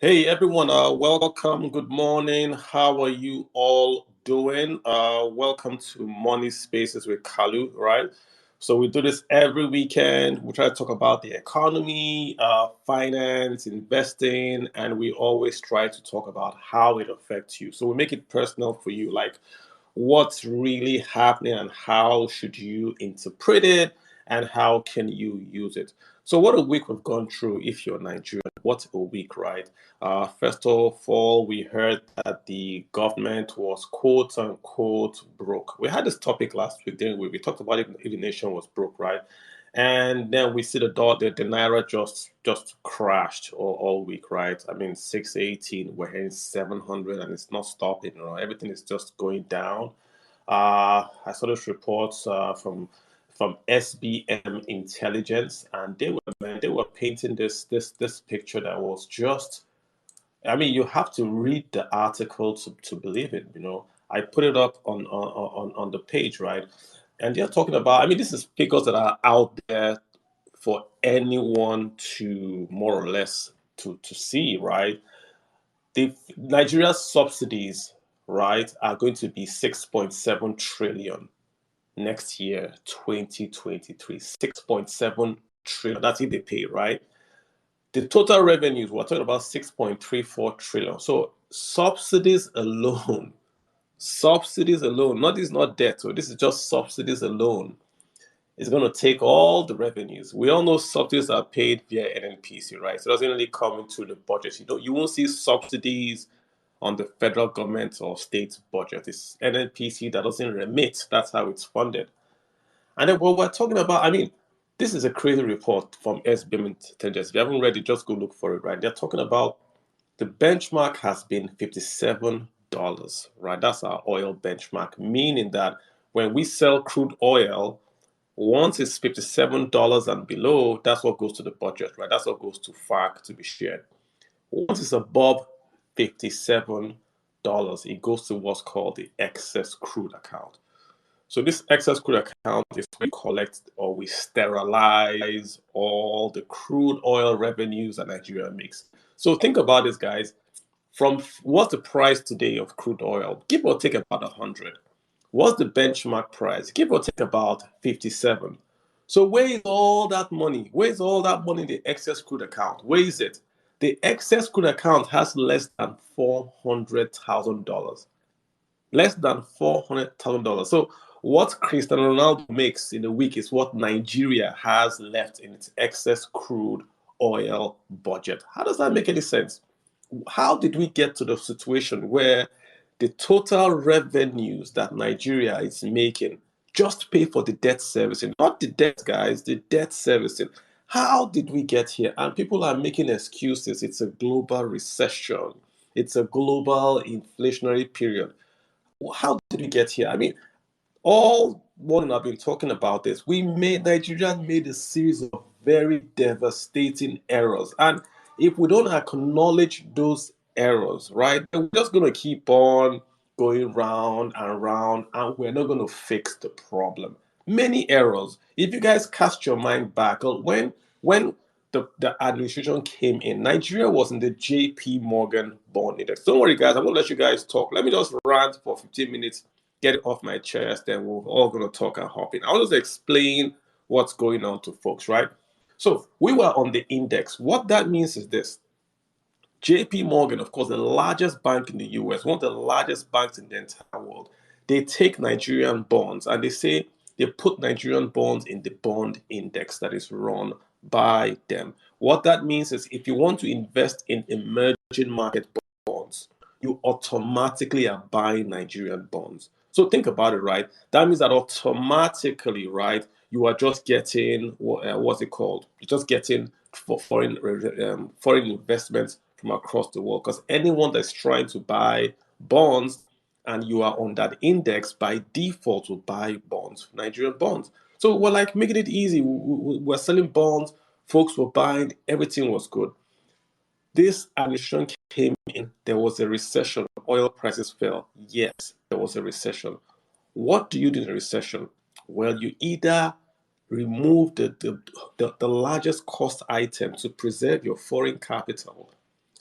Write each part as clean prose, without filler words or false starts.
Hey everyone, welcome. Good morning. How are you all doing? Welcome to Money Spaces with Kalu, right? So we do this every weekend. We try to talk about the economy, finance, investing, and we always try to talk about how it affects you. So we make it personal for you, like what's really happening and how should you interpret it and how can you use it. So what a week we've gone through if you're Nigerian. What a week, right? First of all, we heard that the government was quote unquote broke. We had this topic last week, didn't we? We talked about it if the nation was broke, right? And then we see the naira just crashed all week, right? I mean, 618, we're hitting 700, and it's not stopping. Everything is just going down. I saw those reports from SBM Intelligence, and they were painting this picture that was just. I mean, you have to read the article to believe it. I put it up on the page, right? And they're talking about. I mean, this is figures that are out there for anyone to more or less to see, right? The Nigeria's subsidies, right, are going to be 6.7 trillion next year, 2023. 6.7 trillion. That's if they pay, right? The total revenues, we're talking about 6.34 trillion. So subsidies alone, not this is not debt, so this is just subsidies alone is going to take all the revenues. We all know subsidies are paid via NNPC, right? So it doesn't really come into the budget. You won't see subsidies on the federal government or state budget. It's NNPC that doesn't remit. That's how it's funded. And then what we're talking about, I mean, this is a crazy report from SBM Intelligence. If you haven't read it, just go look for it, right? They're talking about the benchmark has been $57, right? That's our oil benchmark, meaning that when we sell crude oil, once it's $57 and below, that's what goes to the budget, right? That's what goes to FARC to be shared. Once it's above $57, it goes to what's called the excess crude account. So this excess crude account is we collect or we sterilize all the crude oil revenues that Nigeria makes. So think about this, guys. From what's the price today of crude oil? Give or take about 100. What's the benchmark price? Give or take about 57. So where is all that money? Where is all that money in the excess crude account? Where is it? The excess crude account has less than $400,000. Less than $400,000. So what Cristiano Ronaldo makes in a week is what Nigeria has left in its excess crude oil budget. How does that make any sense? How did we get to the situation where the total revenues that Nigeria is making just pay for the debt servicing? Not the debt, guys, the debt servicing. How did we get here? And people are making excuses. It's a global recession, it's a global inflationary period. How did we get here? I mean, all morning I've been talking about this. Nigeria made a series of very devastating errors. And if we don't acknowledge those errors, right, then we're just going to keep on going round and round and we're not going to fix the problem. Many errors. If you guys cast your mind back, when the administration came in, Nigeria was in the JP Morgan bond index. Don't worry, guys, I'm going to let you guys talk. Let me just rant for 15 minutes, get it off my chest, then we're all going to talk and hop in. I'll just explain what's going on to folks, right? So we were on the index. What that means is this. JP Morgan, of course, the largest bank in the US, one of the largest banks in the entire world, they take Nigerian bonds and they say they put Nigerian bonds in the bond index that is run by them. What that means is if you want to invest in emerging market bonds, you automatically are buying Nigerian bonds. So think about it, right? That means that automatically, right, you are just getting what's it called? You're just getting for foreign investments from across the world. Because anyone that's trying to buy bonds and you are on that index by default will buy bonds, Nigerian bonds. So we're like making it easy. We're selling bonds. Folks were buying. Everything was good. This administration came in, there was a recession, oil prices fell. Yes, there was a recession. What do you do in a recession? Well, you either remove the largest cost item to preserve your foreign capital,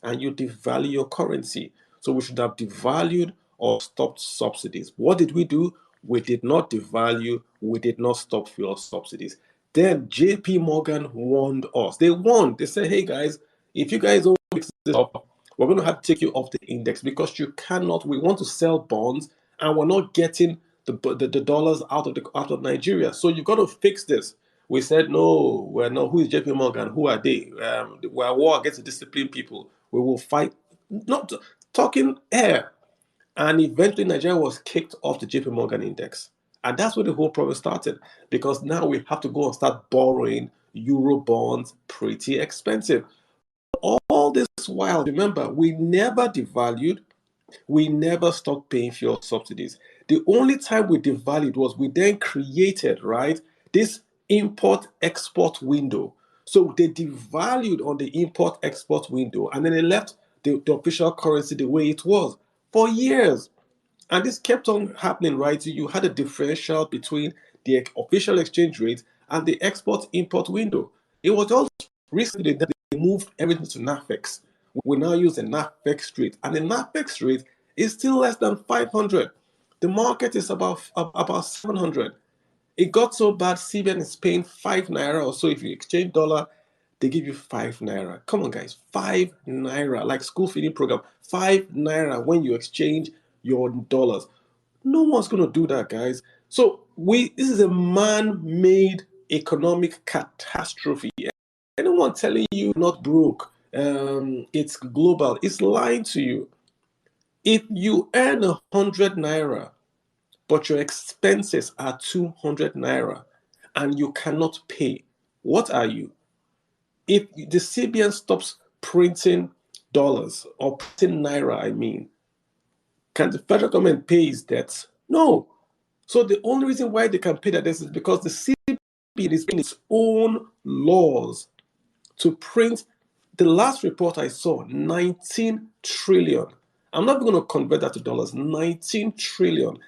and you devalue your currency. So we should have devalued or stopped subsidies. What did we do? We did not devalue, we did not stop fuel subsidies. Then JP Morgan warned us. They warned, they said, hey guys, if you guys don't fix this up, we're going to have to take you off the index because you cannot, we want to sell bonds and we're not getting the dollars out of Nigeria. So you got to fix this. We said, no, we're not. Who is JP Morgan? Who are they? We're a war against the disciplined people. We will fight. Not talking air. And eventually, Nigeria was kicked off the JP Morgan index. And that's where the whole problem started because now we have to go and start borrowing euro bonds, pretty expensive. All this while, remember, we never devalued, we never stopped paying fuel subsidies. The only time we devalued was we then created, right, this import export window. So they devalued on the import export window and then they left the official currency the way it was for years. And this kept on happening, right? You had a differential between the official exchange rate and the export import window. It was just recently that they moved everything to NAFEX. We now use the NAFEX rate, and the NAFEX rate is still less than 500. The market is about 700. It got so bad, CBN is paying 5 naira or so. If you exchange dollar, they give you 5 naira. Come on, guys, 5 naira, like school feeding program, 5 naira when you exchange your dollars. No one's going to do that, guys. So this is a man-made economic catastrophe. Anyone telling you not broke, it's global, it's lying to you. If you earn 100 naira, but your expenses are 200 naira, and you cannot pay, what are you? If the CBN stops printing dollars or printing naira, I mean, can the federal government pay its debts? No. So the only reason why they can pay their debts is because the CBN is in its own laws to print. The last report I saw, 19 trillion. I'm not going to convert that to dollars. 19 trillion.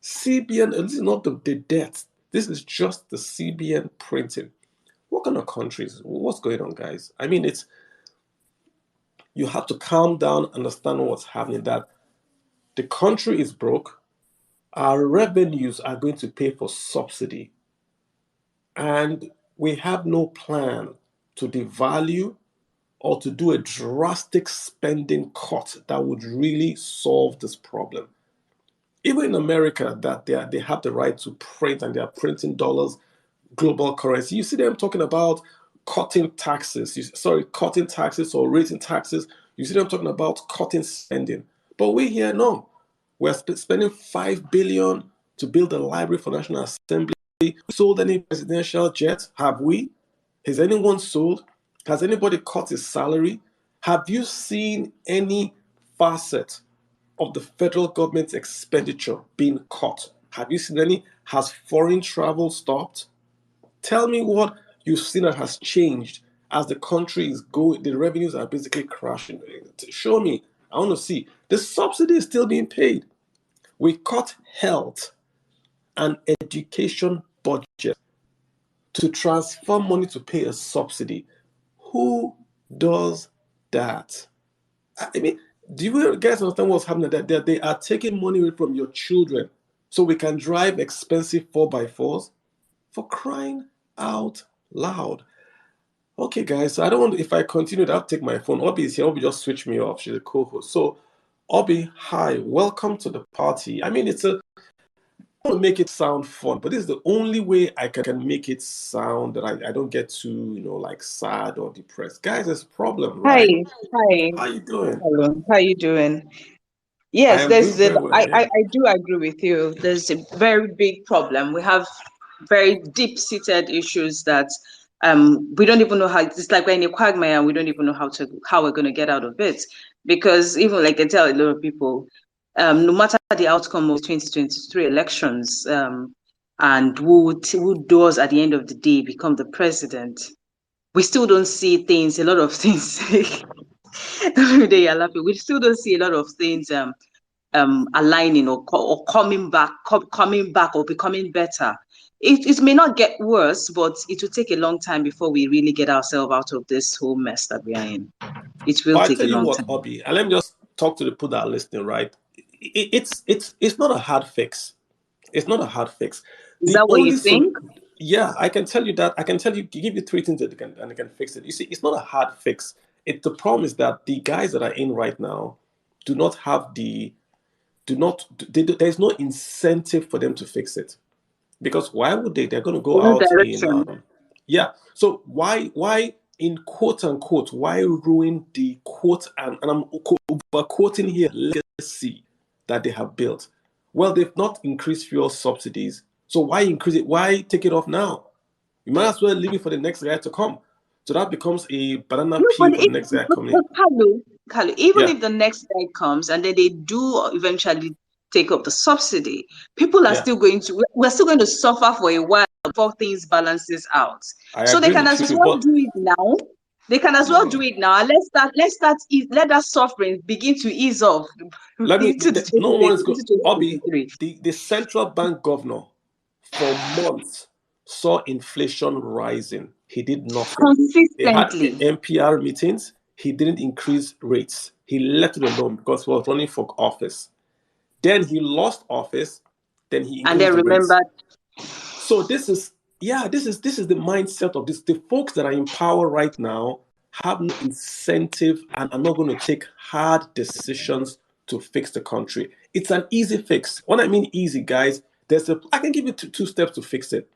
CBN, this is not the debt. This is just the CBN printing. What kind of countries? What's going on, guys? I mean, you have to calm down, understand what's happening, that the country is broke. Our revenues are going to pay for subsidy. And we have no plan to devalue or to do a drastic spending cut that would really solve this problem. Even in America, that they have the right to print and they are printing dollars, global currency. You see them talking about cutting taxes, cutting taxes or raising taxes. You see them talking about cutting spending. But we here, no. We're spending 5 billion to build a library for National Assembly. We sold any presidential jets? Have we? Has anyone sold? Has anybody cut his salary? Have you seen any facet of the federal government's expenditure being cut? Have you seen any? Has foreign travel stopped? Tell me what you've seen that has changed as the country is going, the revenues are basically crashing. Show me. I want to see. The subsidy is still being paid. We cut health and education budget to transfer money to pay a subsidy. Who does that? I mean, do you guys understand what's happening? That they are taking money away from your children so we can drive expensive 4x4s? For crying out loud. Okay, guys, so I don't want, if I continue, I'll take my phone. Obi is here. Obi just switched me off. She's a co-host. So, Obi, hi, welcome to the party. I mean, I want to make it sound fun, but this is the only way I can make it sound that I don't get too, like sad or depressed. Guys, there's a problem, right? Hi. How you doing? Hello. How you doing? I Yes, am doing there's a, very well, yeah. I do agree with you. There's a very big problem. We have very deep-seated issues that we don't even know how. It's like we're in a quagmire and we don't even know how we're going to get out of it. Because even like I tell a lot of people, no matter the outcome of 2023 elections, and who does at the end of the day become the president, we still don't see things, a lot of things. Every day you're laughing. We still don't see a lot of things aligning or coming back or becoming better. it may not get worse, but it will take a long time before we really get ourselves out of this whole mess that we are in. It will But I take tell a you long what, time. Obi, and let me just talk to the people that are listening, right? It's not a hard fix. It's not a hard fix. Is The that what you only think? yeah, I can tell you that. I can tell you, give you three things that they can fix it. You see, it's not a hard fix. The problem is that the guys that are in right now do not have the do not there's no incentive for them to fix it, because why would they? They're going to go No out in direction. yeah. So why in quote unquote why ruin the quote and I'm quoting here legacy that they have built? Well, they've not increased fuel subsidies, so why increase it? Why take it off now? You might as well leave it for the next guy to come. So that becomes a banana No, peel for the next guy coming in. Kalu, even Yeah, if the next guy comes and then they do eventually take up the subsidy, people are yeah, still going to we're still going to suffer for a while before things balances out. I So they agree can with as you, well but do it now. They can as well do no. it now. Let that suffering begin to ease off Let me. into the No one is 2020, going. into Obi, 2023. the central bank governor for months saw inflation rising. He did nothing. They had Consistently. NPR meetings. He didn't increase rates. He let it alone because he was running for office. Then he lost office. Then he And increased then the rates. remember, So this is the mindset of this. The folks that are in power right now have no incentive and are not going to take hard decisions to fix the country. It's an easy fix. When I mean easy, guys, I can give you two steps to fix it.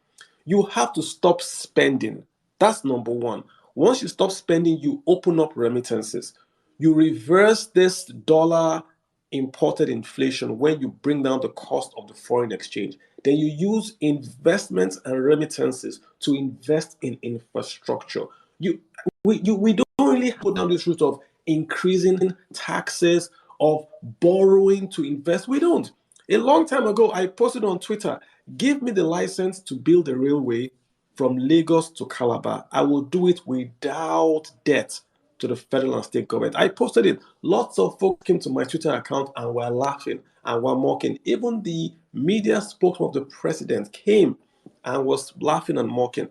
You have to stop spending. That's number one. Once you stop spending, you open up remittances. You reverse this dollar imported inflation when you bring down the cost of the foreign exchange. Then you use investments and remittances to invest in infrastructure. We don't really go down this route of increasing taxes, of borrowing to invest. We don't. A long time ago, I posted on Twitter, give me the license to build a railway from Lagos to Calabar. I will do it without debt to the federal and state government. I posted it. Lots of folks came to my Twitter account and were laughing and were mocking. Even the media spokesman of the president came and was laughing and mocking.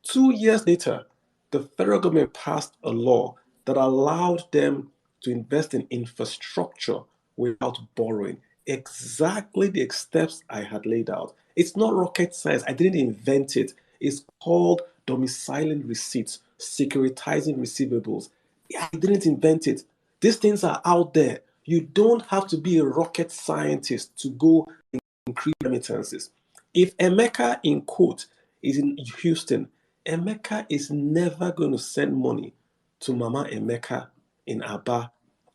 2 years later, the federal government passed a law that allowed them to invest in infrastructure without borrowing. Exactly the steps I had laid out. It's not rocket science. I didn't invent it. It's called domiciling receipts, securitizing receivables. Yeah, I didn't invent it. These things are out there. You don't have to be a rocket scientist to go increase remittances. If Emeka in quote is in Houston, Emeka is never going to send money to Mama Emeka in Aba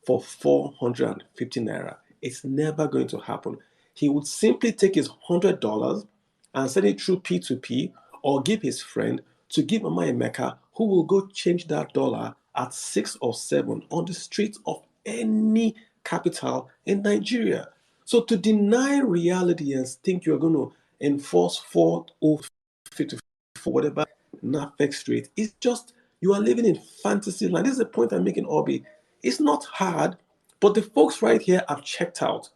for 450 naira. It's never going to happen. He would simply take his $100 and send it through P2P or give his friend to give Mama Emeka, who will go change that dollar at 6 or 7 on the streets of any capital in Nigeria. So to deny reality and think you're going to enforce 4,054, whatever NAFEX rate, is just, you are living in fantasy land. This is the point I'm making, Obi. It's not hard, but the folks right here have checked out.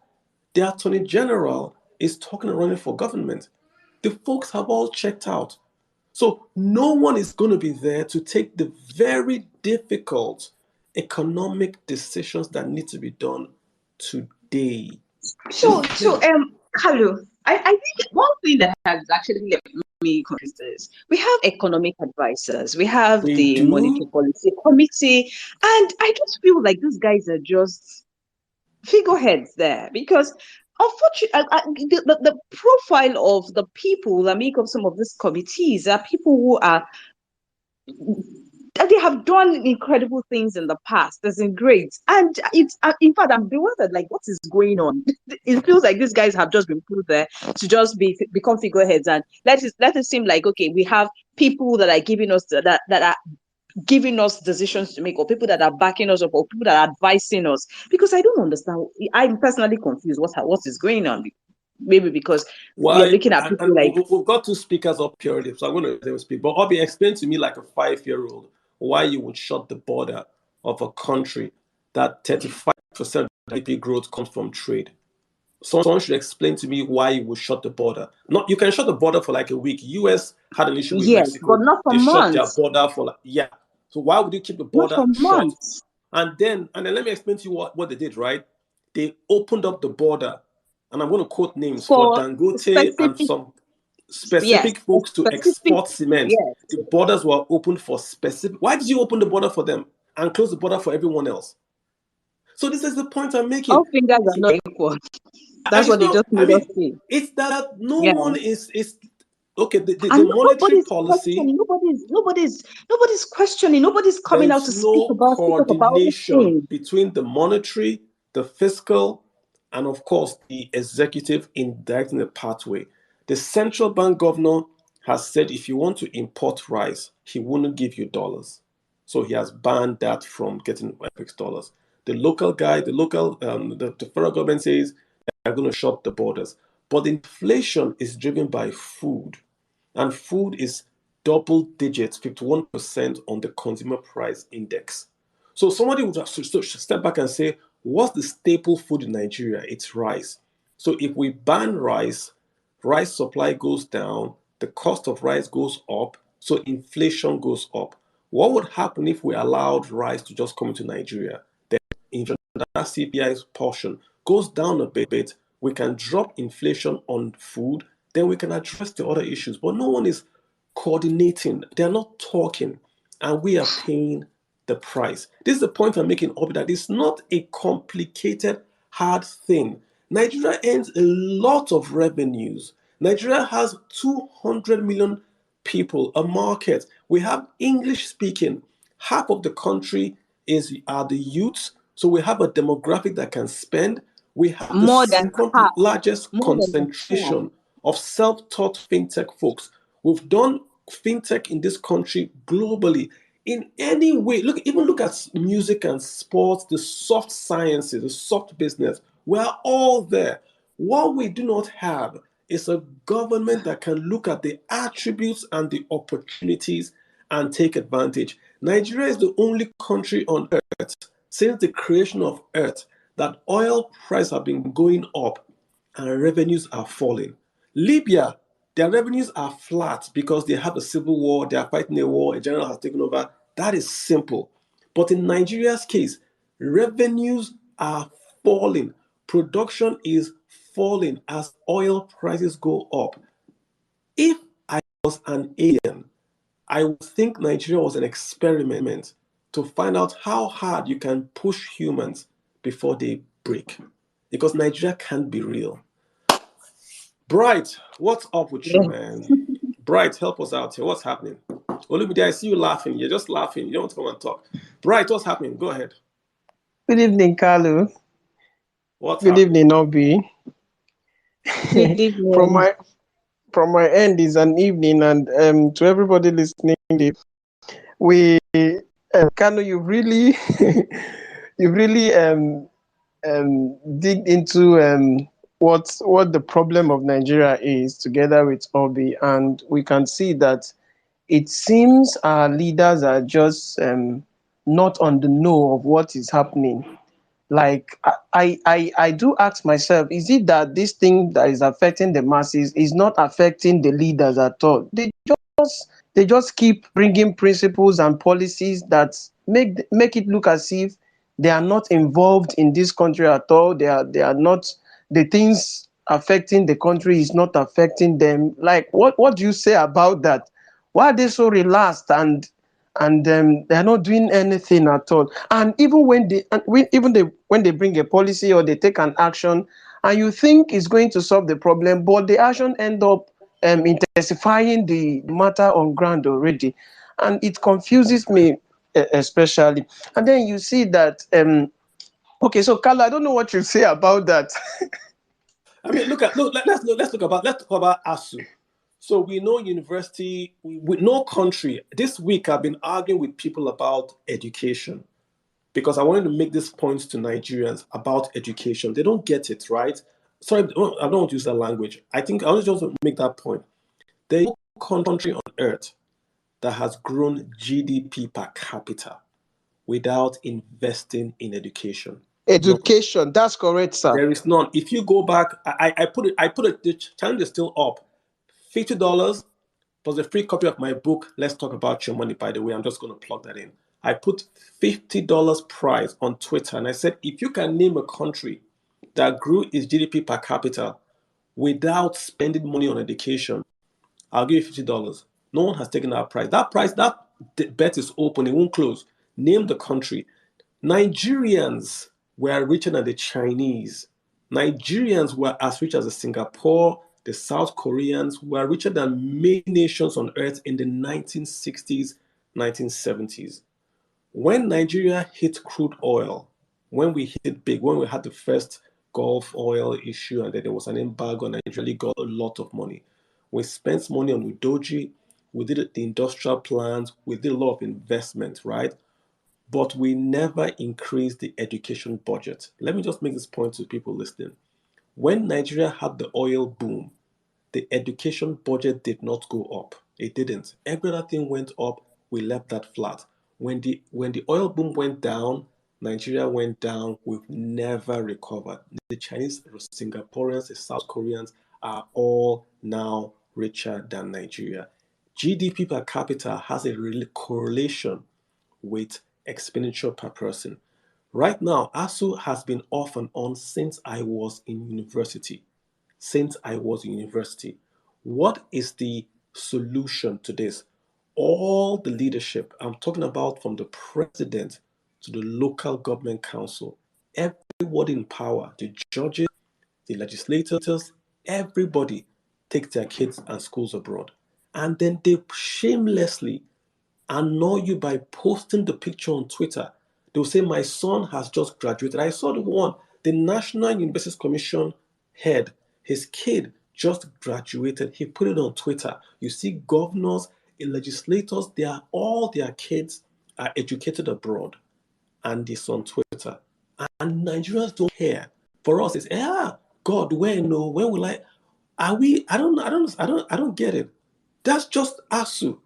The Attorney General is talking and running for government. The folks have all checked out. So no one is going to be there to take the very difficult economic decisions that need to be done today. so Just so today. um Kalu, I think one thing that has actually left me confused is we have economic advisors, we have They the monetary do. policy committee, and I just feel like these guys are just figureheads there because unfortunately the profile of the people that make up some of these committees are people who are they have done incredible things in the past. That's in great, and it's in fact I'm bewildered. Like, what is going on? It feels like these guys have just been put there to just become figureheads, and let it seem like okay, we have people that are giving us that are giving us decisions to make, or people that are backing us up, or people that are advising us. Because I don't understand. I'm personally confused. What is going on? Maybe because we are Why? looking at people And like we've got two speakers up here, so I'm going to let them speak. But Obi, explain to me, like a 5-year-old, why you would shut the border of a country that 35% of GDP growth comes from trade. someone should explain to me why you would shut the border. Not you can shut the border for like a week. US had an issue with Yes, but Mexico. not for They shut their months. border for like yeah. So why would you keep the Not border for shut? months. And then let me explain to you what they did, right? They opened up the border, and I'm going to quote names for For Dangote and specific, some yes, specific for folks to specific, export cement. yes. The borders were opened for specific. Why did you open the border for them and close the border for everyone else? So this is the point I'm making. All fingers are not equal. That's It's what they not. just I made us mean, see. it's that no Yeah. one is okay. The And monetary nobody's policy. questioning, nobody's questioning, nobody's There coming out is to no speak up about this coordination thing. between the monetary, the fiscal, and of course the executive in directing the pathway. The central bank governor has said if you want to import rice, he wouldn't give you dollars. So he has banned that from getting FX dollars. The local guy, the federal government says they're going to shut the borders. But inflation is driven by food, and food is double digits, 51% on the consumer price index. So somebody would step back and say, what's the staple food in Nigeria? It's rice. So if we ban rice, rice supply goes down, the cost of rice goes up, so inflation goes up. What would happen if we allowed rice to just come into Nigeria? Inflation, that CPI portion goes down a bit, we can drop inflation on food, then we can address the other issues. But no one is coordinating, they're not talking, and we are paying the price. This is the point I'm making, Obi, that it's not a complicated, hard thing. Nigeria earns a lot of revenues. Nigeria has 200 million people, a market. We have English speaking. Half of the country are the youths. So we have a demographic that can spend. We have the More than second half, largest more than half. concentration of self-taught fintech folks. We've done fintech in this country globally. In any way, look at music and sports, the soft sciences, the soft business. We're all there. What we do not have is a government that can look at the attributes and the opportunities and take advantage. Nigeria is the only country on earth since the creation of earth that oil prices have been going up and revenues are falling. Libya, their revenues are flat because they have a civil war, they are fighting a war, a general has taken over. That is simple. But in Nigeria's case, revenues are falling, production is falling as oil prices go up. If I was an alien, I would think Nigeria was an experiment to find out how hard you can push humans before they break. Because Nigeria can't be real. Bright, what's up with you, Yeah. man? Bright, help us out here. What's happening? Olumide, I see you laughing. You're just laughing. You don't want to come and talk. Bright, what's happening? Go ahead. Good evening, Carlo. What's Good happening? evening, Obi. Good from evening. my from my end is an evening, and to everybody listening, we Carlo, you really you really dig into what the problem of Nigeria is, together with Obi, and we can see that it seems our leaders are just not on the know of what is happening. Like I do ask myself, is it that this thing that is affecting the masses is not affecting the leaders at all? They just keep bringing principles and policies that make it look as if they are not involved in this country at all. They are not, the things affecting the country is not affecting them. Like what do you say about that? Why are they so relaxed and they're not doing anything at all? And even when they bring a policy or they take an action, and you think it's going to solve the problem, but the action end up intensifying the matter on ground already, and it confuses me, especially. And then you see that okay, so Carla, I don't know what you say about that. I mean, let's talk about ASU. So we know university, we know country. This week I've been arguing with people about education because I wanted to make this point to Nigerians about education. They don't get it, right? Sorry, I don't want to use that language. I think I want to just make that point. There is no country on earth that has grown GDP per capita without investing in education. Education, that's correct, sir. There is none. If you go back, I put it, the challenge is still up. $50 plus a free copy of my book, Let's Talk About Your Money, by the way. I'm just going to plug that in. I put $50 prize on Twitter, and I said, if you can name a country that grew its GDP per capita without spending money on education, I'll give you $50. No one has taken that prize. That bet is open. It won't close. Name the country. Nigerians were richer than the Chinese. Nigerians were as rich as the Singapore, the South Koreans were richer than many nations on earth in the 1960s, 1970s. When Nigeria hit crude oil, when we hit it big, when we had the first Gulf oil issue and then there was an embargo, Nigeria got a lot of money. We spent money on Udoji, we did the industrial plans, we did a lot of investment, right? But we never increased the education budget. Let me just make this point to people listening. When Nigeria had the oil boom, the education budget did not go up. It didn't. Every other thing went up. We left that flat. When the oil boom went down, Nigeria went down. We've never recovered. The Chinese, the Singaporeans, the South Koreans are all now richer than Nigeria. GDP per capita has a real correlation with expenditure per person. Right now, ASU has been off and on since I was in university. What is the solution to this? All the leadership, I'm talking about from the president to the local government council, everybody in power, the judges, the legislators, everybody take their kids and schools abroad. And then they shamelessly annoy you by posting the picture on Twitter. They'll say, my son has just graduated. I saw the one, the National Universities Commission head, his kid just graduated. He put it on Twitter. You see governors, legislators, all their kids are educated abroad. And it's on Twitter. And Nigerians don't care. For us, it's, God, when will are we, I don't get it. That's just ASU.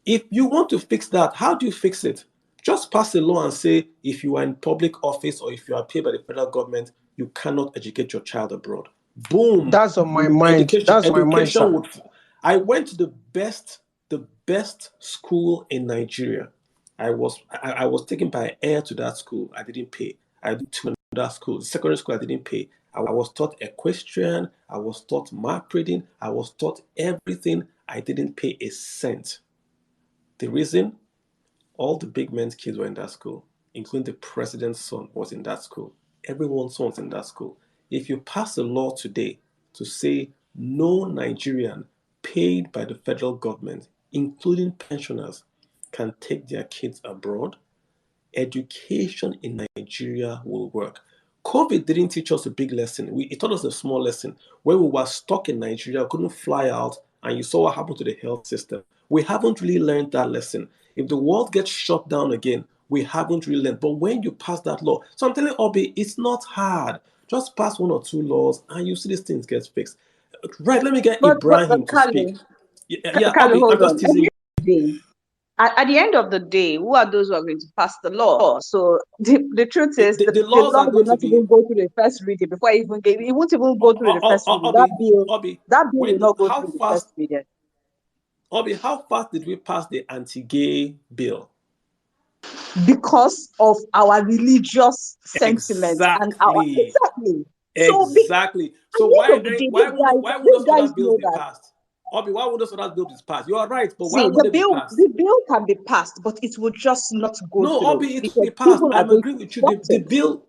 If you want to fix that, how do you fix it? Just pass a law and say if you are in public office or if you are paid by the federal government, you cannot educate your child abroad. Boom. That's on my mind. That's my mind, sir. Would. I went to the best school in Nigeria. I was taken by air to that school. I didn't pay. I did two in that school. The secondary school I didn't pay. I was taught equestrian. I was taught map reading. I was taught everything. I didn't pay a cent. The reason, all the big men's kids were in that school, including the president's son was in that school. Everyone's son was in that school. If you pass a law today to say no Nigerian paid by the federal government, including pensioners, can take their kids abroad, education in Nigeria will work. COVID didn't teach us a big lesson. It taught us a small lesson where we were stuck in Nigeria, couldn't fly out, and you saw what happened to the health system. We haven't really learned that lesson. If the world gets shut down again, we haven't really learned. But when you pass that law, so I'm telling Obi, it's not hard. Just pass one or two laws and you see these things get fixed. Right, let me get Ibrahim to speak. Yeah, Kalu, Obi, I'm hold just on. teasing. At the end of the day, who are those who are going to pass the law? So the truth is, The the laws law are will going to not be. even go through the first reading before it won't even go through the first reading. That bill will not go through the first reading. Obi, how fast did we pass the anti-gay bill? Because of our religious sentiments and our exactly. So why would those other bills be passed? Obi, why would those other bills be passed? You are right, but why would they be passed? The bill can be passed, but it would just not go through. No, Obi, it will be passed. I'm agreeing with you. The bill,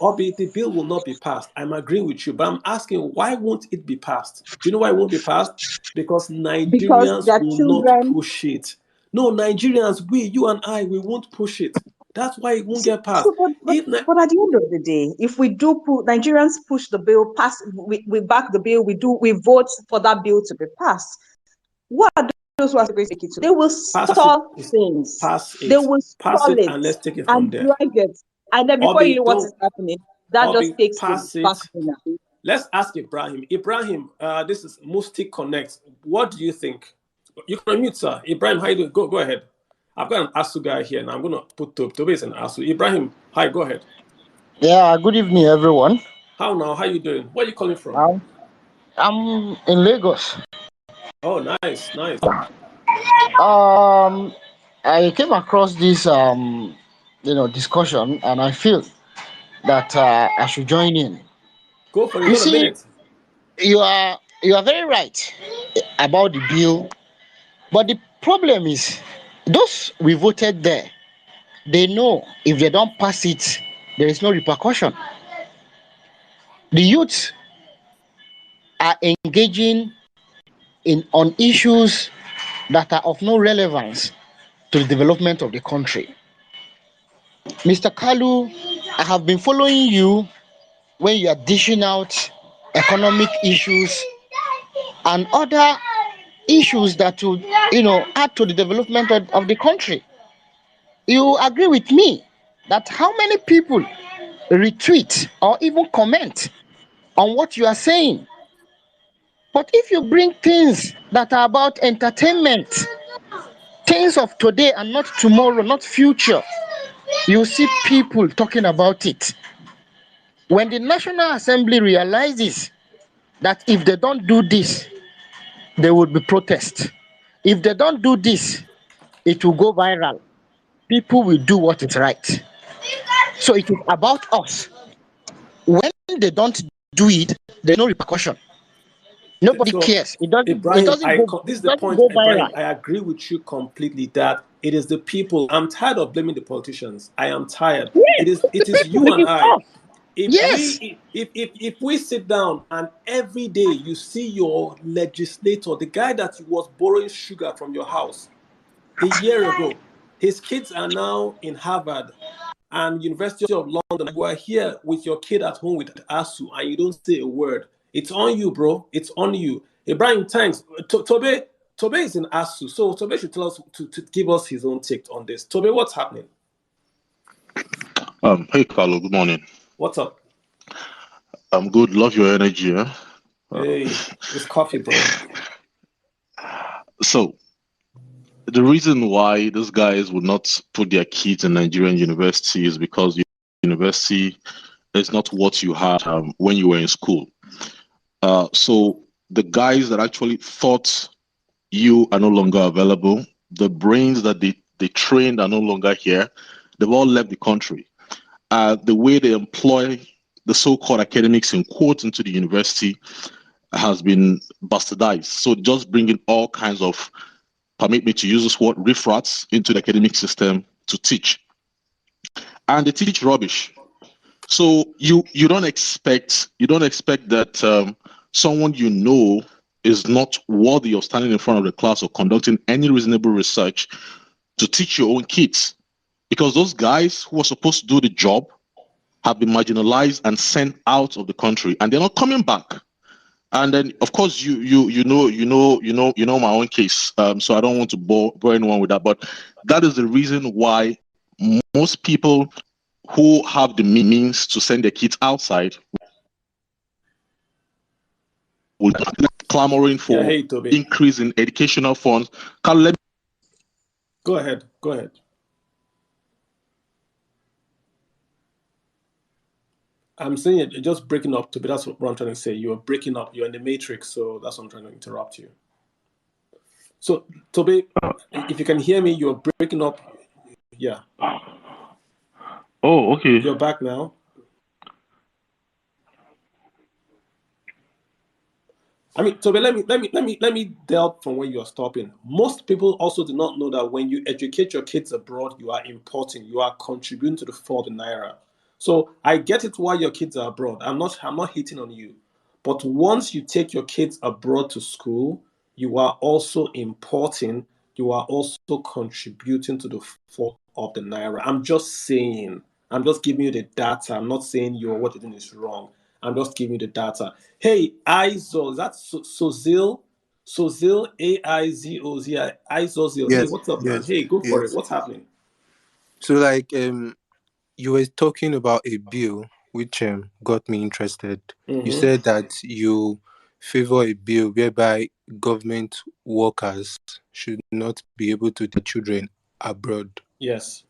Obi, the bill will not be passed. I'm agreeing with you, but I'm asking why won't it be passed? Do you know why it won't be passed? Because Nigerians will not push it. No, Nigerians, you and I, we won't push it. That's why it won't get passed. But at the end of the day, if we do Nigerians push the bill, we back the bill, we vote for that bill to be passed. What are those who are going to take it to? They will stall things. They will stall it and let's take it from there. Drag it. And then before you know what is happening, that just takes it. Let's ask Ibrahim. Ibrahim, this is Musti Connect. What do you think? You can unmute, sir. Ibrahim, how you doing? Go ahead. I've got an ASU guy here, and I'm going to put Tobe is an ASU. Ibrahim, hi, go ahead. Yeah, good evening, everyone. How now? How you doing? Where are you calling from? I'm in Lagos. Oh, nice, nice. I came across this discussion, and I feel that I should join in. Go for it. You You got a see, minute. you are very right about the bill, but the problem is those we voted there. They know if they don't pass it, there is no repercussion. The youth are engaging in on issues that are of no relevance to the development of the country. Mr. Kalu, I have been following you when you are dishing out economic issues and other issues that would, add to the development of the country. You agree with me that how many people retweet or even comment on what you are saying? But if you bring things that are about entertainment, things of today and not tomorrow, not future, you see people talking about it. When the National Assembly realizes that if they don't do this, there will be protest. If they don't do this, it will go viral. People will do what is right. So it is about us. When they don't do it, there's no repercussion. Nobody So, cares. It doesn't. It Ibrahim, doesn't go. this is It the doesn't point, go Ibrahim. viral. I agree with you completely that it is the people. I'm tired of blaming the politicians. I am tired. Yes, It is people. you It and is I. us. Yes. If we sit down and every day you see your legislator, the guy that was borrowing sugar from your house a year ago, his kids are now in Harvard and University of London. You are here with your kid at home with ASU and you don't say a word. It's on you, bro. It's on you. Ibrahim, thanks. Tobe is in ASU, so Tobe should tell us to give us his own take on this. Tobe, what's happening? Hey Carlo, good morning. What's up? I'm good. Love your energy. Hey, it's coffee, bro. So the reason why these guys would not put their kids in Nigerian university is because university is not what you had when you were in school. So the guys that actually thought you are no longer available, the brains that they trained are no longer here. They've all left the country. The way they employ the so-called academics in quotes into the university has been bastardized. So just bringing all kinds of, permit me to use this word, riffrats into the academic system to teach. And they teach rubbish. So you don't expect that someone you know is not worthy of standing in front of the class or conducting any reasonable research to teach your own kids. Because those guys who are supposed to do the job have been marginalized and sent out of the country, and they're not coming back. And then, of course, you know my own case. So I don't want to bore anyone with that, but that is the reason why most people who have the means to send their kids outside will be clamoring for Hey, Tobe. increase in educational funds. Carl, let me Go ahead. Go ahead. I'm saying you're just breaking up, Toby. That's what I'm trying to say. You're breaking up. You're in the matrix, so that's what I'm trying to interrupt you. So, Toby, if you can hear me, you're breaking up. Yeah. Oh, okay. You're back now. I mean, Toby, let me delve from where you are stopping. Most people also do not know that when you educate your kids abroad, you are importing, you are contributing to the fall of the naira. So I get it why your kids are abroad. I'm not hating on you. But once you take your kids abroad to school, you are also importing, you are also contributing to the fall of the naira. I'm just saying, I'm just giving you the data. I'm not saying what you're doing is wrong. I'm just giving you the data. Hey, Izol, is that Sozil? Sozil, Aizozil. Izozil. Hey, Yes, what's up, man? yes, Hey, go for it. yes. What's happening? So, you were talking about a bill which got me interested. You said that you favor a bill whereby government workers should not be able to take children abroad. Yes.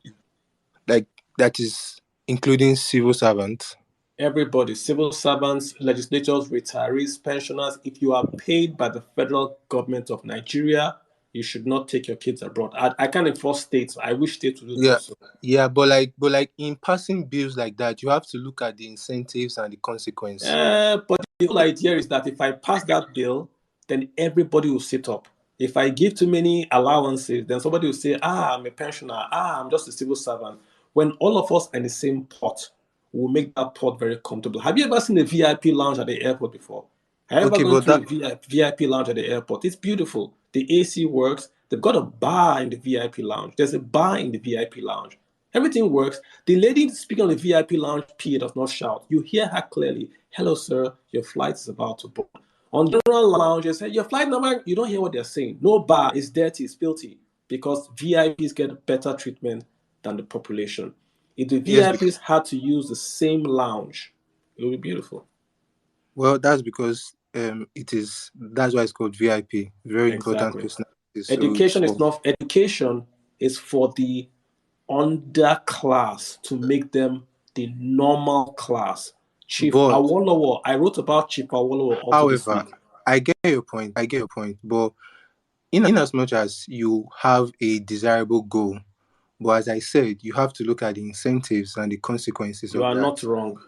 Like, that is including civil servants. Everybody, civil servants, legislators, retirees, pensioners, if you are paid by the federal government of Nigeria, you should not take your kids abroad. I can't enforce states. I wish states would do Yeah, so. yeah, but in passing bills like that, you have to look at the incentives and the consequence. But the whole idea is that if I pass that bill, then everybody will sit up. If I give too many allowances, then somebody will say, I'm a pensioner, I'm just a civil servant. When all of us are in the same pot, we'll make that pot very comfortable. Have you ever seen a VIP lounge at the airport before? Have you ever Okay, gone but to a that VIP lounge at the airport? It's beautiful. The AC works. They've got a bar in the VIP lounge. There's a bar in the VIP lounge. Everything works. The lady speaking on the VIP lounge P does not shout. You hear her clearly. Hello, sir. Your flight is about to board. On the general lounge, they say, your flight number, you don't hear what they're saying. No bar, it's dirty, it's filthy. Because VIPs get better treatment than the population. If the yes, VIPs had to use the same lounge, it would be beautiful. well, that's because that's why it's called VIP. Very important Exactly. personalities. So it's for Education is for the underclass to make them the normal class. Chief but Awolowo, I wrote about Chief Awolowo also this however, week. I get your point. I get your point. But in as much as you have a desirable goal, but as I said, you have to look at the incentives and the consequences You of are not that. wrong.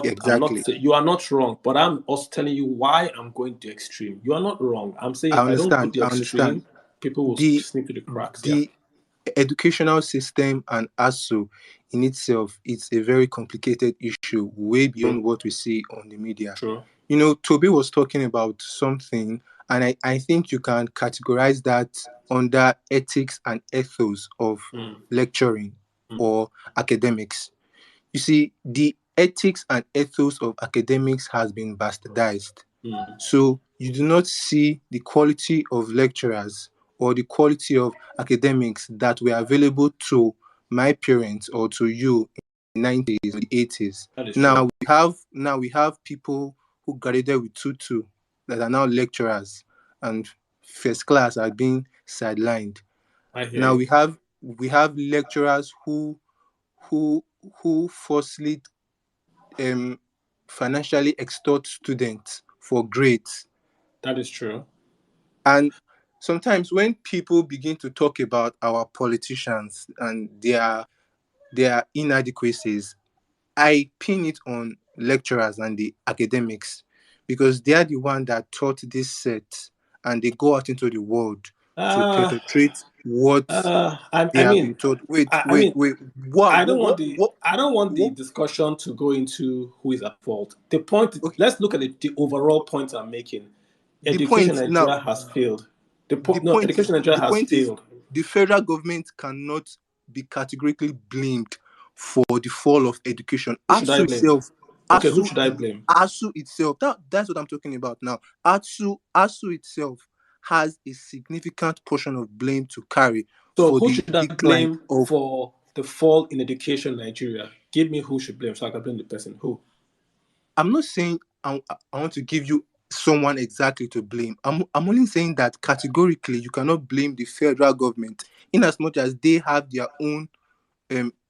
Exactly. You are not wrong, but I'm also telling you why I'm going to extreme. You are not wrong. I'm saying I if I don't go understand. the I understand. extreme, people will The slip through the cracks. Yeah, the educational system and ASU in itself, it's a very complicated issue, way true, beyond what we see on the media. true. Toby was talking about something, and I think you can categorize that under ethics and ethos of Mm, lecturing mm, or academics. You see, the ethics and ethos of academics has been bastardized. mm. So you do not see the quality of lecturers or the quality of academics that were available to my parents or to you in the 90s or the 80s. That is true. Now we have people who graduated with 2-2 that are now lecturers, and first class are being sidelined. I hear Now you. we have lecturers who who falsely um financially extort students for grades. That is true. And sometimes when people begin to talk about our politicians and their inadequacies, I pin it on lecturers and the academics, because they are the one that taught this set, and they go out into the world to Uh, perpetrate what I, they I have mean, been taught. Wait, I wait, mean, wait. What? What? What? What? I don't want the what? discussion to go into who is at fault. The point, Okay. let's look at the overall point I'm making. The Education point in now. Nigeria has failed. The No, point is education in Nigeria the has point is failed. the federal government cannot be categorically blamed for the fall of education. Who should I ASU blame? itself, Okay, who ASU, should I blame? ASU itself. That's what I'm talking about now. ASU itself has a significant portion of blame to carry So for who the should I decline blame of. for the fall in education in Nigeria? Give me who should blame so I can blame the person. Who? I'm not saying I want to give you someone exactly to blame. I'm only saying that categorically you cannot blame the federal government, in as much as they have their own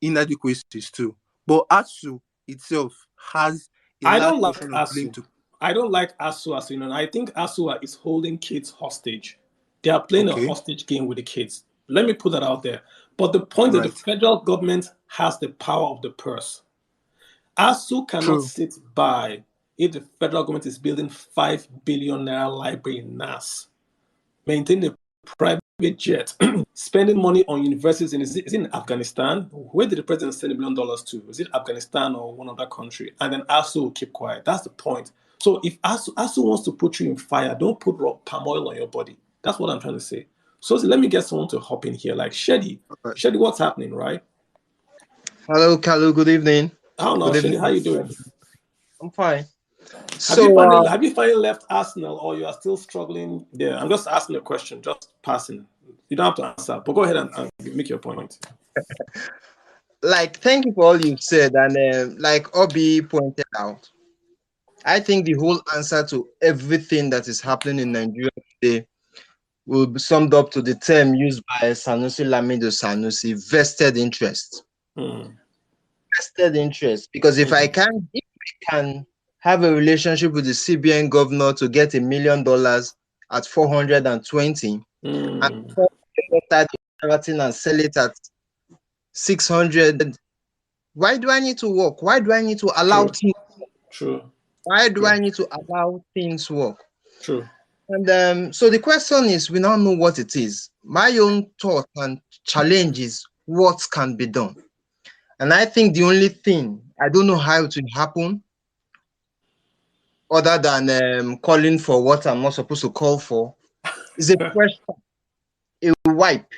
inadequacies too. But ASU itself has a I large don't like portion of blame ASU. to. I don't like ASU as you know. I think ASU is holding kids hostage. They are playing a Okay, hostage game with the kids. Let me put that out there. But the point is, the right. federal government has the power of the purse. ASU cannot True. sit by if the federal government is building 5 billion naira library in NAS, maintain a private jet, spending money on universities is it in Afghanistan? Where did the president send $1 billion to? Is it Afghanistan or one other country? And then ASU will keep quiet. That's the point. So if ASU wants to put you in fire, don't put palm oil on your body. That's what I'm trying to say. So let me get someone to hop in here, like Shady. Right. Shady, what's happening, right? Hello, Kalu. Good evening. I don't know, Good Shady. evening. How you doing? I'm fine. Have you So, finally have you finally left Arsenal, or you are still struggling there? I'm just asking a question, just passing. You don't have to answer, but go ahead and make your point. thank you for all you've said, and like Obi pointed out, I think the whole answer to everything that is happening in Nigeria today will be summed up to the term used by Sanusi Lamido Sanusi, vested interest. Mm. Vested interest. Because if I can have a relationship with the CBN governor to get $1 million at 420, and start interacting and sell it at 600, why do I need to work? Why do I need to allow things? True. Why do I need to allow things work? True. And so the question is, we now know what it is. My own thought and challenge is what can be done. And I think the only thing, I don't know how it will happen, other than calling for what I'm not supposed to call for, is a pressure, a wipe.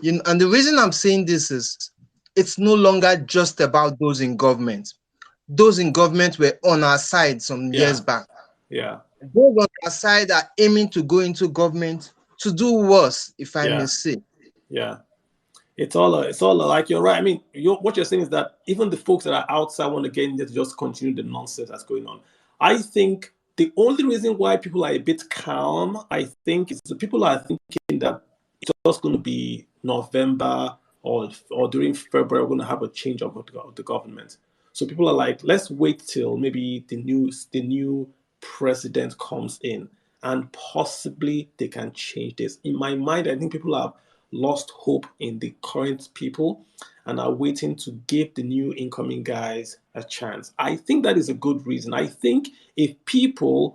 And the reason I'm saying this is it's no longer just about those in government. Those in government were on our side some years back. Yeah. Those on our side are aiming to go into government to do worse, if I may say. Yeah. It's all like, you're right. I mean, what you're saying is that even the folks that are outside want to get in there to just continue the nonsense that's going on. I think the only reason why people are a bit calm, I think, is the people are thinking that it's just going to be November or during February, we're going to have a change of the government. So people are like, let's wait till maybe the new president comes in, and possibly they can change this. In my mind, I think people have lost hope in the current people and are waiting to give the new incoming guys a chance. I think that is a good reason. I think if the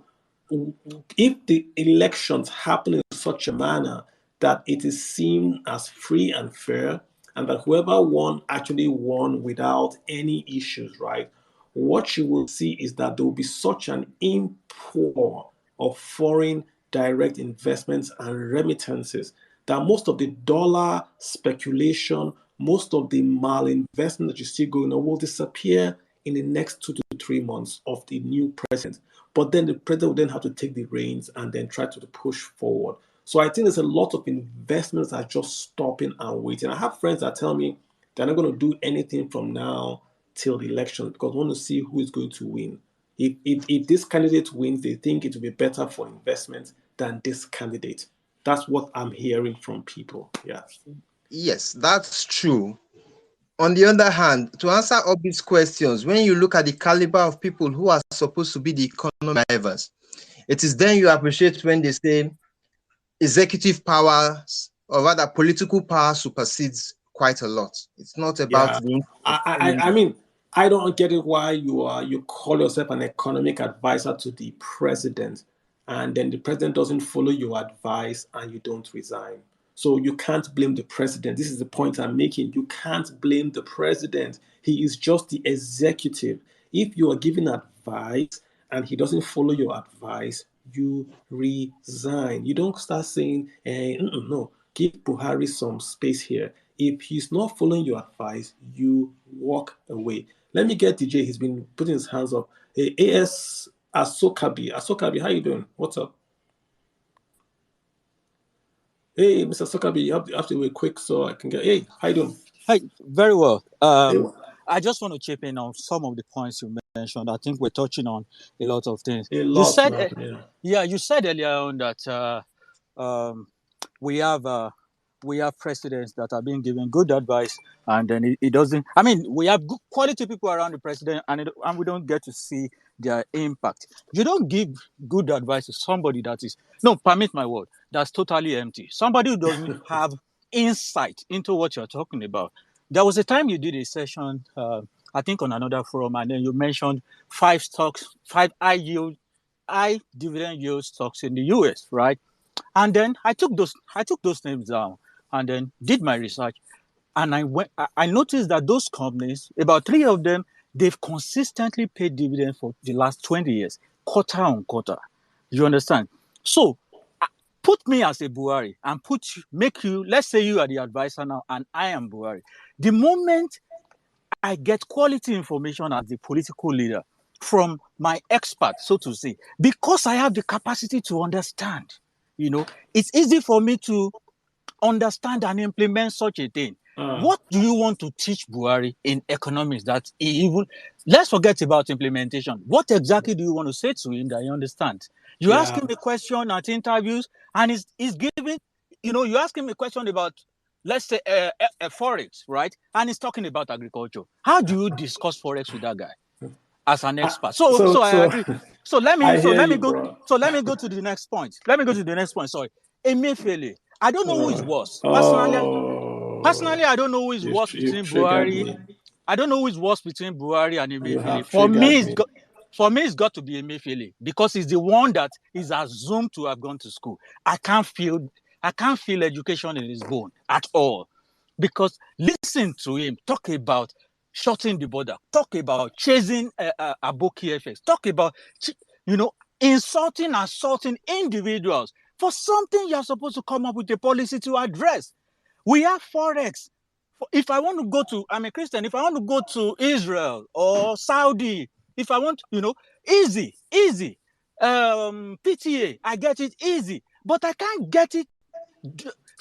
elections happen in such a manner that it is seen as free and fair, and that whoever won actually won without any issues, right? What you will see is that there will be such an import of foreign direct investments and remittances that most of the dollar speculation, most of the malinvestment that you see going on will disappear in the next 2 to 3 months of the new president. But then the president will then have to take the reins and then try to push forward. So I think there's a lot of investments that are just stopping and waiting. I have friends that tell me they're not going to do anything from now till the election because they want to see who is going to win. If this candidate wins, they think it will be better for investment than this candidate. That's what I'm hearing from people. Yeah. Yes, that's true. On the other hand, to answer all these questions, when you look at the caliber of people who are supposed to be the economy drivers, it is then you appreciate when they say executive powers, or rather political power, supersedes quite a lot. It's not about Yeah. the I mean, I don't get it why you call yourself an economic advisor to the president, and then the president doesn't follow your advice and you don't resign. So you can't blame the president. This is the point I'm making. You can't blame the president. He is just the executive. If you are giving advice and he doesn't follow your advice, you resign. You don't start saying, no, give Buhari some space here. If he's not following your advice, you walk away. Let me get DJ. He's been putting his hands up. Hey, AS Asokabi. Asokabi, how you doing? What's up? Hey, Mr. Asokabi, you have to wait quick so I can get. Hey, how you doing? Hi, very well. Hey, I just want to chip in on some of the points you mentioned. I think we're touching on a lot of things. a You lot, said, man. Yeah. you said earlier on that we have presidents that are being given good advice, and then it doesn't. I mean, we have good quality people around the president, and we don't get to see their impact. You don't give good advice to somebody that is, no, permit my word, that's totally empty. Somebody who doesn't have insight into what you're talking about. There was a time you did a session, I think on another forum, and then you mentioned 5 stocks, 5 high dividend yield stocks in the US, right? And then I took those names down and then did my research. And I noticed that those companies, about 3 of them, they've consistently paid dividends for the last 20 years, quarter on quarter. You understand? So put me as a Buhari and let's say you are the advisor now and I am Buhari. The moment I get quality information as the political leader from my expert, so to say, because I have the capacity to understand, it's easy for me to understand and implement such a thing. What do you want to teach Buhari in economics that let's forget about implementation. What exactly do you want to say to him that he understands? You ask him a question at interviews and he's giving you're asking me a question about, let's say, forex, right? And he's talking about agriculture. How do you discuss forex with that guy as an expert? So I agree. So let me go. Bro. So let me go to the next point. Sorry, Emefiele. I don't know who is worse. Personally, I don't know who is worse between Buhari. I don't know who is worse between Buhari and Emefiele. For me, it's got to be Emefiele because he's the one that is assumed to have gone to school. I can't feel education in his bone at all. Because listen to him talk about shutting the border, talk about chasing Aboki effects, talk about assaulting individuals for something you're supposed to come up with a policy to address. We have forex. If I want to go to, I'm a Christian, if I want to go to Israel or Saudi, if I want, easy. PTA, I get it easy, but I can't get it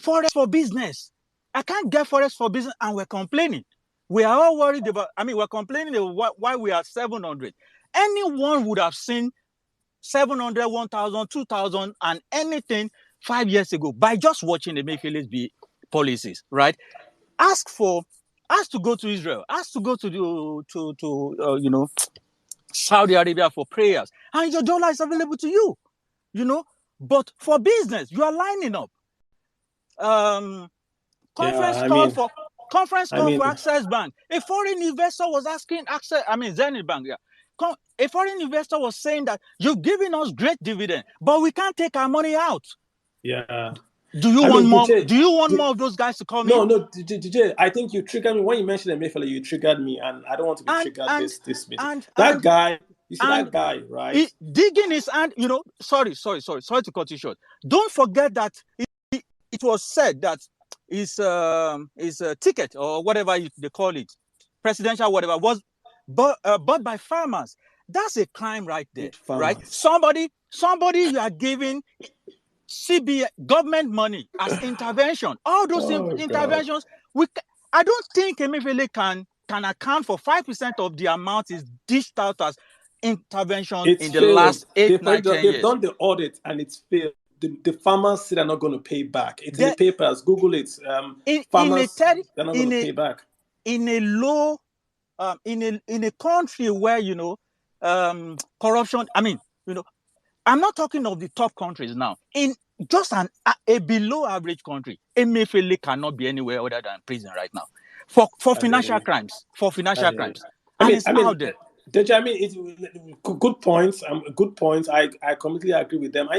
forex for business. I can't get forex for business, and we're complaining. We are all worried about, we're complaining about why we are 700. Anyone would have seen 700, 1,000, 2,000, and anything 5 years ago by just watching the Emefiele's policies, right? Ask to go to Israel, ask to go to Saudi Arabia for prayers, and your dollar is available to you, But for business, you are lining up. Conference call for Access Bank. A foreign investor was asking Zenith Bank. Yeah, a foreign investor was saying that you've given us great dividend, but we can't take our money out. Yeah. Do you want more? Do you want more of those guys to come in? No, DJ. I think you triggered me when you mentioned Emefiele. You triggered me, and I don't want to be triggered this meeting. That guy, right? Digging his hand. Sorry to cut you short. Don't forget that it was said that his ticket or whatever they call it, presidential whatever, was bought by farmers. That's a crime right there, right? Somebody you are giving CBN government money as intervention. All those interventions, I don't think Emefiele can account for 5% of the amount is dished out as intervention in the last 8, 9, 10 years. They've done the audit and it's failed. The farmers say they're not going to pay back. It's in the papers. Google it. Farmers they're not going to pay back. In a low, in a country where corruption. I'm not talking of the top countries now. In just a below average country, Emefiele cannot be anywhere other than prison right now for financial crimes. And it's out there. Deja, it's good points. Good points. I completely agree with them.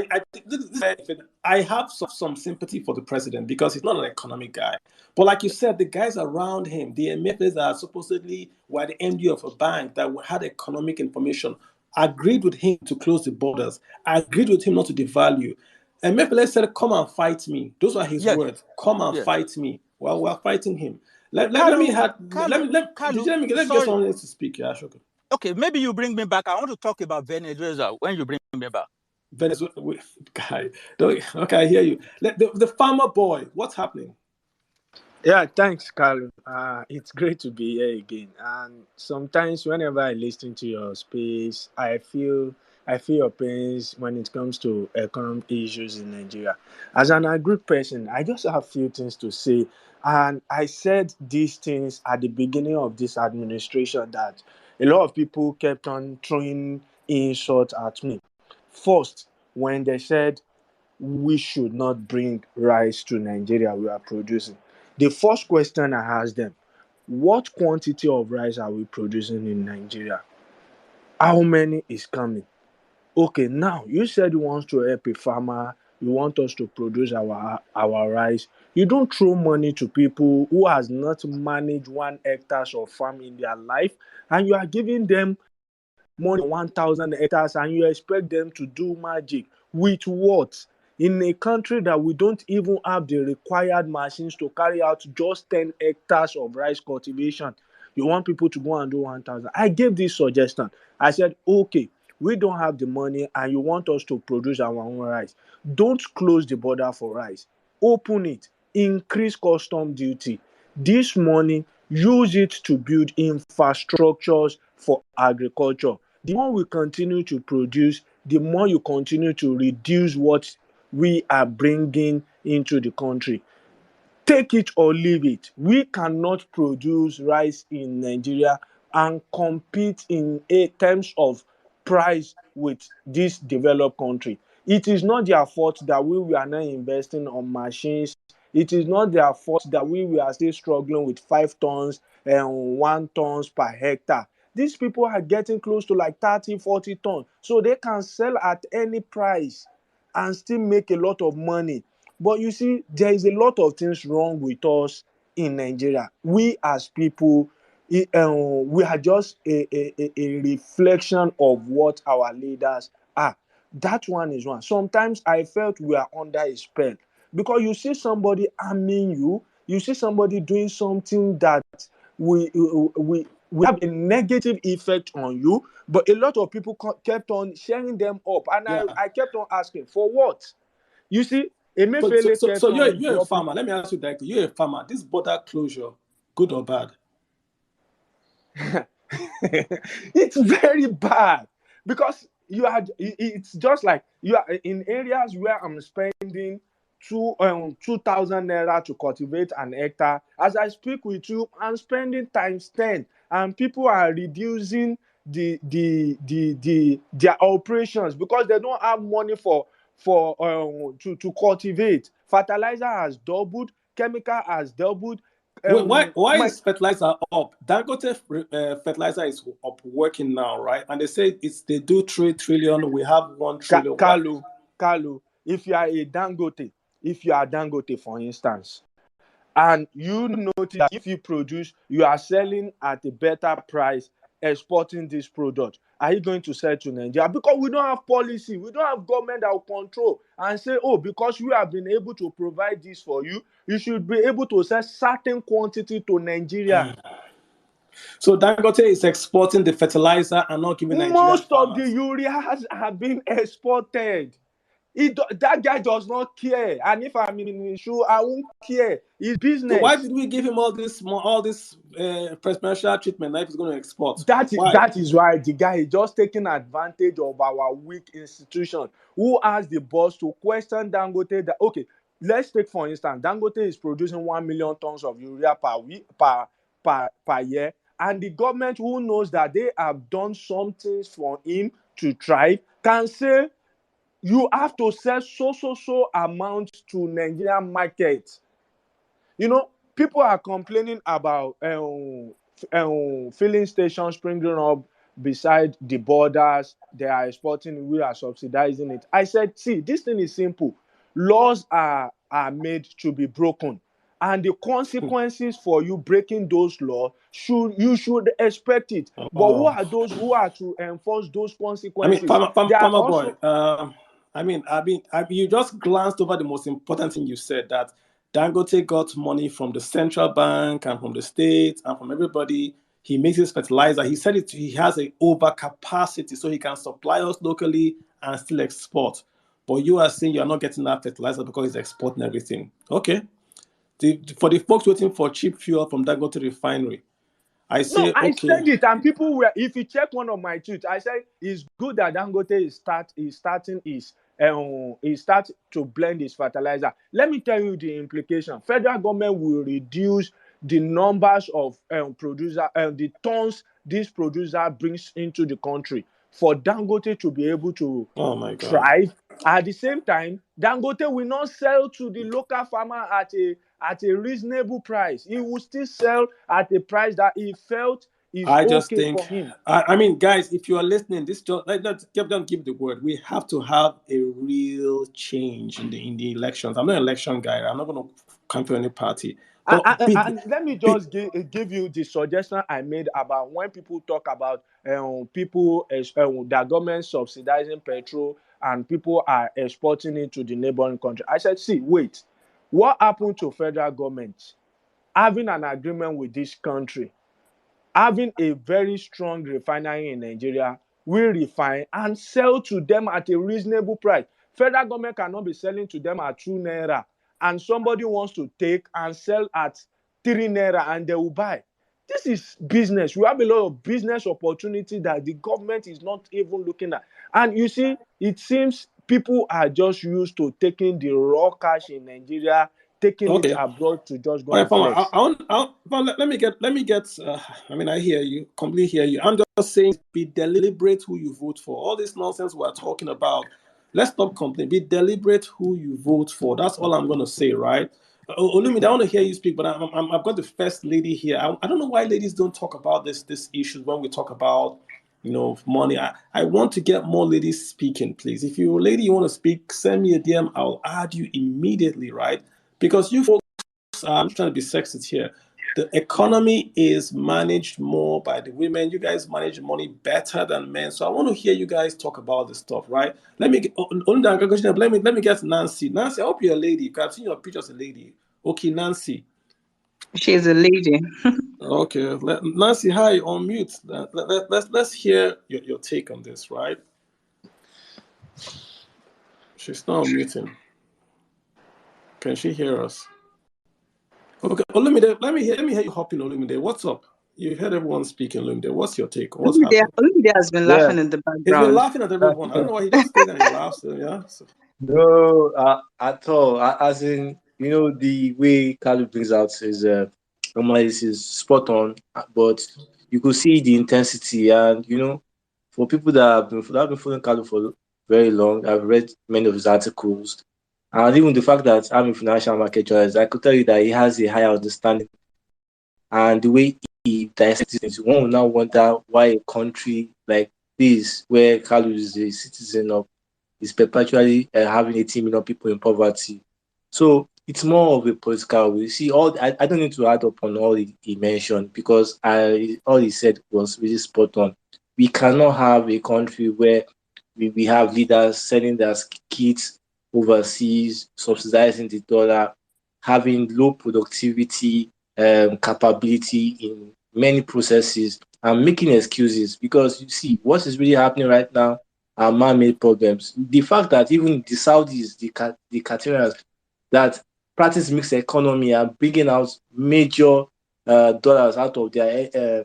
I have some sympathy for the president because he's not an economic guy. But like you said, the guys around him, the MFAs that supposedly were the MD of a bank that had economic information, agreed with him to close the borders, agreed with him not to devalue. And Mepele said, come and fight me. Those are his words. Come and fight me. Well, we're fighting him. Let me get someone else to speak. Yeah, sure. Okay, maybe you bring me back. I want to talk about Venezuela when you bring me back. Venezuela, guy. Okay, I hear you. The farmer boy, what's happening? Yeah, thanks, Carlo. It's great to be here again. And sometimes whenever I listen to your space, I feel your pains when it comes to economic issues in Nigeria. As an agri person, I just have a few things to say. And I said these things at the beginning of this administration that a lot of people kept on throwing insults at me. First, when they said we should not bring rice to Nigeria, we are producing. The first question I asked them, what quantity of rice are we producing in Nigeria? How many is coming? Okay, now you said you want to help a farmer, you want us to produce our rice. You don't throw money to people who has not managed 1 hectare of farm in their life, and you are giving them more than 1,000 hectares, and you expect them to do magic. With what? In a country that we don't even have the required machines to carry out just 10 hectares of rice cultivation, you want people to go and do 1,000. I gave this suggestion. I said, okay, we don't have the money and you want us to produce our own rice. Don't close the border for rice. Open it. Increase custom duty. This money, use it to build infrastructures for agriculture. The more we continue to produce, the more you continue to reduce what we are bringing into the country. Take it or leave it. We cannot produce rice in Nigeria and compete in terms of price with this developed country. It is not their fault that we are not investing on machines. It is not their fault that we are still struggling with 5 tons and 1 tons per hectare. These people are getting close to like 30, 40 tons. So they can sell at any price and still make a lot of money. But you see, there is a lot of things wrong with us in Nigeria. We as people, we are just a reflection of what our leaders are. That one is one. Sometimes I felt we are under a spell because you see somebody harming you, you see somebody doing something that we have a negative effect on you, but a lot of people kept on sharing them up, and Yeah. I kept on asking for what. You see, But Emefiele kept on you're a dropping. farmer. Let me ask you directly. You're a farmer. This border closure, good or bad? It's very bad because it's just like you are in areas where I'm spending 2,000 naira to cultivate an hectare. As I speak with you, I'm spending times 10, and people are reducing their operations because they don't have money to cultivate. Fertilizer has doubled, chemical has doubled. Why My is fertilizer up? Dangote fertilizer is up working now, right? And they say they do 3 trillion. We have 1 trillion. What? Kalu, if you are a Dangote, if you are Dangote, for instance, and you notice that if you produce, you are selling at a better price, exporting this product, are you going to sell to Nigeria? Because we don't have policy, we don't have government that will control and say, oh, because we have been able to provide this for you, you should be able to sell certain quantity to Nigeria. So Dangote is exporting the fertilizer and not giving Nigerian Most of the farmers. ureas are being exported. That guy does not care, and if I'm in his shoe, I won't care. It's So why business. did we give him all this preferential treatment now if he's going to export? That is, Why? that is why the guy is just taking advantage of our weak institution. Who asked the boss to question Dangote that, okay, let's take for instance, Dangote is producing 1 million tons of urea per year, and the government, who knows that they have done something for him to thrive, can say you have to sell so amount to Nigerian market. You know, people are complaining about filling stations springing up beside the borders. They are exporting, we are subsidizing it. I said, see, this thing is simple. Laws are made to be broken, and the consequences for you breaking those laws, you should expect it. But who Oh, are those who are to enforce those I mean, consequences? They are farmer boy. also You just glanced over the most important thing you said, that Dangote got money from the central bank and from the state and from everybody. He makes his fertilizer. He said he has a overcapacity, so he can supply us locally and still export. But you are saying you are not getting that fertilizer because he's exporting everything. Okay. For the folks waiting for cheap fuel from Dangote refinery, I No, say I okay. said it, and people were. If you check one of my tweets, I said it's good that Dangote is start to blend his fertilizer. Let me tell you the implication. Federal government will reduce the numbers of the tons this producer brings into the country for Dangote to be able to Oh my God. thrive. At the same time, Dangote will not sell to the local farmer at a reasonable price. He will still sell at a price that he felt is I just okay think, for him. I mean, guys, if you are listening, this just let's don't give the word. We have to have a real change in the elections. I'm not an election guy. I'm not going to campaign any party. But big, And let me big. just give you the suggestion I made about when people talk about the government subsidizing petrol and people are exporting it to the neighboring country. I said, see, wait, what happened to federal government having an agreement with this country, having a very strong refinery in Nigeria, we refine and sell to them at a reasonable price. Federal government cannot be selling to them at 2 naira, and somebody wants to take and sell at 3 naira, and they will buy. This is business. We have a lot of business opportunity that the government is not even looking at. And you see, it seems People are just used to taking the raw cash in Nigeria, taking it Okay. abroad to just go All right, and Farmer. flex. Let me get. I mean, I hear you, completely hear you. I'm just saying, be deliberate who you vote for. All this nonsense we're talking about, let's stop complaining. Be deliberate who you vote for. That's all I'm going to say, right? Olumide, I want to hear you speak, but I've got the first lady here. I don't know why ladies don't talk about this issue when we talk about, money. I want to get more ladies speaking, please. If you're a lady, you want to speak, send me a DM. I'll add you immediately, right? Because you folks, I'm trying to be sexist here. The economy is managed more by the women. You guys manage money better than men. So I want to hear you guys talk about this stuff, right? Let me get Nancy. Nancy, I hope you're a lady. Because I've seen your picture as a lady. Okay, Nancy. She's a lady. Okay, Nancy, hi, on mute. Let's hear your take on this, right? She's not muting. Can she hear us? Okay, let me hear you hopping, Olumide. What's up? You heard everyone speaking, Olumide. What's your take? What's happening? Olumide has been Yeah. laughing in the He's been background. laughing at everyone. I don't know why he just stays and he laughs. Yeah. So, No, at all. As in, the way Kalu brings out his normally is spot on, but you could see the intensity, and for people that have been following Kalu for very long, I've read many of his articles, and even the fact that I'm a financial market journalist, I could tell you that he has a higher understanding, and the way he dissects things, one will now wonder why a country like this, where Kalu is a citizen of, is perpetually having 18 million people in poverty. So it's more of a political will. See, I don't need to add up on all he mentioned, because all he said was really spot on. We cannot have a country where we have leaders selling their kits overseas, subsidizing the dollar, having low productivity, capability in many processes, and making excuses. Because you see, what is really happening right now are man-made problems. The fact that even the Saudis, the Qatarians, that practice mixed economy and bringing out major dollars out of their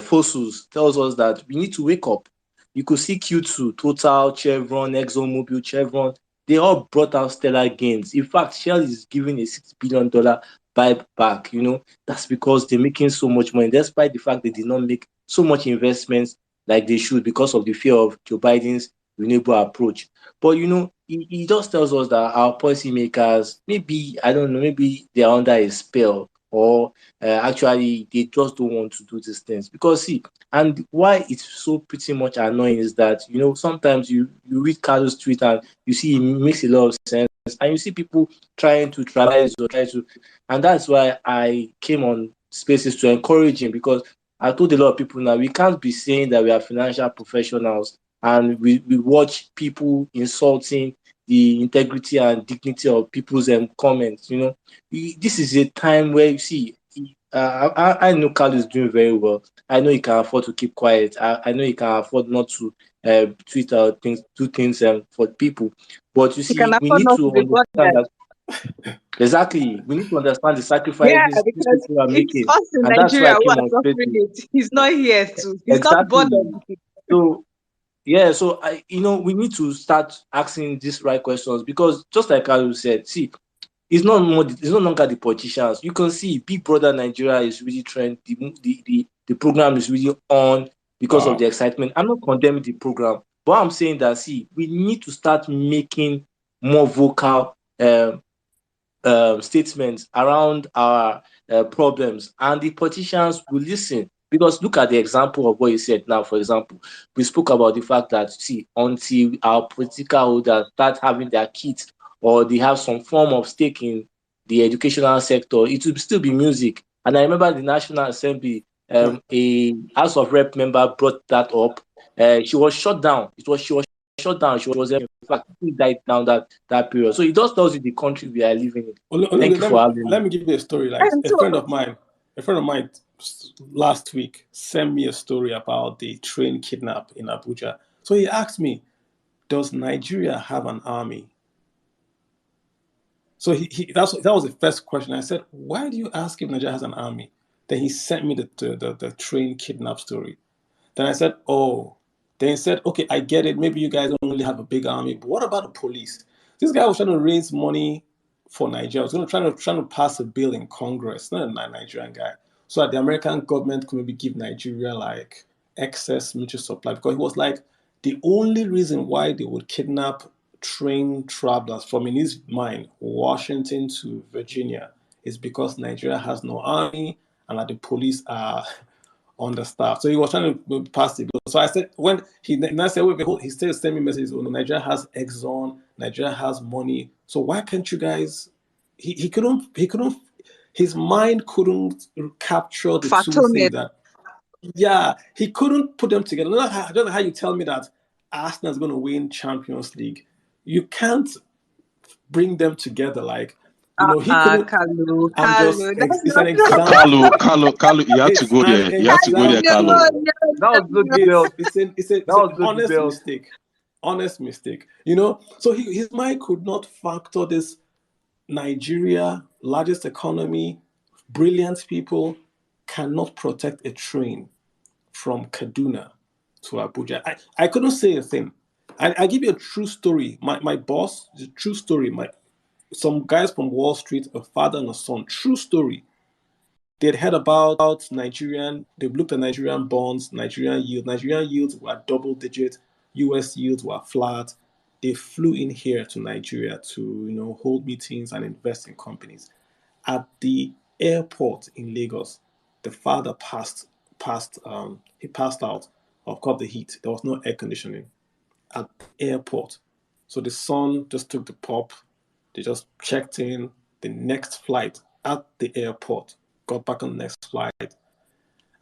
fossils, tells us that we need to wake up. You could see Q2, Total, Chevron, ExxonMobil, Chevron, they all brought out stellar gains. In fact, Shell is giving a $6 billion buyback. That's because they're making so much money, despite the fact they did not make so much investments like they should because of the fear of Joe Biden's renewable approach. But he just tells us that our policymakers, maybe, I don't know, maybe they're under a spell, or actually they just don't want to do these things. Because see, and why it's so pretty much annoying is that sometimes you read Carlos tweet and you see it makes a lot of sense, and you see people trying to trivialize or try to, and that's why I came on spaces to encourage him, because I told a lot of people, now we can't be saying that we are financial professionals and we watch people insulting the integrity and dignity of people's comments. This is a time where you see, I know Carl is doing very well. I know he can afford to keep quiet. I know he can afford not to tweet out things, do things for people. But you He can see, we afford need not to to be understand bothered. that exactly. We need to understand the Yeah, sacrifices these because people are it's making, us in and that's why Nigeria I who came are on suffering spaces. it. He's not here to. He's not bothered. Exactly. So yeah, so we need to start asking these right questions, because just like Carl said, see, it's no longer the politicians. You can see Big Brother Nigeria is really trend. The program is really on because of wow. the excitement. I'm not condemning the program, but I'm saying that, see, we need to start making more vocal statements around our problems, and the politicians will listen. Because look at the example of what you said now. For example, we spoke about the fact that, see, until our political holders start having their kids, or they have some form of stake in the educational sector, it will still be music. And I remember the National Assembly, a House of Rep member brought that up. She was shut down. She was shut down. She was, in fact, died down that period. So it just tells you the country we are living in. Thank you Let for me having me. let me give you a story. Like And a so, friend of mine last week sent me a story about the train kidnap in Abuja. So he asked me, "Does Nigeria have an army?" So that was the first question. I said, "Why do you ask if Nigeria has an army?" Then he sent me the train kidnap story. Then I said, "Oh, Then he said, okay, I get it. Maybe you guys don't really have a big army, but what about the police? This guy was trying to raise money for Nigeria. I was trying to pass a bill in Congress, not a Nigerian guy, so that the American government could maybe give Nigeria like excess military supply. Because he was like, the only reason why they would kidnap train travelers from, in his mind, Washington to Virginia is because Nigeria has no army and that the police are understaffed. So he was trying to pass the bill. So I said, when he now said, wait, he still sent me messages, oh, no, Nigeria has Exxon, Nigeria has money. So why can't you guys? He couldn't, his mind couldn't capture the two Fathom things it. that, yeah, he couldn't put them together. I don't know how you tell me that Arsenal is going to win Champions League. You can't bring them together. Like, he couldn't. Kalu, I'm just, Kalu, that's it's an not example. Carlo, you had to It's go an there. You had to go there, example. Carlo. That was good It's belt. it's an it's, a, That it's an was good honest belt. mistake. Honest mistake. So his mind could not factor this Nigeria, largest economy, brilliant people, cannot protect a train from Kaduna to Abuja. I couldn't say a thing. I give you a true story. My boss, the true story, some guys from Wall Street, a father and a son, true story. They'd heard about they looked at Nigerian bonds, Nigerian yield. Nigerian yields were double digit, US yields were flat. They flew in here to Nigeria to, hold meetings and invest in companies. At the airport in Lagos, the father he passed out of the heat. There was no air conditioning at the airport. So the son just took the pop, they just checked in the next flight at the airport, got back on the next flight,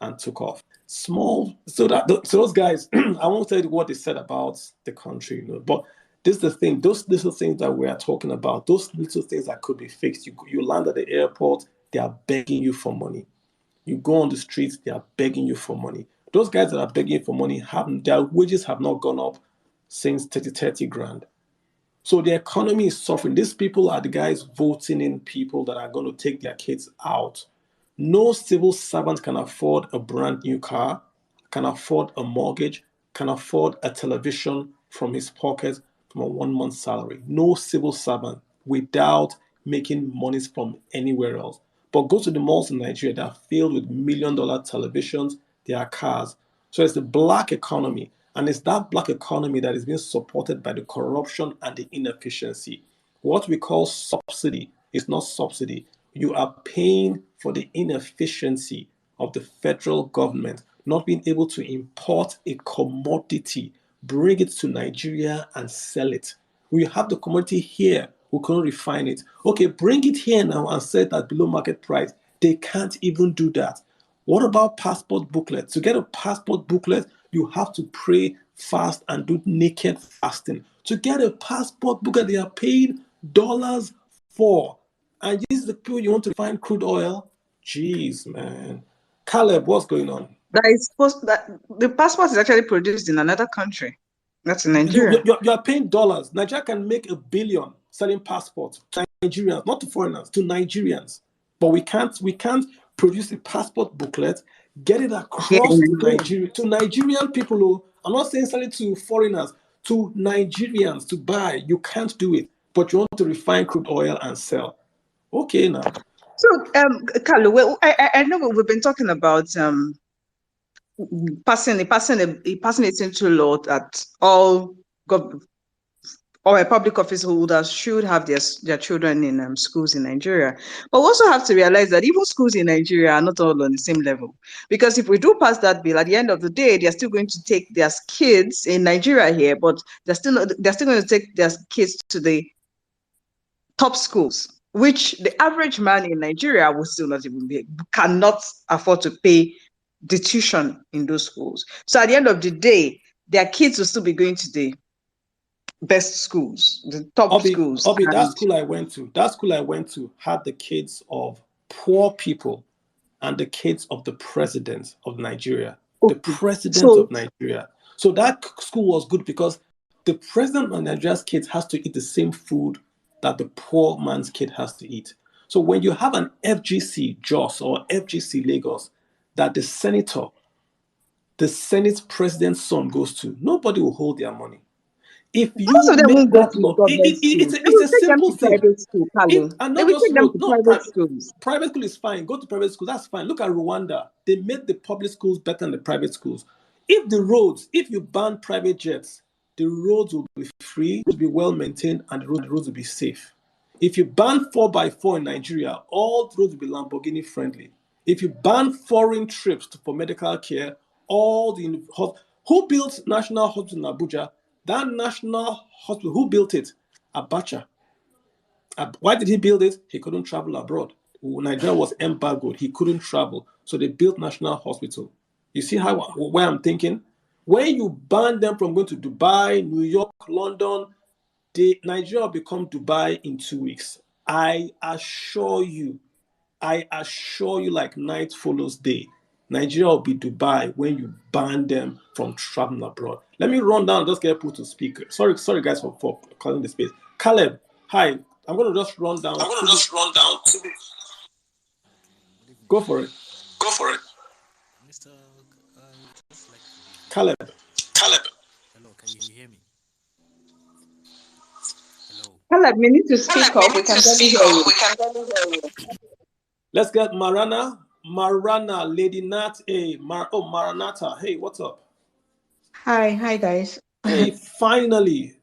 and took off. So those guys, I won't tell you what they said about the country, but this is the thing, those little things that we are talking about, those little things that could be fixed. You land at the airport, they are begging you for money. You go on the streets, they are begging you for money. Those guys that are begging for money, their wages have not gone up since 30 grand. So the economy is suffering. These people are the guys voting in people that are going to take their kids out. No civil servant can afford a brand new car, can afford a mortgage, can afford a television from his pocket from a 1 month salary. No civil servant without making monies from anywhere else. But go to the malls in Nigeria, they are filled with $1 million televisions, there are cars. So it's the black economy. And it's that black economy that is being supported by the corruption and the inefficiency. What we call subsidy is not subsidy. You are paying for the inefficiency of the federal government not being able to import a commodity, bring it to Nigeria and sell it. We have the commodity here, we couldn't refine it. Okay, bring it here now and sell it at below market price. They can't even do that. What about passport booklet? To get a passport booklet, you have to pray, fast, and do naked fasting. To get a passport booklet, they are paying dollars for. And this is the people you want to find crude oil? Jeez, man. Caleb, what's going on? That the passport is actually produced in another country. That's in You, Nigeria. you, you are paying dollars. Nigeria can make $1 billion selling passports to Nigerians, not to foreigners, to Nigerians. But we can't produce a passport booklet, get it Here across in to Nigeria. Nigeria, to Nigerian people who, I'm not saying sell it to foreigners, to Nigerians to buy. You can't do it. But you want to refine crude oil and sell. Okay now. So, Kalu, well, I know we've been talking about passing it into law that all public office holders should have their children in schools in Nigeria. But we also have to realize that even schools in Nigeria are not all on the same level. Because if we do pass that bill, at the end of the day, they're still going to take their kids in Nigeria here, but they're still going to take their kids to the top schools, which the average man in Nigeria will still not even cannot afford to pay the tuition in those schools. So at the end of the day, their kids will still be going to the best schools, the top schools. Obi, that school I went to had the kids of poor people and the kids of the president of Nigeria. The president of Nigeria. So that school was good because the president of Nigeria's kids has to eat the same food that the poor man's kid has to eat. So when you have an FGC Jos or FGC Lagos, that the senator the Senate president's son goes to. Nobody will hold their money. If Most you of them make won't go that to law, government schools. They it's will a take them simple to thing. private school, Kalu. And They not will just take them road. to No, private schools. private school is fine. Go to private school. That's fine. Look at Rwanda. They made the public schools better than the private schools. If you ban private jets, the roads will be free, will be well maintained, and the roads will be safe. If you ban 4x4 in Nigeria, all the roads will be Lamborghini friendly. If you ban foreign trips for medical care, who built National Hospital in Abuja? That national hospital, who built it? Abacha. Why did he build it? He couldn't travel abroad. Nigeria was embargoed. He couldn't travel. So they built National Hospital. You see where I'm thinking? When you ban them from going to Dubai, New York, London, Nigeria will become Dubai in 2 weeks. I assure you, like night follows day. Nigeria will be Dubai when you ban them from traveling abroad. Let me run down, just get put to speak. Sorry guys for calling the space. Caleb, hi. I'm going to just run down. Go for it. Mr. Just like to leave Caleb. Hello, can you hear me? Hello. Caleb, you need to speak up. We can barely hear you. Let's get Marana, Lady Nat, Maranatha. Hey, what's up? Hi guys. Hey, finally.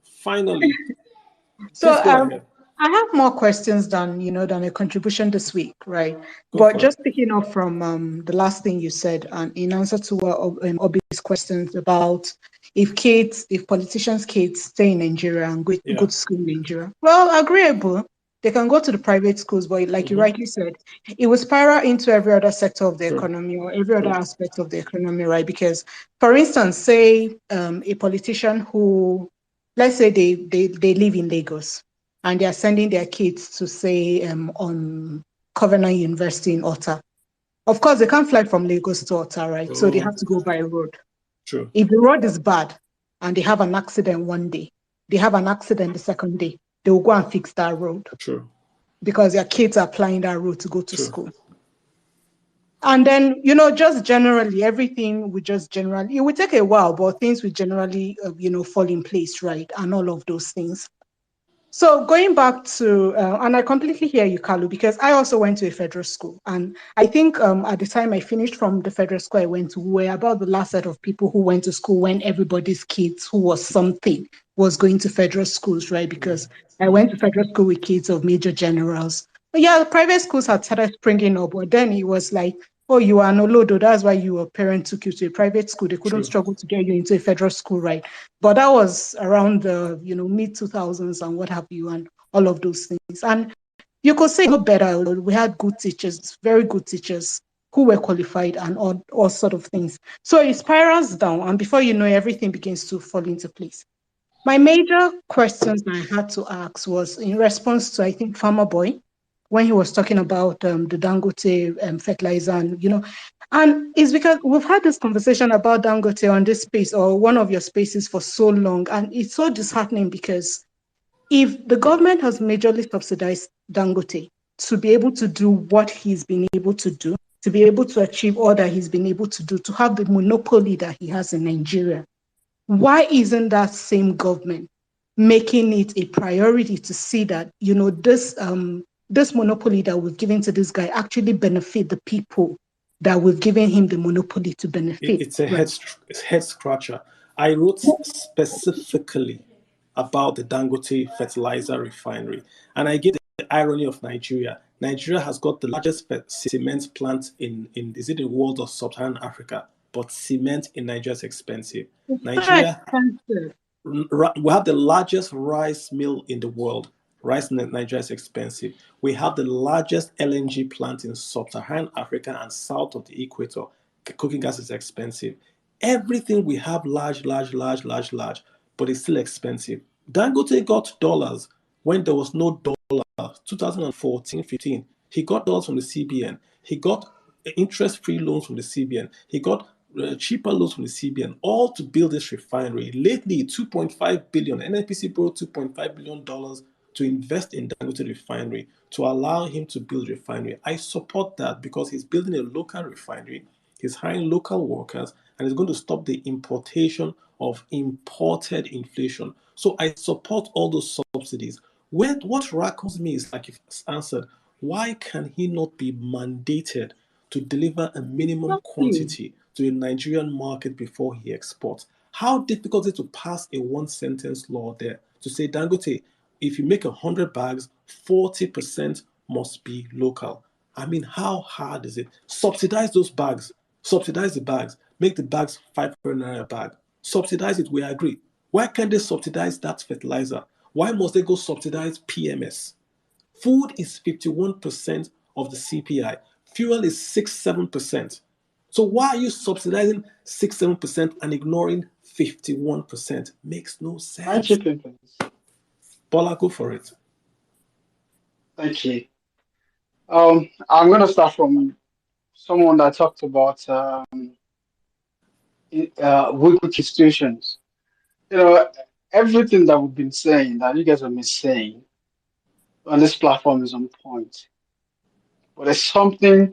So Please go ahead. I have more questions than a contribution this week, right? But just picking up from the last thing you said, and in answer to Obi's questions about if politicians' kids stay in Nigeria and go to school in Nigeria, well, agreeable. They can go to the private schools, but like you rightly said, it will spiral into every other sector of the economy or every other aspect of the economy, right? Because, for instance, say a politician who, let's say they live in Lagos and they are sending their kids to say on Covenant University in Otta. Of course, they can't fly from Lagos to Otta, right? So they have to go by road. True. If the road is bad and they have an accident one day, they have an accident the second day, they will go and fix that road. True. Because their kids are applying that road to go to school. And then, just generally, everything it will take a while, but things will generally, fall in place, right? And all of those things. So going back to, and I completely hear you, Kalu, because I also went to a federal school. And I think at the time I finished from the federal school I went to, we were about the last set of people who went to school when everybody's kids who was something was going to federal schools, right? Because I went to federal school with kids of major generals. But yeah, private schools had started springing up, but then it was like, oh, you are no lodo. That's why your parent took you to a private school. They couldn't struggle to get you into a federal school, right? But that was around the mid 2000s and what have you, and all of those things. And you could say no better. We had good teachers, very good teachers who were qualified and all sort of things. So it spirals down, and before you know, everything begins to fall into place. My major questions I had to ask was in response to, I think, Farmer Boy, when he was talking about the Dangote fertilizer, and it's because we've had this conversation about Dangote on this space or one of your spaces for so long, and it's so disheartening because if the government has majorly subsidized Dangote to be able to do what he's been able to do, to be able to achieve all that he's been able to do, to have the monopoly that he has in Nigeria, why isn't that same government making it a priority to see that this monopoly that we've given to this guy actually benefit the people that we've given him the monopoly to benefit? It's a head scratcher. I wrote specifically about the Dangote fertilizer refinery, and I gave the irony of Nigeria. Nigeria has got the largest cement plant in is it the world or sub-Saharan Africa? But cement in Nigeria is expensive. Nigeria, we have the largest rice mill in the world. Rice in Nigeria is expensive. We have the largest LNG plant in sub-Saharan Africa and south of the equator. Cooking gas is expensive. Everything we have large, but it's still expensive. Dangote got dollars when there was no dollar. 2014, 15. He got dollars from the CBN. He got interest-free loans from the CBN. He got cheaper loans from the CBN, all to build this refinery. Lately, 2.5 billion. NNPC borrowed $2.5 billion to invest in Dangote refinery to allow him to build refinery. I support that because he's building a local refinery. He's hiring local workers, and it's going to stop the importation of imported inflation. So I support all those subsidies. What rackles me is, like you've answered, why can he not be mandated to deliver a minimum Exactly. quantity to a Nigerian market before he exports? How difficult is it to pass a one sentence law there to say, Dangote, if you make 100 bags, 40% must be local? I mean, how hard is it? Subsidize those bags. Subsidize the bags. Make the bags 500 naira a bag. Subsidize it, we agree. Why can't they subsidize that fertilizer? Why must they go subsidize PMS? Food is 51% of the CPI. Fuel is 6-7%. So why are you subsidizing 6-7% and ignoring 51%? Makes no Thank sense. you, please. Bola, go for it. Thank you. I'm going to start from someone that talked about weak institutions. You know, everything that we've been saying, that you guys have been saying on this platform is on point. But there's something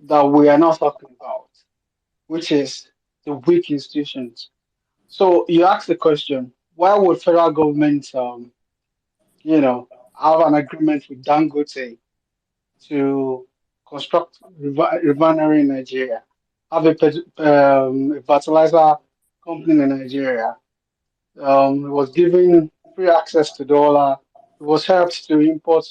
that we are not talking about, which is the weak institutions. So you asked the question, why would federal government, you know, have an agreement with Dangote to construct refinery in Nigeria, have a fertilizer company in Nigeria. It was given free access to dollar. It was helped to import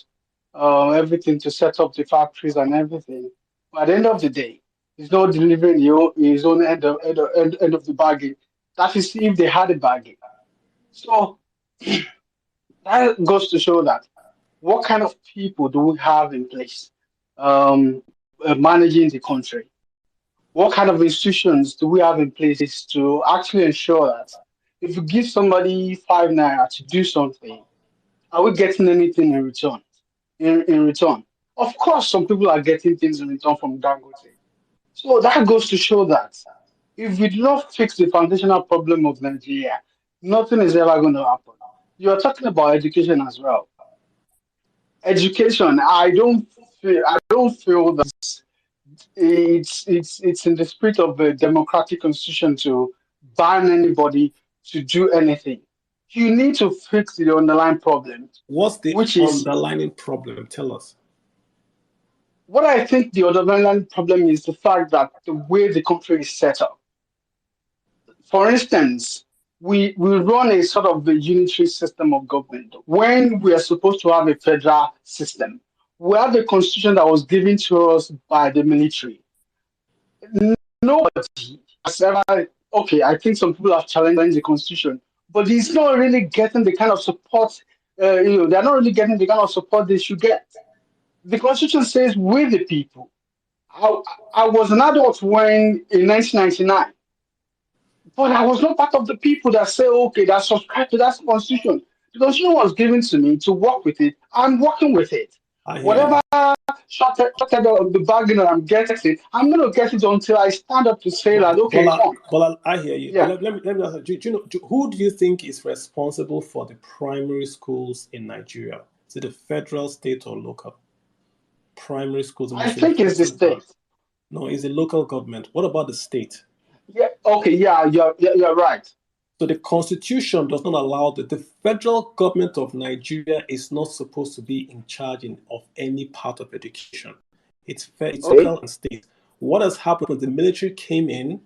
everything to set up the factories and everything. But at the end of the day, he's not delivering his own end of the bargain. That is if they had a bargain. So that goes to show that what kind of people do we have in place managing the country? What kind of institutions do we have in place to actually ensure that if you give somebody 5 naira to do something, are we getting anything in return? In return, of course, some people are getting things in return from Dangote. So that goes to show that if we do not fix the foundational problem of Nigeria, nothing is ever going to happen. You are talking about education as well. Education, I don't feel that it's in the spirit of the democratic constitution to ban anybody to do anything. You need to fix the underlying problem, What's the which is underlying problem? Tell us. what I think the underlying problem is the fact that the way the country is set up. For instance, we run a sort of a unitary system of government when we are supposed to have a federal system. We have a constitution that was given to us by the military. Nobody has ever, okay, I think some people have challenged the constitution, but it's not really getting the kind of support, they're not really getting the kind of support they should get. The constitution says we're the people. I, I was an adult when in 1999. But I was not part of the people that say, okay, that subscribe to that constitution. The constitution was given to me to work with it. I'm working with it. I hear you. Whatever shorted of the bargain that I'm getting, I'm going to get it until I stand up to say that, okay, come. Bola, I hear you. Yeah. But let me ask you, who do you think is responsible for the primary schools in Nigeria? Is it the federal, state, or local? Primary schools. I think it's the state. No, it's the local government. What about the state? Yeah. Okay. Yeah. You're right. So the constitution does not allow that the federal government of Nigeria is not supposed to be in charge of any part of education. It's federal and state. What has happened when the military came in,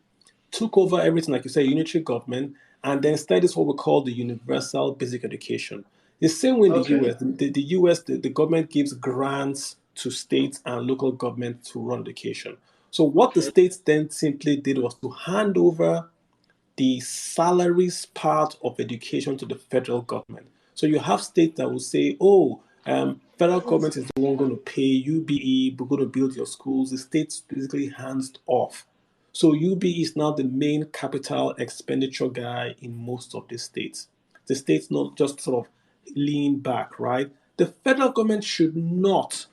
took over everything, like you say, unitary government, and then started what we call the universal basic education. The same way in the US, the US, the government gives grants to states and local government to run education. So what the states then simply did was to hand over the salaries part of education to the federal government. So you have states that will say, oh, federal government is the one going to pay UBE, we're going to build your schools. The state's basically hands off. So UBE is now the main capital expenditure guy in most of the states. The states not just sort of lean back, right? The federal government should not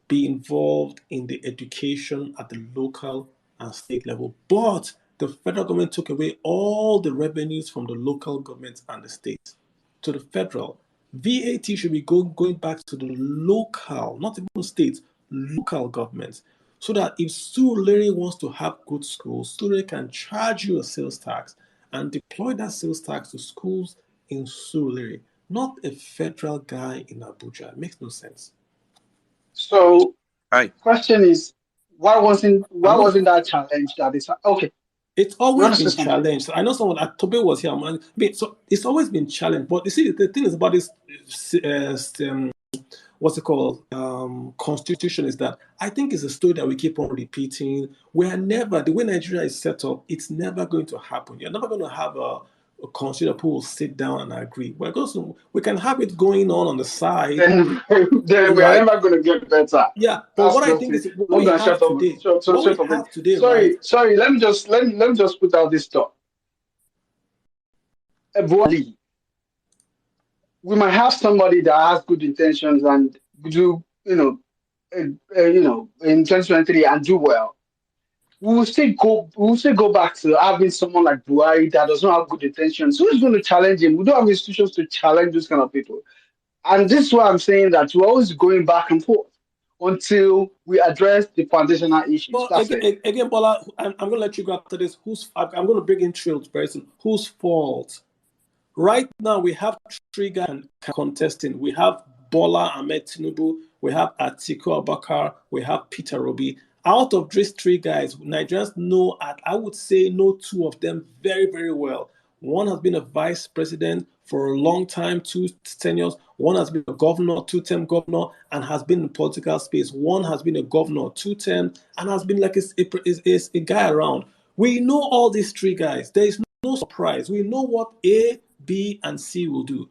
be involved in the education at the local and state level. But the federal government took away all the revenues from the local governments and the states to the federal. VAT should be going back to the local, not even states, local governments. so that if Surulere wants to have good schools, Surulere can charge you a sales tax and deploy that sales tax to schools in Surulere, not a federal guy in Abuja. It makes no sense. So, Hi. question is, why wasn't I'm gonna. that challenge that is okay? It's You always want to say been something? challenged. I know someone at Tobe was here. So it's always been challenged. But you see, the thing is about this, what's it called, constitution is that I think it's a story that we keep on repeating. We are never, the way Nigeria is set up, it's never going to happen. You're never going to have a constitution who will sit down and agree. We can have it going on the side, Then we are right? never going to get better. Yeah, but That's what I just think it. is Not going to shut up. what we Shut up. have today, right? Sorry. Let me just put out this thought. Buhari, we might have somebody that has good intentions and do, in 2023 and do well. We will still go back to having someone like Buhari that does not have good intentions. Who's going to challenge him? We don't have institutions to challenge those kind of people. And this is why I'm saying that we're always going back and forth until we address the foundational issues. But That's it. again, Bola, I'm going to let you go after this. I'm going to bring in Trills very soon. Whose fault? Right now, we have three guys contesting. We have Bola Ahmed Tinubu, we have Atiku Abubakar, we have Peter Obi. Out of these three guys, Nigerians know, I would say, know two of them very, very well. One has been a vice president for a long time, 2 tenures. One has been a governor, 2-term governor, and has been in political space. One has been a governor, 2-term, and has been like a guy around. We know all these three guys. There is no surprise. We know what A, B, and C will do.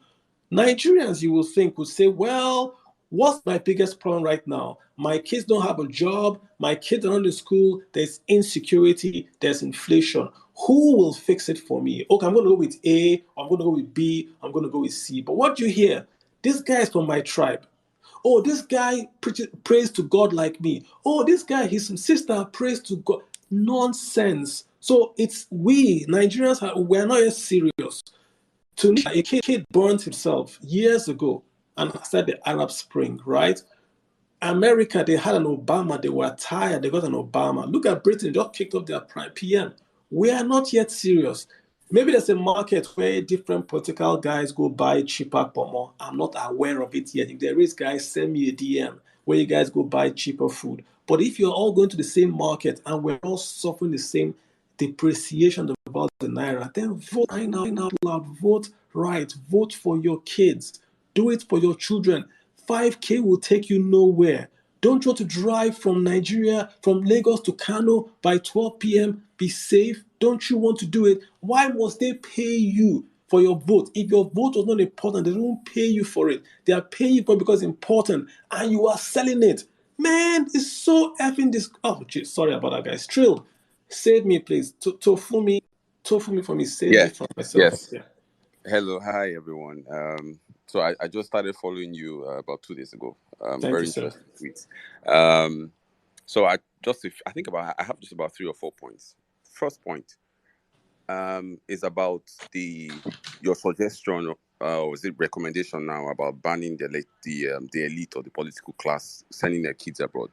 Nigerians, you will think, would say, well, what's my biggest problem right now? My kids don't have a job. My kids are not in school. There's insecurity. There's inflation. Who will fix it for me? Okay, I'm going to go with A. I'm going to go with B. I'm going to go with C. But what do you hear? This guy is from my tribe. Oh, this guy prays to God like me. Oh, this guy, his sister prays to God. Nonsense. So it's we, Nigerians, we're not as serious. To me, a kid burned himself years ago and started the Arab Spring, right? America, they had an Obama. They were tired. They got an Obama. Look at Britain, just kicked off their prime PM. We are not yet serious. Maybe there's a market where different political guys go buy cheaper pomo. I'm not aware of it yet. If there is, guys, send me a DM where you guys go buy cheaper food. But if you're all going to the same market and we're all suffering the same depreciation about the naira, then vote right now out loud. Vote right. Vote for your kids. Do it for your children. 5K will take you nowhere. Don't try to drive from Nigeria, from Lagos to Kano by 12 p.m. Be safe. Don't you want to do it? Why must they pay you for your vote? If your vote was not important, they don't pay you for it. They are paying you for it because it's important, and you are selling it. Man, it's so effing this. Oh, geez, sorry about that, guys. Trill, save me, please. Tofumi for me. Save me Yeah. from myself. Yes. Yeah. Hello. Hi, everyone. So I just started following you about 2 days ago. Thank Very you, sir. interesting tweets. So I think I have just about 3 or 4 points. First point is about your suggestion, or is it recommendation now about banning the elite or the political class sending their kids abroad.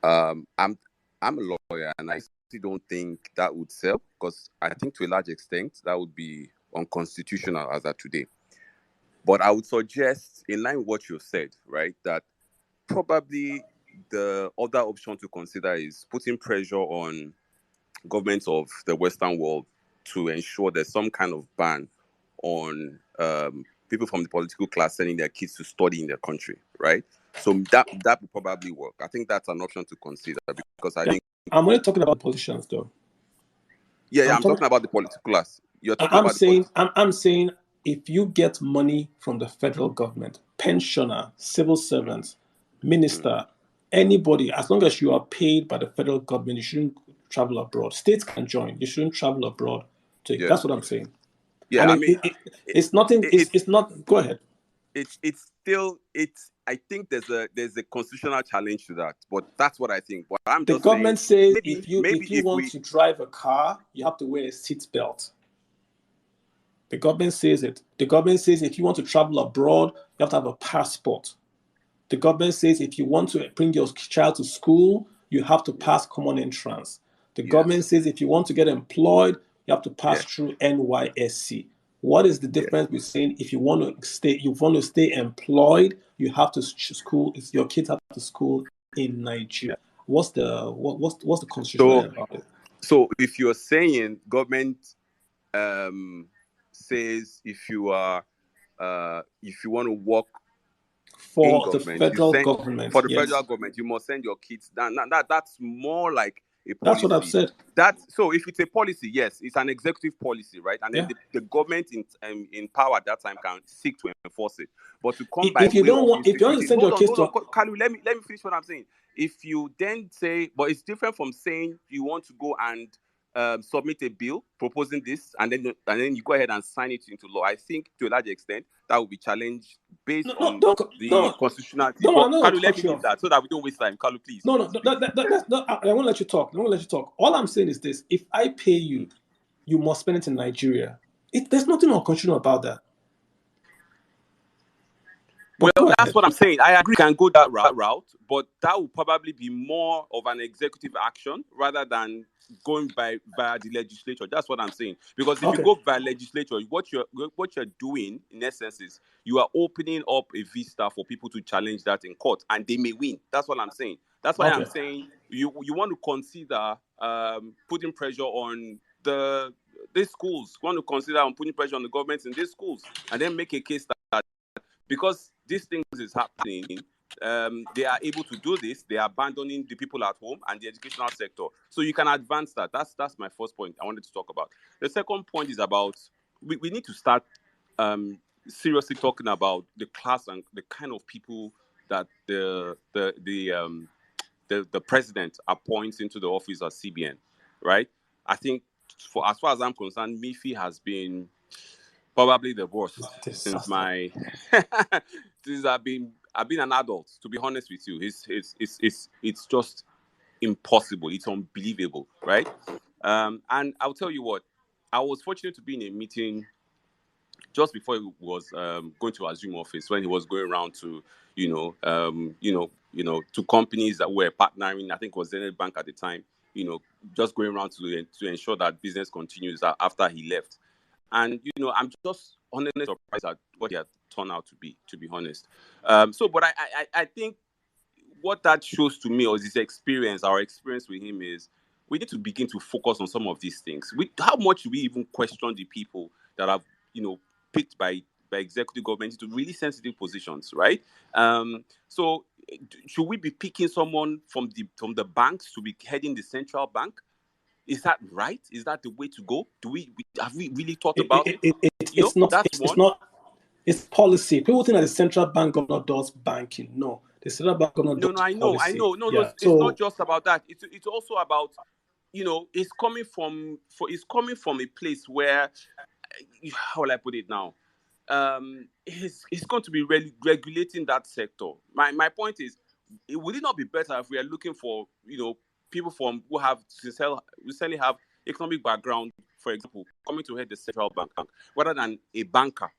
I'm a lawyer, and I still don't think that would sell, because I think to a large extent that would be unconstitutional as of today. But I would suggest, in line with what you said, right, that probably the other option to consider is putting pressure on governments of the Western world to ensure there's some kind of ban on people from the political class sending their kids to study in their country, right? So that would probably work. I think that's an option to consider, because I think I'm only talking about politicians, though. I'm talking about the political class. You're talking I'm about saying, I'm saying, if you get money from the federal government, pensioner, civil servants, minister, anybody, as long as you are paid by the federal government, you shouldn't travel abroad. States can join. You shouldn't travel abroad. That's what I'm saying. Yeah, And it's nothing. It's not. Go ahead. It's still. I think there's a constitutional challenge to that, but that's what I think. But I'm The just government saying, says if you want to drive a car, you have to wear a seat belt. The government says it. The government says if you want to travel abroad, you have to have a passport. The government says if you want to bring your child to school, you have to pass common entrance. The government Yes. says if you want to get employed, you have to pass Yeah. through NYSC. What is the Yeah. difference between if you want to stay employed, you have to school, your kids have to school in Nigeria? What's the constitutional So line about it? so if you're saying government says if you want to work in For the government, you federal send government, for the federal yes. government, you must send your kids down. That's more like a That's what I've policy. said. So if it's a policy, yes, it's an executive policy, right? And then Yeah. the government in power at that time can seek to enforce it. But to come by If you way don't of want, if you want to instituting, send your kids hold on, to, Kalu, let me finish what I'm saying. If you then say, but it's different from saying you want to go and submit a bill proposing this, and then you go ahead and sign it into law. I think to a large extent that will be challenged based no, on don't, the no, constitutionality. no, But I'm not gonna Kalu, let me cut you leave off. that so that we don't waste time. Kalu, please, No, please, please. I won't let you talk. I won't let you talk. All I'm saying is this: if I pay you, you must spend it in Nigeria. There's nothing unconstitutional about that. But Well, go that's ahead. what I'm saying. I agree, can go that route, but that will probably be more of an executive action rather than going by the legislature. That's what I'm saying. Because if you Okay. go by legislature, what you're doing in essence is you are opening up a vista for people to challenge that in court, and they may win. That's what I'm saying. That's why I'm Okay. saying you want to consider putting pressure on these schools. You want to consider on putting pressure on the governments in these schools, and then make a case that because these things is happening, they are able to do this. They are abandoning the people at home and the educational sector. So you can advance that. That's my first point I wanted to talk about. The second point is about we need to start seriously talking about the class and the kind of people that the president appoints into the office of CBN, right? I think, for as far as I'm concerned, Mifi has been probably the worst since Disaster. my since I've been an adult. To be honest with you, it's just impossible. It's unbelievable, right? And I'll tell you what, I was fortunate to be in a meeting just before he was going to assume office, when he was going around to to companies that were partnering. I think it was Zenith Bank at the time. Just going around to ensure that business continues after he left. And I'm just honestly surprised at what he had turned out to be honest. But I think what that shows to me, or his experience, our experience with him, is we need to begin to focus on some of these things. How much do we even question the people that have, picked by executive government into really sensitive positions, right? So should we be picking someone from the banks to be heading the central bank? Is that right? Is that the way to go? Have we really thought about it? It's not. That's It's one. not. It's policy. People think that the central bank governor does banking. No, the central bank governor No, does I know. policy. No, Yeah. it's not So just about that. It's also about, it's coming from a place where, how will I put it now? It's going to be regulating that sector. My point is, would it not be better if we are looking for, people from who have recently have economic background, for example, coming to head the central bank, rather than a banker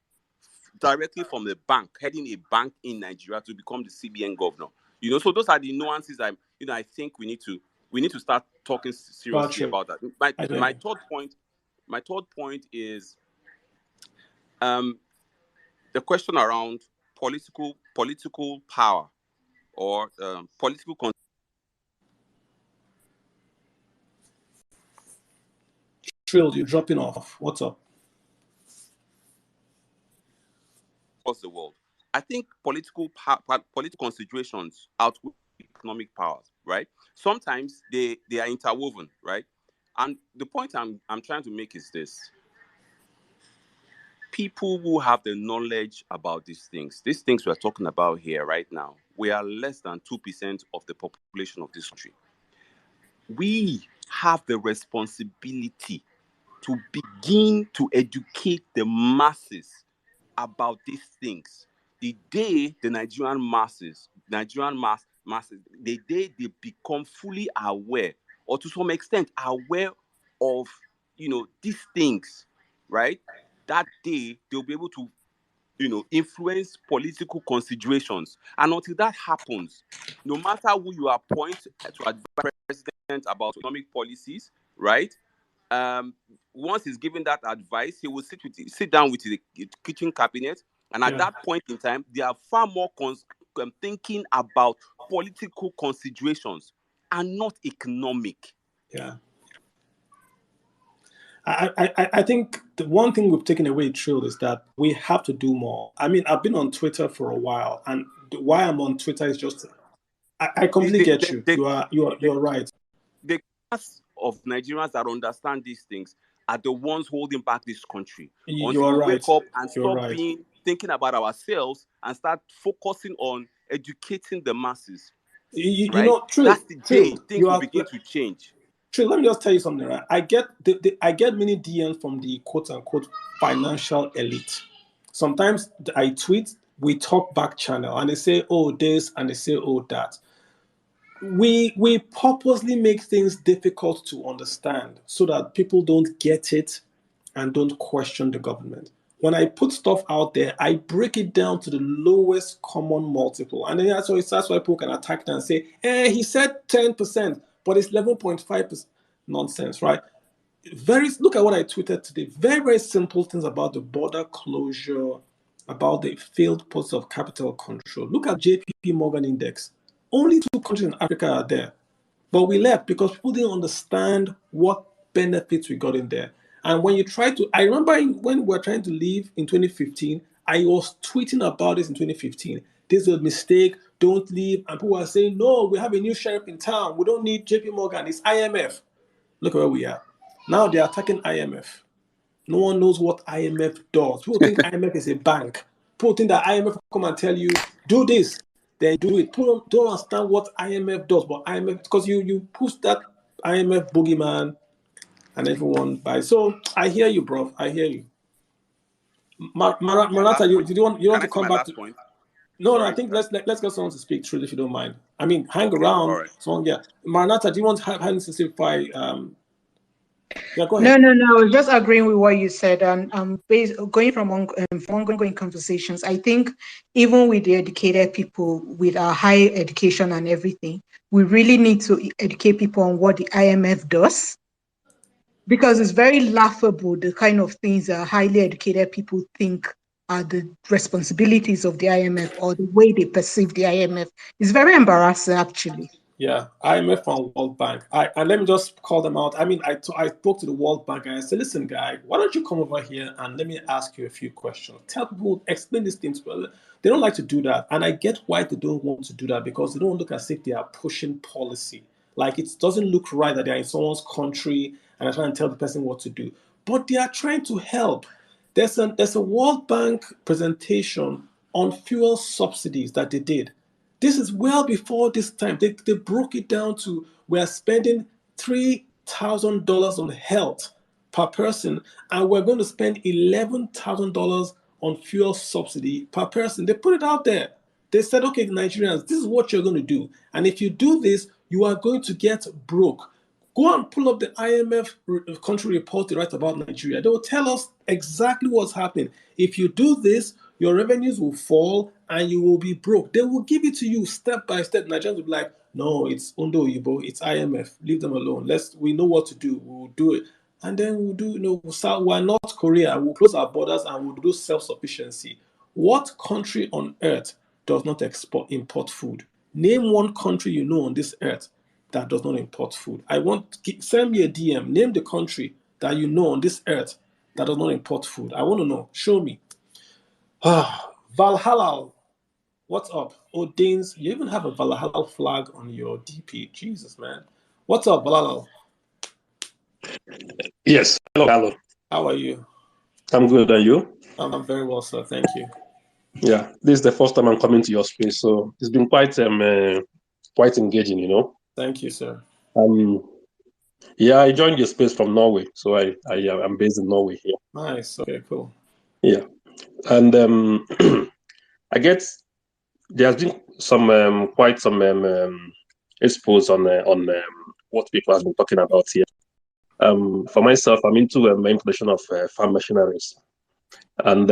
directly from the bank, heading a bank in Nigeria to become the CBN governor. So those are the nuances I think we need to start talking seriously Patrick, about that. I My know. third point is the question around political power or political Trill, you're dropping off. What's up? across the world. I think political considerations outweigh economic powers, right? Sometimes they are interwoven, right? And the point I'm trying to make is this: people who have the knowledge about these things we're talking about here right now, we are less than 2% of the population of this country. We have the responsibility to begin to educate the masses about these things. The day the masses, the day they become fully aware, or to some extent aware of, these things, right? That day they'll be able to influence political considerations. And until that happens, no matter who you appoint to advise president about economic policies, right? Once he's given that advice, he will sit down with the kitchen cabinet, and at that point in time, they are far more thinking about political considerations and not economic. Yeah. I think the one thing we've taken away, Trill, is that we have to do more. I mean, I've been on Twitter for a while, and why I'm on Twitter is just I completely get you. You're right. The class of Nigerians that understand these things are the ones holding back this country. Until we wake up and stop thinking about ourselves and start focusing on educating the masses. You know, Trill, that's the day things will begin to change. Trill, let me just tell you something, right? I get I get many DMs from the quote unquote financial elite. Sometimes I tweet, we talk back channel, and they say, oh, this, and they say, oh, that. We purposely make things difficult to understand so that people don't get it and don't question the government. When I put stuff out there, I break it down to the lowest common multiple. And then that's why people can attack it and say, he said 10%, but it's 11.5%. Nonsense, right? Look at what I tweeted today. Very, very simple things about the border closure, about the failed process of capital control. Look at JP Morgan Index. Only 2 countries in Africa are there. But we left because people didn't understand what benefits we got in there. And when you try to, I remember when we were trying to leave in 2015, I was tweeting about this in 2015. This is a mistake, don't leave. And people were saying, no, we have a new sheriff in town. We don't need JP Morgan, it's IMF. Look at where we are. Now they're attacking IMF. No one knows what IMF does. People think IMF is a bank. People think that IMF will come and tell you, do this, then do it. People don't understand what IMF does, but IMF, because you push that IMF boogeyman and everyone buys. So I hear you, bro. I hear you. Maranatha, you want to come back to? Point? No, I think let's get someone to speak through if you don't mind. I mean, hang around. Right. So yeah, Maranatha, do you want to have to simplify? Yeah, go ahead. No. Just agreeing with what you said, and going from ongoing conversations. I think even with the educated people, with our higher education and everything, we really need to educate people on what the IMF does, because it's very laughable the kind of things that highly educated people think are the responsibilities of the IMF or the way they perceive the IMF. It's very embarrassing, actually. Yeah, IMF and World Bank. And let me just call them out. I mean, I spoke to the World Bank and I said, listen, guy, why don't you come over here and let me ask you a few questions. Tell people, explain these things. Well, they don't like to do that. And I get why they don't want to do that, because they don't look as if they are pushing policy. Like, it doesn't look right that they're in someone's country and are trying to tell the person what to do. But they are trying to help. There's a World Bank presentation on fuel subsidies that they did. This is well before this time. They broke it down to, we're spending $3,000 on health per person, and we're going to spend $11,000 on fuel subsidy per person. They put it out there. They said, okay, Nigerians, this is what you're going to do. And if you do this, you are going to get broke. Go and pull up the IMF country report they write about Nigeria. They will tell us exactly what's happening. If you do this, your revenues will fall and you will be broke. They will give it to you step by step. Nigerians will be like, no, it's Ondo Yibo, it's IMF. Leave them alone. We know what to do. We'll do it. And then we'll do, we're North Korea. We'll close our borders and we'll do self-sufficiency. What country on earth does not import food? Name one country you know on this earth that does not import food. Send me a DM. Name the country that you know on this earth that does not import food. I want to know. Show me. Valhalla, what's up? Oh, Danes, you even have a Valhalla flag on your DP. Jesus, man. What's up, Valhalla? Yes. Hello. How are you? I'm good. And you? I'm very well, sir. Thank you. Yeah, this is the first time I'm coming to your space, so it's been quite engaging, you know. Thank you, sir. Yeah, I joined your space from Norway, so I'm based in Norway here. Nice. Okay, cool. Yeah, and I guess there's been some expose on what people have been talking about here. For myself, I'm into implementation of farm machineries, and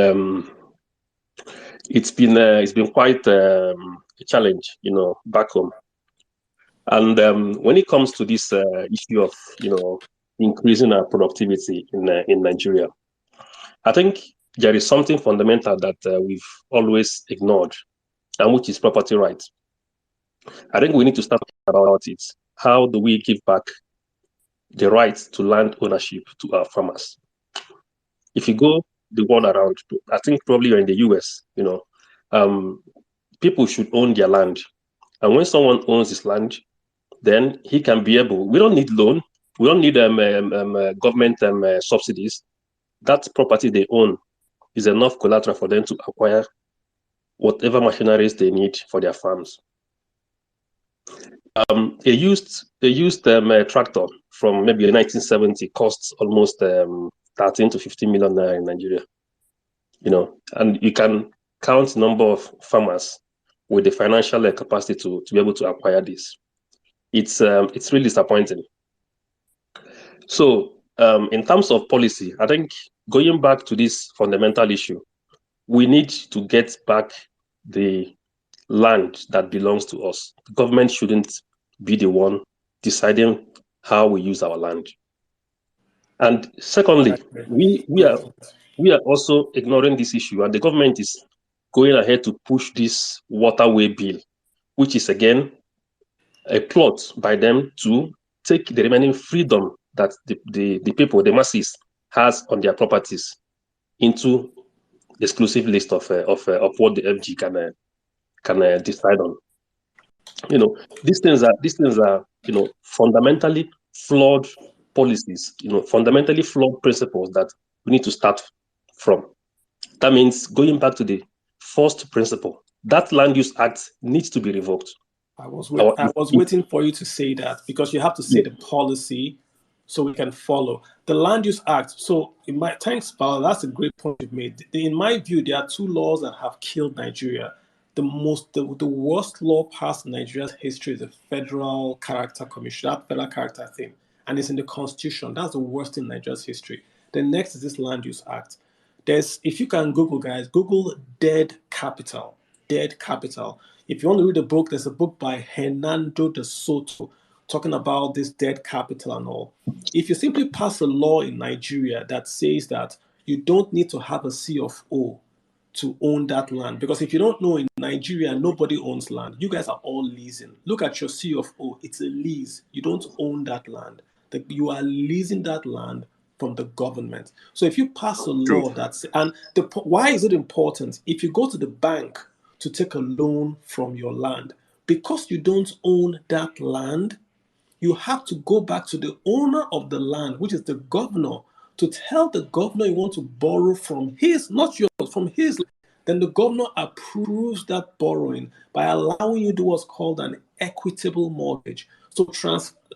it's been quite a challenge, back home. And when it comes to this issue of increasing our productivity in Nigeria, I think there is something fundamental that we've always ignored, and which is property rights. I think we need to start about it. How do we give back the right to land ownership to our farmers? If you go the world around, I think probably you're in the US, um, people should own their land. And when someone owns his land, then he can be able, we don't need loan, we don't need government subsidies. That property they own is enough collateral for them to acquire whatever machineries they need for their farms. A used tractor from maybe 1970 costs almost 13 to 15 million naira in Nigeria. And you can count number of farmers with the financial capacity to be able to acquire this. It's really disappointing. So in terms of policy, I think going back to this fundamental issue, we need to get back the land that belongs to us. The government shouldn't be the one deciding how we use our land. And secondly, we are also ignoring this issue, and the government is going ahead to push this waterway bill, which is again a plot by them to take the remaining freedom that the people, the masses, has on their properties into exclusive list of what the FG can decide on. These things are fundamentally flawed policies, fundamentally flawed principles that we need to start from. That means going back to the first principle, that land use act needs to be revoked. I was waiting for you to say that, because you have to say the policy so we can follow the Land Use Act. So, thanks, Paul. That's a great point you've made. In my view, there are two laws that have killed Nigeria. The worst law passed in Nigeria's history is the Federal Character Commission, that federal character thing, and it's in the Constitution. That's the worst in Nigeria's history. The next is this Land Use Act. If you can Google, guys, Google dead capital. Dead capital. If you want to read a book, there's a book by Hernando de Soto talking about this dead capital and all. If you simply pass a law in Nigeria that says that you don't need to have a C of O to own that land, because if you don't know, in Nigeria, nobody owns land. You guys are all leasing. Look at your C of O. It's a lease. You don't own that land. You are leasing that land from the government. So if you pass a law that's, and why is it important? If you go to the bank to take a loan from your land, because you don't own that land, you have to go back to the owner of the land, which is the governor, to tell the governor you want to borrow from his, not yours, from his. Then the governor approves that borrowing by allowing you to do what's called an equitable mortgage. So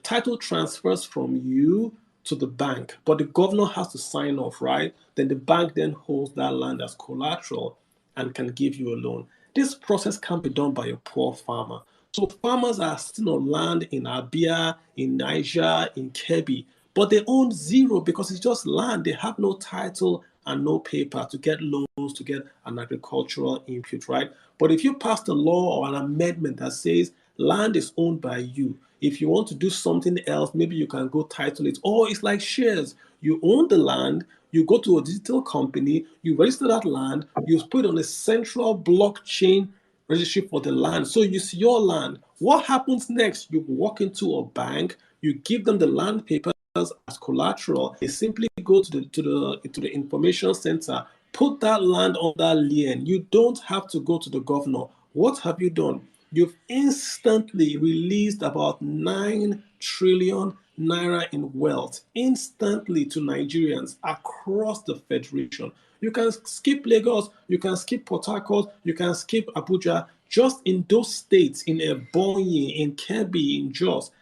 title transfers from you to the bank, but the governor has to sign off, right? Then the bank then holds that land as collateral and can give you a loan. This process can't be done by a poor farmer. So farmers are sitting on land in Abia, in Niger, in Kebbi, but they own zero because it's just land. They have no title and no paper to get loans, to get an agricultural input, right? But if you pass a law or an amendment that says land is owned by you, if you want to do something else, maybe you can go title it. Or it's like shares. You own the land, you go to a digital company, you register that land, you put it on a central blockchain registry for the land. So it's your land. What happens next? You walk into a bank, you give them the land papers as collateral. They simply go to the information center, put that land on that lien. You don't have to go to the governor. What have you done? You've instantly released about 9 trillion naira in wealth instantly to Nigerians across the federation. You can skip Lagos, you can skip Port Harcourt, you can skip Abuja. Just in those states, in Ebonyi, in Kebbi, in Jos,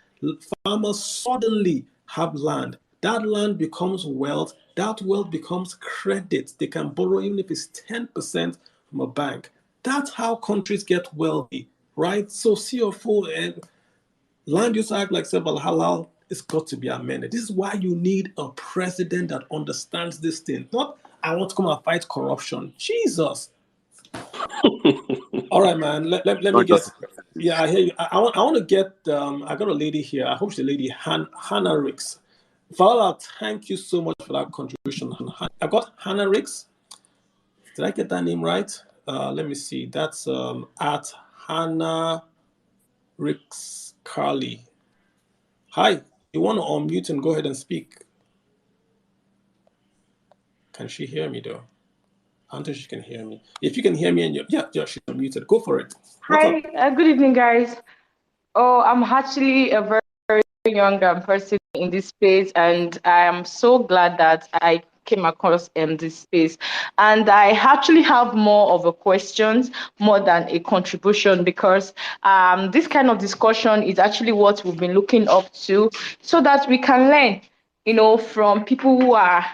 farmers suddenly have land. That land becomes wealth. That wealth becomes credit. They can borrow even if it's 10% from a bank. That's how countries get wealthy, right? So CFO and Land Use Act, like Sebal Halal, it's got to be amended. This is why you need a president that understands this thing. Not, I want to come and fight corruption. Jesus. All right, man. Let me Not get. just Yeah, I hear you. I want to get. I got a lady here. I hope she's the lady Hannah Ricks. Vala, thank you so much for that contribution. I got Hannah Ricks. Did I get that name right? Let me see. That's at Hannah Ricks Carly. Hi. You want to unmute and go ahead and speak? Can she hear me though? I don't think she can hear me. If you can hear me and yeah, she's unmuted. Go for it. What's Hi, up? good evening, guys. Oh, I'm actually a very young person in this space, and I am so glad that I came across this space. And I actually have more of a questions more than a contribution because this kind of discussion is actually what we've been looking up to so that we can learn, from people who are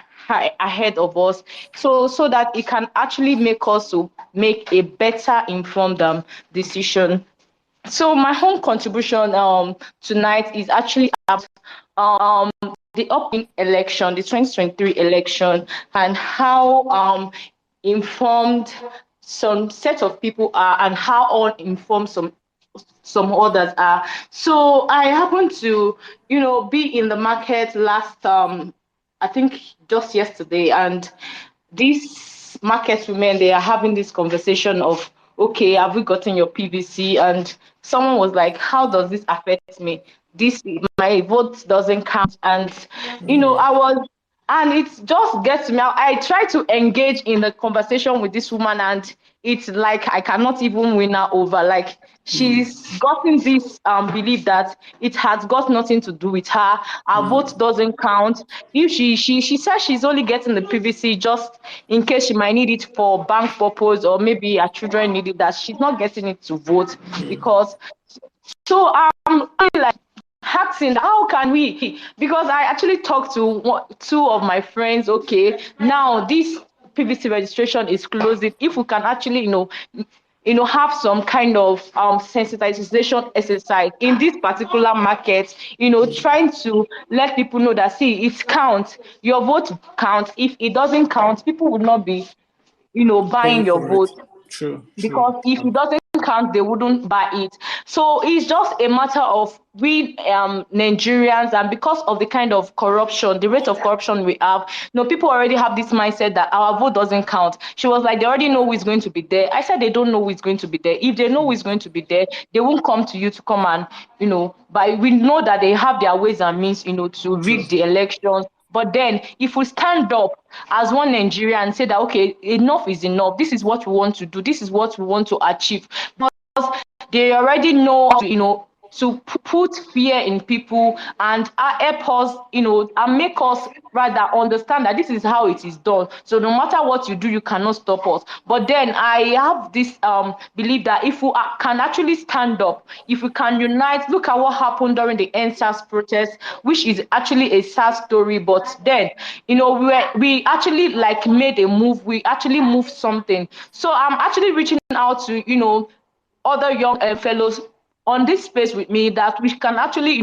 ahead of us, so that it can actually make us to make a better informed decision. So my home contribution tonight is actually about the upcoming election, the 2023 election, and how informed some set of people are and how uninformed some others are. So I happened to, be in the market last I think just yesterday, and these market women, they are having this conversation of, okay, have we gotten your PVC? And someone was like, how does this affect me? This, my vote doesn't count. And I was, and it just gets me out. I try to engage in the conversation with this woman, and it's like I cannot even win her over. Like, she's gotten this belief that it has got nothing to do with her. Her vote doesn't count. If she says she's only getting the PVC just in case she might need it for bank purpose, or maybe her children need it, that she's not getting it to vote because. So I'm like asking, how can we? Because I actually talked to two of my friends. Okay, now this PVC registration is closing. If we can actually, have some kind of sensitization exercise in this particular market, trying to let people know that, see, it counts. Your vote counts. If it doesn't count, people would not be, buying Paying your for it. vote, True. because if it doesn't count, they wouldn't buy it. So it's just a matter of we Nigerians, and because of the kind of corruption, the rate of corruption we have, people already have this mindset that our vote doesn't count. She was like, they already know who is going to be there. I said, they don't know who is going to be there. If they know who is going to be there, they won't come to you to come and, but we know that they have their ways and means, to rig the elections. But then, if we stand up as one Nigeria and say that, okay, enough is enough, this is what we want to do, this is what we want to achieve, because they already know how to, to put fear in people and help us, and make us rather understand that this is how it is done. So no matter what you do, you cannot stop us. But then I have this belief that if we can actually stand up, if we can unite, look at what happened during the NSAS protest, which is actually a sad story. But then, we actually like made a move. We actually moved something. So I'm actually reaching out to, other young fellows on this space with me, that we can actually,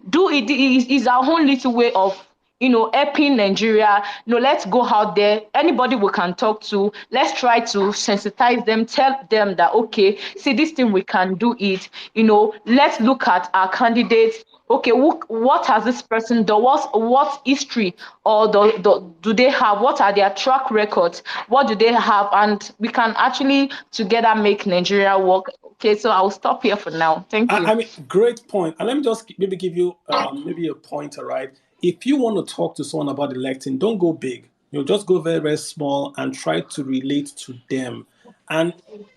do it. Is our own little way of, helping Nigeria. Let's go out there. Anybody we can talk to, let's try to sensitize them, tell them that, okay, see, this thing, we can do it. Let's look at our candidates. Okay, what has this person done? What history or do they have? What are their track records? What do they have? And we can actually together make Nigeria work. Okay, so I'll stop here for now. Thank you. I mean, great point. And let me just maybe give you maybe a pointer, right? If you want to talk to someone about electing, don't go big. Just go very, very small and try to relate to them. And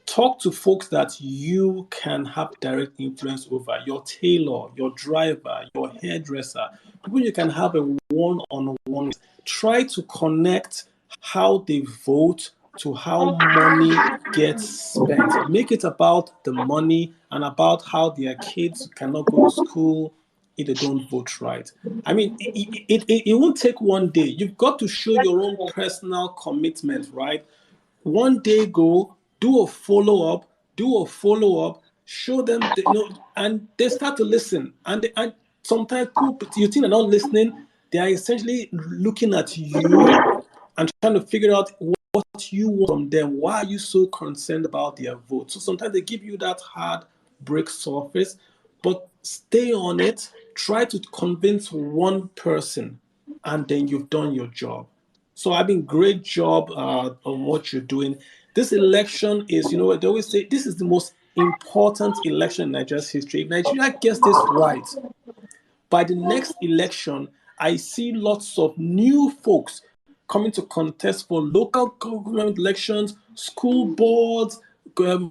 talk to folks that you can have direct influence over: your tailor, your driver, your hairdresser, people you can have a one-on-one with. Try to connect how they vote to how money gets spent. Make it about the money and about how their kids cannot go to school if they don't vote right. I mean, it won't take one day. You've got to show your own personal commitment, right? One day go, do a follow up, show them, and they start to listen. And sometimes people, you think they're not listening, they are essentially looking at you and trying to figure out what you want from them. Why are you so concerned about their vote? So sometimes they give you that hard brick surface, but stay on it. Try to convince one person, and then you've done your job. So I mean, great job on what you're doing. This election is, you know what they always say, this is the most important election in Nigeria's history. If Nigeria gets this right, by the next election, I see lots of new folks coming to contest for local government elections, school boards,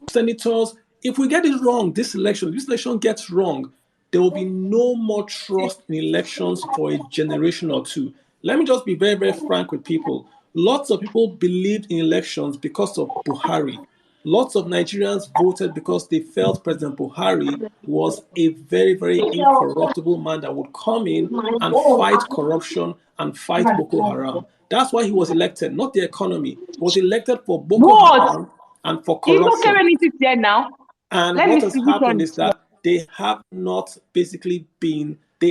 senators. If we get it wrong, this election gets wrong, there will be no more trust in elections for a generation or two. Let me just be very, very frank with people. Lots of people believed in elections because of Buhari. Lots of Nigerians voted because they felt President Buhari was a very, very incorruptible man that would come in and fight corruption and fight Boko Haram. That's why he was elected, not the economy. He was elected for Boko What? Haram and for It's okay corruption. when it is there now. And Let me what has see which happened one is is what. that they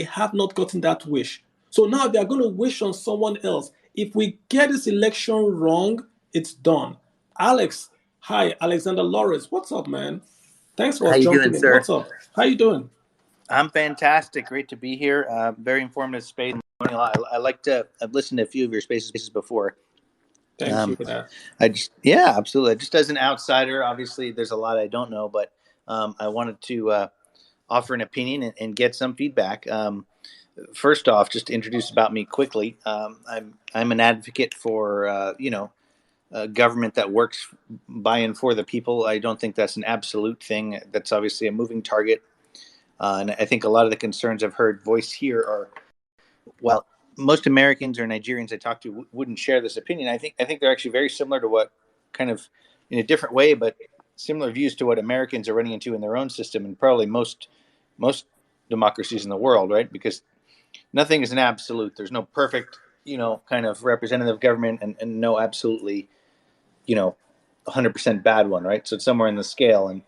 have not gotten that wish. So now they are going to wish on someone else. If we get this election wrong, it's done. Alex, hi, Alexander Lawrence. What's up, man? Thanks How for you doing, jumping in. sir? What's up? How you doing? I'm fantastic. Great to be here. Very informative space. I like to. I've listened to a few of your spaces before. Thank you for that. Yeah, absolutely. Just as an outsider, obviously, there's a lot I don't know, but I wanted to offer an opinion and get some feedback. First off, just to introduce about me quickly, I'm an advocate for a government that works by and for the people. I don't think that's an absolute thing. That's obviously a moving target. And I think a lot of the concerns I've heard voiced here are, well, most Americans or Nigerians I talk to wouldn't share this opinion. I think they're actually very similar to what, kind of in a different way, but similar views to what Americans are running into in their own system, and probably most democracies in the world, right? Because nothing is an absolute. There's no perfect, kind of representative government, and no absolutely, 100% bad one, right? So it's somewhere in the scale, and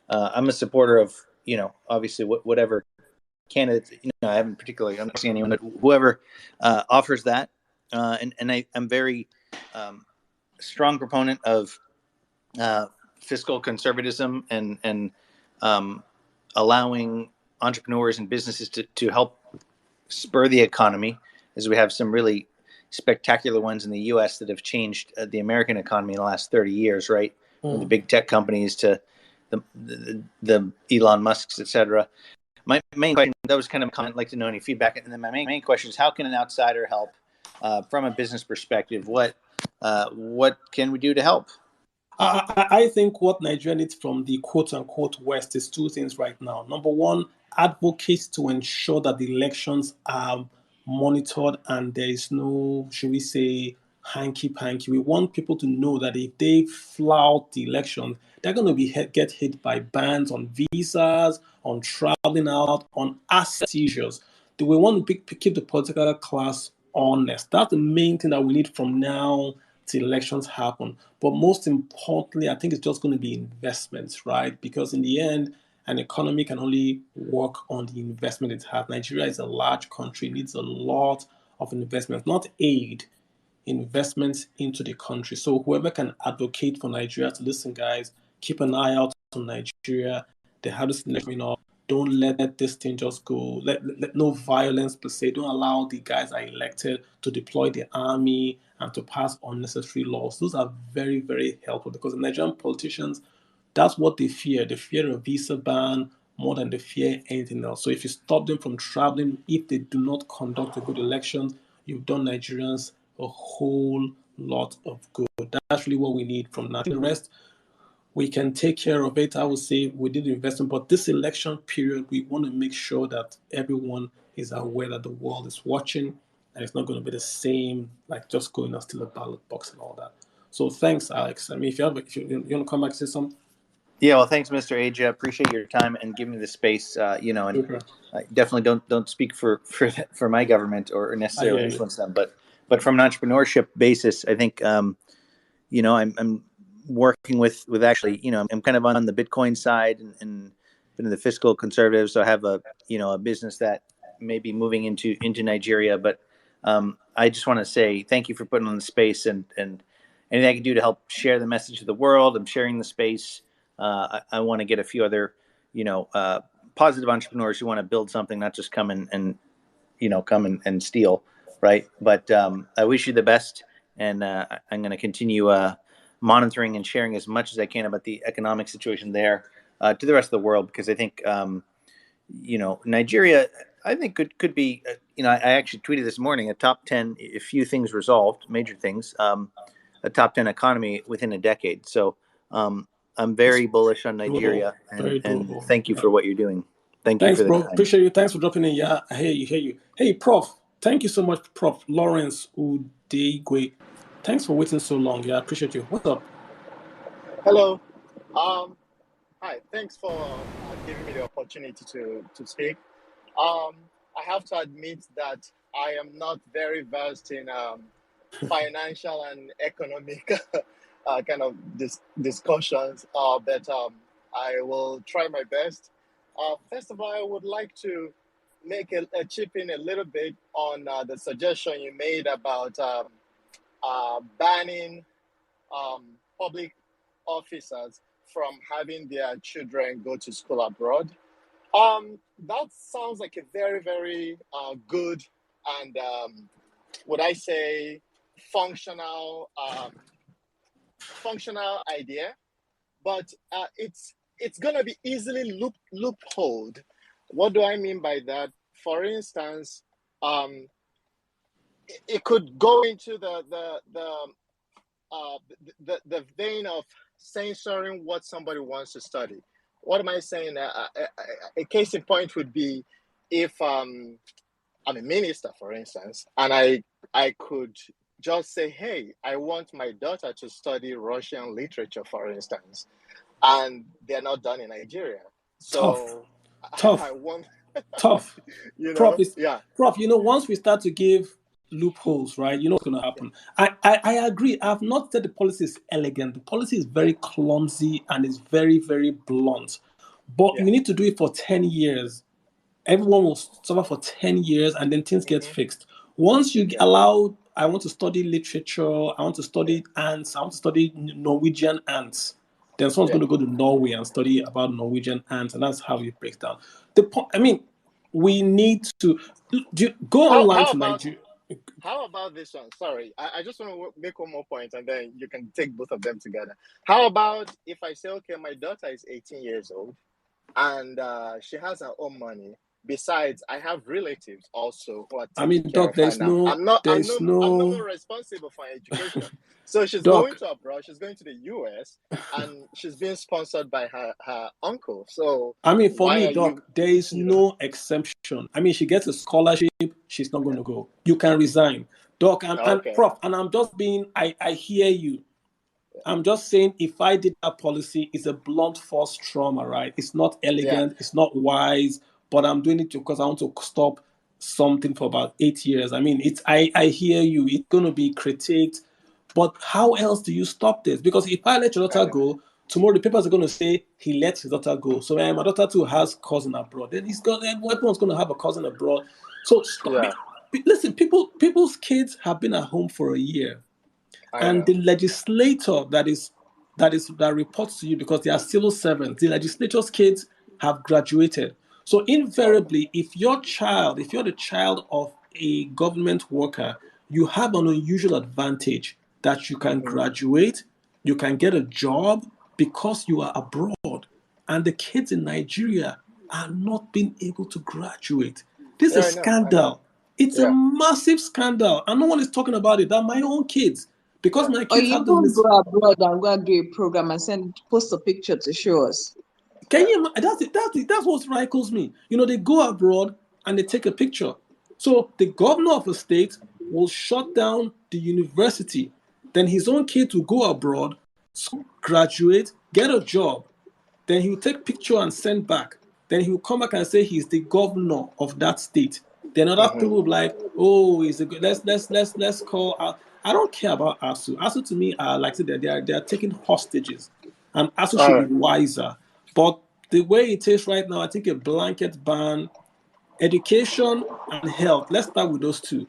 I'm a supporter of, obviously whatever candidates. I haven't particularly understand anyone, but whoever offers that, and I'm very strong proponent of fiscal conservatism and allowing entrepreneurs and businesses to help spur the economy, as we have some really spectacular ones in the U.S. that have changed the American economy in the last 30 years, right? From the big tech companies to the Elon Musks, et cetera. My main question, that was kind of a comment, I'd like to know any feedback. And then my main question is, how can an outsider help from a business perspective? What can we do to help? I think what Nigeria needs from the quote unquote West is two things right now. Number one, advocates to ensure that the elections are monitored and there is no, should we say, hanky panky. We want people to know that if they flout the election, they're going to get hit by bans on visas, on traveling out, on asset seizures. Do we want to keep the political class honest? That's the main thing that we need from now till elections happen. But most importantly, I think it's just going to be investments, right? Because in the end, an economy can only work on the investment it has. Nigeria is a large country, needs a lot of investment, not aid, investments into the country. So whoever can advocate for Nigeria to listen, guys, keep an eye out on Nigeria. They have this election up. Don't let this thing just go. Let no violence per se. Don't allow the guys that are elected to deploy the army and to pass unnecessary laws. Those are very, very helpful because the Nigerian politicians, that's what they fear. They fear a visa ban more than they fear anything else. So if you stop them from traveling, if they do not conduct a good election, you've done Nigerians a whole lot of good. That's really what we need from now. The rest, we can take care of it. I would say we did the investment, but this election period, we want to make sure that everyone is aware that the world is watching and it's not going to be the same, like just going out to the ballot box and all that. So thanks, Alex. I mean, if you want to come back and say something. Yeah, well, thanks, Mr. Aja. Appreciate your time and giving me the space. And Super. I definitely don't speak for my government or I necessarily hear you. influence them, but from an entrepreneurship basis, I think I'm working with actually, I'm kind of on the Bitcoin side and been in the fiscal conservative, so I have a business that may be moving into Nigeria, but I just want to say thank you for putting on the space and anything I can do to help share the message to the world. I'm sharing the space. I want to get a few other, positive entrepreneurs who want to build something, not just come and come and steal, right? But I wish you the best, and I'm going to continue monitoring and sharing as much as I can about the economic situation there to the rest of the world, because I think Nigeria, I think could be. I actually tweeted this morning a top 10, a few things resolved, major things, a top 10 economy within a decade. So I'm very bullish on Doable. Nigeria, Very and doable. thank you Yeah. for what you're doing. Thank you Thanks, for the bro. time. Appreciate you. Thanks for dropping in. Yeah, I hear you. Hey, Prof. Thank you so much, Prof. Lawrence Udegwe. Thanks for waiting so long. Yeah, I appreciate you. What's up? Hello. Um, Hi. Thanks for giving me the opportunity to speak. Um, I have to admit that I am not very versed in financial and economic kind of discussions, but I will try my best. First of all, I would like to make a chip in a little bit on the suggestion you made about banning public officers from having their children go to school abroad. That sounds like a very, very good and would I say functional idea, but it's gonna be easily loopholed. What do I mean by that? For instance, um, it could go into the vein of censoring what somebody wants to study. What am I saying? A case in point would be if I'm a minister, for instance, and I could just say, hey, I want my daughter to study Russian literature, for instance, and they're not done in Nigeria. Tough, So tough, I want, tough. Prof, yeah, Prof, once we start to give loopholes, right, you know what's going to happen. I agree. I've not said the policy is elegant. The policy is very clumsy and is very, very blunt. But yeah, you need to do it for 10 years. Everyone will suffer for 10 years and then things get fixed. Once you yeah, allow, I want to study literature, I want to yeah, study ants, I want to study Norwegian ants, then someone's yeah. going to go to Norway and study about Norwegian ants, and that's how it breaks down. We need to go How online how to about Nigeria. How about this one? Sorry, I just want to make one more point and then you can take both of them together. How about if I say, okay, my daughter is 18 years old and she has her own money. Besides, I have relatives also who are taking care Doc, of her now. I'm no more responsible for her education. So she's going Doc, to abroad, she's going to the US and she's being sponsored by her uncle. So For why me, are Doc, you, there is no exception. She gets a scholarship, she's not going yeah, to go. You can resign. Doc, and okay. Prof, and I'm just being, I hear you. I'm just saying, if I did that policy, it's a blunt force trauma, right? It's not Yeah. elegant, it's not wise, but I'm doing it because I want to stop something for about 8 years. I hear you. It's going to be critiqued, but how else do you stop this? Because if I let your I daughter know. go, tomorrow the papers are going to say he let his daughter go. So my daughter too has cousin abroad. Then everyone's going to have a cousin abroad. So stop. Yeah, Listen, people's kids have been at home for a year, I and know. the legislator that reports to you, because they are civil servants, the legislature's kids have graduated. So Okay. invariably, if you're the child of a government worker, you have an unusual advantage that you can Mm-hmm. graduate, you can get a job because you are abroad, and the kids in Nigeria are not being able to graduate. This is Yeah, a I know. I know. scandal. It's a Yeah, massive scandal, and no one is talking about it. They're my own kids, because yeah. my Or kids you have this. even go abroad and go and do a program and post a picture to show us. Can you imagine? That's what rankles me. They go abroad and they take a picture. So the governor of a state will shut down the university. Then his own kids will go abroad, graduate, get a job. Then he'll take picture and send back. Then he'll come back and say he's the governor of that state. Then other Mm-hmm. people will be like, oh, he's a good. Let's call. I don't care about ASU. ASU to me are like I said, they are taking hostages, and ASU All should be right. wiser. But the way it is right now, I think a blanket ban, education and health. Let's start with those two.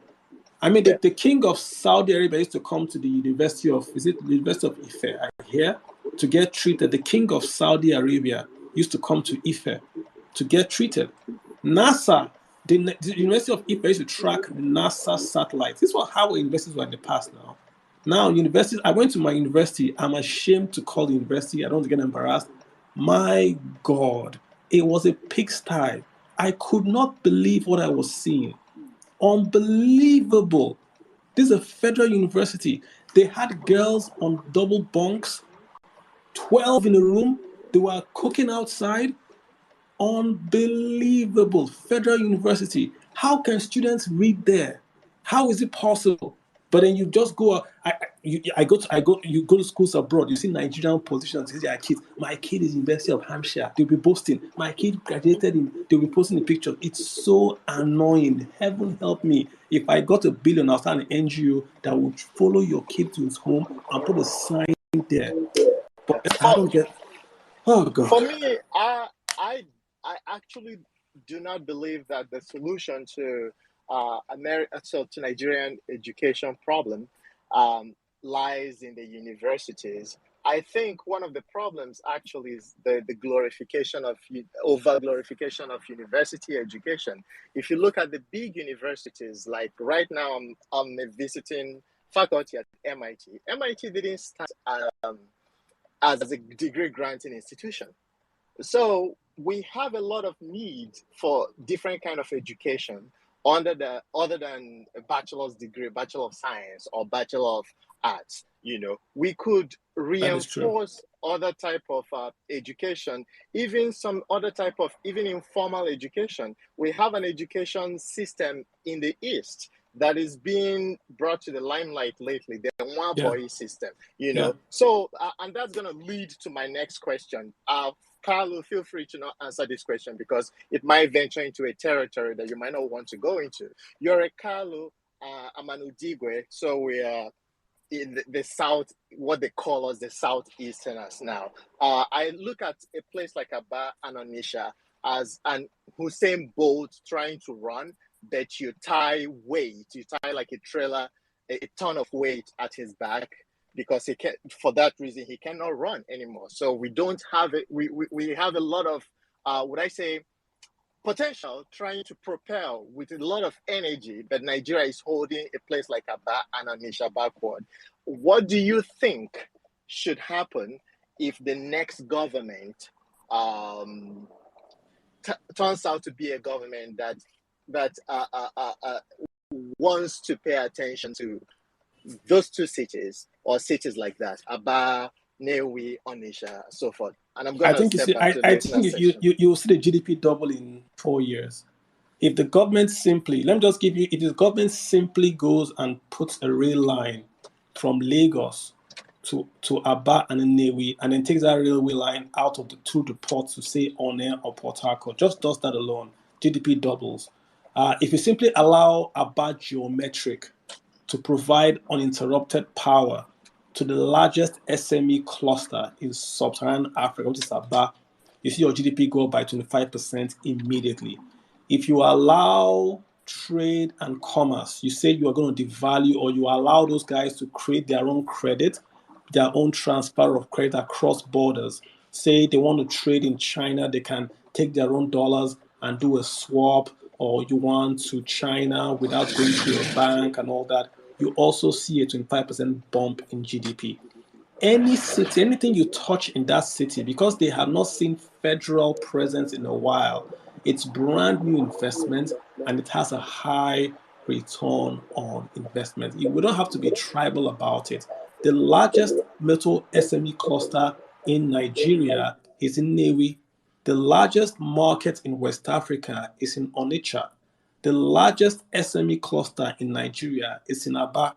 I mean, the king of Saudi Arabia used to come to the University of, is it the University of Ife, I hear, to get treated. The king of Saudi Arabia used to come to Ife to get treated. NASA, the University of Ife used to track the NASA satellites. This was how universities were in the past now. Now, universities, I went to my university. I'm ashamed to call the university. I don't want to get embarrassed. My God, it was a pigsty. I could not believe what I was seeing. Unbelievable. This is a federal university. They had girls on double bunks, 12 in a room. They were cooking outside. Unbelievable. Federal University. How can students read there? How is it possible? But then you just go. You go to schools abroad. You see Nigerian politicians. Say their kids. My kid is University of Hampshire. They'll be boasting. My kid graduated in. They'll be posting the picture. It's so annoying. Heaven help me. If I got $1 billion, I'll start an NGO that would follow your kid to his home and put a sign there. But I don't get. Oh God. For me, I actually do not believe that the solution to to Nigerian education problem lies in the universities. I think one of the problems actually is the glorification of over glorification of university education. If you look at the big universities, like right now, I'm a visiting faculty at MIT. MIT didn't start as a degree granting institution. So we have a lot of need for different kind of education other than a bachelor's degree, bachelor of science or bachelor of arts. We could That is true. reinforce other type of education, even some other type of even informal education. We have an education system in the East that is being brought to the limelight lately, the one Yeah. boy system, Yeah. So, and that's going to lead to my next question. Carlo, feel free to not answer this question because it might venture into a territory that you might not want to go into. You're a Carlo Amanudigwe, so we are in the South, what they call us the Southeasterners now. I look at a place like Aba and Onisha as an Hussein Bolt trying to run, but you tie like a trailer, a ton of weight at his back because he can't, for that reason, he cannot run anymore. So we don't have it. We have a lot of, would I say, potential trying to propel with a lot of energy, but Nigeria is holding a place like Aba and Onisha backward. What do you think should happen if the next government turns out to be a government that wants to pay attention to those two cities or cities like that, Aba, Newi, Onisha, so forth? And I'm I gonna think step back to the I listener think section. you will see the GDP double in 4 years. If the government simply, let me just give you, if the government simply goes and puts a rail line from Lagos to Aba and Nnewi, and then takes that railway line out of the ports to say Onne or Port Harcourt, just does that alone, GDP doubles. If you simply allow Aba Geometric to provide uninterrupted power to the largest SME cluster in sub-Saharan Africa, which is Aba, you see your GDP go up by 25% immediately. If you allow trade and commerce, you say you are going to devalue, or you allow those guys to create their own credit, their own transfer of credit across borders. Say they want to trade in China, they can take their own dollars and do a swap, or you want to China without going through a bank and all that. You also see a 25% bump in GDP. Any city, anything you touch in that city, because they have not seen federal presence in a while, it's brand new investment and it has a high return on investment. We don't have to be tribal about it. The largest metal SME cluster in Nigeria is in Newi. The largest market in West Africa is in Onitsha. The largest SME cluster in Nigeria is in Aba.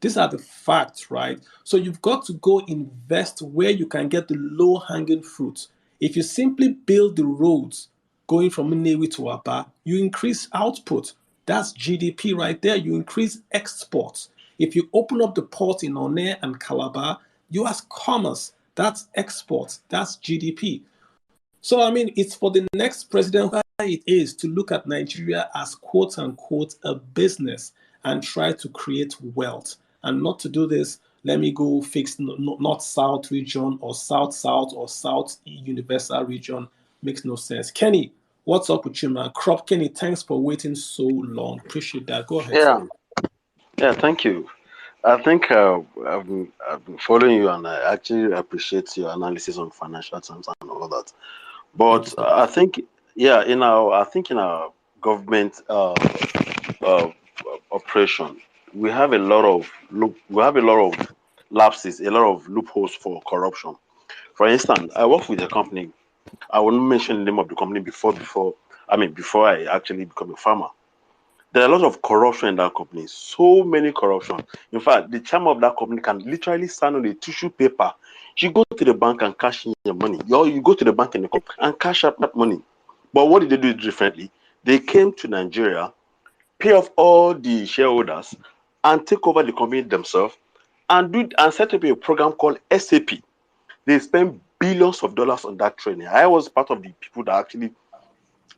These are the facts, right? So you've got to go invest where you can get the low hanging fruits. If you simply build the roads going from Nnewi to Aba, you increase output. That's GDP right there. You increase exports. If you open up the port in Onne and Calabar, you ask commerce. That's exports. That's GDP. So, I mean, it's for the next president, whoever it is, to look at Nigeria as quote unquote a business and try to create wealth. And not to do this, let me go fix North-South region or South-South or South Universal region. Makes no sense. Kenny, what's up with you, man? Crop Kenny, thanks for waiting so long. Appreciate that. Go ahead, Yeah, sir. yeah, thank you. I think I've been following you, and I actually appreciate your analysis on financial terms and all that. Thank you But so much. I think, yeah, in our government uh, operation, we have a lot of lapses, a lot of loopholes for corruption. For instance, I work with a company. I won't mention the name of the company before I actually become a farmer. There are a lot of corruption in that company. So many corruption. In fact, the chairman of that company can literally sign on a tissue paper. You go to the bank and cash in your money. You go to the bank and cash out that money. But what did they do differently? They came to Nigeria, pay off all the shareholders, and take over the company themselves, and set up a program called SAP. They spent billions of dollars on that training. I was part of the people that actually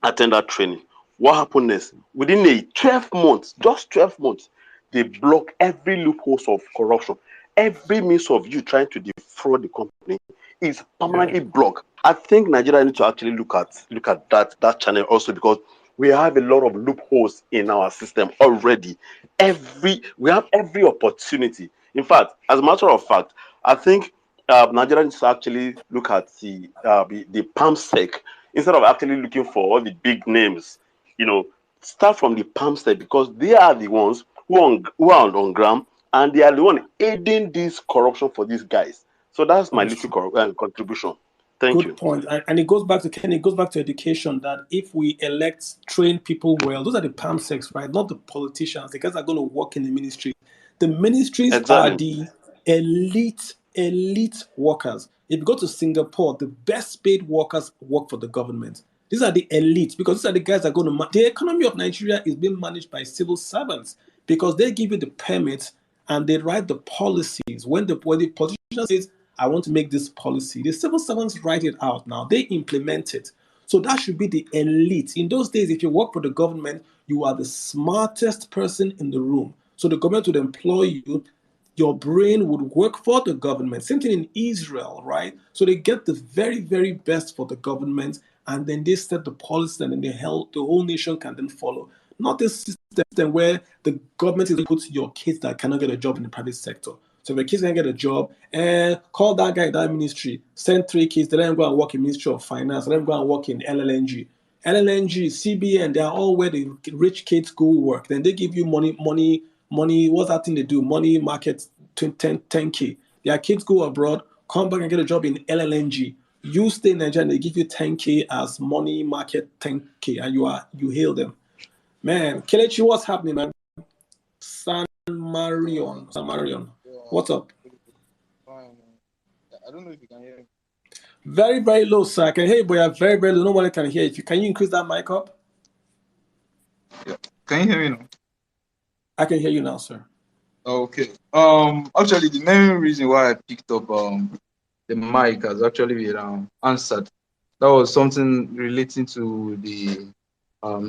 attend that training. What happened is within a 12 months, just 12 months, they block every loophole of corruption. Every means of you trying to defraud the company is Yeah. permanently blocked. I think Nigeria needs to actually look at that channel also, because we have a lot of loopholes in our system already. We have every opportunity. In fact, as a matter of fact, I think Nigeria needs to actually look at the palm sec instead of actually looking for all the big names. You know, start from the palm sec, because they are the ones who are on ground, and they are the one aiding this corruption for these guys. So that's my That is little true. contribution. Thank Good you. point. And it goes back to Ken, it goes back to education that if we elect trained people well, those are the palm secs, right? Not the politicians. The guys are going to work in the ministry. The ministries are Exactly. the elite workers. If you go to Singapore, the best paid workers work for the government. These are the elites because these are the guys that are going to. The economy of Nigeria is being managed by civil servants because they give you the permits and they write the policies. When the politician says, I want to make this policy, the civil servants write it out now. They implement it. So that should be the elite. In those days, if you work for the government, you are the smartest person in the room. So the government would employ you, your brain would work for the government. Same thing in Israel, right? So they get the very, very best for the government, and then they set the policy, and then the whole nation can then follow. Not this system where the government is put your kids that cannot get a job in the private sector. So if your kids can get a job, call that guy in that ministry, send 3 kids, let them go and work in Ministry of Finance, let them go and work in LLNG. LLNG, CBN, they are all where the rich kids go work. Then they give you money. What's that thing they do? Money market 10K. Their kids go abroad, come back and get a job in LLNG. You stay in Nigeria and they give you 10K as money market 10K, and you hail them. Man, Kelechi, what's happening, man? San Marion. What's up? Fine. I don't know if you can hear me. Very, very low, sir. I can hear you, but you're very, very low. Nobody can hear you. Can you increase that mic up? Yeah. Can you hear me now? I can hear you now, sir. Okay. Actually, the main reason why I picked up the mic has actually been answered. That was something relating to the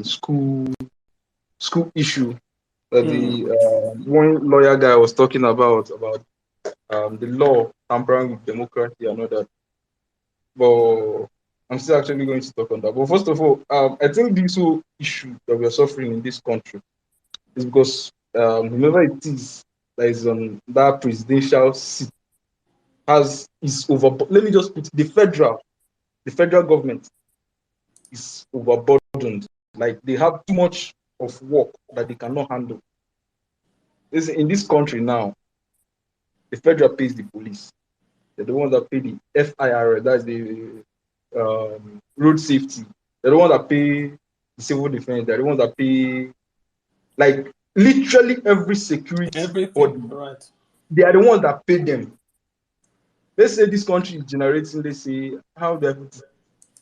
school issue that the one lawyer guy was talking about the law tampering with democracy and all that. But I'm still actually going to talk on that. But first of all, I think this whole issue that we are suffering in this country is because whoever it is that is on that presidential seat is over. Let me just put the federal government is overburdened. Like they have too much of work that they cannot handle. In this country now, the federal pays the police. They're the ones that pay the FIR, that's the road safety. They're the ones that pay the civil defense. They're the ones that pay, like, literally every security Everything, body. right. They are the ones that pay them. Let's say this country is generating, let's say, how they put it.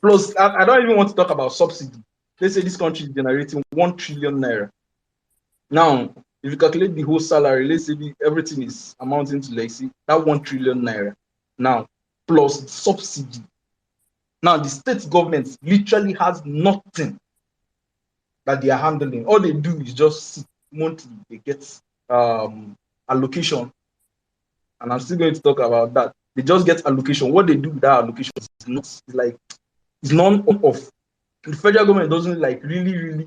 Plus, I don't even want to talk about subsidy. Let's say this country is generating 1 trillion naira. Now, if you calculate the whole salary, let's say everything is amounting to, like, see, that 1 trillion naira. Now, plus subsidy. Now, the state government literally has nothing that they are handling. All they do is just sit monthly they get allocation, and I'm still going to talk about that. They just get allocation. What they do with that allocation is not like it's none of the federal government doesn't like really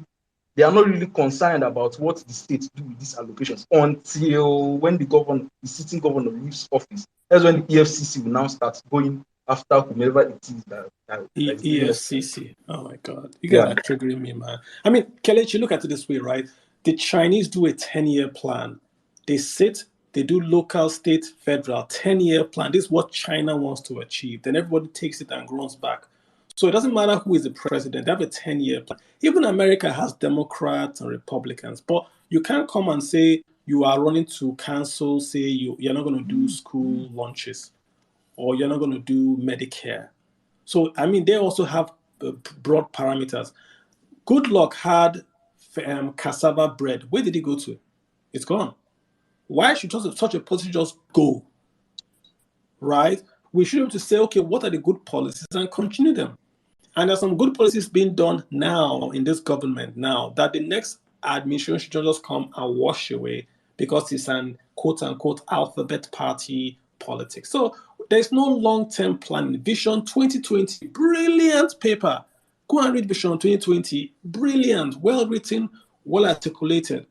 they are not really concerned about what the states do with these allocations until when the sitting governor leaves office. That's when the EFCC will now start going after whomever it is that is doing us. EFCC. Oh my God. You guys Yeah. are triggering me, man. I mean, Kelechi, look at it this way, right? The Chinese do a 10-year plan. They sit, they do local, state, federal, 10-year plan. This is what China wants to achieve. Then everybody takes it and runs back. So it doesn't matter who is the president, they have a 10-year plan. Even America has Democrats and Republicans, but you can't come and say you are running to cancel, say you're not going to do school lunches or you're not going to do Medicare. So, I mean, they also have broad parameters. Good Luck had cassava bread. Where did it go to? It's gone. Why should such a policy just go? Right? We should be able to say, okay, what are the good policies and continue them. And there's some good policies being done now in this government now that the next administration should just come and wash away because it's an quote unquote alphabet party politics. So there's no long-term planning. Vision 2020, brilliant paper. Go and read Vision 2020, brilliant, well written, well articulated.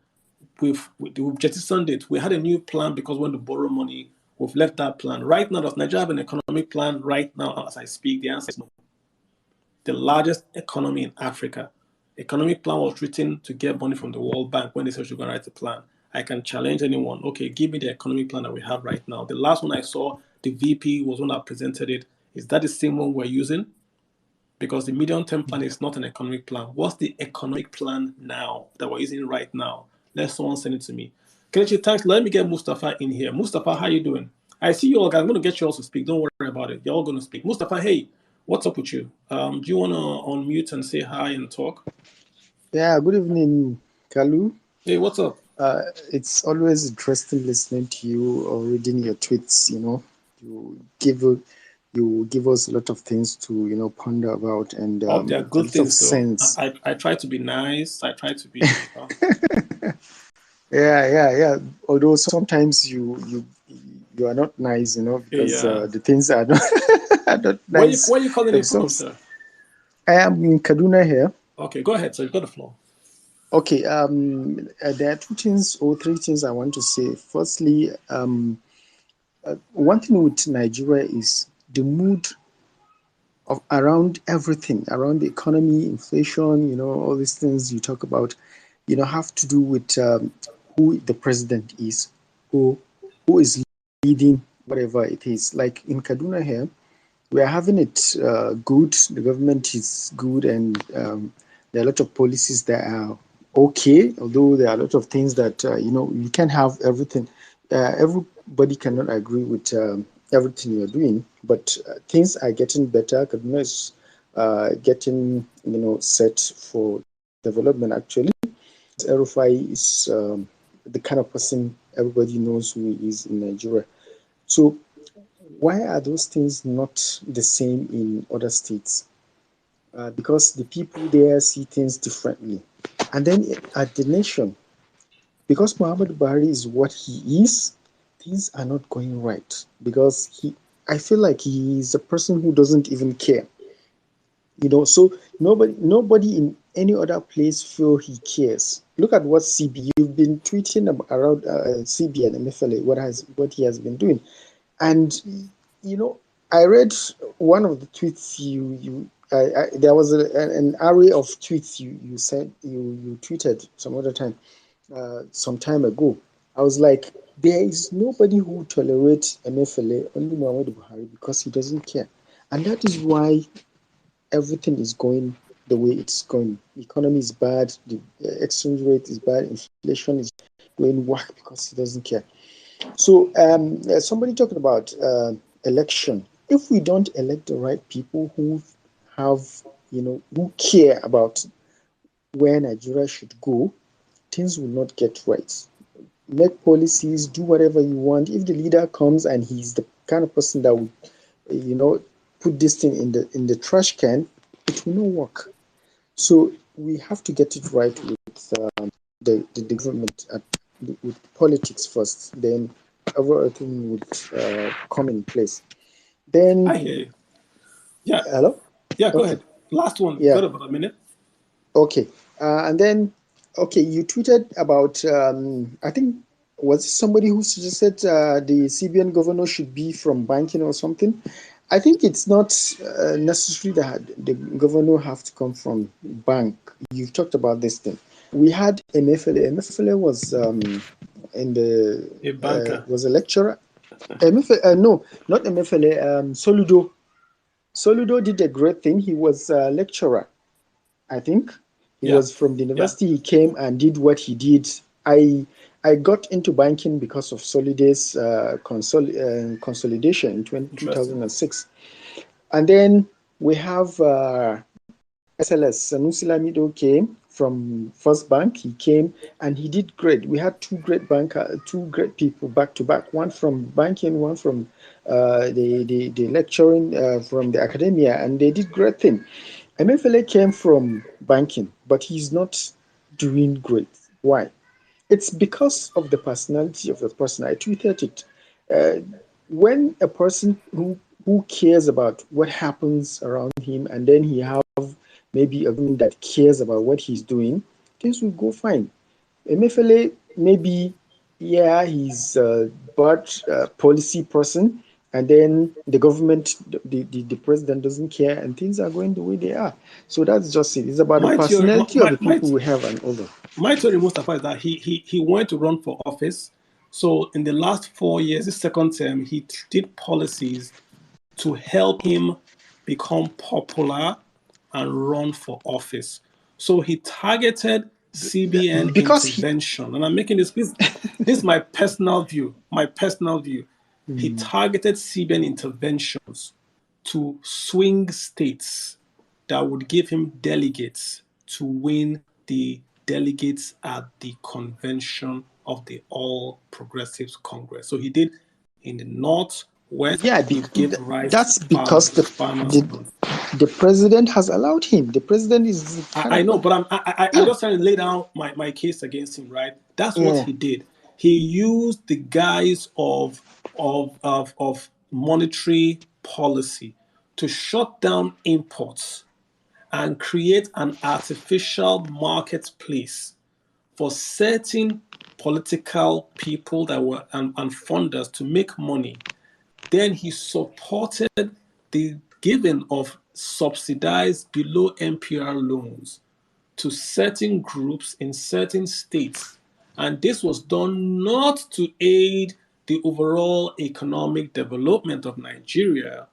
We've jettisoned it. We had a new plan because we want to borrow money. We've left that plan. Right now, does Nigeria have an economic plan right now as I speak? The answer is no. The largest economy in Africa. Economic plan was written to get money from the World Bank when they said you're going to write a plan. I can challenge anyone. Okay, give me the economic plan that we have right now. The last one I saw, the VP was one that presented it. Is that the same one we're using? Because the medium-term plan is not an economic plan. What's the economic plan now that we're using right now? Let someone send it to me. Kelechi, thanks. Let me get Mustafa in here. Mustafa, how you doing? I see you all guys. I'm going to get you all to speak. Don't worry about it. You're all going to speak. Mustafa, hey, what's up with you? Do you want to unmute and say hi and talk? Yeah, good evening, Kalu. Hey, what's up? It's always interesting listening to you or reading your tweets. You give us a lot of things to ponder about and Oh, they're a good lot of things, though. sense. I try to be nice. I try to be. Yeah. Although sometimes you are not nice, because Yeah. the things are not are not nice Where you calling in from, themselves. sir? I am in Kaduna here. Okay, go ahead. So you've got the floor. Okay. There are two things or three things I want to say. Firstly, one thing with Nigeria is the mood of around everything, around the economy, inflation, all these things you talk about, have to do with who the president is, who is leading whatever it is. Like in Kaduna here, we are having it good. The government is good, and there are a lot of policies that are okay. Although there are a lot of things that you can't have everything. Everybody cannot agree with everything you're doing, but things are getting better. Kaduna is getting set for development. Actually, Erufai is the kind of person everybody knows who he is in Nigeria. So why are those things not the same in other states? Because the people there see things differently. And then at the nation, because Muhammad Buhari is what he is, things are not going right. Because I feel like he is a person who doesn't even care. So nobody in any other place feel he cares. Look at what you've been tweeting around CB and MFLA, what he has been doing. And I read one of the tweets there was an array of tweets you said you tweeted some time ago. I was like, there is nobody who tolerates MFLA, only Muhammad Buhari, because he doesn't care, and that is why everything is going the way it's going. The economy is bad, the exchange rate is bad, inflation is going whack because he doesn't care. So somebody talking about election. If we don't elect the right people who have, who care about where Nigeria should go, things will not get right. Make policies, do whatever you want. If the leader comes and he's the kind of person that will, put this thing in the trash can, it will not work. So we have to get it right with the government with politics first, then everything would come in place. Then, I hear you. Yeah. hello? Yeah, go Okay. ahead. Last one. Yeah. Got about a minute. Okay. And then, okay, you tweeted about, I think, was it somebody who suggested the CBN governor should be from banking or something? I think it's not necessary that the governor have to come from bank. You've talked about this thing. We had Emefiele. Emefiele was in the A banker. was a lecturer. Emefiele, no, not Emefiele. Soludo. Soludo did a great thing. He was a lecturer. I think he Yeah. was from the Yeah. university. He came and did what he did. I got into banking because of Solidays consolidation in Interesting. 2006. And then we have SLS. Sanusi Lamido came from First Bank. He came and he did great. We had two great people back to back. One from banking, one from the lecturing from the academia, and they did great thing. Emefiele came from banking, but he's not doing great. Why? It's because of the personality of the person. I tweeted it. Uh, when a person who cares about what happens around him, and then he have maybe a woman that cares about what he's doing, things will go fine. Emefiele, maybe, yeah, he's a bad policy person, and then the government, the president doesn't care, and things are going the way they are. So that's just it. It's about the My theory, personality of the people we have and over. my theory, Mustafa, is that he went to run for office. So in the last 4 years, his second term, he did policies to help him become popular and run for office. So he targeted CBN Because he, intervention. And I'm making this is my personal view. My personal view. He targeted CBN interventions to swing states that would give him delegates to win the delegates at the convention of the All Progressives Congress. So he did in the North, West, yeah, he gave rice to that's because farmers. the president has allowed him. The president is the kind I of know, but I'm yeah, just trying to lay down my case against him, right? That's what yeah. he did. He used the guise of monetary policy to shut down imports and create an artificial marketplace for certain political people that were and funders to make money. Then he supported the giving of subsidized below MPR loans to certain groups in certain states. And this was done not to aid the overall economic development of Nigeria,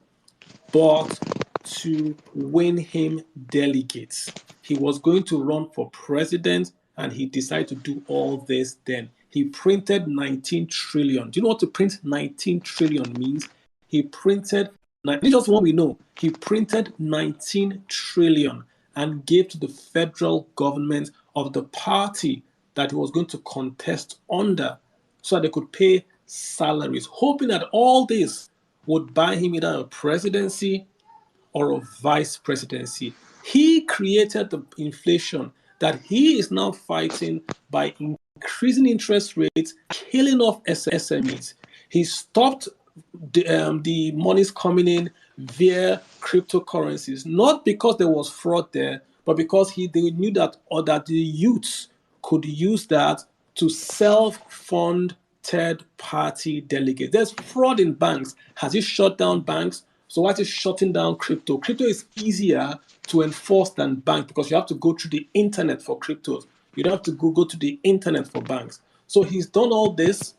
but to win him delegates. He was going to run for president and he decided to do all this then. He printed 19 trillion. Do you know what to print 19 trillion means? He printed, this is just what we know. He printed 19 trillion and gave to the federal government of the party that he was going to contest under so that they could pay salaries, hoping that all this would buy him either a presidency or a vice presidency. He created the inflation that he is now fighting by increasing interest rates, killing off SMEs. He stopped the monies coming in via cryptocurrencies, not because there was fraud there, but because they knew that or that the youths could use that to self-fund third-party delegates. There's fraud in banks. Has he shut down banks? So why is he shutting down crypto? Crypto is easier to enforce than bank because you have to go through the internet for cryptos. You don't have to go to the internet for banks. So he's done all this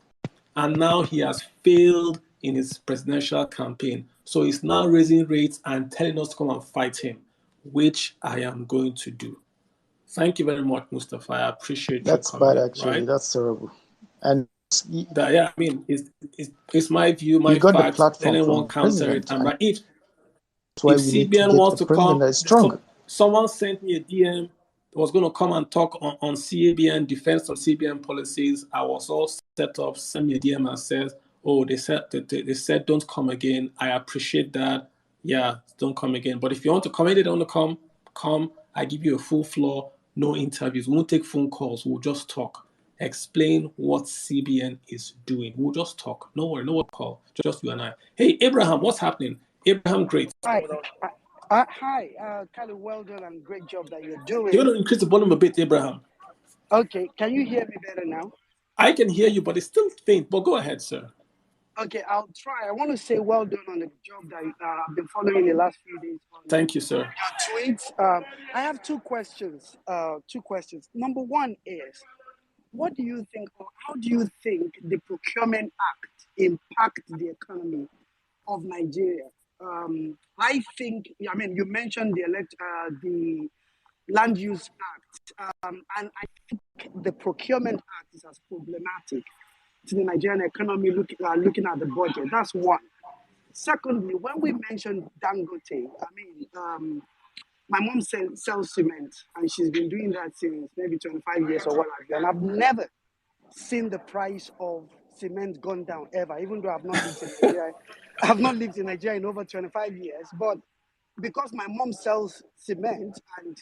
and now he has failed in his presidential campaign. So he's now raising rates and telling us to come and fight him, which I am going to do. Thank you very much, Mustafa. I appreciate you That's coming bad in, actually. right? That's terrible. And Yeah, I mean, it's my view, he my got the facts. platform from Anyone the counter it. president, I'm and right. that's why If we need to CBN get a wants to president come, that is strong. someone sent me a DM, was going to come and talk on CBN, defense of CBN policies. I was all set up, sent me a DM and says, oh, they said don't come again. I appreciate that. Yeah, don't come again. But if you want to come in, they don't want to come, come. I give you a full floor, No interviews. We won't take phone calls. We'll just talk. Explain what CBN is doing. We'll just talk. No worry, no one call. Just you and I. Hey, Abraham, what's happening? Abraham, great. Hi, Kylie, well done and great job that you're You're doing. going to increase the volume a bit, Abraham. Okay, can you hear me better now? I can hear you, but it's still faint. But go ahead, sir. Okay, I'll try. I want to say well done on the job that I've been following the last few days. Thank you, sir. Your tweets. I have two questions. Number one is, what do you think, or how do you think the Procurement Act impact the economy of Nigeria? I think, I mean, you mentioned the Land Use Act, and I think the Procurement Act is as problematic to the Nigerian economy looking at the budget. That's one. Secondly, when we mentioned Dangote, I mean, my mom sells cement, and she's been doing that since maybe 25 years or what have you. And I've never seen the price of cement gone down ever, even though I've not lived in Nigeria. I've not lived in Nigeria in over 25 years. But because my mom sells cement and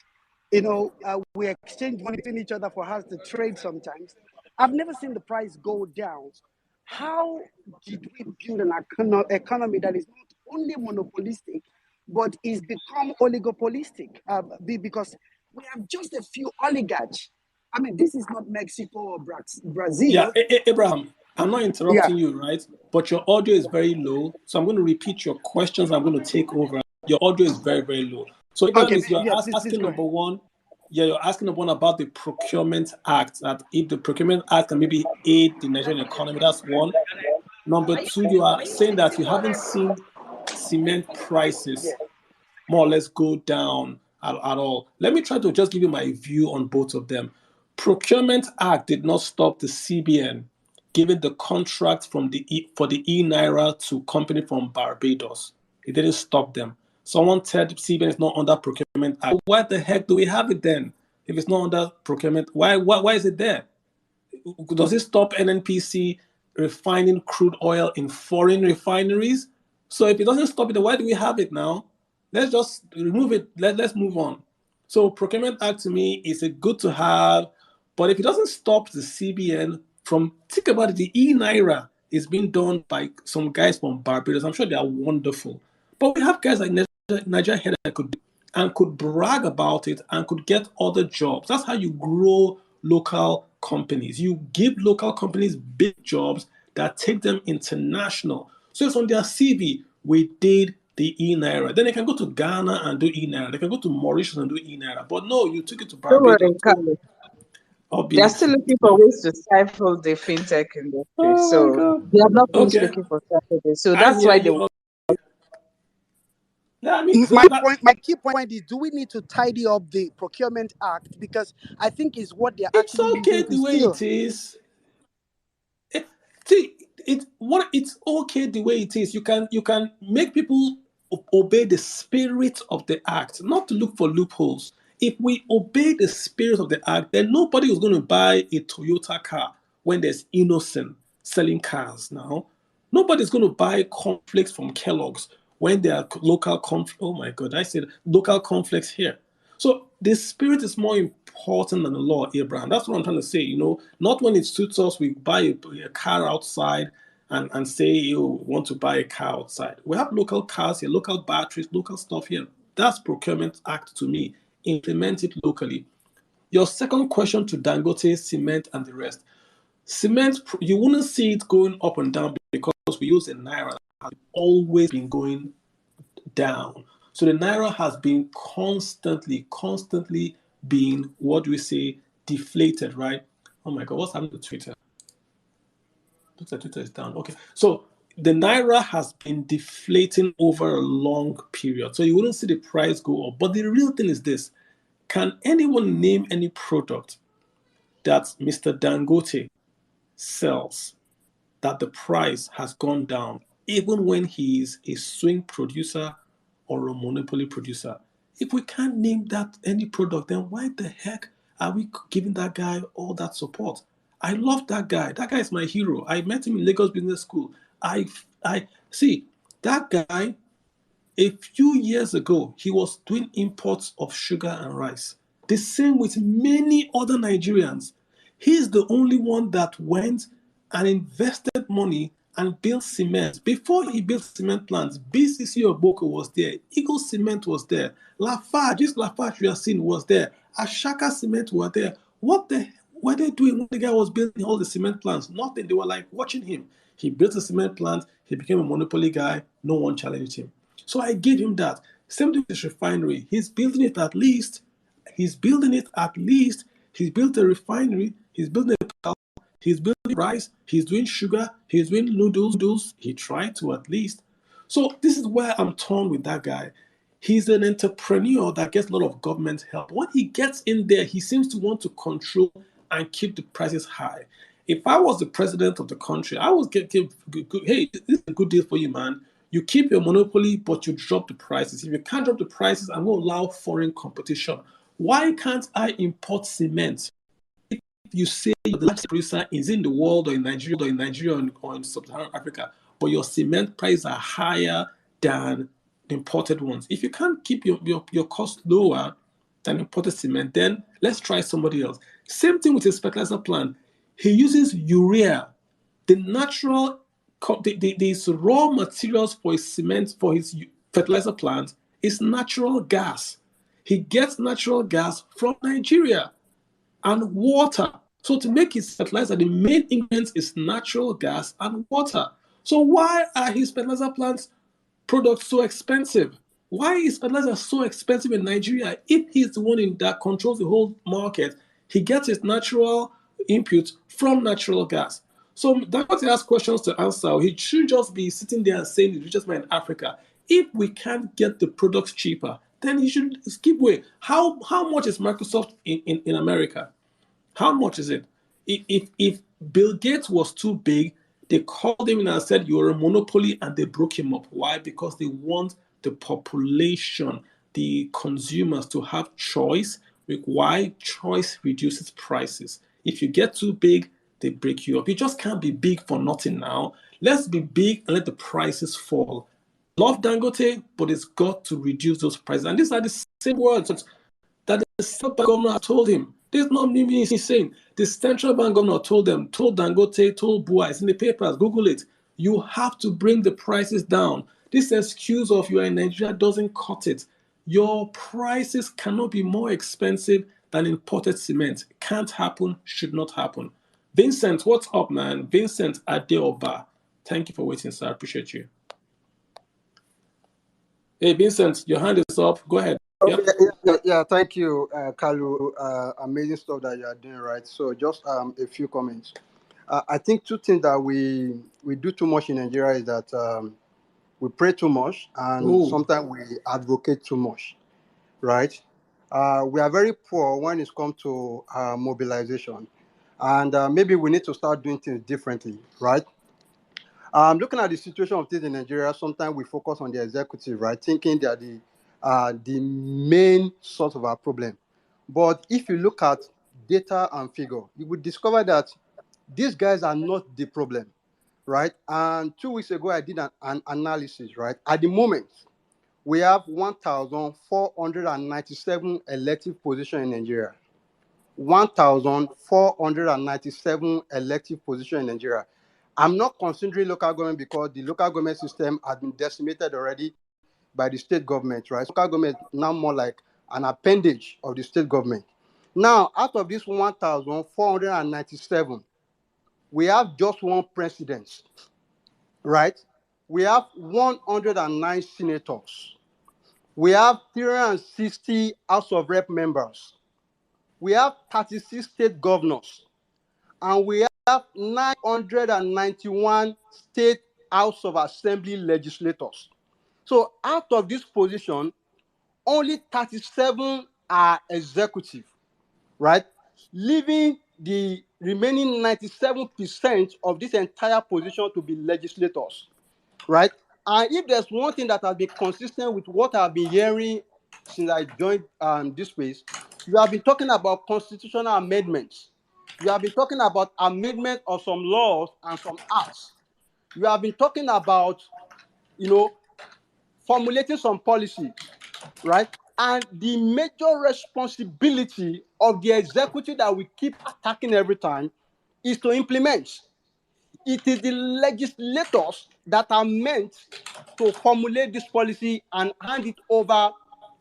we exchange money between each other for her to trade sometimes, I've never seen the price go down. How did we build an economy that is not only monopolistic, but is become oligopolistic? Because we have just a few oligarchs. I mean, this is not Mexico or Brazil. Yeah, Abraham, I'm not Yeah. interrupting you, right? But your audio is very low. So I'm going to repeat your questions. I'm going to take over. Your audio is very, very low. So Abraham, Okay, you're please asking go number ahead. one. Yeah, you're asking number one about the Procurement Act. That if the Procurement Act can maybe aid the Nigerian economy, that's one. Number two, you are saying that you haven't seen cement prices more or less go down at all. Let me try to just give you my view on both of them. Procurement Act did not stop the CBN giving the contract for the e-Naira to company from Barbados. It didn't stop them. Someone said CBN is not under Procurement Act. Why the heck do we have it then? If it's not under procurement, why is it there? Does it stop NNPC refining crude oil in foreign refineries? So if it doesn't stop it, then why do we have it now? Let's just remove it. Let's move on. So Procurement Act to me is a good to have, but if it doesn't stop the CBN from, think about it, the e-Naira is being done by some guys from Barbados. I'm sure they are wonderful. But we have guys like Nigeria here that could brag about it and could get other jobs. That's how you grow local companies. You give local companies big jobs that take them international. So it's on their CV. We did the e-Naira. Then they can go to Ghana and do e-Naira. They can go to Mauritius and do e-Naira. But no, you took it to Don't worry, Barbados. Carlos. They're Obvious. still looking for ways to stifle the fintech industry. Oh So my God. they have not finished Okay. looking for strategies. So I that's hear why they you. Yeah, I mean, so My key point is: do we need to tidy up the Procurement Act, because I think is what they're it's actually okay using to the way steal. it is. It's okay the way it is. You can make people obey the spirit of the act, not to look for loopholes. If we obey the spirit of the act, then nobody is going to buy a Toyota car when there's Innocent selling cars now. Nobody's going to buy cornflakes from Kellogg's when there are local cornflakes. Oh my God, I said local cornflakes here. So the spirit is more important than the law, Abraham. That's what I'm trying to say. Not when it suits us, we buy a car outside and say you want to buy a car outside. We have local cars here, local batteries, local stuff here. That's Procurement Act to me. Implement it locally. Your second question to Dangote, cement, and the rest. Cement, you wouldn't see it going up and down because we use a naira that has always been going down. So the naira has been constantly being, what do we say, deflated, right? Oh my God, what's happening to Twitter? Looks like Twitter is down. Okay. So the naira has been deflating over a long period. So you wouldn't see the price go up. But the real thing is this: can anyone name any product that Mr. Dangote sells that the price has gone down, even when he's a swing producer or a monopoly producer? If we can't name that any product, then why the heck are we giving that guy all that support? I love that guy. That guy is my hero. I met him in Lagos Business School. I see that guy. A few years ago, he was doing imports of sugar and rice. The same with many other Nigerians. He's the only one that went and invested money and built cement. Before he built cement plants, BCC Oboko was there, Eagle Cement was there, Lafarge, this Lafarge you are seeing was there, Ashaka Cement were there. What the were they doing when the guy was building all the cement plants? Nothing. They were like watching him. He built a cement plant, he became a monopoly guy, no one challenged him. So I give him that. Same thing with this refinery. He's building it at least. He's building it at least. He's built a refinery. He's building a he's building rice. He's doing sugar. He's doing noodles. He tried to at least. So this is where I'm torn with that guy. He's an entrepreneur that gets a lot of government help. When he gets in there, he seems to want to control and keep the prices high. If I was the president of the country, I would hey, this is a good deal for you, man. You keep your monopoly, but you drop the prices. If you can't drop the prices, I will allow foreign competition. Why can't I import cement? If you say the largest producer is in the world or in Nigeria or in Sub-Saharan Africa, but your cement prices are higher than the imported ones. If you can't keep your cost lower than imported cement, then let's try somebody else. Same thing with his fertilizer plant. He uses urea, the natural, these raw materials for his cement, for his fertilizer plant is natural gas. He gets natural gas from Nigeria and water. So to make his fertilizer, the main ingredients is natural gas and water. So why are his fertilizer plants products so expensive? Why is fertilizer so expensive in Nigeria? If he's the one that controls the whole market, he gets his natural input from natural gas. So that's he has questions to answer. He should just be sitting there and saying the richest man in Africa. If we can't get the products cheaper, then he should skip way. How much is Microsoft in America? How much is it? If Bill Gates was too big, they called him in and said, you're a monopoly, and they broke him up. Why? Because they want the population, the consumers to have choice. Why? Choice reduces prices. If you get too big, they break you up. You just can't be big for nothing now. Let's be big and let the prices fall. Love Dangote, but it's got to reduce those prices. And these are the same words that the central bank governor told him. This is not me saying. The central bank governor told them, told Dangote, told Bua, it's in the papers, Google it. You have to bring the prices down. This excuse of you are in Nigeria doesn't cut it. Your prices cannot be more expensive than imported cement. Can't happen, should not happen. Vincent, what's up, man? Vincent Adeoba. Thank you for waiting, sir. I appreciate you. Hey, Vincent, your hand is up. Go ahead. Okay, yeah, thank you, Kalu. Amazing stuff that you are doing, right? So just a few comments. I think two things that we do too much in Nigeria is that we pray too much and sometimes we advocate too much, right? We are very poor when it comes to mobilization, and maybe we need to start doing things differently, right? Looking at the situation of things in Nigeria, sometimes we focus on the executive, right? Thinking they are the main source of our problem. But if you look at data and figure, you would discover that these guys are not the problem, right? And 2 weeks ago, I did an analysis, right? At the moment, we have 1,497 elective positions in Nigeria. 1,497 elective positions in Nigeria. I'm not considering local government because the local government system has been decimated already by the state government, right? Local government is now more like an appendage of the state government. Now, out of this 1,497, we have just one president, right? We have 109 senators. We have 360 House of Rep members. We have 36 state governors. And we have 991 state House of Assembly legislators. So out of this position, only 37 are executive, right? Leaving the remaining 97% of this entire position to be legislators, right? And if there's one thing that has been consistent with what I've been hearing since I joined this space, you have been talking about constitutional amendments. You have been talking about amendment of some laws and some acts. You have been talking about, formulating some policy, right? And the major responsibility of the executive that we keep attacking every time is to implement. It is the legislators that are meant to formulate this policy and hand it over,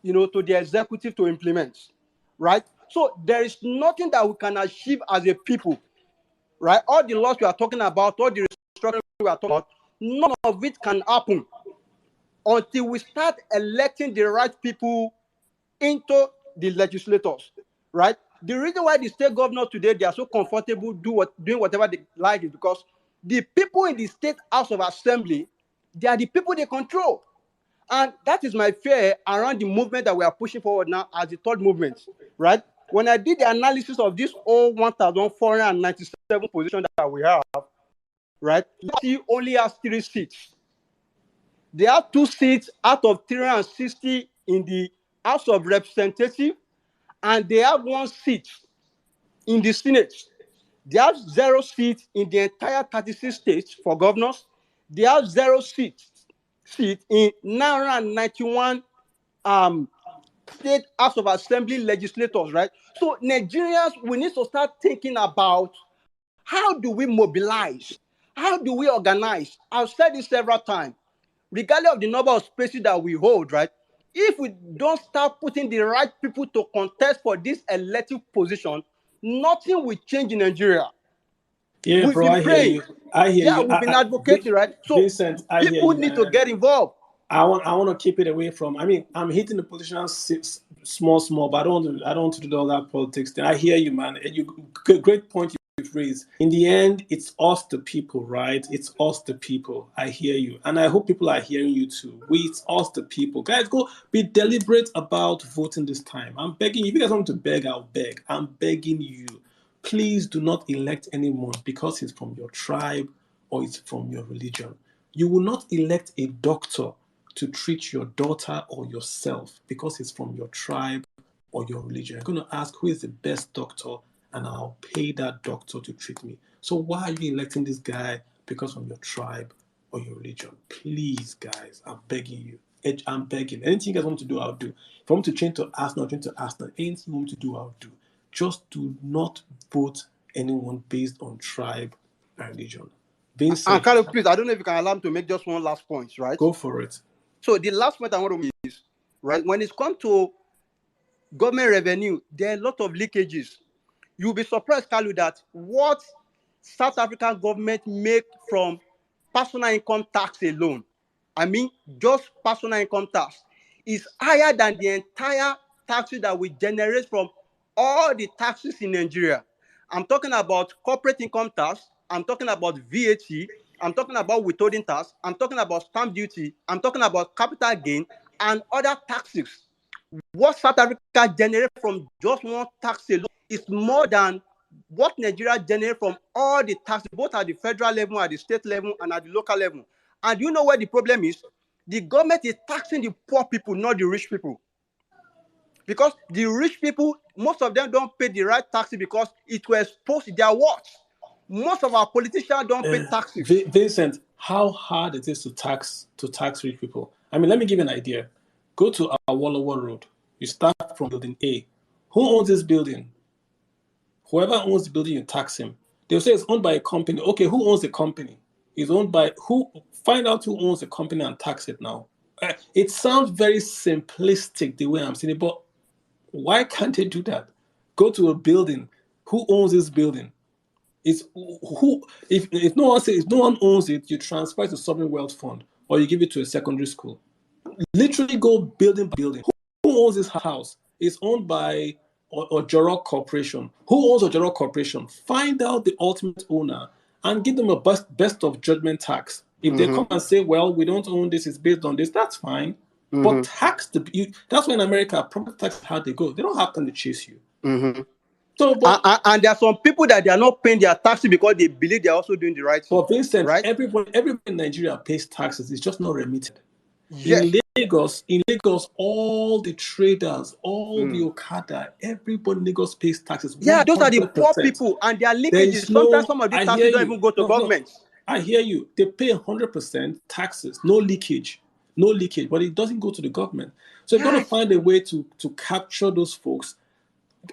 to the executive to implement, right? So there is nothing that we can achieve as a people, right? All the laws we are talking about, all the restructuring we are talking about, none of it can happen until we start electing the right people into the legislators, right? The reason why the state governors today, they are so comfortable doing whatever they like is because the people in the state house of assembly, they are the people they control. And that is my fear around the movement that we are pushing forward now as the third movement, right? When I did the analysis of this all 1,497 positions that we have, right, he only has 3 seats. They have 2 seats out of 360 in the House of Representatives, and they have 1 seat in the Senate. They have 0 seats in the entire 36 states for governors. They have 0 seat in 991 state House of Assembly legislators, right? So Nigerians, we need to start thinking about how do we mobilize? How do we organize? I've said this several times. Regardless of the number of spaces that we hold, right? If we don't start putting the right people to contest for this elective position, nothing will change in Nigeria. Yeah, We've bro, been I hear praying. you. I hear Yeah, you. we've been advocating, right? So Vincent, I hear people you, need to man. get involved. I want to keep it away from. I mean, I'm hitting the position small, but I don't want to do all that politics thing. I hear you, man. Great point you've raised. In the end, it's us the people, right? It's us the people. I hear you, and I hope people are hearing you too. It's us the people, guys. Go be deliberate about voting this time. I'm begging you. If you guys want to beg, I'll beg. I'm begging you. Please do not elect anyone because he's from your tribe or it's from your religion. You will not elect a doctor to treat your daughter or yourself because it's from your tribe or your religion. You're going to ask who is the best doctor, and I'll pay that doctor to treat me. So why are you electing this guy because from your tribe or your religion? Please, guys, I'm begging you. I'm begging. Anything you guys want to do, I'll do. If I want to change to Arsenal, change to Arsenal. Anything you want to do, I'll do. Just do not vote anyone based on tribe and religion. And Vincent, Carlo, please, I don't know if you can allow me to make just one last point, right? go for it. So the last point I want to make is, right, when it comes to government revenue, there are a lot of leakages. You'll be surprised, Carlo, that what South African government make from personal income tax alone, I mean, just personal income tax, is higher than the entire taxes that we generate from all the taxes in Nigeria. I'm talking about corporate income tax, I'm talking about VAT, I'm talking about withholding tax, I'm talking about stamp duty, I'm talking about capital gain and other taxes. What South Africa generates from just one tax alone is more than what Nigeria generates from all the taxes, both at the federal level, at the state level, and at the local level. And you know where the problem is? The government is taxing the poor people, not the rich people. Because the rich people, most of them don't pay the right taxes because it will expose their worth. Most of our politicians don't pay taxes. Vincent, how hard it is to tax rich people? I mean, let me give you an idea. Go to our Wall Road. You start from building A. Who owns this building? Whoever owns the building, you tax him. They'll say it's owned by a company. Okay, who owns the company? It's owned by who? Find out who owns the company and tax it now. It sounds very simplistic the way I'm saying it, but why can't they do that? Go to a building. Who owns this building? It's who if no one owns it, you transfer it to sovereign wealth fund or you give it to a secondary school. Literally go building by building. Who owns this house? It's owned by Ojoro Corporation. Who owns Ojoro Corporation? Find out the ultimate owner and give them a best of judgment tax. If they come and say, well, we don't own this, it's based on this, that's fine. But tax that's why in America, property tax is how they go. They don't have time to chase you. So, and there are some people that they are not paying their taxes because they believe they are also doing the right thing. But Vincent, right? everybody in Nigeria pays taxes. It's just not remitted. Yes. In Lagos, all the traders, all the Okada, everybody in Lagos pays taxes. Yeah, 100%. those are the poor people, and their leakages. Sometimes some of the taxes don't even go to government. I hear you. They pay 100% taxes, no leakage. no leakage, but it doesn't go to the government. So you've got to Yes. find a way to capture those folks.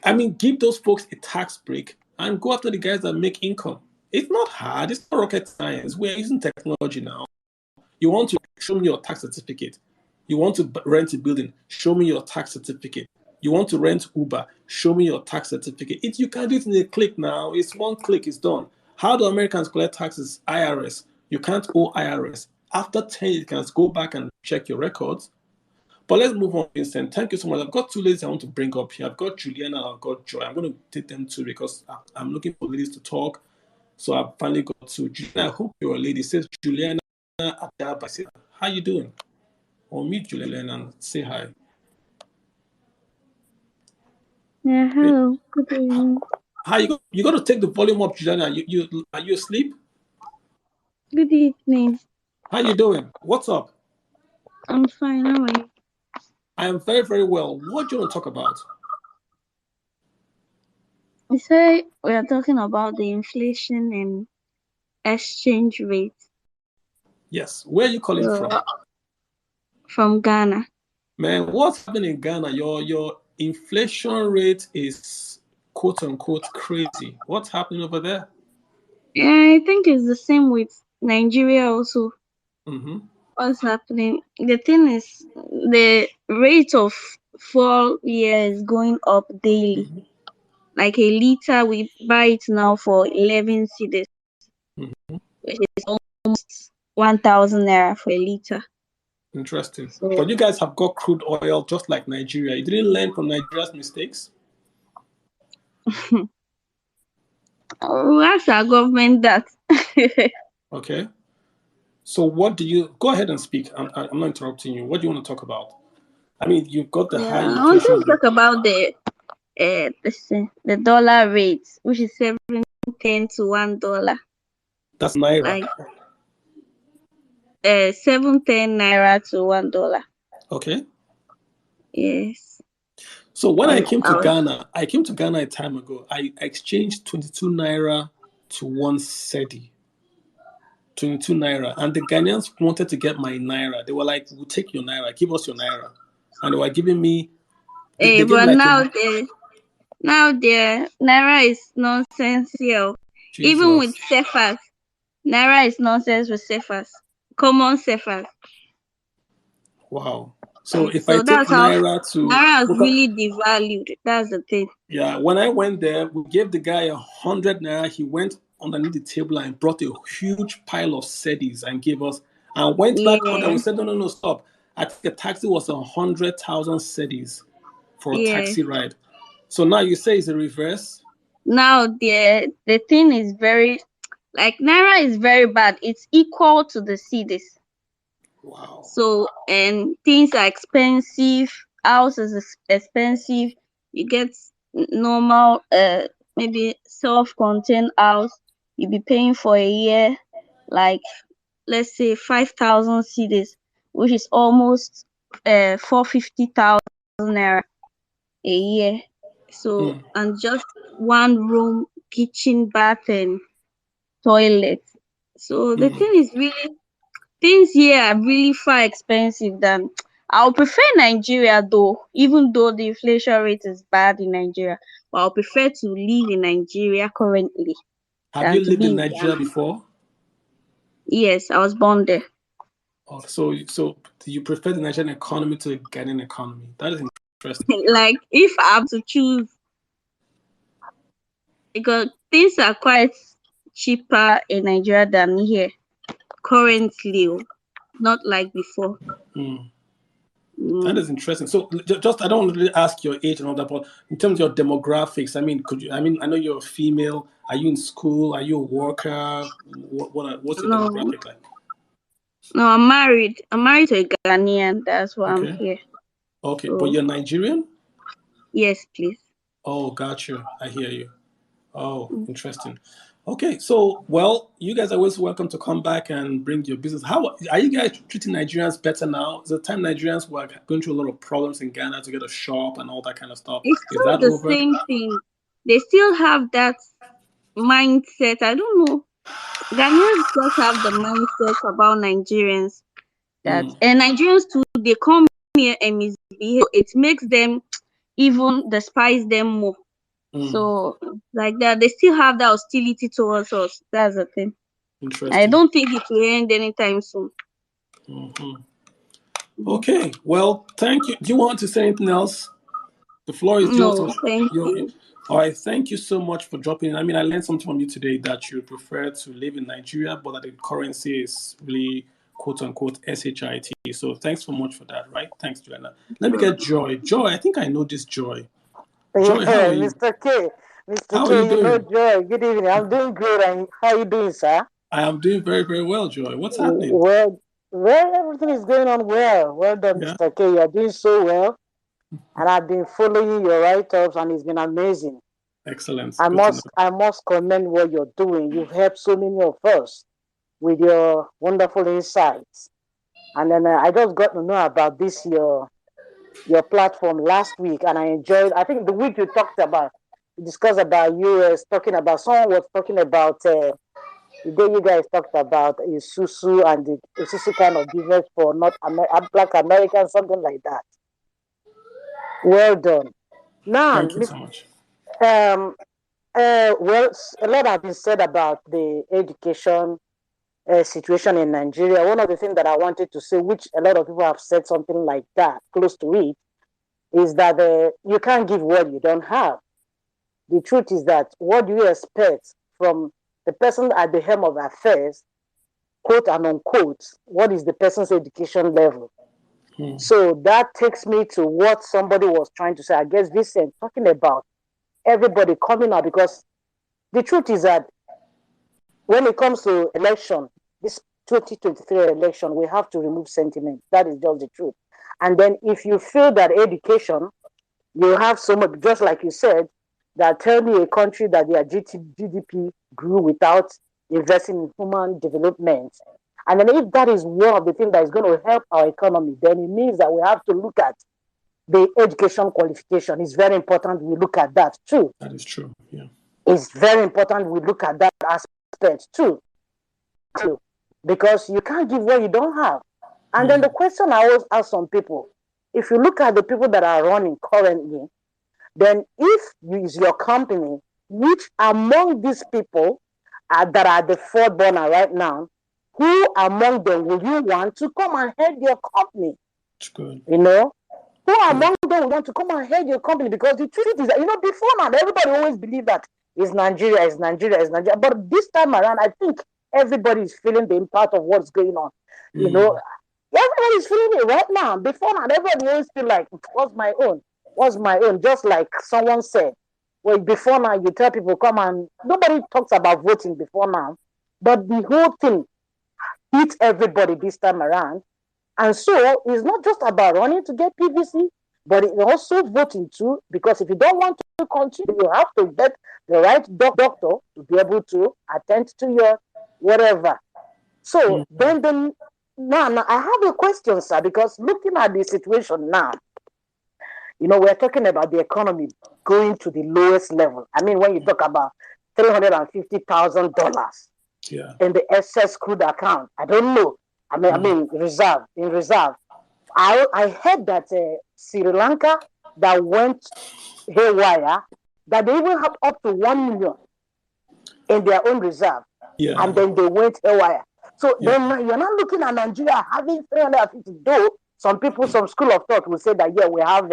I mean, give those folks a tax break and go after the guys that make income. It's not hard. It's not rocket science. We're using technology now. You want to show me your tax certificate. You want to rent a building. Show me your tax certificate. You want to rent Uber. Show me your tax certificate. You can do it in a click now. It's one click. It's done. How do Americans collect taxes? IRS. You can't owe IRS. After 10 years, you can go back and check your records. But let's move on, Vincent. Thank you so much. I've got two ladies I want to bring up here. I've got Juliana and I've got Joy. I'm going to take them too because I'm looking for ladies to talk. So I've finally got to Juliana. I hope you're a lady. It says Juliana Adaba. Say, how you doing? Or meet Juliana and say hi. Yeah, hello. Good evening. Hi, you got to take the volume up, Juliana. Are you asleep? Good evening. How you doing? What's up? I'm fine. How are you? I am very, very well. What do you want to talk about? You say we are talking about the inflation and exchange rate. Yes. Where are you calling So, from? from Ghana. Man, what's happening in Ghana? Your inflation rate is quote unquote crazy. What's happening over there? Yeah, I think it's the same with Nigeria also. Mm-hmm. What's happening? The thing is, the rate of fuel here is going up daily. Mm-hmm. Like a liter, we buy it now for 11 cedis, Mm-hmm. which is almost 1,000 naira for a liter. Interesting. So But you guys have got crude oil just like Nigeria. You didn't learn from Nigeria's mistakes? we ask our government that. Okay. So what do you go ahead and speak? I'm not interrupting you. What do you want to talk about? I mean, you've got the high Yeah, I want inflation to talk about the dollar rate, which is 7.10 to $1. That's Naira. Like 7.10 naira to $1. Okay. Yes. So when I And came to Ghana, a time ago. I exchanged 22 Naira to 1 cedi. 22 Naira. And the Ghanaians wanted to get my Naira. They were like, we'll take your Naira. Give us your Naira. And they were giving me, they gave but me like now the naira is nonsensical. Even with Jesus. Cephas, naira is nonsense with Cephas. Common Cephas. Wow. So if I So take that's how Naira to, naira is really devalued. That's the thing. yeah, when I went there, we gave the guy 100 Naira. He went underneath the table and brought a huge pile of cedis and gave us, and went back on and Yeah. we said, no, stop. I think the taxi was 100,000 cedis for a Yeah. taxi ride. So now you say it's a reverse? Now the thing is very like naira is very bad. It's equal to the cedis. Wow. So and things are expensive. House is expensive. You get normal maybe self-contained house. You be paying for a year like let's say 5,000 cedis, which is almost 450,000 naira a year. So Mm, and just one room, kitchen, bath, and toilet. So the thing mm, is really things here are really far expensive than I'll prefer Nigeria though, even though the inflation rate is bad in Nigeria. But I'll prefer to live in Nigeria currently Have you than to lived be in in Nigeria Ghana. before? Yes, I was born there. Oh, so you prefer the Nigerian economy to the Ghanaian economy? That is interesting. Like if I have to choose, because things are quite cheaper in Nigeria than here currently, not like before. Mm. That Mm. is interesting. So just I don't want to really ask your age and all that, but in terms of your demographics, I mean, I know you're a female. Are you in school? Are you a worker? What's your No, demographic like? no, I'm married. I'm married to a Ghanaian. That's why I'm Okay. here. Okay, but So you're Nigerian? yes, please. Oh, got you. I hear you. Oh, Mm. interesting. Okay, so well, you guys are always welcome to come back and bring your business. How are you guys treating Nigerians better now? Is the time Nigerians were going through a lot of problems in Ghana to get a shop and all that kind of stuff? It's Is still that the over? same thing. They still have that mindset. I don't know. Ghanaians just have the mindset about Nigerians. that. And Nigerians too, they come here and misbehave. It makes them even despise them more. So like that, they still have that hostility towards us. That's the thing. I Interesting. don't think it will end anytime soon. Okay. Well, thank you. Do you want to say anything else? The floor is yours. No, thank you. All right. Thank you so much for dropping in. I mean, I learned something from you today that you prefer to live in Nigeria, but that the currency is really quote unquote SHIT. So thanks so much for that. Right. Thanks, Juliana. Let me get Joy. Joy, I think I know this Joy. Joy, how Yeah, are you? Mr. K. Mr. How are you K, you know, doing? Joy, good evening. I'm doing good. And how are you doing, sir? I am doing very, very well, Joy. What's happening? Well, everything is going on well. Well done, Yeah. Mr. K. You're doing so well. And I've been following your write-ups, and it's been amazing. Excellent. I Good to know. must commend what you're doing. You've helped so many of us with your wonderful insights. And then I just got to know about this your platform last week, and I enjoyed. I think the week you discussed about US, talking about someone was talking about the day you guys talked about Isusu and the Isusu kind of business for Black Americans, something like that. Well done. Now, Thank you so much. well, a lot has been said about the education situation in Nigeria. One of the things that I wanted to say, which a lot of people have said something like that, close to it, is that you can't give what you don't have. The truth is that what do you expect from the person at the helm of affairs, quote and unquote, what is the person's education level? So that takes me to what somebody was trying to say. I guess Vincent talking about everybody coming out, because the truth is that when it comes to election, this 2023 election, we have to remove sentiment. That is just the truth. And then if you feel that education, you have so much, just like you said, that tell me a country that their GDP grew without investing in human development. And then if that is one of the things that is going to help our economy, then it means that we have to look at the education qualification. It's very important we look at that too. That is true. Yeah. It's very important we look at that aspect too. Because you can't give what you don't have. And then the question I always ask some people, if you look at the people that are running currently, then if is your company, which among these people that are the fourth burner right now, who among them will you want to come and head your company? Good. You know, who among them will want to come and head your company? Because the truth is that, before now, everybody always believed that it's Nigeria, it's Nigeria, it's Nigeria. But this time around, I think everybody is feeling the impact of what's going on. You know, everybody's feeling it right now. Before now, everybody always feel like, what's my own? What's my own? Just like someone said, well, before now, you tell people, come and nobody talks about voting before now, but the whole thing hits everybody this time around. And so it's not just about running to get PVC, but it's also voting too, because if you don't want to continue, you have to get the right doctor to be able to attend to your whatever. So then now I have a question, sir, because looking at the situation now, we're talking about the economy going to the lowest level. I mean, when you talk about $350,000 in the excess crude account, I don't know. I mean, reserve. I heard that Sri Lanka that went haywire, that they even have up to 1 million in their own reserve, and then they went haywire. So then you're not looking at Nigeria having 350. Though some people, some school of thought will say that we have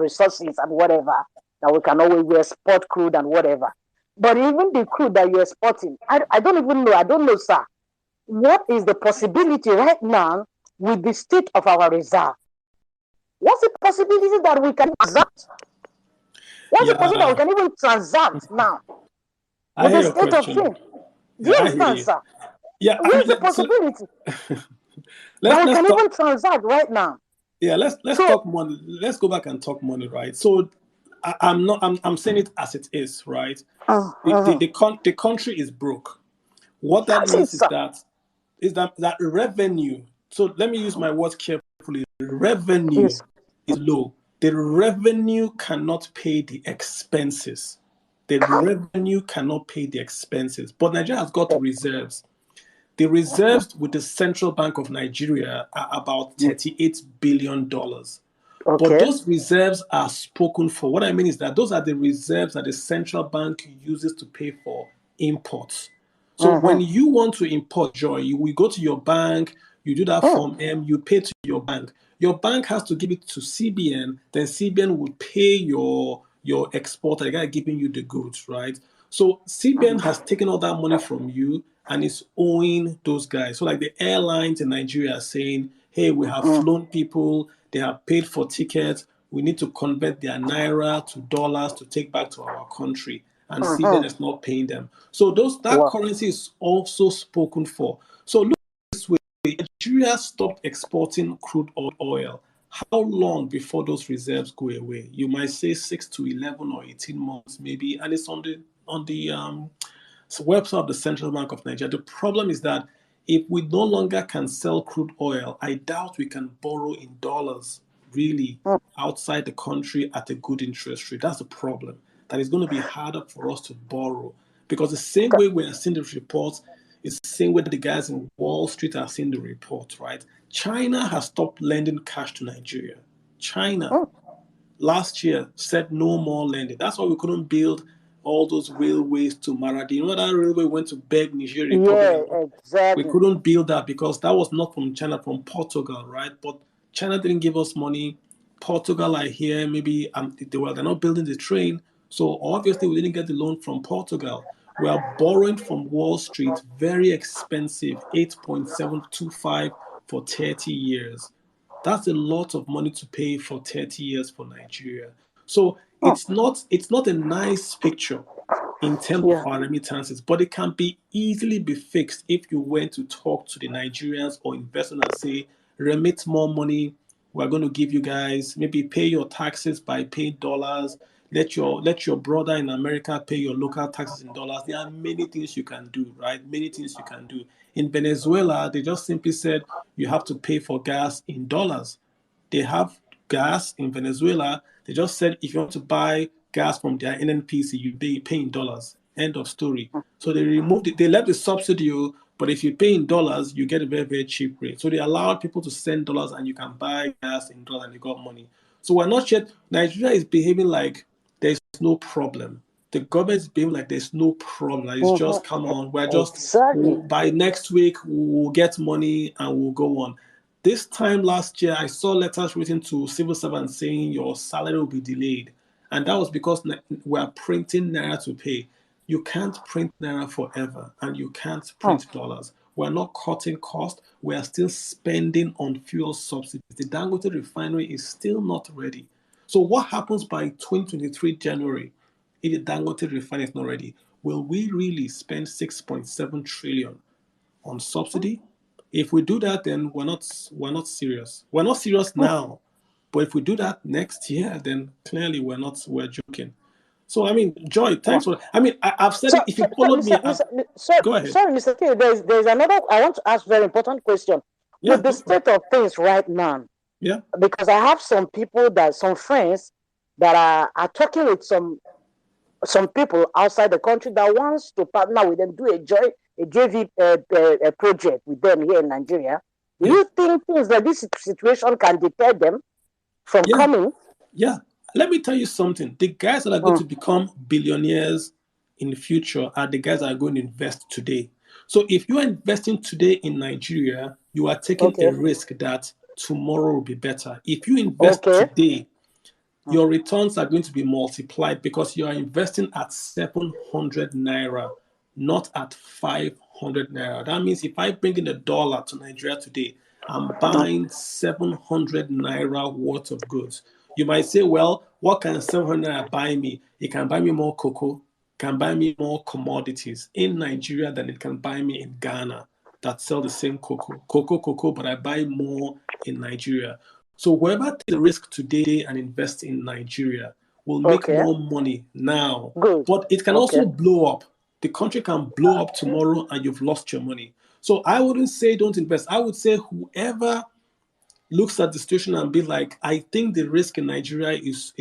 resources and whatever that we can always export crude and whatever. But even the crude that you're exporting, I don't even know. I don't know, sir. What is the possibility right now with the state of our reserve? What's the possibility that we can transact? What's the possibility that we can even transact now with the state of things? Do you understand, sir? Yeah, where's the possibility that we can even transact right now? Yeah, let's talk money. Let's go back and talk money, right? So I'm saying it as it is, right? The country is broke. What that means is that revenue. So let me use my words carefully. Revenue is low. The revenue cannot pay the expenses. The revenue cannot pay the expenses. But Nigeria has got reserves. The reserves with the Central Bank of Nigeria are about $38 billion. But Okay. those reserves are spoken for. What I mean is that those are the reserves that the central bank uses to pay for imports. So when you want to import joy, you will go to your bank, you do that form M, you pay to your bank. Your bank has to give it to CBN, then CBN will pay your exporter, the guy giving you the goods, right? So CBN has taken all that money from you and is owing those guys. So like the airlines in Nigeria are saying, hey, we have flown people, they have paid for tickets, we need to convert their naira to dollars to take back to our country, and CBN is not paying them. So that Wow. currency is also spoken for. So look this way, Nigeria stopped exporting crude oil. How long before those reserves go away? You might say 6 to 11 or 18 months maybe, and it's on the website of the Central Bank of Nigeria. The problem is that if we no longer can sell crude oil, I doubt we can borrow in dollars really outside the country at a good interest rate. That's the problem. That it's going to be harder for us to borrow, because the same way we are seeing the reports is the same way the guys in Wall Street are seeing the reports, right? China has stopped lending cash to Nigeria. China last year said no more lending. That's why we couldn't build all those railways to Maradi. You know that railway went to beg Nigeria Republic. Yeah, We exactly. couldn't build that because that was not from China, from Portugal, right? But China didn't give us money. Portugal, I hear, maybe they're not building the train. So obviously we didn't get the loan from Portugal. We are borrowing from Wall Street, very expensive, 8.725 for 30 years. That's a lot of money to pay for 30 years for Nigeria. So it's not a nice picture in terms of Yeah. our remittances, but it can be easily be fixed if you went to talk to the Nigerians or investors and say, remit more money. We're going to give you guys, maybe pay your taxes by paying dollars. Let your brother in America pay your local taxes in dollars. There are many things you can do, right? Many things you can do. In Venezuela, they just simply said you have to pay for gas in dollars. They have gas in Venezuela. They just said if you want to buy gas from their NNPC, you pay in dollars. End of story. So they removed it. They left the subsidy, but if you pay in dollars, you get a very, very cheap rate. So they allowed people to send dollars and you can buy gas in dollars and you got money. So we're not yet, Nigeria is behaving like there's no problem. The government is behaving like there's no problem. Like it's just, come on, we're just, Exactly. by next week, we'll get money and we'll go on. This time last year, I saw letters written to civil servants saying your salary will be delayed. And that was because we're printing naira to pay. You can't print naira forever, and you can't print dollars. We're not cutting cost. We are still spending on fuel subsidies. The Dangote refinery is still not ready. So what happens by 2023 January if the Dangote refinery is not ready? Will we really spend 6.7 trillion on subsidy? If we do that, then we're not serious. We're not serious now, but if we do that next year, then clearly we're joking. So I mean, Joy, thanks for. I mean, I've said So, it. If you followed me, go ahead. sorry, Mr. K, there's another, I want to ask very important question. Yeah, With the go for it. state of things right now, Yeah, because I have some friends that are talking with some people outside the country that wants to partner with them, do a JV project with them here in Nigeria. Do you think things like this situation can deter them from yeah, coming? yeah. Let me tell you something. The guys that are going to become billionaires in the future are the guys that are going to invest today. So if you are investing today in Nigeria, you are taking a risk that tomorrow will be better. If you invest today, your returns are going to be multiplied because you are investing at 700 naira, not at 500 naira. That means if I bring in $1 to Nigeria today, I'm buying 700 naira worth of goods. You might say, well, what can 700 naira buy me? It can buy me more cocoa, can buy me more commodities in Nigeria than it can buy me in Ghana that sell the same cocoa, but I buy more in Nigeria. So whoever takes the risk today and invest in Nigeria will make more money now. Good. But it can also blow up. The country can blow up tomorrow and you've lost your money. So I wouldn't say don't invest. I would say whoever looks at the situation and be like, I think the risk in Nigeria is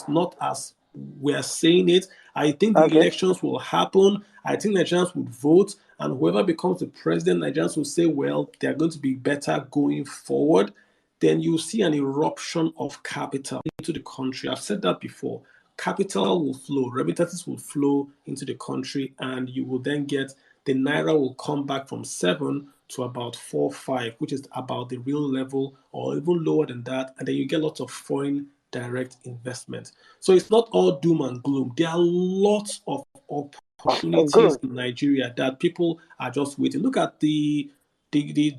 not as we're saying it. I think the elections will happen. I think Nigerians would vote. and whoever becomes the president, Nigerians will say, well, they're going to be better going forward. Then you see an eruption of capital into the country. I've said that before. Capital will flow, remittances will flow into the country, and you will then get the naira will come back from 7 to about 4, 5, which is about the real level or even lower than that. And then you get lots of foreign direct investment. So it's not all doom and gloom. There are lots of opportunities Good. in Nigeria that people are just waiting. Look at the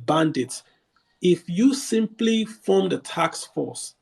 bandits. If you simply form the task force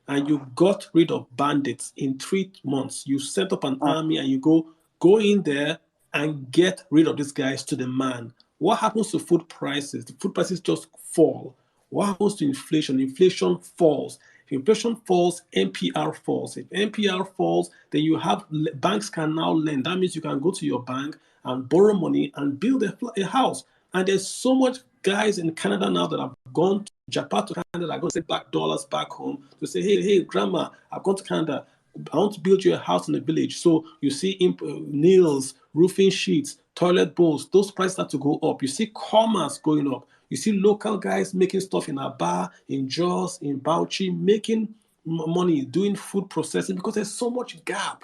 and you got rid of bandits in 3 months, you set up an army and you go in there and get rid of these guys to the man. What happens to food prices? The food prices just fall. What happens to inflation? Inflation falls. If inflation falls, NPR falls. If NPR falls, then you have banks can now lend. That means you can go to your bank and borrow money and build a house. And there's so much guys in Canada now that have gone to Japan to Canada are going to send back dollars back home to say, hey, grandma, I've gone to Canada. I want to build you a house in the village. So you see nails, roofing sheets, toilet bowls, those prices start to go up. You see commerce going up. You see local guys making stuff in Aba, in Jos, in Bauchi, making money, doing food processing because there's so much gap.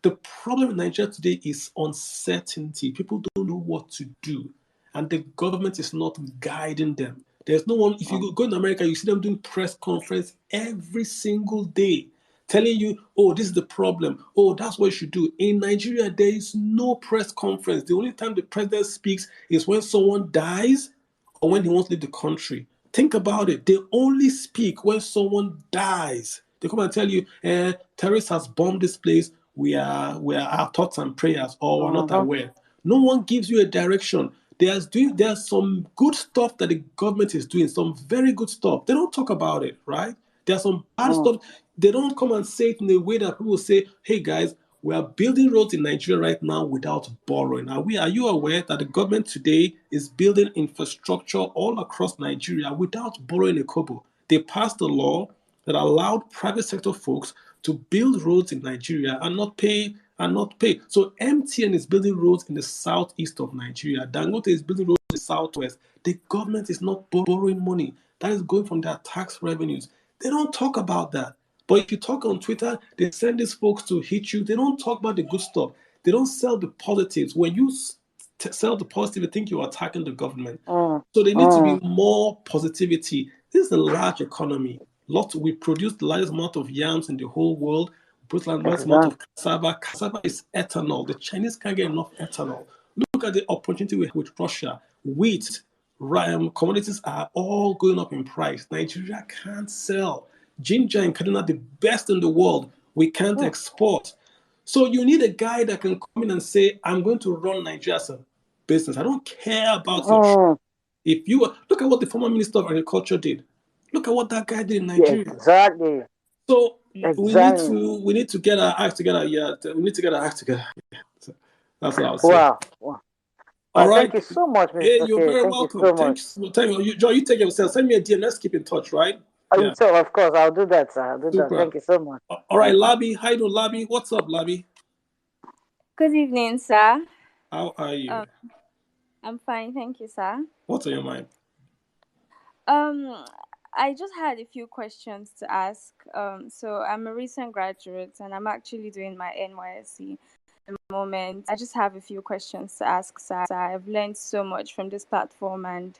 The problem in Nigeria today is uncertainty. People don't know what to do, and the government is not guiding them. There's no one. If you go in America, you see them doing press conference every single day, telling you, "Oh, this is the problem. Oh, that's what you should do." In Nigeria, there is no press conference. The only time the president speaks is when someone dies or when he wants to leave the country. Think about it. They only speak when someone dies. They come and tell you, terrorists has bombed this place. We are our thoughts and prayers, or we're not aware. No one gives you a direction. There's some good stuff that the government is doing, some very good stuff. They don't talk about it, right? There's some bad stuff. They don't come and say it in a way that people say, hey guys, we are building roads in Nigeria right now without borrowing. Are you aware that the government today is building infrastructure all across Nigeria without borrowing a kobo? They passed a law that allowed private sector folks to build roads in Nigeria and not pay. So MTN is building roads in the southeast of Nigeria. Dangote is building roads in the southwest. The government is not borrowing money. That is going from their tax revenues. They don't talk about that. But if you talk on Twitter, they send these folks to hit you. They don't talk about the good stuff. They don't sell the positives. When you sell the positive, they think you're attacking the government. So there needs to be more positivity. This is a large economy. We produce the largest amount of yams in the whole world. We produce the largest amount of cassava. Cassava is ethanol. The Chinese can't get enough ethanol. Look at the opportunity with Russia. Wheat, commodities are all going up in price. Nigeria can't sell. Ginger and Kaduna, the best in the world. We can't export. So you need a guy that can come in and say, I'm going to run Nigeria as a business. I don't care about your if you look at what the former minister of agriculture did. Look at what that guy did in Nigeria. Exactly. So Exactly. we need to get our act together. Yeah, we need to get our act together. So that's what I would say. Wow. All right. Thank you so much, Mr. Hey, you're very Thank you welcome. so much. Thanks. Thank you. Joy, you take care of yourself. Send me a DM. Let's keep in touch, right? Yeah. So, of course, I'll do that, sir. I'll do that. Super. Thank you so much. All right, Labi. How you doing, Labi? What's up, Labi? Good evening, sir. How are you? I'm fine, thank you, sir. What's on your mind? I just had a few questions to ask. So I'm a recent graduate and I'm actually doing my NYSC at the moment. I just have a few questions to ask, sir. I've learned so much from this platform and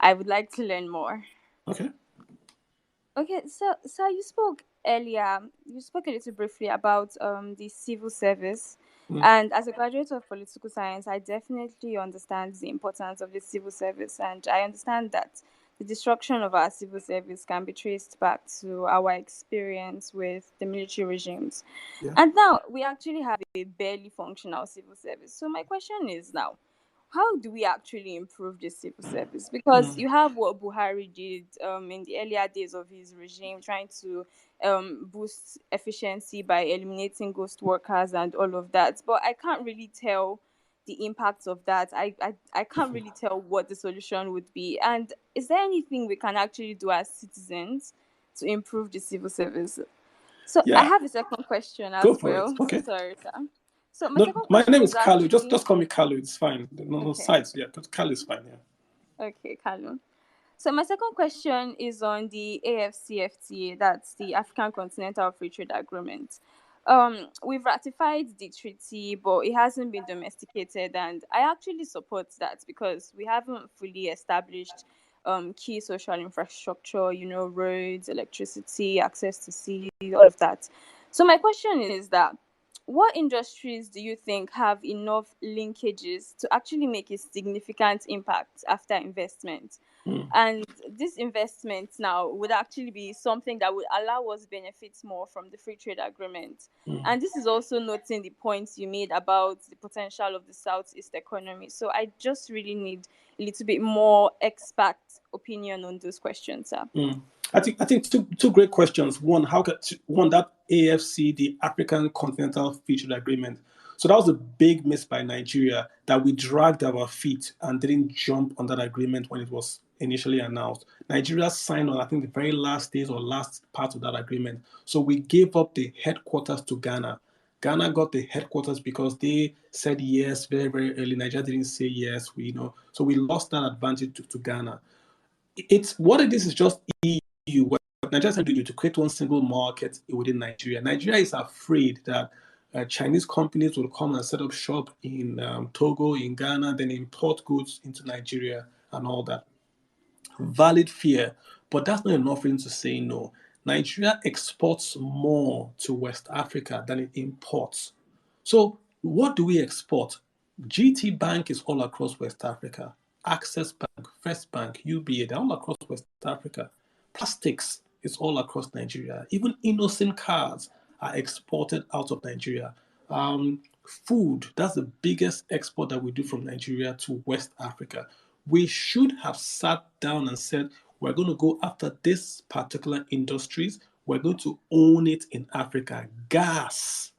I would like to learn more. Okay. Okay, so you spoke earlier, you spoke a little briefly about the civil service. And as a graduate of political science, I definitely understand the importance of the civil service. And I understand that the destruction of our civil service can be traced back to our experience with the military regimes. Yeah. And now we actually have a barely functional civil service. So my question is now, how do we actually improve the civil service? Because you have what Buhari did in the earlier days of his regime, trying to boost efficiency by eliminating ghost workers and all of that. But I can't really tell the impact of that. I can't really tell what the solution would be. And is there anything we can actually do as citizens to improve the civil service? So yeah. I have a second question as well. Okay. Sorry, sir. So my No, second my question name is is Kalu. Just actually call me Kalu. It's fine. No okay. sites. Yeah, Kalu is fine. Yeah. Okay, Kalu. So my second question is on the AFCFTA, that's the African Continental Free Trade Agreement. We've ratified the treaty, but it hasn't been domesticated, and I actually support that because we haven't fully established key social infrastructure, roads, electricity, access to sea, all of that. So my question is that what industries do you think have enough linkages to actually make a significant impact after investment? Mm. And this investment now would actually be something that would allow us benefits more from the free trade agreement. And this is also noting the points you made about the potential of the Southeast economy. So I just really need a little bit more expert opinion on those questions, sir. I think two great questions. One, that AFC, the African Continental Free Trade Agreement. So that was a big miss by Nigeria, that we dragged our feet and didn't jump on that agreement when it was initially announced. Nigeria signed on, I think, the very last days or last part of that agreement. So we gave up the headquarters to Ghana. Ghana got the headquarters because they said yes very, very early. Nigeria didn't say yes. So we lost that advantage to Ghana. It's what it is just EU. What Nigeria is trying to do to create one single market within Nigeria. Nigeria is afraid that Chinese companies will come and set up shop in Togo, in Ghana, then import goods into Nigeria and all that. Valid fear, but that's not enough reason to say no. Nigeria exports more to West Africa than it imports. So what do we export? GT Bank is all across West Africa. Access Bank, First Bank, UBA, they're all across West Africa. Plastics is all across Nigeria. Even innocent cars are exported out of Nigeria. Food, that's the biggest export that we do from Nigeria to West Africa. We should have sat down and said, we're going to go after this particular industries. We're going to own it in Africa. Gas.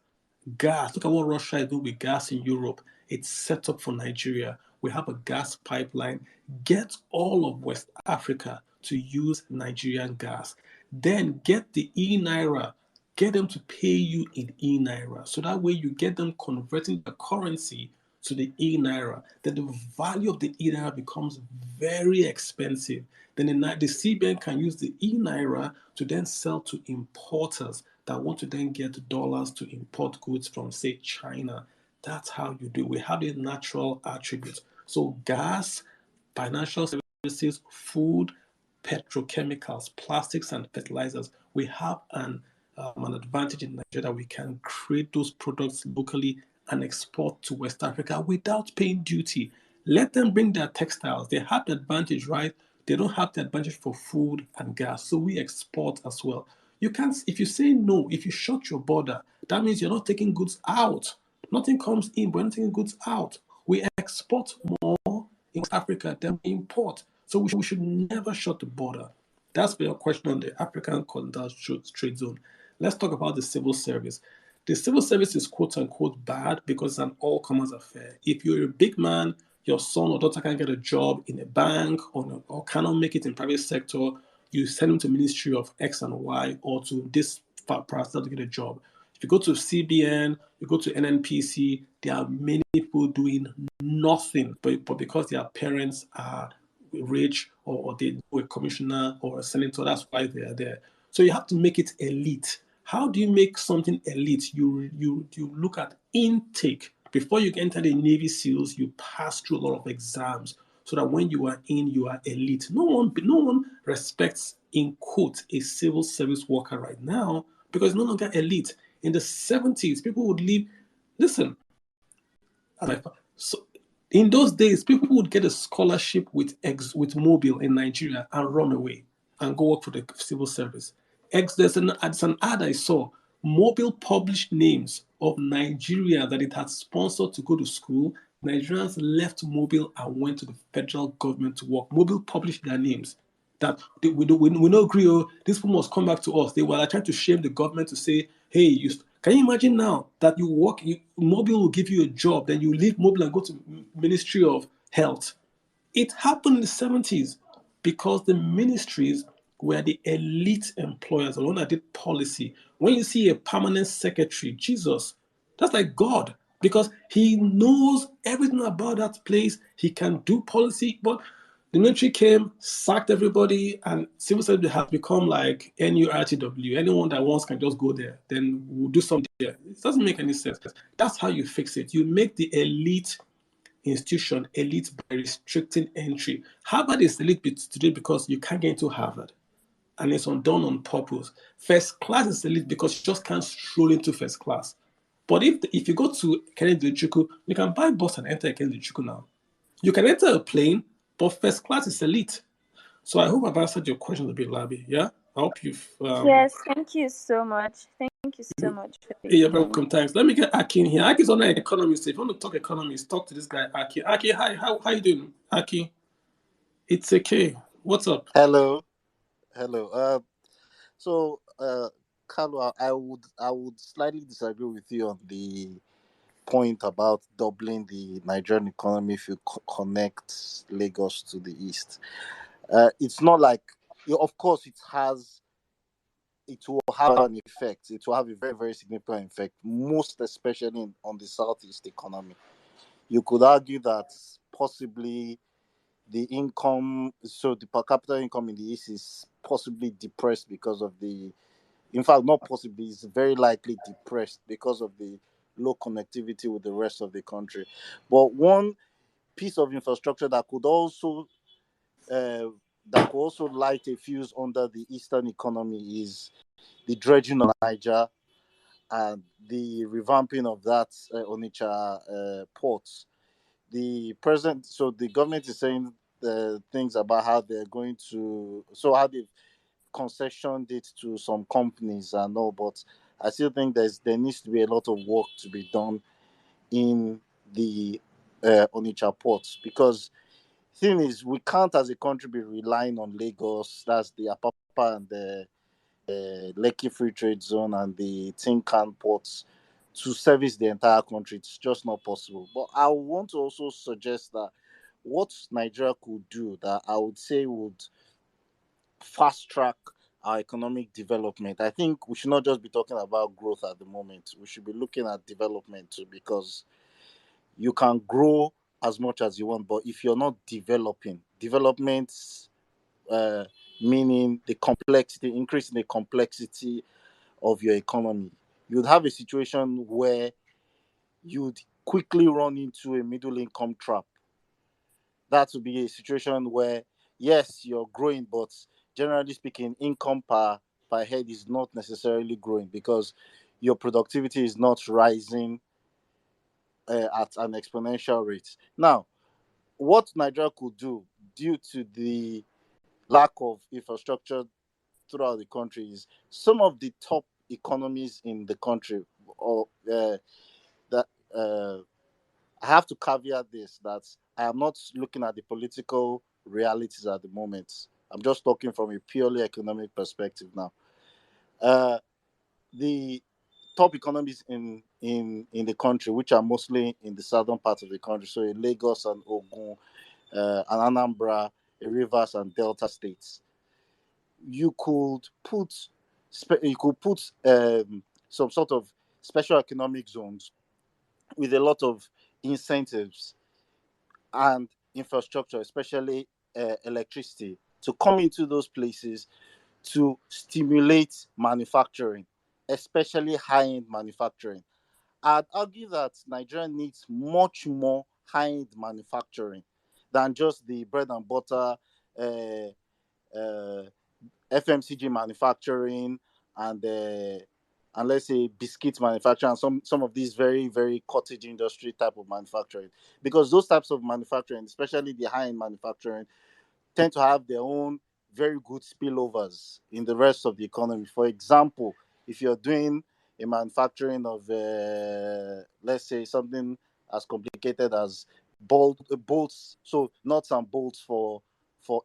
Look at what Russia is doing with gas in Europe. It's set up for Nigeria. We have a gas pipeline. Get all of West Africa to use Nigerian gas. Then get the e-naira. Get them to pay you in e-naira. So that way you get them converting the currency to the e-naira. Then the value of the e-naira becomes very expensive. Then the CBN can use the e-naira to then sell to importers that want to then get dollars to import goods from, say, China. That's how you do. We have a natural attribute. So gas, financial services, food, petrochemicals, plastics, and fertilizers. We have an advantage in Nigeria that we can create those products locally and export to West Africa without paying duty. Let them bring their textiles. They have the advantage, right? They don't have the advantage for food and gas. So we export as well. You can't, if you say no, if you shut your border, that means you're not taking goods out. Nothing comes in, but we're not taking goods out. We export more in West Africa than we import. So we should never shut the border. That's for your question on the African Continental Trade Zone. Let's talk about the civil service. The civil service is quote unquote bad because it's an all comers affair. If you're a big man, your son or daughter can get a job in a bank or cannot make it in private sector, you send them to Ministry of X and Y or to this pastor to get a job. If you go to CBN, you go to NNPC, there are many people doing nothing, but because their parents are rich or they know a commissioner or a senator, that's why they are there. So you have to make it elite. How do you make something elite? You look at intake. Before you enter the Navy SEALs, you pass through a lot of exams so that when you are in, you are elite. No one respects, in quote, a civil service worker right now because it's no longer elite. In the 70s, people would leave. Listen, so in those days, people would get a scholarship with Mobile in Nigeria and run away and go work for the civil service. There's an ad I saw. Mobile published names of Nigeria that it had sponsored to go to school. Nigerians left Mobile and went to the federal government to work. Mobile published their names. That we don't agree. Oh, this people must come back to us. They were trying to shame the government to say, "Hey, can you imagine now that you work? Mobile will give you a job, then you leave Mobile and go to Ministry of Health." It happened in the 70s because the ministries were the elite employers, the one that did policy. When you see a permanent secretary, Jesus, that's like God because he knows everything about that place. He can do policy, but the military came, sacked everybody, and civil service has become like NURTW. Anyone that wants can just go there. Then we'll do something there. It doesn't make any sense. That's how you fix it. You make the elite institution elite by restricting entry. Harvard is elite today because you can't get into Harvard, and it's done on purpose. First class is elite because you just can't stroll into first class. But if you go to Kennedy Chuku, you can buy bus and enter Kennedy Chuku now. You can enter a plane, but first class is elite. So I hope I've answered your question a bit, Labi. Yeah, I hope you've. Yes, thank you so much. Thank you so much for You're taking. welcome. Thanks. Let me get Aki in here. Aki's on an economist. If you want to talk economics, talk to this guy, Aki. Aki, hi. How you doing, Aki? It's okay. What's up? Hello. So, Carlo, I would slightly disagree with you on the point about doubling the Nigerian economy if you connect Lagos to the east. It's not like, of course, it will have an effect. It will have a very, very significant effect, most especially on the southeast economy. You could argue that possibly the income, so the per capita income in the east is possibly depressed because of in fact, not possibly, it's very likely depressed because of the low connectivity with the rest of the country. But one piece of infrastructure that could also light a fuse under the eastern economy is the dredging of Niger and the revamping of that Onitsha port. So the government is saying things about how they're going to, so how they've concessioned it to some companies and all, but I still think there needs to be a lot of work to be done in the Onitsha ports, because thing is, we can't as a country be relying on Lagos, that's the Apapa and the Lekki Free Trade Zone and the Tin Can ports, to service the entire country. It's just not possible. But I want to also suggest that what Nigeria could do that I would say would fast track our economic development. I think we should not just be talking about growth at the moment. We should be looking at development too, because you can grow as much as you want, but if you're not developing, development meaning the complexity, increasing the complexity of your economy, you'd have a situation where you'd quickly run into a middle income trap. That would be a situation where, yes, you're growing, but generally speaking, income per head is not necessarily growing because your productivity is not rising at an exponential rate. Now, what Nigeria could do due to the lack of infrastructure throughout the country is some of the top economies in the country, or that I have to caveat this, that I am not looking at the political realities at the moment. I'm just talking from a purely economic perspective now. The top economies in the country, which are mostly in the southern part of the country, so in Lagos and Ogun, and Anambra, Rivers and Delta states, you could put some sort of special economic zones with a lot of incentives and infrastructure, especially electricity, to come into those places to stimulate manufacturing, especially high-end manufacturing. I'd argue that Nigeria needs much more high-end manufacturing than just the bread and butter uh, FMCG manufacturing and let's say biscuit manufacturing and some of these very, very cottage industry type of manufacturing, because those types of manufacturing, especially the high-end manufacturing, tend to have their own very good spillovers in the rest of the economy. For example, if you're doing a manufacturing of let's say something as complicated as bolts, so nuts and bolts for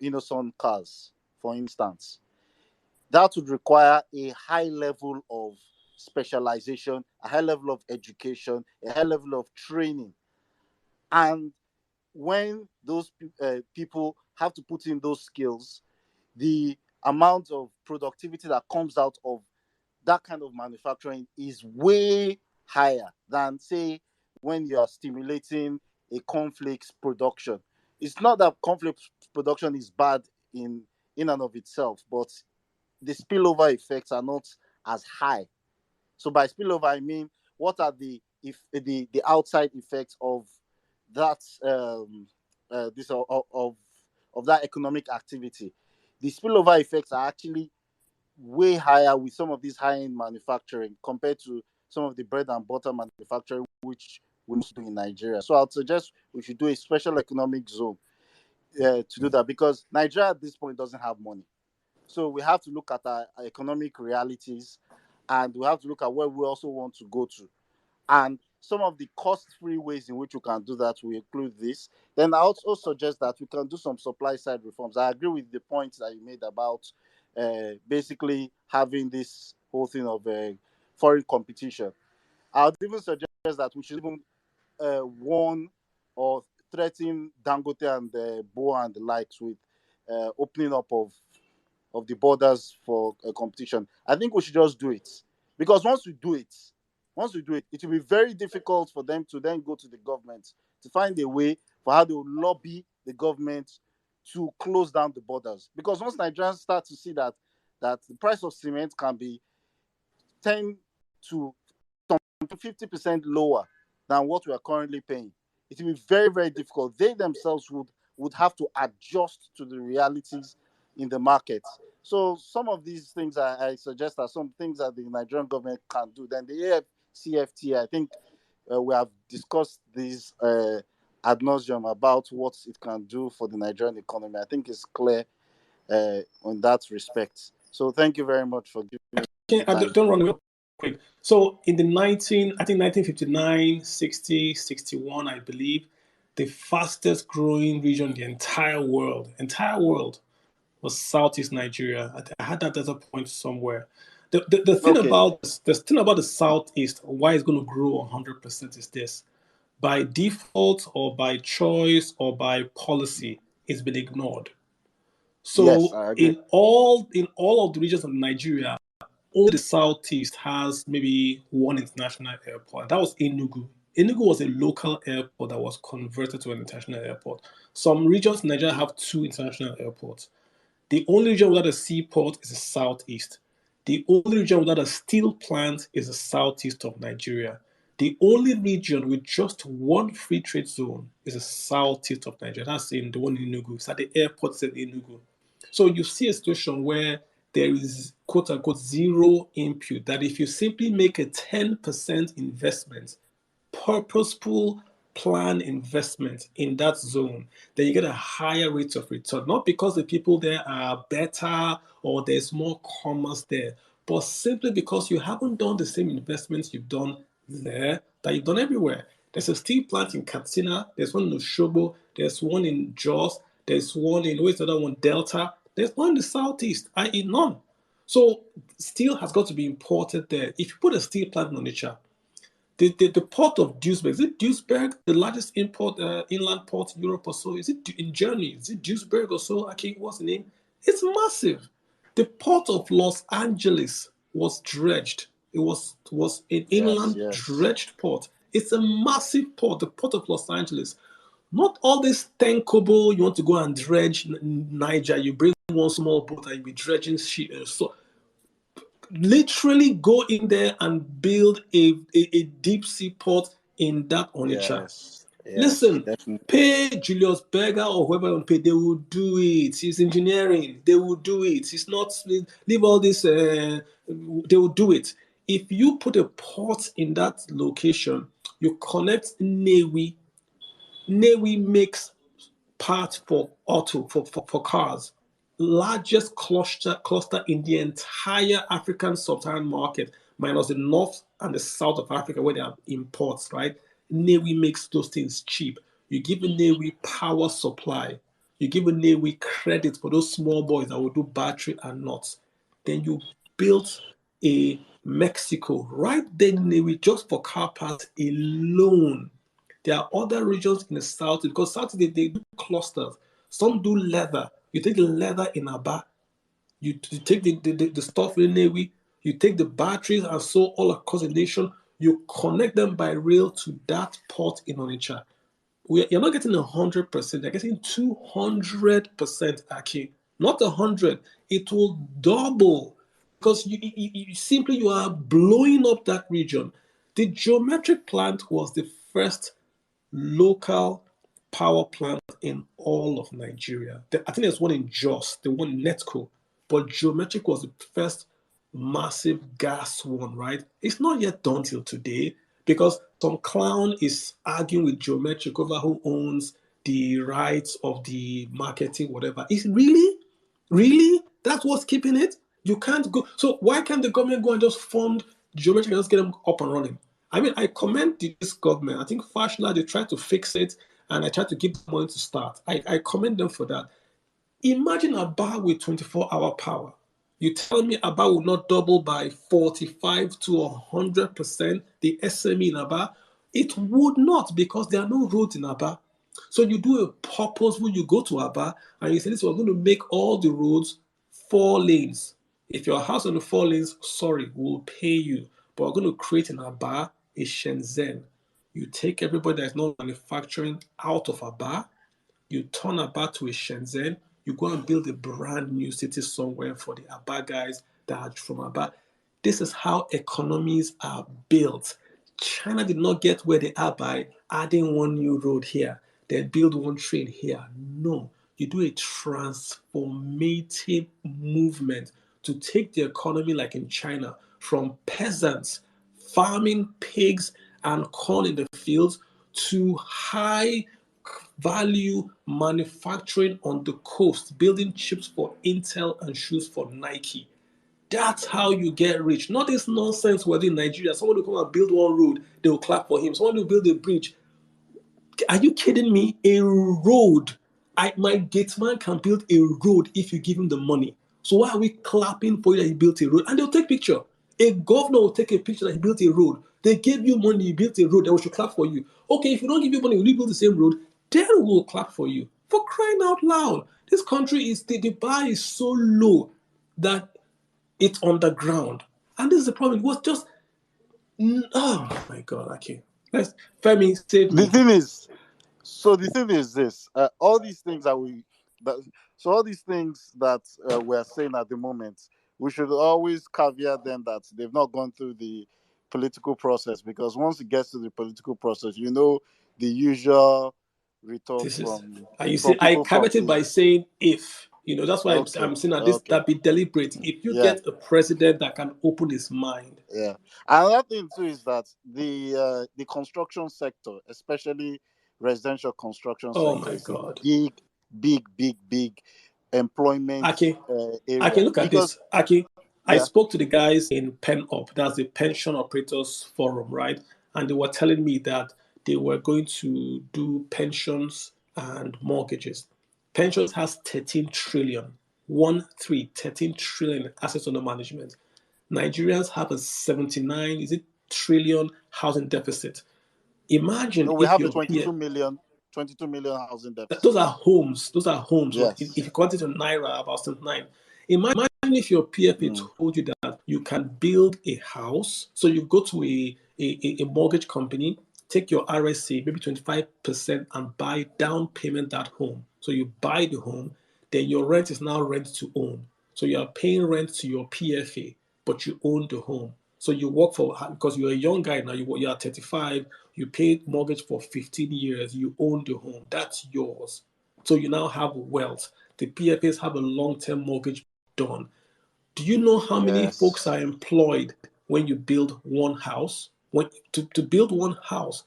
innocent cars, for instance, that would require a high level of specialization, a high level of education, a high level of training. And when those people have to put in those skills, the amount of productivity that comes out of that kind of manufacturing is way higher than, say, when you are stimulating a conflict production. It's not that conflict production is bad in and of itself, but the spillover effects are not as high. So by spillover, I mean what are the if the outside effects of that this of that economic activity. The spillover effects are actually way higher with some of these high-end manufacturing compared to some of the bread and butter manufacturing which we do in Nigeria. So I'd suggest we should do a special economic zone to do that, because Nigeria at this point doesn't have money. So we have to look at our economic realities, and we have to look at where we also want to go to. And some of the cost-free ways in which we can do that will include this. Then I also suggest that we can do some supply-side reforms. I agree with the points that you made about basically having this whole thing of foreign competition. I would even suggest that we should even warn or threaten Dangote and Boa and the likes with opening up of the borders for competition. I think we should just do it, because once we do it, it will be very difficult for them to then go to the government to find a way for how they will lobby the government to close down the borders. Because once Nigerians start to see that the price of cement can be 10 to 50% lower than what we are currently paying, it will be very, very difficult. They themselves would have to adjust to the realities in the market. So some of these things I suggest are some things that the Nigerian government can do. Then the AFCFT, I think we have discussed this ad nauseum about what it can do for the Nigerian economy. I think it's clear on that respect. So thank you very much for giving me the time. Don't run away quick. So in the 1959, 60, 61, I believe, the fastest growing region in the entire world was Southeast Nigeria. I had that data point somewhere. The thing Okay. about the Southeast, why it's going to grow 100% is this: by default or by choice or by policy, it's been ignored. Yes, So I agree. in all of the regions of Nigeria, only the Southeast has maybe one international airport. That was Enugu. Enugu was a local airport that was converted to an international airport. Some regions in Nigeria have two international airports. The only region without a seaport is the Southeast. The only region without a steel plant is the Southeast of Nigeria. The only region with just one free trade zone is the Southeast of Nigeria. That's in the one in Enugu. It's at the airport in Enugu. So you see a situation where there is quote unquote zero input, that if you simply make a 10% investment, purposeful plan investment in that zone, then you get a higher rate of return. Not because the people there are better or there's more commerce there, but simply because you haven't done the same investments you've done there that you've done everywhere. There's a steel plant in Katsina, there's one in Oshobo, there's one in Jos, there's one in, where's the other one, Delta, there's one in the Southeast, i.e. none. So steel has got to be imported there. If you put a steel plant in Onitsha, the port of Duisburg, is it Duisburg, the largest inland port in Europe or so? Is it in Germany? Is it Duisburg or so? I can't, what's the name? It's massive. The port of Los Angeles was dredged. It was an Yes, inland yes. dredged port. It's a massive port, the port of Los Angeles. Not all this tankable, you want to go and dredge Niger, you bring one small boat and you be dredging so literally go in there and build a deep sea port in that Onitsha. Yes, yes, Listen, definitely. pay Julius Berger or whoever you want to pay, they will do it. It's engineering, they will do it. It's not, leave all this, they will do it. If you put a port in that location, you connect Newi. Newi makes parts for for cars, largest cluster in the entire African sub-Saharan market, minus the north and the south of Africa where they have imports, right? Newi makes those things cheap. You give a Newi power supply, you give a Newi credit for those small boys that will do battery and nuts. Then you built a Mexico right there in Newi just for car parts alone. There are other regions in the south because south they do clusters. Some do leather. You take the leather in Aba, you take the stuff in Newi, you take the batteries and so all across the nation, You connect them by rail to that port in Onitsha. You're not getting 100%, they're getting 200%, Aki. Not 100. It will double because you are blowing up that region. The geometric plant was the first local power plant in all of Nigeria. I think there's one in Jos, the one in Netco, but Geometric was the first massive gas one, right? It's not yet done till today because some clown is arguing with Geometric over who owns the rights of the marketing, whatever. Is really? Really? That's what's keeping it? You can't go. So why can't the government go and just fund Geometric and just get them up and running? I mean, I commend this government. I think Fashla, they tried to fix it and I tried to give them money to start. I commend them for that. Imagine a bar with 24-hour power. You tell me Aba will not double by 45 to 100% the SME in Aba? It would not because there are no roads in Aba. So you do a purpose when you go to Aba and you say, this, we're going to make all the roads 4 lanes. If your house on the 4 lanes, sorry, we'll pay you. But we're going to create in Aba a Shenzhen. You take everybody that's not manufacturing out of Aba, you turn Aba to a Shenzhen, you go and build a brand new city somewhere for the Aba guys that are from Aba. This is how economies are built. China did not get where they are by adding one new road here, then build one train here. No, you do a transformative movement to take the economy like in China from peasants farming pigs and corn in the fields to high value manufacturing on the coast, building chips for Intel and shoes for Nike. That's how you get rich. Not this nonsense where in Nigeria, someone will come and build one road, they will clap for him. Someone will build a bridge. Are you kidding me? A road. My gate man can build a road if you give him the money. So why are we clapping for you that he built a road? And they'll take picture. A governor will take a picture that he built a road. They gave you money, you built a road, then we should clap for you. Okay, if you don't give you money, will you build the same road? Then we'll clap for you. For crying out loud. This country is, the bar is so low that it's underground. And this is the problem. It was just, oh my God, okay. Let's, Femi, save The me. thing is, so the thing is this: all these things so all these things that we're saying at the moment, we should always caveat them that they've not gone through the political process, because once it gets to the political process, the usual retort This is, from you see, I people from caveated by saying if, that's why okay, I'm saying that this, okay, that be deliberate. If you yeah. get a president that can open his mind, Yeah. Another thing too is that the construction sector, especially residential construction oh sector, my is a God. big employment Aki, area. look at Because this. Aki, I yeah, spoke to the guys in Pen Up, that's the Pension Operators Forum, right? And they were telling me that they were going to do pensions and mortgages. Pensions has 13 trillion, 13 trillion assets under management. Nigerians have a 79, is it trillion housing deficit. Imagine no, we if have a your peer, 22 million housing those deficit. are homes. Those are homes. So if Yes. you convert it to naira, about 79. Imagine if your PFA Mm. told you that you can build a house. So you go to a mortgage company, take your RSA, maybe 25%, and buy down payment that home. So you buy the home, then your rent is now rent to own. So you are paying rent to your PFA, but you own the home. So you work for, because you're a young guy now, you are 35, you paid mortgage for 15 years, you own the home. That's yours. So you now have wealth. The PFAs have a long-term mortgage done. Do you know how many folks Yes. are employed when you build one house? To build one house,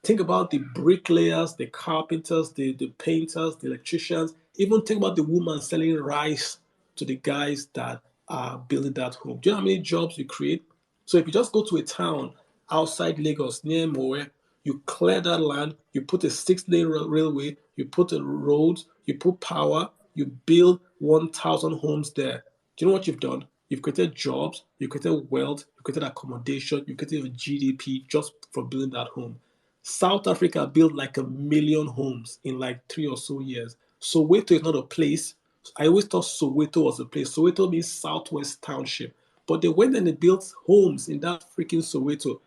think about the bricklayers, the carpenters, the painters, the electricians. Even think about the woman selling rice to the guys that are building that home. Do you know how many jobs you create? So if you just go to a town outside Lagos near Mowe, you clear that land, you put a 6 lane railway, you put a roads, you put power, you build 1,000 homes there. Do you know what you've done? You've created jobs, you've created wealth, you've created accommodation, you've created your GDP just for building that home. South Africa built like 1 million homes in like 3 or so years. Soweto is not a place. I always thought Soweto was a place. Soweto means Southwest Township. But they went and they built homes in that freaking Soweto.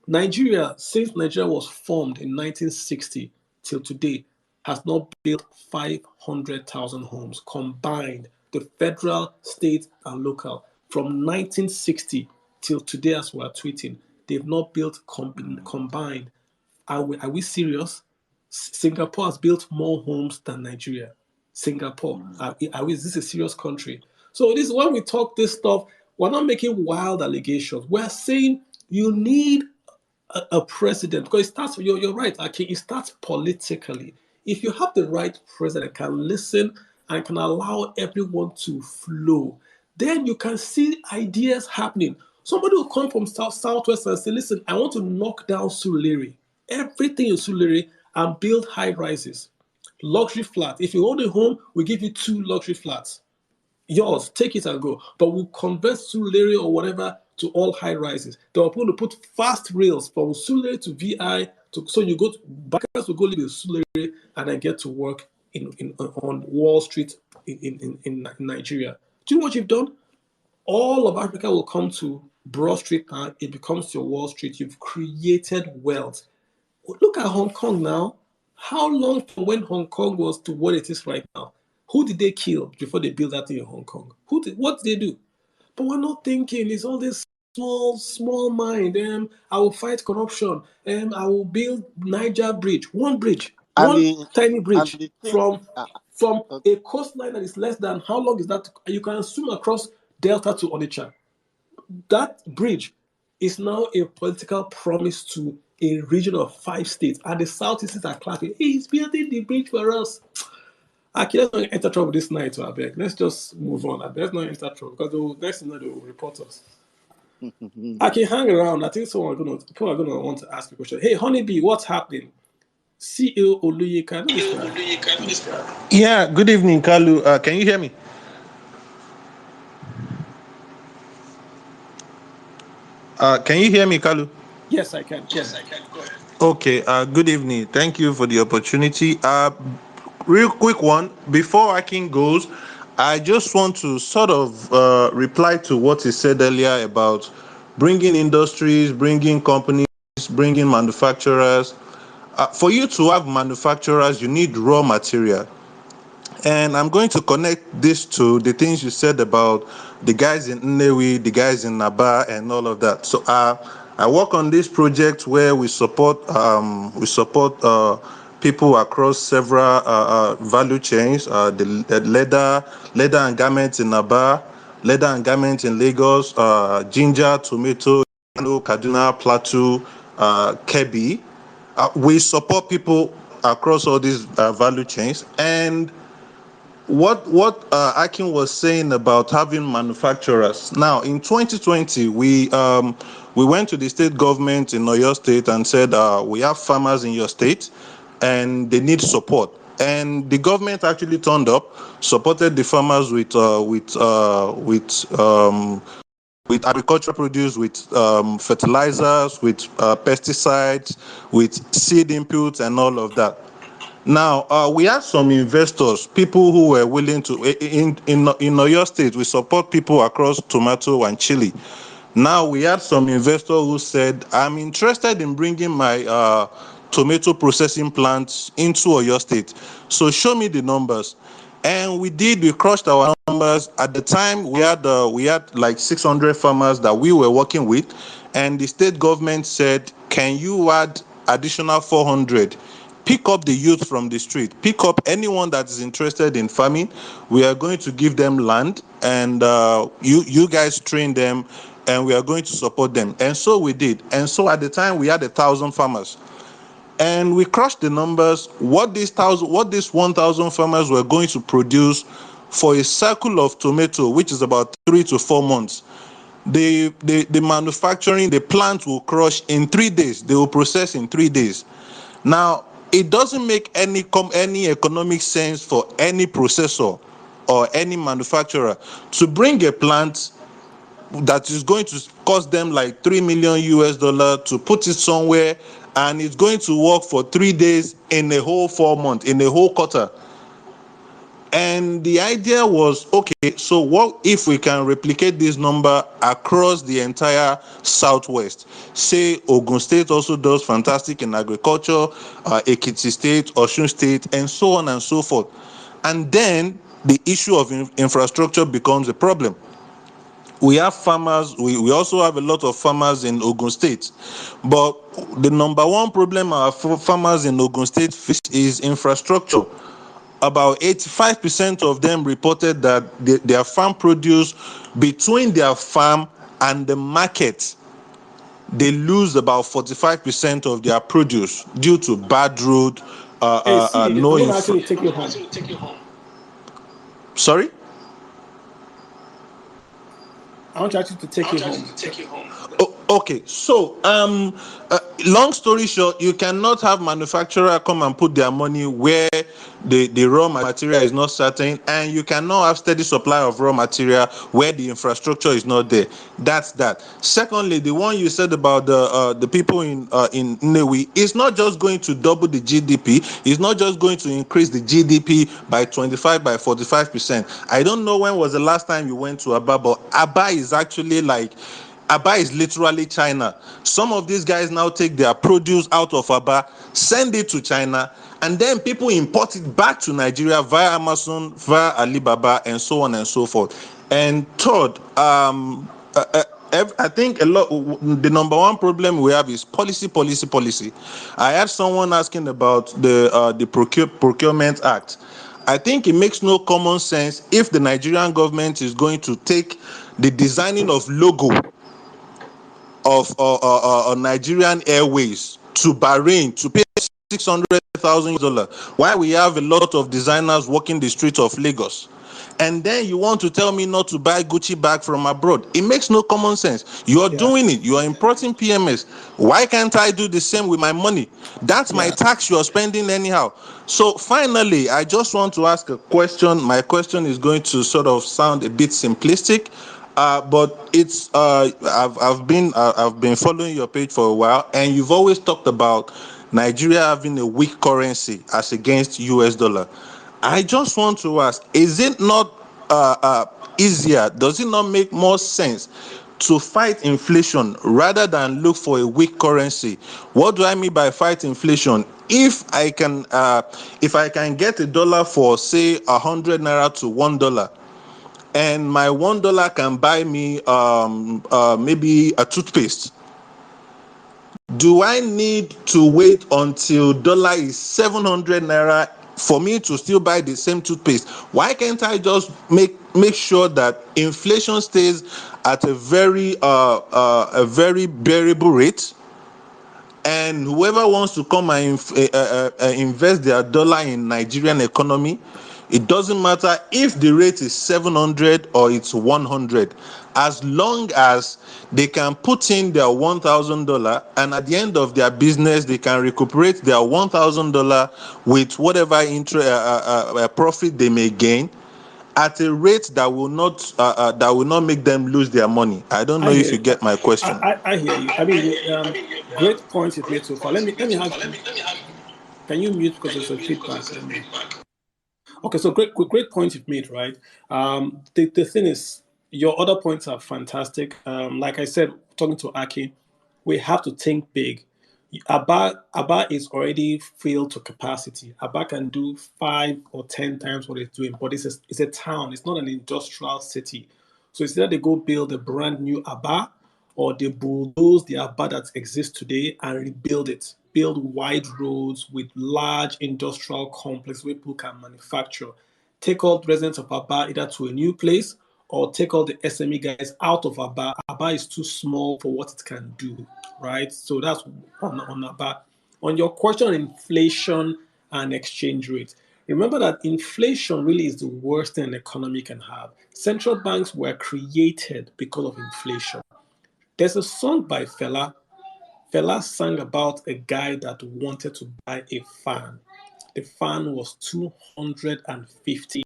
Nigeria, since Nigeria was formed in 1960 till today, has not built 500,000 homes combined, the federal, state, and local. From 1960 till today, as we are tweeting, they've not built combined. Are we serious? Singapore has built more homes than Nigeria. Singapore. Is this a serious country? So this when we talk this stuff, we're not making wild allegations. We're saying you need a president because it starts. You're right, Aki. It starts politically. If you have the right president, can listen and can allow everyone to flow, then you can see ideas happening. Somebody will come from southwest and say, "Listen, I want to knock down Sulere, everything in Sulere, and build high rises, luxury flat. If you own a home, we give you 2 luxury flats." Yours, take it and go. But we'll convert Sulere or whatever to all high rises. They are going to put fast rails from Sulere to VI, so you go to bankers will go live in Sulere and then get to work on Wall Street in Nigeria. Do you know what you've done? All of Africa will come to Broad Street now. It becomes your Wall Street. You've created wealth. Look at Hong Kong now. How long from when Hong Kong was to what it is right now? Who did they kill before they built that thing in Hong Kong? What did they do? But we're not thinking. It's all this small mind. I will fight corruption. I will build Niger Bridge. And One the tiny and bridge the thing, from uh, a coastline that is less than how long is that? You can swim across Delta to Onitsha. That bridge is now a political promise to a region of 5 states, and the Southeasters are clapping. He's building the bridge for us. Okay, let's not enter trouble this night, I beg. Let's just move on. Let's not enter trouble because next thing they will report us. I can hang around. I think people are gonna want to ask a question. Hey, Honeybee, what's happening? CEO Oluyika, know this guy. Yeah, good evening, Kalu. Can you hear me? Can you hear me, Kalu? Yes, I can. Go ahead. Okay, good evening. Thank you for the opportunity. Real quick one, before Akin goes, I just want to sort of reply to what he said earlier about bringing industries, bringing companies, bringing manufacturers. For you to have manufacturers, you need raw material. And I'm going to connect this to the things you said about the guys in Nnewi, the guys in Naba, and all of that. So I work on this project where we support people across several value chains. The leather and garments in Naba, leather and garments in Lagos, ginger, tomato, Kaduna, Plateau, Kebbi. We support people across all these value chains. And what Akin was saying about having manufacturers. Now, in 2020, we went to the state government in Oyo State and said we have farmers in your state, and they need support. And the government actually turned up, supported the farmers with agricultural produce, with fertilizers, with pesticides, with seed inputs, and all of that. Now, we had some investors, people who were willing to, in Oyo State, we support people across tomato and chili. Now, we had some investor who said, I'm interested in bringing my tomato processing plants into Oyo State. So show me the numbers. And we crushed our numbers. At the time, we had like 600 farmers that we were working with. And the state government said, can you add additional 400? Pick up the youth from the street, pick up anyone that is interested in farming. We are going to give them land, and you guys train them, and we are going to support them. And so we did. And so at the time we had 1,000 farmers, and we crushed the numbers. What these 1,000 farmers were going to produce for a cycle of tomato, which is about 3 to 4 months. The manufacturing, the plant will crush in 3 days. They will process in 3 days. Now, it doesn't make any economic sense for any processor or any manufacturer to bring a plant that is going to cost them like $3 million to put it somewhere, and it's going to work for 3 days in a whole 4 months, in a whole quarter. And the idea was, okay, so what if we can replicate this number across the entire Southwest? Say Ogun State also does fantastic in agriculture, Ekiti State, Osun State, and so on and so forth. And then the issue of infrastructure becomes a problem. We have farmers, we also have a lot of farmers in Ogun State. But the number one problem our farmers in Ogun State face is infrastructure. About 85% of them reported that their farm produce, between their farm and the market, they lose about 45% of their produce due to bad road, Hey, see, no I'm gonna infra. actually take you home. Sorry? I want you actually to take you home. Oh, okay, so long story short, you cannot have manufacturer come and put their money where the raw material is not certain, and you cannot have steady supply of raw material where the infrastructure is not there. That's that. Secondly, the one you said about the people in Nnewi, it's not just going to double the GDP. It's not just going to increase the GDP by 25 by 45%. I don't know when was the last time you went to Aba, but Aba is actually like, Aba is literally China. Some of these guys now take their produce out of Aba, send it to China, and then people import it back to Nigeria via Amazon, via Alibaba, and so on and so forth. And third, I think the number one problem we have is policy. I had someone asking about the Procurement Act. I think it makes no common sense if the Nigerian government is going to take the designing of logo of Nigerian Airways to Bahrain to pay $600,000, while we have a lot of designers walking the streets of Lagos. And then you want to tell me not to buy Gucci bag from abroad. It makes no common sense. You are doing it. You are importing PMS. Why can't I do the same with my money? That's my tax you are spending anyhow. So finally, I just want to ask a question. My question is going to sort of sound a bit simplistic, but it's I've been following your page for a while, and you've always talked about Nigeria having a weak currency as against US dollar. I just want to ask, is it not easier? Does it not make more sense to fight inflation rather than look for a weak currency? What do I mean by fight inflation? If I can get a dollar for say 100 naira to $1, and my $1 can buy me maybe a toothpaste, do I need to wait until dollar is 700 naira for me to still buy the same toothpaste? Why can't I just make sure that inflation stays at a very bearable rate, and whoever wants to come and invest their dollar in Nigerian economy, it doesn't matter if the rate is 700 or it's 100, as long as they can put in their $1,000, and at the end of their business they can recuperate their $1,000 with whatever profit they may gain, at a rate that will not make them lose their money. I don't know I if hear you you. get my question. I hear you. I mean, great points you've made so far. Let me have. Can you mute because there's a feedback? Let me. Okay, so great points you've made, right? The thing is, your other points are fantastic. Like I said, talking to Aki, we have to think big. Aba is already filled to capacity. Aba can do 5 or 10 times what it's doing, but it's a town. It's not an industrial city. So it's either they go build a brand new Aba, or they bulldoze the Aba that exists today and rebuild it. Build wide roads with large industrial complex where people can manufacture. Take all the residents of Aba either to a new place, or take all the SME guys out of Aba. Aba is too small for what it can do, right? So that's on Aba. On your question on inflation and exchange rate, remember that inflation really is the worst thing an economy can have. Central banks were created because of inflation. There's a song by Fela. Fela sang about a guy that wanted to buy a fan. The fan was 250.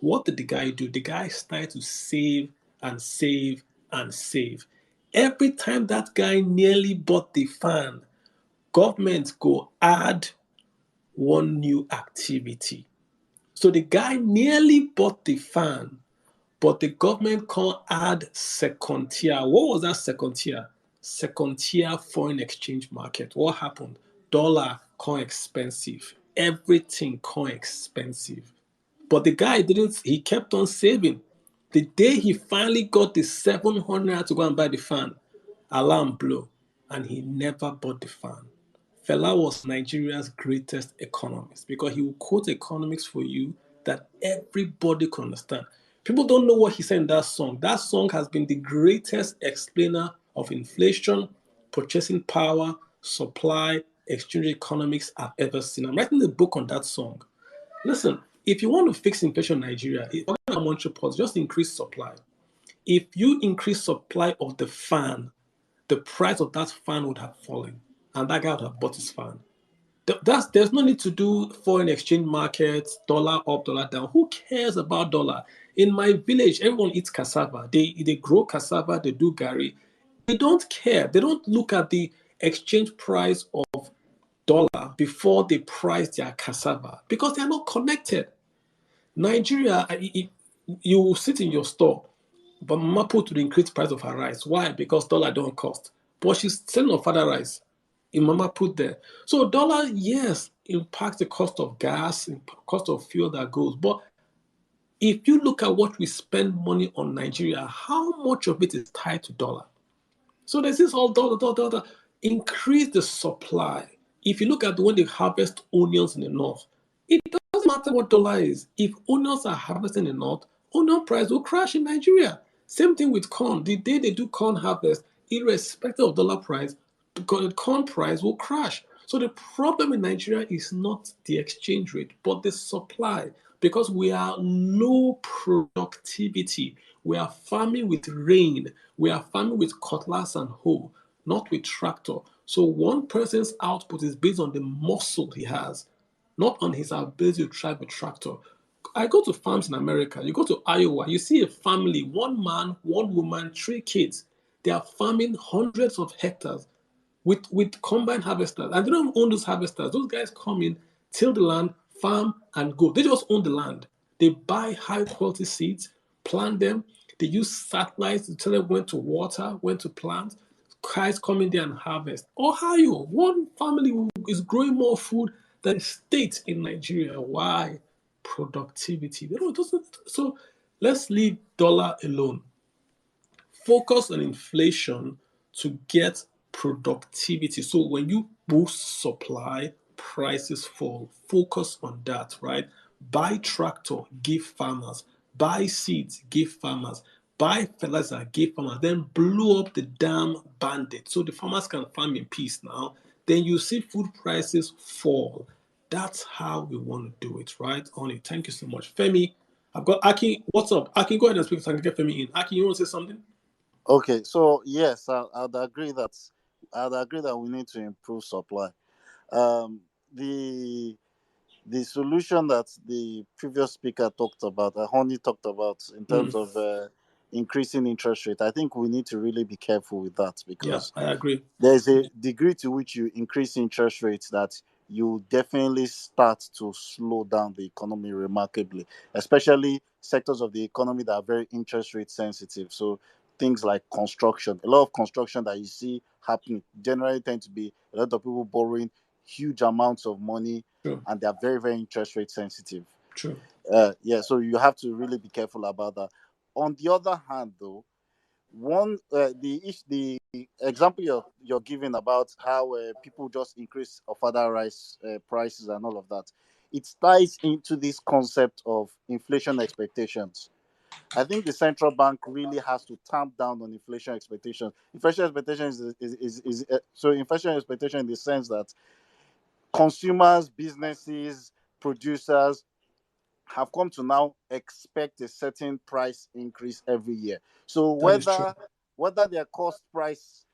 What did the guy do? The guy started to save and save and save. Every time that guy nearly bought the fan, government go add one new activity. So So the guy nearly bought the fan, but the government can't add second tier. What was that second tier? Second tier foreign exchange market. What happened? Dollar come expensive. Everything come expensive. But the guy didn't, he kept on saving. The day he finally got the 700 to go and buy the fan, alarm blew, and he never bought the fan. Fela was Nigeria's greatest economist because he would quote economics for you that everybody could understand. People don't know what he said in that song. That song has been the greatest explainer of inflation, purchasing power, supply, exchange economics I've ever seen. I'm writing a book on that song. Listen, if you want to fix inflation in Nigeria, forget about monetary policy, just increase supply. If you increase supply of the fan, the price of that fan would have fallen, and that guy would have bought his fan. There's no need to do foreign exchange markets, dollar up, dollar down. Who cares about dollar? In my village, everyone eats cassava. They grow cassava, they do gari. They don't care. They don't look at the exchange price of dollar before they price their cassava because they are not connected. Nigeria, you will sit in your store, but mama put to increase price of her rice. Why? Because dollar don't cost. But she's selling her father rice. In mama put there. So dollar, yes, impacts the cost of gas, cost of fuel that goes. But if you look at what we spend money on Nigeria, how much of it is tied to dollar? So there's this all dollar, dollar, dollar. Increase the supply. If you look at when they harvest onions in the north, it doesn't matter what dollar is. If onions are harvested in the north, onion price will crash in Nigeria. Same thing with corn. The day they do corn harvest, irrespective of dollar price, the corn price will crash. So the problem in Nigeria is not the exchange rate, but the supply, because we are low productivity. We are farming with rain. We are farming with cutlass and hoe, not with tractor. So one person's output is based on the muscle he has, not on his ability to drive a tractor. I go to farms in America. You go to Iowa, you see a family, one man, one woman, three kids. They are farming hundreds of hectares with combine harvesters. And they don't own those harvesters. Those guys come in, till the land, farm, and go. They just own the land. They buy high quality seeds, plant them. They use satellites to tell them when to water, when to plant. Guys come in there and harvest. Ohio, one family is growing more food than states in Nigeria. Why? Productivity. They don't, doesn't, so let's leave dollar alone. Focus on inflation to get productivity. So when you boost supply, prices fall. Focus on that, right? Buy tractor, give farmers. Buy seeds, give farmers. Buy fertilizer, give farmers. Then blow up the damn bandit so the farmers can farm in peace now. Then you see food prices fall. That's how we want to do it, right? Oni, thank you so much. Femi, I've got Aki. What's up? Aki, go ahead and speak so I can get Femi in. Aki, you want to say something? Okay, so yes, I'd agree that we need to improve supply. Um, the the solution that the previous speaker talked about, Honey talked about, in terms of increasing interest rate, I think we need to really be careful with that, Yeah, because I agree. there's a degree to which you increase interest rates that you definitely start to slow down the economy remarkably, especially sectors of the economy that are very interest rate sensitive. So things like construction, a lot of construction that you see happening generally tend to be a lot of people borrowing huge amounts of money, True. and they're very, very interest rate sensitive. True. Yeah, so you have to really be careful about that. On the other hand, though, the example you're giving about how people just increase of other rice prices and all of that, it ties into this concept of inflation expectations. I think the central bank really has to tamp down on inflation expectations. Inflation expectations so inflation expectation in the sense that consumers, businesses, producers have come to now expect a certain price increase every year. So That is true. whether their cost price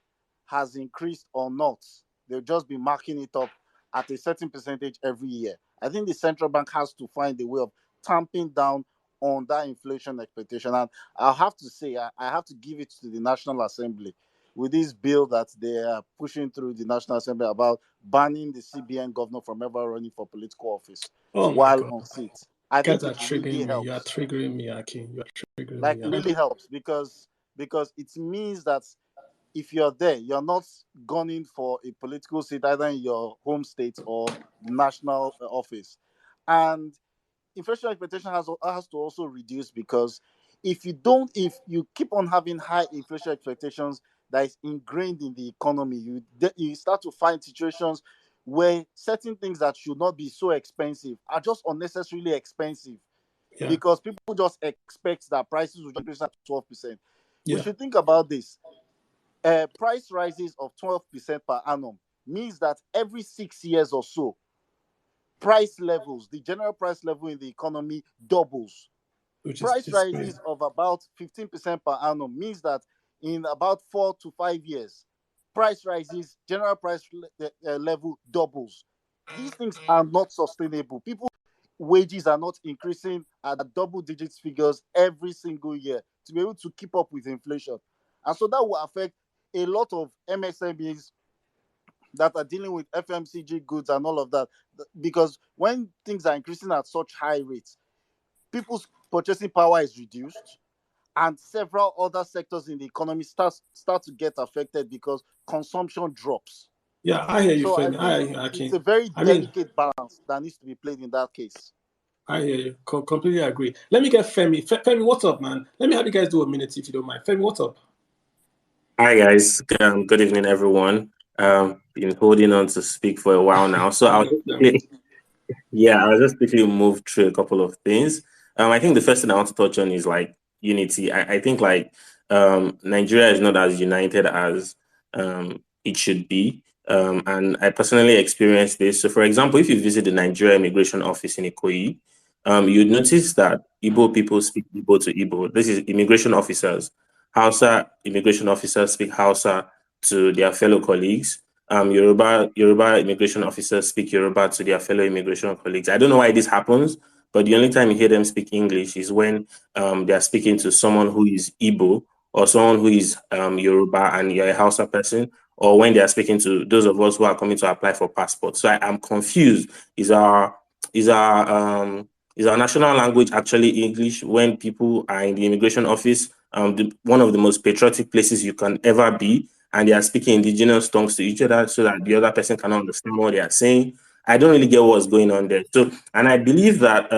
has increased or not, they'll just be marking it up at a certain percentage every year. I think the central bank has to find a way of tamping down on that inflation expectation. And I'll have to say, I have to give it to the National Assembly with this bill that they are pushing through the National Assembly about banning the CBN governor from ever running for political office Oh my while God. on seat. I Guys think are it really triggering me. You are helps. triggering me, Aki. You are triggering Like me. it really helps because it means that if you're there, you're not gunning for a political seat either in your home state or the national office. And inflation expectation has to also reduce because if you keep on having high inflation expectations that is ingrained in the economy, you start to find situations where certain things that should not be so expensive are just unnecessarily expensive Yeah. because people just expect that prices will increase at 12%. We Yeah. should think about this. Price rises of 12% per annum means that every 6 years or so, the general price level in the economy doubles. Which is Price disgrace. rises of about 15% per annum means that in about 4 to 5 years, general price level doubles. These things are not sustainable. People's wages are not increasing at double digits figures every single year to be able to keep up with inflation. And so that will affect a lot of MSMEs that are dealing with FMCG goods and all of that. Because when things are increasing at such high rates, people's purchasing power is reduced, and several other sectors in the economy start to get affected because consumption drops. Yeah, I hear you, So I Femi. I think hear you, it's Aki. a very I mean, delicate balance that needs to be played in that case. I hear you. Completely agree. Let me get Femi. Femi, what's up, man? Let me have you guys do a minute if you don't mind. Femi, what's up? Hi guys, good evening everyone. Been holding on to speak for a while now, so I'll just quickly, I'll just quickly move through a couple of things. I think the first thing I want to touch on is like unity. I think like Nigeria is not as united as it should be, and I personally experienced this. So, for example, if you visit the Nigeria Immigration Office in Ikoyi, you'd notice that Igbo people speak Igbo to Igbo. This is immigration officers. Hausa immigration officers speak Hausa to their fellow colleagues. Yoruba immigration officers speak Yoruba to their fellow immigration colleagues. I don't know why this happens, but the only time you hear them speak English is when they are speaking to someone who is Igbo or someone who is Yoruba and you're a Hausa person, or when they are speaking to those of us who are coming to apply for passports. So I am confused. Is our is our is our national language actually English when people are in the immigration office? One of the most patriotic places you can ever be, and they are speaking indigenous tongues to each other so that the other person can understand what they are saying. I don't really get what's going on there. So, and I believe that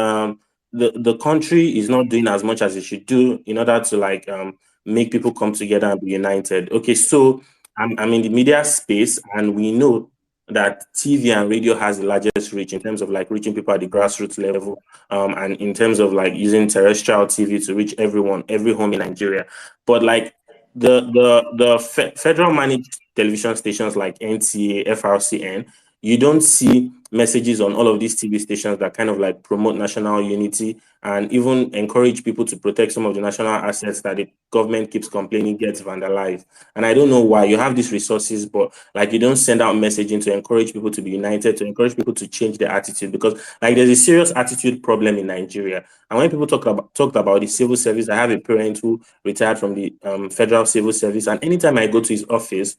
the country is not doing as much as it should do in order to like make people come together and be united. Okay, so I'm in the media space, and we know that TV and radio has the largest reach in terms of like reaching people at the grassroots level, and in terms of like using terrestrial TV to reach everyone, every home in Nigeria. But like the federal managed television stations like NTA, FRCN, you don't see messages on all of these TV stations that kind of like promote national unity and even encourage people to protect some of the national assets that the government keeps complaining gets vandalized. And I don't know why you have these resources, but like you don't send out messaging to encourage people to be united, to encourage people to change their attitude, because like there's a serious attitude problem in Nigeria. And when people talked about the civil service, I have a parent who retired from the federal civil service, and anytime I go to his office,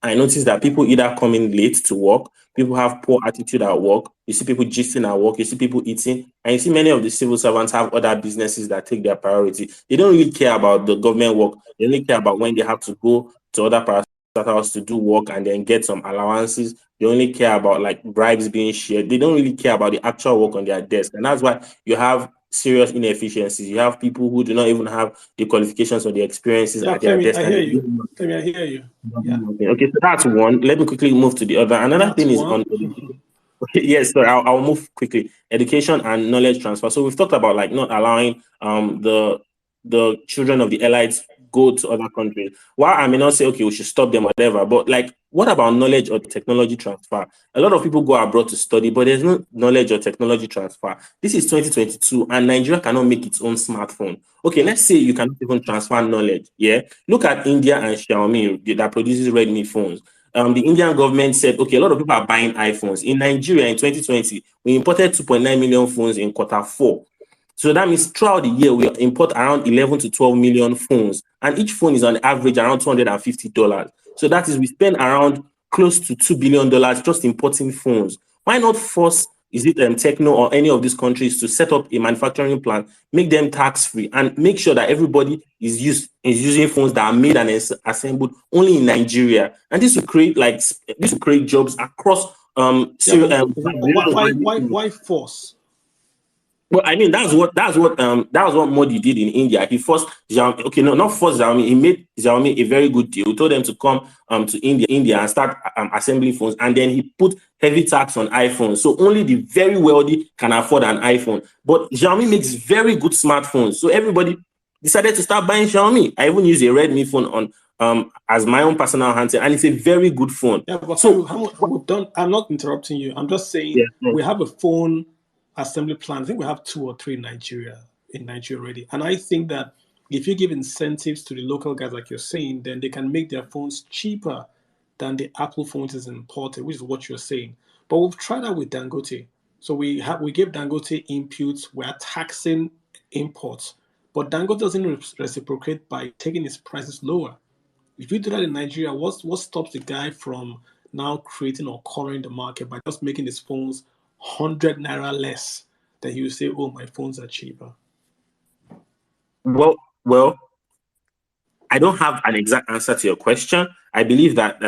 I notice that people either come in late to work, people have poor attitude at work, you see people gisting at work, you see people eating, and you see many of the civil servants have other businesses that take their priority. They don't really care about the government work. They only care about when they have to go to other parastatals to do work and then get some allowances. They only care about like bribes being shared. They don't really care about the actual work on their desk. And that's why you have serious inefficiencies. You have people who do not even have the qualifications or the experiences Yeah, at their Femi, desk. I And hear you. Femi, I hear you. Yeah. okay, so that's one. Let me quickly move to the other. Another That's thing is one. on okay, yes, so I'll move quickly. Education and knowledge transfer. So we've talked about like not allowing the children of the elites go to other countries. While I may not say okay, we should stop them, whatever, but like what about knowledge or technology transfer? A lot of people go abroad to study, but there's no knowledge or technology transfer. This is 2022, and Nigeria cannot make its own smartphone. Okay, let's say you cannot even transfer knowledge. Yeah, look at India and Xiaomi that produces Redmi phones. The Indian government said, okay, a lot of people are buying iPhones. In Nigeria in 2020, we imported 2.9 million phones in Q4. So that means throughout the year, we import around 11 to 12 million phones. And each phone is on average around $250. So that is, we spend around close to $2 billion just importing phones. Why not force is it Techno or any of these countries to set up a manufacturing plant, make them tax-free, and make sure that everybody is using phones that are made and assembled only in Nigeria. And this will create jobs across why force? Well, I mean, that was what Modi did in India. He forced Xiaomi. Okay, no, not forced Xiaomi. He made Xiaomi a very good deal. He told them to come to India and start assembling phones, and then he put heavy tax on iPhones. So only the very wealthy can afford an iPhone. But Xiaomi makes very good smartphones, so everybody decided to start buying Xiaomi. I even use a Redmi phone on as my own personal handset, and it's a very good phone. Yeah, but so we've done. I'm not interrupting you. I'm just saying we have a phone assembly plant. I think we have 2 or 3 in Nigeria already. And I think that if you give incentives to the local guys, like you're saying, then they can make their phones cheaper than the Apple phones is imported, which is what you're saying. But we've tried that with Dangote. So we give Dangote inputs. We're taxing imports, but Dangote doesn't reciprocate by taking its prices lower. If you do that in Nigeria, what stops the guy from now creating or cornering the market by just making his phones 100 naira less? Then he will say, "Oh, my phones are cheaper." Well, I don't have an exact answer to your question. I believe that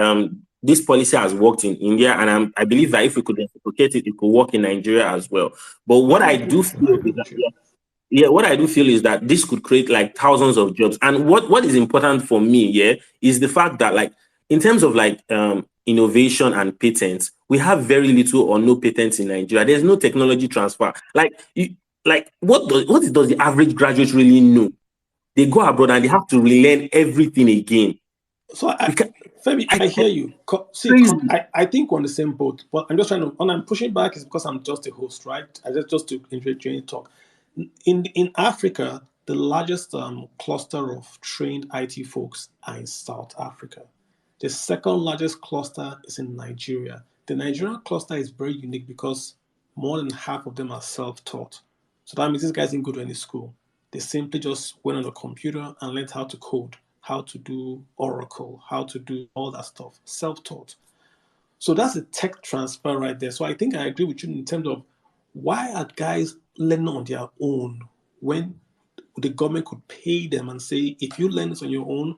this policy has worked in India, and I believe that if we could reciprocate it, it could work in Nigeria as well. But what I do feel is that, what I do feel is that this could create like thousands of jobs. And what is important for me, is the fact that, like, in terms of like innovation and patents, we have very little or no patents in Nigeria. There's no technology transfer. What does the average graduate really know? They go abroad and they have to relearn everything again. So Femi, I hear you. See, I think we're on the same boat. But I'm just trying to. When I'm pushing back, is because I'm just a host, right? I just to entertain talk. In Africa, the largest cluster of trained IT folks are in South Africa. The second largest cluster is in Nigeria. The Nigerian cluster is very unique because more than half of them are self-taught. So that means these guys didn't go to any school. They simply just went on a computer and learned how to code, how to do Oracle, how to do all that stuff, self-taught. So that's a tech transfer right there. So I think I agree with you in terms of why are guys learning on their own when the government could pay them and say, if you learn this on your own,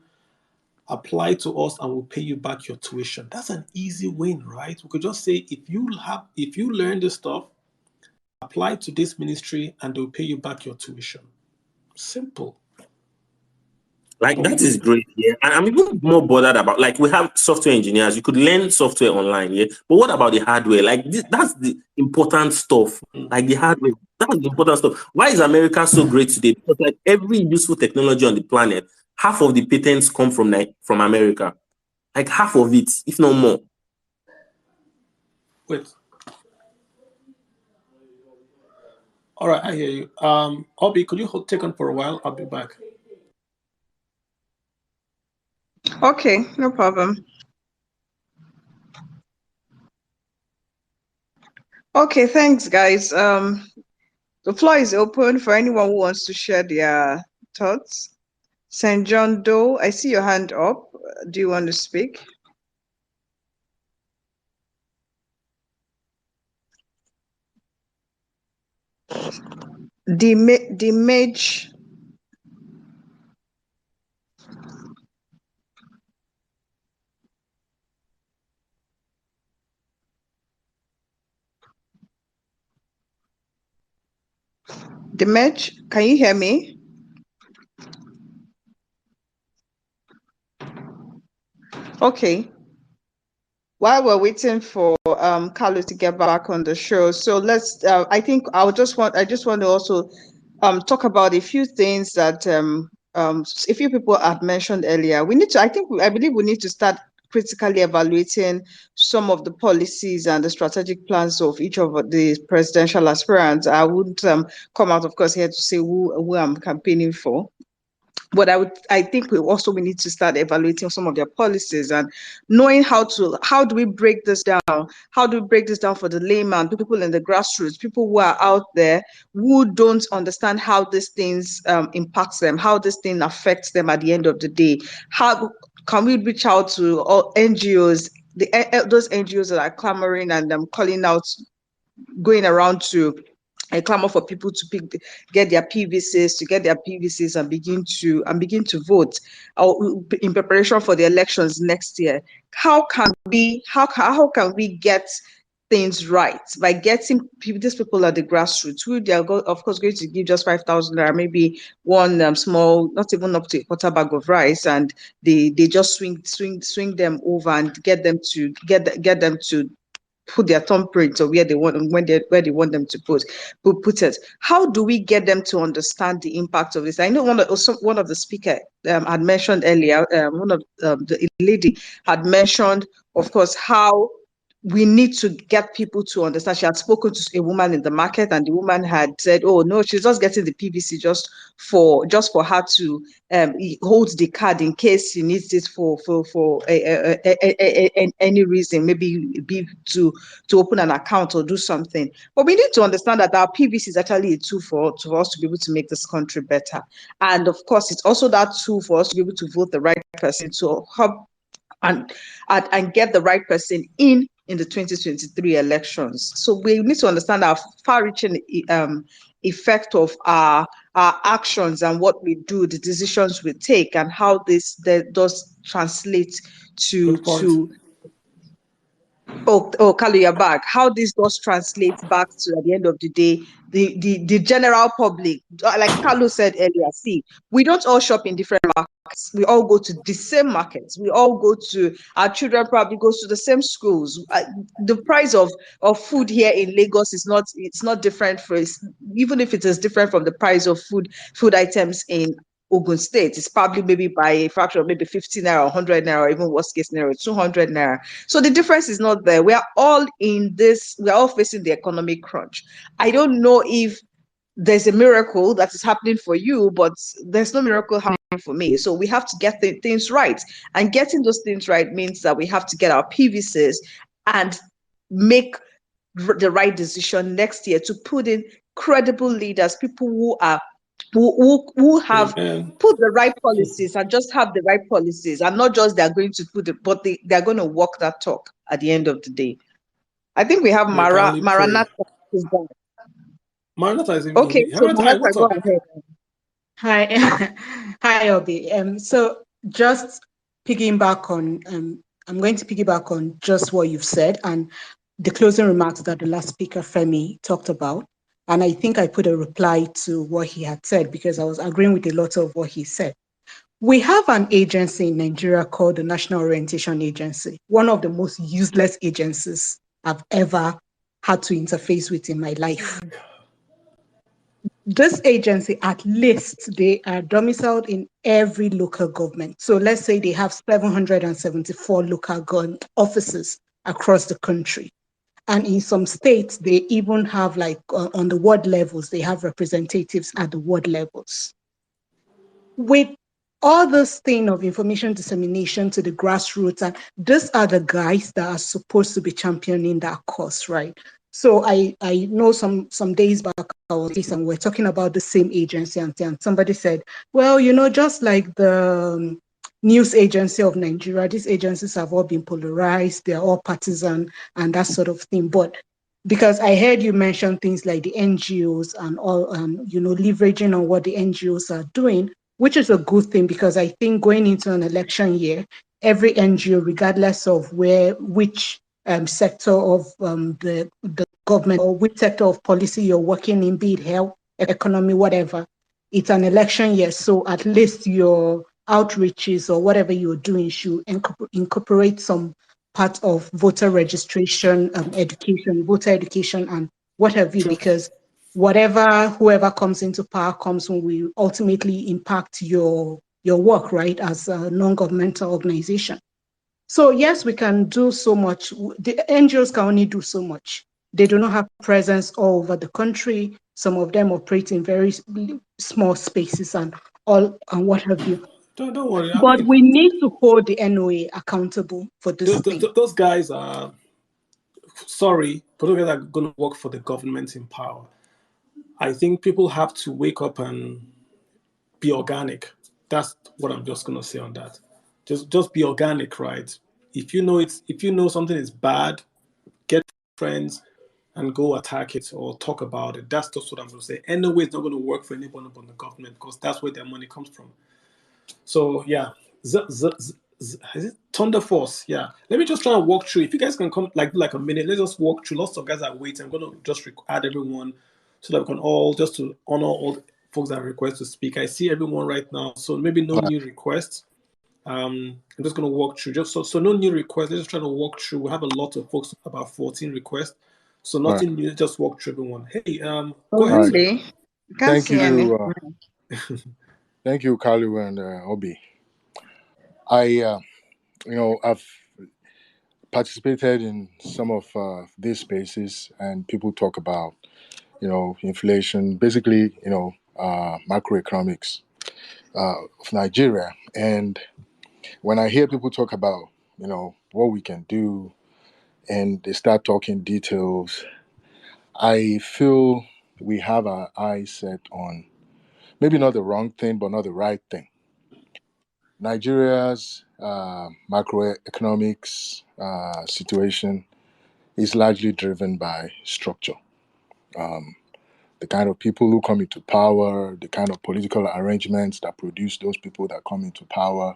apply to us and we'll pay you back your tuition. That's an easy win, right? We could just say, if you learn this stuff, apply to this ministry and they'll pay you back your tuition. Simple. Like, that is great, and I'm even more bothered about, like, we have software engineers. You could learn software online, but what about the hardware? Like, that's the important stuff. Like, the hardware, that's the important stuff. Why is America so great today? Because, like, every useful technology on the planet, half of the patents come from America. Like, half of it, if not more. Wait. All right, I hear you. Obi, could you take on for a while? I'll be back. Okay, no problem. Okay, thanks, guys. The floor is open for anyone who wants to share their thoughts. St. John Doe, I see your hand up. Do you want to speak? The mage. The mage, can you hear me? Okay. While we're waiting for Carlos to get back on the show, so let's. I think I just want to also talk about a few things that a few people have mentioned earlier. We need to. I believe we need to start critically evaluating some of the policies and the strategic plans of each of the presidential aspirants. I wouldn't come out, of course, here to say who I'm campaigning for. But I think we need to start evaluating some of their policies and knowing how do we break this down? How do we break this down for the layman, people in the grassroots, people who are out there who don't understand how these things impacts them, how this thing affects them at the end of the day? How can we reach out to all NGOs, those NGOs that are clamoring and calling out going around to clamor for people to get their PVCs and begin to vote in preparation for the elections next year. How can we get things right by getting these people at the grassroots who they are of course going to give just 5,000 naira, maybe one small, not even up to a quarter bag of rice, and they just swing them over and get them to put their thumbprint or where they want them to put it. How do we get them to understand the impact of this? I know one of the speaker had mentioned earlier, one of the lady had mentioned, of course, how we need to get people to understand. She had spoken to a woman in the market, and the woman had said, "Oh no, she's just getting the PVC just for her to hold the card in case she needs it for any reason, maybe be to open an account or do something." But we need to understand that our PVC is actually a tool for us to be able to make this country better, and of course, it's also that tool for us to be able to vote the right person to help and get the right person in the 2023 elections. So we need to understand our far-reaching effect of our actions and what we do, the decisions we take, and how this does translate to Kalu, you're back. How this does translate back to, at the end of the day, the general public. Like Kalu said earlier, see, we don't all shop in different markets. We all go to the same markets. We all go to, our children probably goes to the same schools. The price of food here in Lagos is not different even if it is different from the price of food items in Ogun State. It's probably maybe by a fraction of maybe 50 naira, 100 naira, or even worst case scenario, 200 naira. So the difference is not there. We are all facing the economic crunch. I don't know if there's a miracle that is happening for you, but there's no miracle happening for me. So we have to get things right. And getting those things right means that we have to get our PVCs and make the right decision next year to put in credible leaders, people who have put the right policies and just have the right policies, and not just they're going to put it, but they're going to walk that talk at the end of the day. I think we have Maranatha is back. Maranatha is okay. So Maranatha, what's go up? ahead. Hi, hi, Obi. So just piggyback on, I'm going to piggyback on just what you've said and the closing remarks that the last speaker, Femi, talked about. And I think I put a reply to what he had said because I was agreeing with a lot of what he said. We have an agency in Nigeria called the National Orientation Agency, one of the most useless agencies I've ever had to interface with in my life. This agency, at least, they are domiciled in every local government. So let's say they have 774 local government offices across the country. And in some states, they even have, like on the ward levels, they have representatives at the ward levels. With all this thing of information dissemination to the grassroots, and these are the guys that are supposed to be championing that cause, right? So I know some days back and we're talking about the same agency, and somebody said, well, just like the news agency of Nigeria, these agencies have all been polarized, they're all partisan and that sort of thing. But because I heard you mention things like the NGOs and all, leveraging on what the NGOs are doing, which is a good thing, because I think going into an election year, every NGO, regardless of which sector of the government or which sector of policy you're working in, be it health, economy, whatever, it's an election year. So at least your outreaches or whatever you're doing should incorporate some part of voter registration, voter education, and what have you, because whoever comes into power comes when we ultimately impact your work, right, as a non-governmental organization. So yes, we can do so much. The NGOs can only do so much. They do not have presence all over the country. Some of them operate in very small spaces and what have you. Don't worry. But we need to hold the NOA accountable for this thing. Those guys are, sorry, but those guys are going to work for the government in power. I think people have to wake up and be organic. That's what I'm just going to say on that. Just be organic, right? If you know something is bad, get friends, and go attack it or talk about it. That's just what I'm going to say. Anyway, it's not going to work for anyone but the government because that's where their money comes from. So yeah, is it Thunder Force? Yeah. Let me just try and walk through. If you guys can come like a minute, let's just walk through. Lots of guys are waiting. I'm going to just add everyone so that we can all just to honor all the folks that request to speak. I see everyone right now, so maybe no new requests. I'm just going to walk through. Just so no new requests. Let's just try to walk through. We have a lot of folks, about 14 requests. So All right. nothing new. Just walk through everyone. Hey, Oh, go ahead, sir. really? I can't Thank see any. you. Thank you, Kalu and Obi. I've participated in some of these spaces, and people talk about, inflation, basically, macroeconomics of Nigeria. And when I hear people talk about, what we can do, and they start talking details, I feel we have our eyes set on maybe not the wrong thing, but not the right thing. Nigeria's macroeconomics situation is largely driven by structure. Um, the kind of people who come into power, the kind of political arrangements that produce those people that come into power,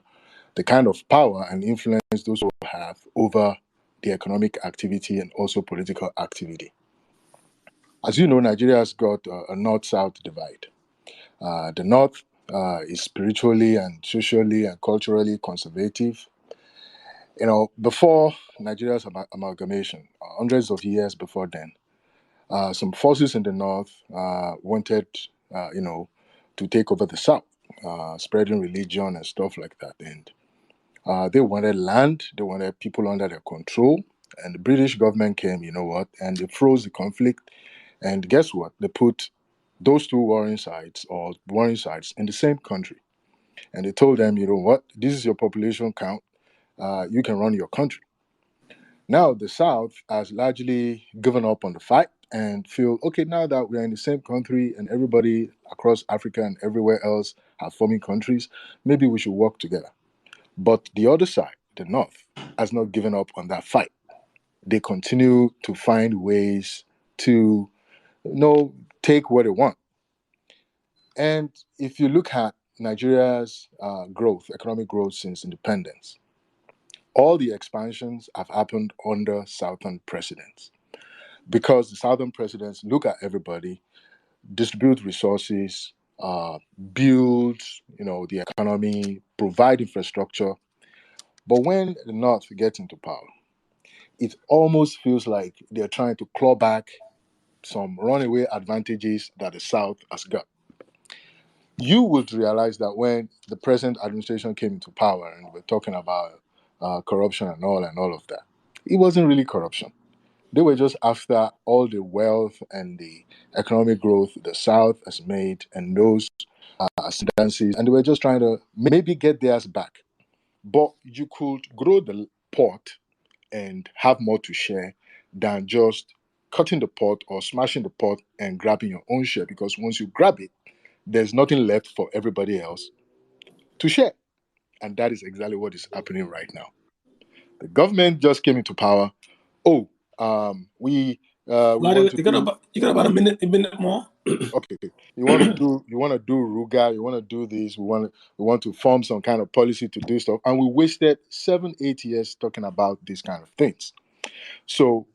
the kind of power and influence those who have over the economic activity and also political activity. As you know, Nigeria has got a north-south divide. The north is spiritually and socially and culturally conservative. Before Nigeria's amalgamation, hundreds of years before then, some forces in the north wanted, to take over the south, spreading religion and stuff like that. And they wanted land, they wanted people under their control. And the British government came, and they froze the conflict. And guess what? They put those two warring sides in the same country. And they told them, you know what? This is your population count. You can run your country. Now the South has largely given up on the fight and feel, okay, now that we're in the same country and everybody across Africa and everywhere else have forming countries, maybe we should work together. But the other side, the North, has not given up on that fight. They continue to find ways to, take what they want. And if you look at Nigeria's economic growth since independence, all the expansions have happened under Southern presidents because the Southern presidents look at everybody, distribute resources, build, the economy, provide infrastructure. But when the North gets into power, it almost feels like they're trying to claw back some runaway advantages that the South has got. You would realize that when the present administration came into power and we're talking about corruption and all of that, it wasn't really corruption. They were just after all the wealth and the economic growth the South has made and those ascendancies, and they were just trying to maybe get theirs back. But you could grow the pot and have more to share than just cutting the pot or smashing the pot and grabbing your own share, because once you grab it, there's nothing left for everybody else to share. And that is exactly what is happening right now. The government just came into power. Oh, we want to do. You got about a minute more. Okay, you want to do Ruga, you want to do this. We want to form some kind of policy to do stuff, and we wasted 7-8 years talking about these kind of things. So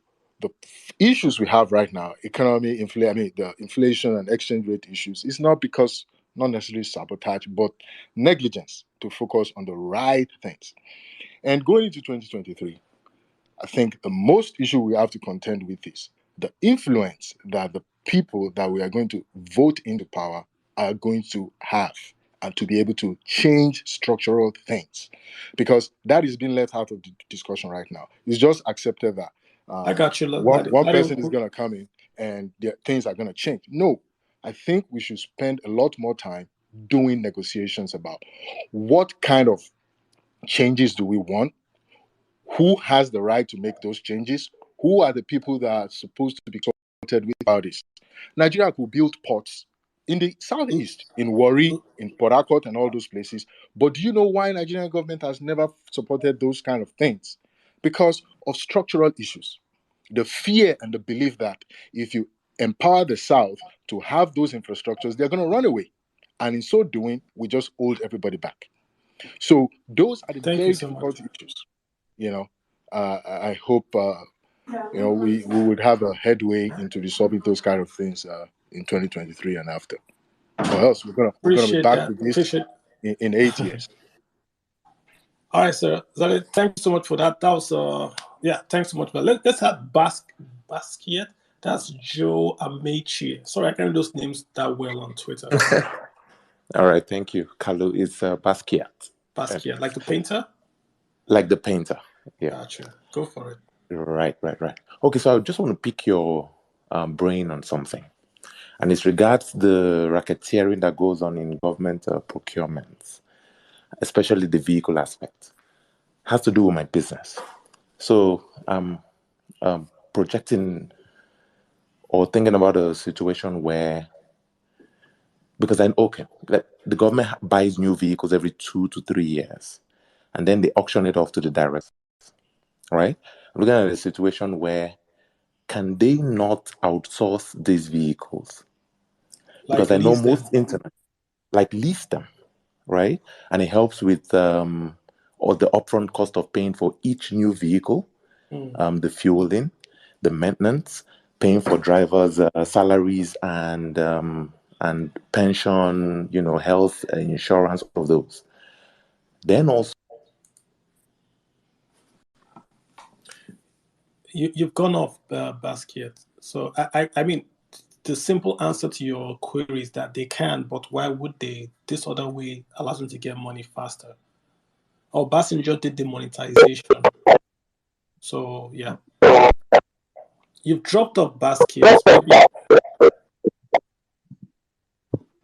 the issues we have right now, the inflation and exchange rate issues, is not because not necessarily sabotage, but negligence to focus on the right things. And going into 2023, I think the most issue we have to contend with is the influence that the people that we are going to vote into power are going to have and to be able to change structural things. Because that is being left out of the discussion right now. It's just accepted that I got you. Look, one person is going to come in and things are going to change. No, I think we should spend a lot more time doing negotiations about what kind of changes do we want, who has the right to make those changes, who are the people that are supposed to be consulted with about this. Nigeria could build ports in the southeast, in Warri, in Port Harcourt, and all those places. But do you know why Nigerian government has never supported those kind of things? Because of structural issues. the fear and the belief that if you empower the South to have those infrastructures, they're going to run away. And in so doing, we just hold everybody back. So those are the Thank you very so much. difficult issues. I hope we would have a headway into resolving those kind of things in 2023 and after, or else we're gonna be Appreciate back that. to this Appreciate. in 8 years. All right, sir. Zale, thank you so much for that. That was thanks so much. But let's have Basquiat. That's Joe Amechi. Sorry, I can't read those names that well on Twitter. All right, thank you. Kalu is Basquiat. Basquiat, like the painter? Like the painter, yeah. Gotcha. Go for it. Right. Okay, so I just want to pick your brain on something. And it's regards the racketeering that goes on in government procurements, especially the vehicle aspect. Has to do with my business. So I'm projecting or thinking about a situation where, because the government buys new vehicles every 2 to 3 years, and then they auction it off to the direct, right? I'm looking at a situation where can they not outsource these vehicles? Because I know most internet, like lease them, right? And it helps with all the upfront cost of paying for each new vehicle, the fueling, the maintenance, paying for drivers' salaries and pension, health insurance, all of those. Then also, you've gone off Basquiat. So I mean, the simple answer to your query is that they can, but why would they? This other way allows them to get money faster. Oh, Bassinger did the monetization. So yeah, you've dropped off Basquiat.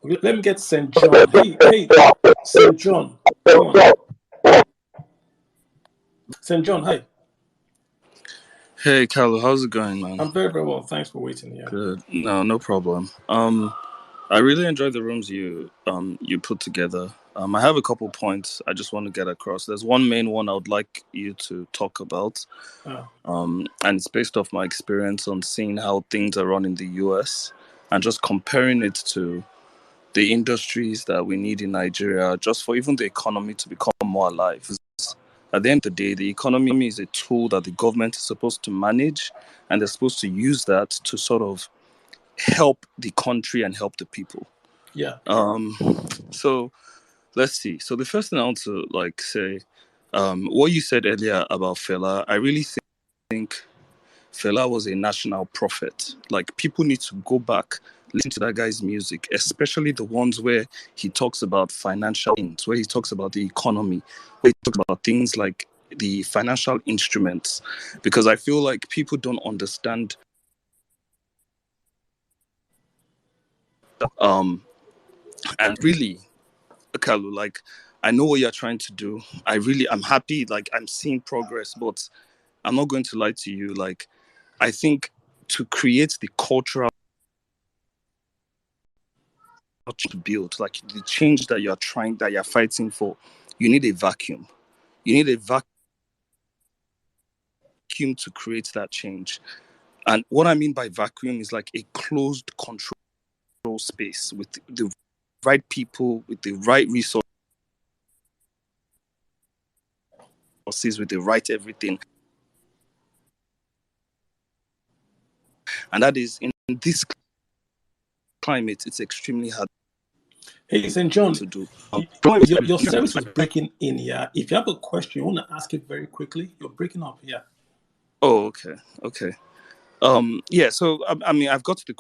Maybe let me get St. John. Hey, St. John, come on. St. John, hi. Hey, Carlo, how's it going, man? I'm very, very well. Thanks for waiting. Yeah. Good. No problem. I really enjoyed the rooms you put together. I have a couple points I just want to get across. There's one main one I would like you to talk about. And it's based off my experience on seeing how things are run in the US and just comparing it to the industries that we need in Nigeria, just for even the economy to become more alive. At the end of the day, the economy is a tool that the government is supposed to manage, and they're supposed to use that to sort of help the country and help the people. Yeah. So let's see. So the first thing I want to say, what you said earlier about Fela, I really think Fela was a national prophet. Like, people need to go back, listen to that guy's music, especially the ones where he talks about financial things, where he talks about the economy, where he talks about things like the financial instruments, because I feel like people don't understand and really, Kalu, like, I know what you're trying to do. I'm happy, like, I'm seeing progress, but I'm not going to lie to you. Like, I think to create the cultural to build, like the change that you're fighting for, you need a vacuum. You need a vacuum to create that change. And what I mean by vacuum is like a closed control space with the right people, with the right resources, with the right everything. And that is, in this climate, it's extremely hard. Hey, St. John, to do. Your service is breaking in here. If you have a question, you want to ask it very quickly. You're breaking up here. Oh, okay. Yeah. So I mean, I've got to the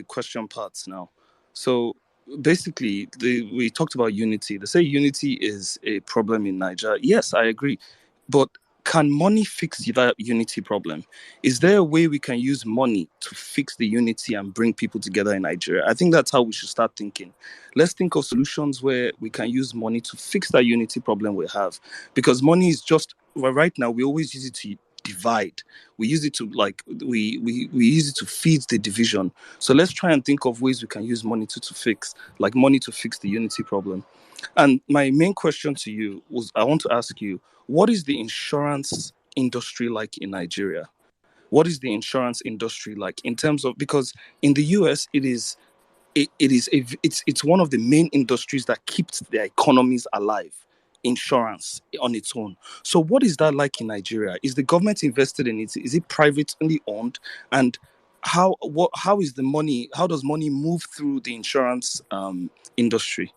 question parts now. So basically, we talked about unity. They say unity is a problem in Nigeria. Yes, I agree, but can money fix that unity problem? Is there a way we can use money to fix the unity and bring people together in Nigeria? I think that's how we should start thinking. Let's think of solutions where we can use money to fix that unity problem we have. Because money is just, well, right now, we always use it to divide. We use it to we use it to feed the division. So let's try and think of ways we can use money to fix, like money to fix the unity problem. And my main question to you was, I want to ask you, what is the insurance industry like in Nigeria? what is the insurance industry like in terms of, because in the US it's one of the main industries that keeps their economies alive, insurance on its own. So what is that like in Nigeria? Is the government invested in it? Is it privately owned? And how does money move through the insurance industry?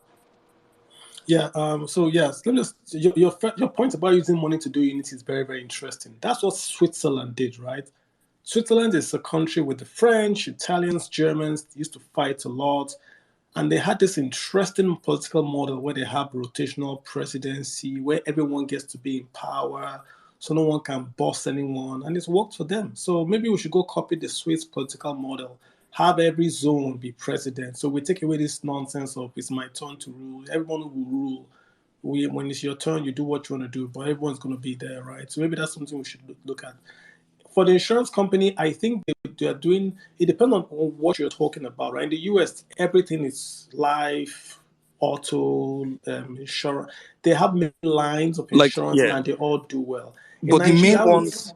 Yeah. So yes, let me just your point about using money to do unity is very, very interesting. That's what Switzerland did, right? Switzerland is a country with the French, Italians, Germans used to fight a lot, and they had this interesting political model where they have rotational presidency, where everyone gets to be in power, so no one can boss anyone, and it's worked for them. So maybe we should go copy the Swiss political model, have every zone be president. So we take away this nonsense of it's my turn to rule. Everyone will rule. When it's your turn, you do what you want to do, but everyone's going to be there, right? So maybe that's something we should look at. For the insurance company, I think they are doing, it depends on what you're talking about, right? In the US, everything is life, auto, insurance. They have many lines of Like, insurance yeah, and they all do well. In but Nigeria, the main in ones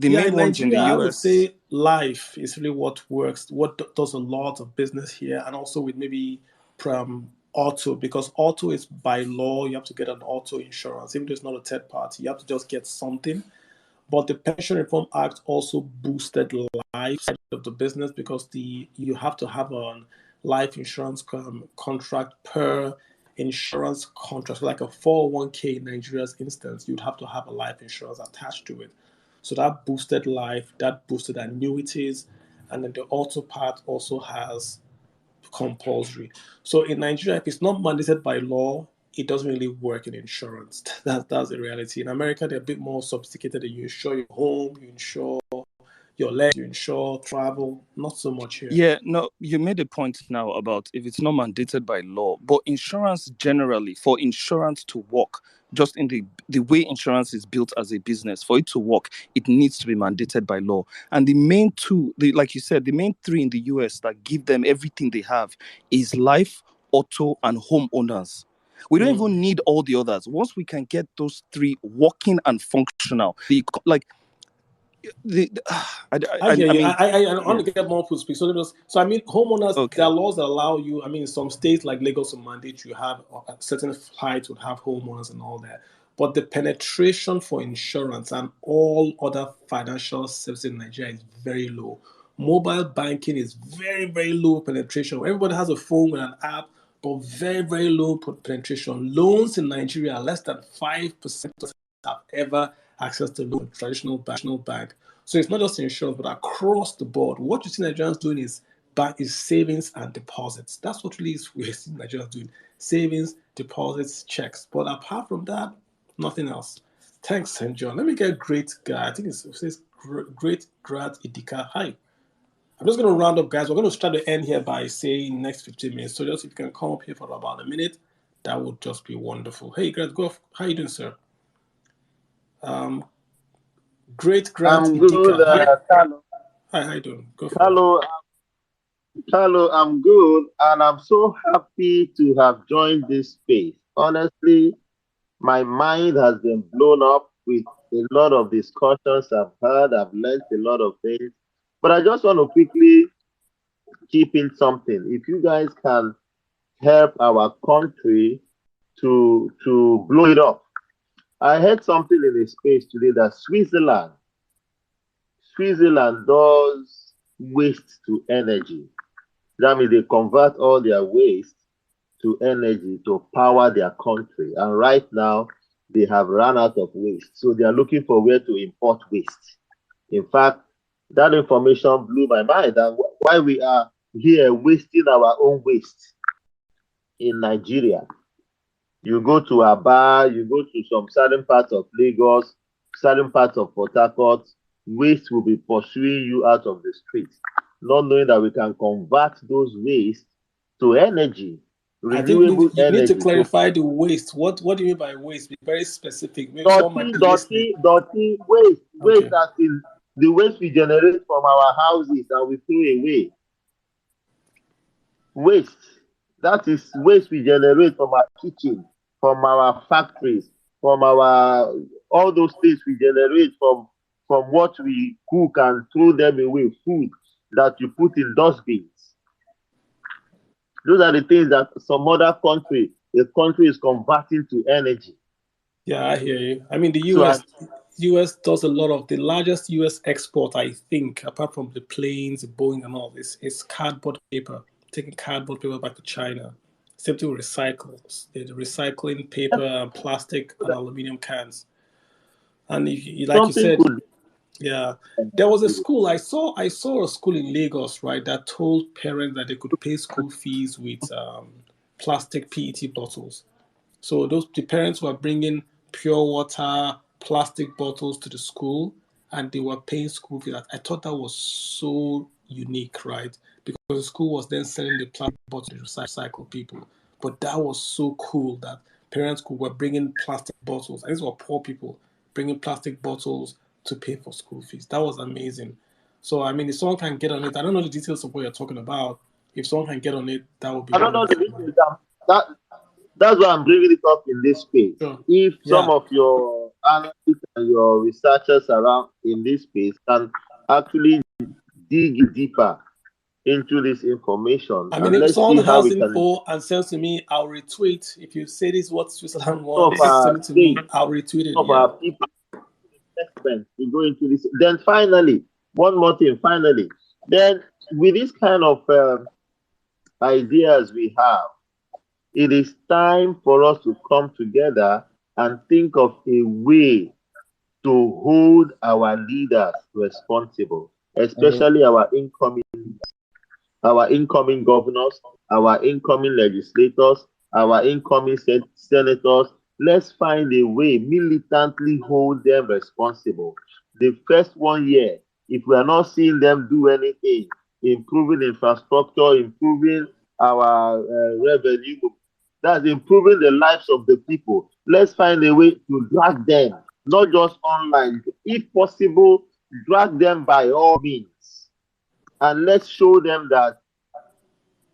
in the Nigeria, I would US. say life is really what works, what does a lot of business here, and also with maybe auto, because auto is by law, you have to get an auto insurance. Even though it's not a third party, you have to just get something. But the Pension Reform Act also boosted life side of the business because you have to have a life insurance contract per insurance contract. So like a 401k in Nigeria's instance, you'd have to have a life insurance attached to it. So that boosted life, that boosted annuities, and then the auto part also has compulsory. So in Nigeria, if it's not mandated by law, it doesn't really work in insurance. That's the reality. In America, they're a bit more sophisticated. You insure your home, you insure your legs, you insure travel. Not so much here. Yeah, no, you made a point now about if it's not mandated by law, but insurance generally, for insurance to work, just in the way insurance is built as a business, for it to work, it needs to be mandated by law. And the main two, like you said, the main three in the US that give them everything they have is life, auto, and homeowners. We don't even need all the others. Once we can get those three working and functional, I hear you. mean, I want to get more people to speak. So I mean, homeowners, there are laws that allow you. I mean, some states like Lagos will mandate you have a certain height would have homeowners and all that. But the penetration for insurance and all other financial services in Nigeria is very low. Mobile banking is very, very low penetration. Everybody has a phone with an app, but very, very low penetration. Loans in Nigeria, less than 5% have ever access to loan traditional bank. So it's not just insurance, but across the board. What you see Nigerians doing is savings and deposits. That's what really is we see Nigerians doing. Savings, deposits, checks. But apart from that, nothing else. Thanks, St. John. Let me get great guy. I think it says great grad Idika. Hi. I'm just going to round up, guys. We're going to start the end here by saying next 15 minutes. So just if you can come up here for about a minute, that would just be wonderful. Hey, guys, go off. How you doing, sir? Great Grant I'm good, Idika. Carlo. Hi, how you doing? Go for Carlo, I'm good, and I'm so happy to have joined this space. Honestly, my mind has been blown up with a lot of discussions I've heard. I've learned a lot of things, but I just want to quickly chip in something. If you guys can help our country to blow it up. I heard something in a space today that Switzerland does waste to energy. That means they convert all their waste to energy to power their country. And right now, they have run out of waste. So they are looking for where to import waste. In fact, that information blew my mind. And why we are here wasting our own waste in Nigeria. You go to Aba, you go to some certain parts of Lagos, certain parts of Port Harcourt, waste will be pursuing you out of the streets, not knowing that we can convert those waste to energy, I think renewable you need to energy. clarify the waste. What do you mean by waste? Be very specific. Maybe someone might be listening. Dirty waste that is the waste we generate from our houses and we throw away. Waste. That is waste we generate from our kitchen, from our factories, from our all those things we generate from from what we cook and throw them away, food that you put in dustbins. Those are the things that some other country, a country is converting to energy. Yeah, I hear you. I mean, the So I US does a lot of the largest US export, I think, apart from the planes, the Boeing and all this, is cardboard paper. Taking cardboard paper back to China. Same thing with recycles. They're recycling paper and plastic and aluminum cans. And like you something said, could yeah, there was a school I saw a school in Lagos, right, that told parents that they could pay school fees with plastic PET bottles. So the parents were bringing pure water, plastic bottles to the school, and they were paying school fees. I thought that was so unique, right? Because the school was then selling the plastic bottles to recycle people. But that was so cool that parents were bringing plastic bottles, and these were poor people bringing plastic bottles to pay for school fees. That was amazing. So I mean, if someone can get on it, I don't know the details of what you're talking about. If someone can get on it, that would be I don't know the wonderful. reason that that's why I'm bringing it up in this space. Sure. If Yeah. some of your analysts and your researchers around in this space can actually dig deeper into this information, I mean, and if let's see someone how has we can info and sends to me, I'll retweet. If you say this is what Switzerland some of wants, our send it to me. things, I'll retweet it. some of Yeah. our people, investment to go into this. Then finally, one more thing. Finally, then with this kind of ideas we have, it is time for us to come together and think of a way to hold our leaders responsible, especially our incoming governors, our incoming legislators, our incoming senators. Let's find a way militantly hold them responsible. The first 1 year, if we are not seeing them do anything, improving infrastructure, improving our revenue, that's improving the lives of the people. Let's find a way to drag them, not just online. If possible, drag them by all means. And let's show them that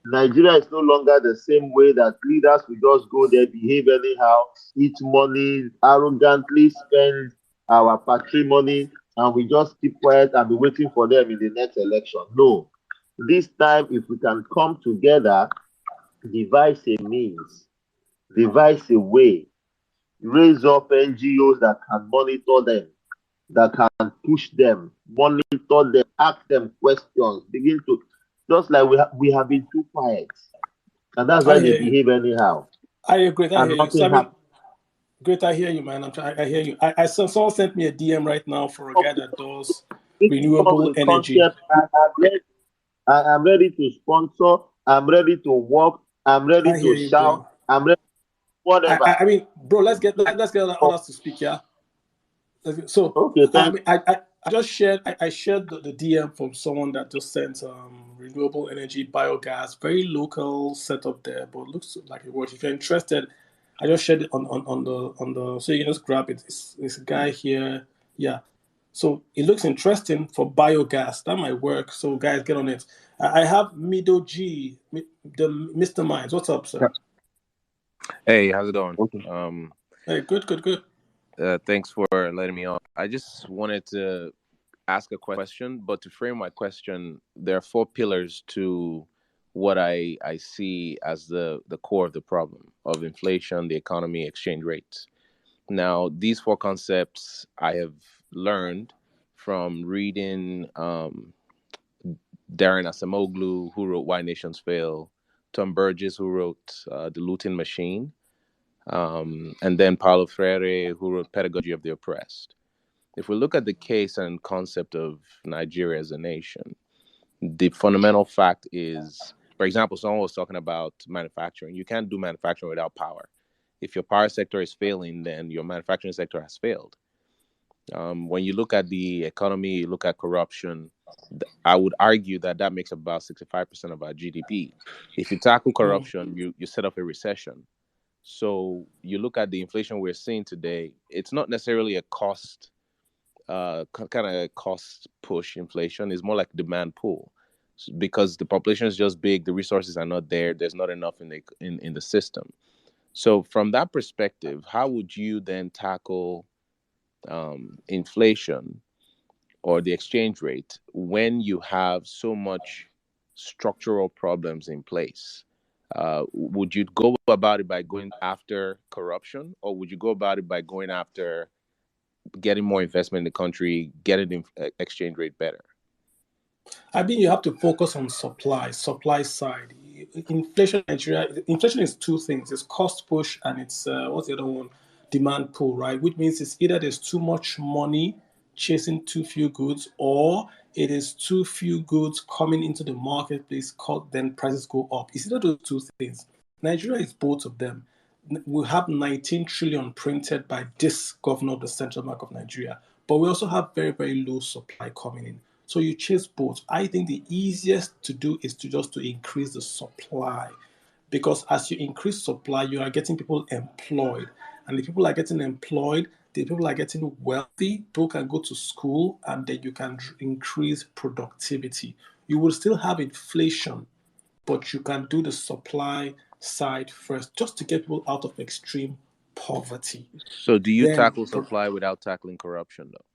Nigeria is no longer the same way that leaders will just go there, behave anyhow, eat money, arrogantly spend our patrimony, and we just keep quiet and be waiting for them in the next election. No. This time, if we can come together, devise a means, devise a way, raise up NGOs that can monitor them, that can push them, monitor them, ask them questions, begin to, just like we have been too quiet. And that's I why they hear you. behave anyhow. I agree. I And hear you. So nothing I mean, happens. great. I hear you, man. I hear you. I saw someone sent me a DM right now for a guy that does This is not renewable a energy. concept. I am ready to sponsor. I'm ready to work. I'm ready I hear to you, shout. bro. I'm ready, whatever. I mean, bro, let's get others to speak. Yeah. So Okay, I thank mean, I just shared I shared the DM from someone that just sent renewable energy biogas, very local setup there, but looks like it works. If you're interested, I just shared it on the so you can just grab it. It's a guy here, yeah. So it looks interesting for biogas. That might work. So guys, get on it. I have Mido G, the Mr. Minds. What's up, sir? Hey, how's it going? Hey, good. Thanks for letting me on. I just wanted to ask a question, but to frame my question, there are four pillars to what I see as the core of the problem of inflation, the economy, exchange rates. Now, these four concepts I have learned from reading Darren Acemoglu, who wrote Why Nations Fail, Tom Burgess, who wrote The Looting Machine, and then Paulo Freire, who wrote Pedagogy of the Oppressed. If we look at the case and concept of Nigeria as a nation, the fundamental fact is, for example, someone was talking about manufacturing. You can't do manufacturing without power. If your power sector is failing, then your manufacturing sector has failed. When you look at the economy, you look at corruption, I would argue that that makes about 65% of our GDP. If you tackle corruption, you set up a recession. So you look at the inflation we're seeing today, it's not necessarily a cost, kind of cost push inflation. It's more like demand pull, because the population is just big, the resources are not there, there's not enough in the system. So from that perspective, how would you then tackle inflation or the exchange rate when you have so much structural problems in place? Would you go about it by going after corruption, or would you go about it by going after getting more investment in the country, getting the exchange rate better? I mean, you have to focus on supply side. Inflation in Nigeria, inflation is two things: it's cost push and it's what's the other one? Demand pull, right? Which means it's either there's too much money chasing too few goods, or it is too few goods coming into the marketplace, then prices go up. It's either those two things. Nigeria is both of them. We have 19 trillion printed by this governor of the Central Bank of Nigeria, but we also have very, very low supply coming in. So you chase both. I think the easiest to do is to increase the supply, because as you increase supply, you are getting people employed, and the people are getting employed, the people are getting wealthy. People can go to school, and then you can increase productivity. You will still have inflation, but you can do the supply side first, just to get people out of extreme poverty. So do you Then tackle supply without tackling corruption, though?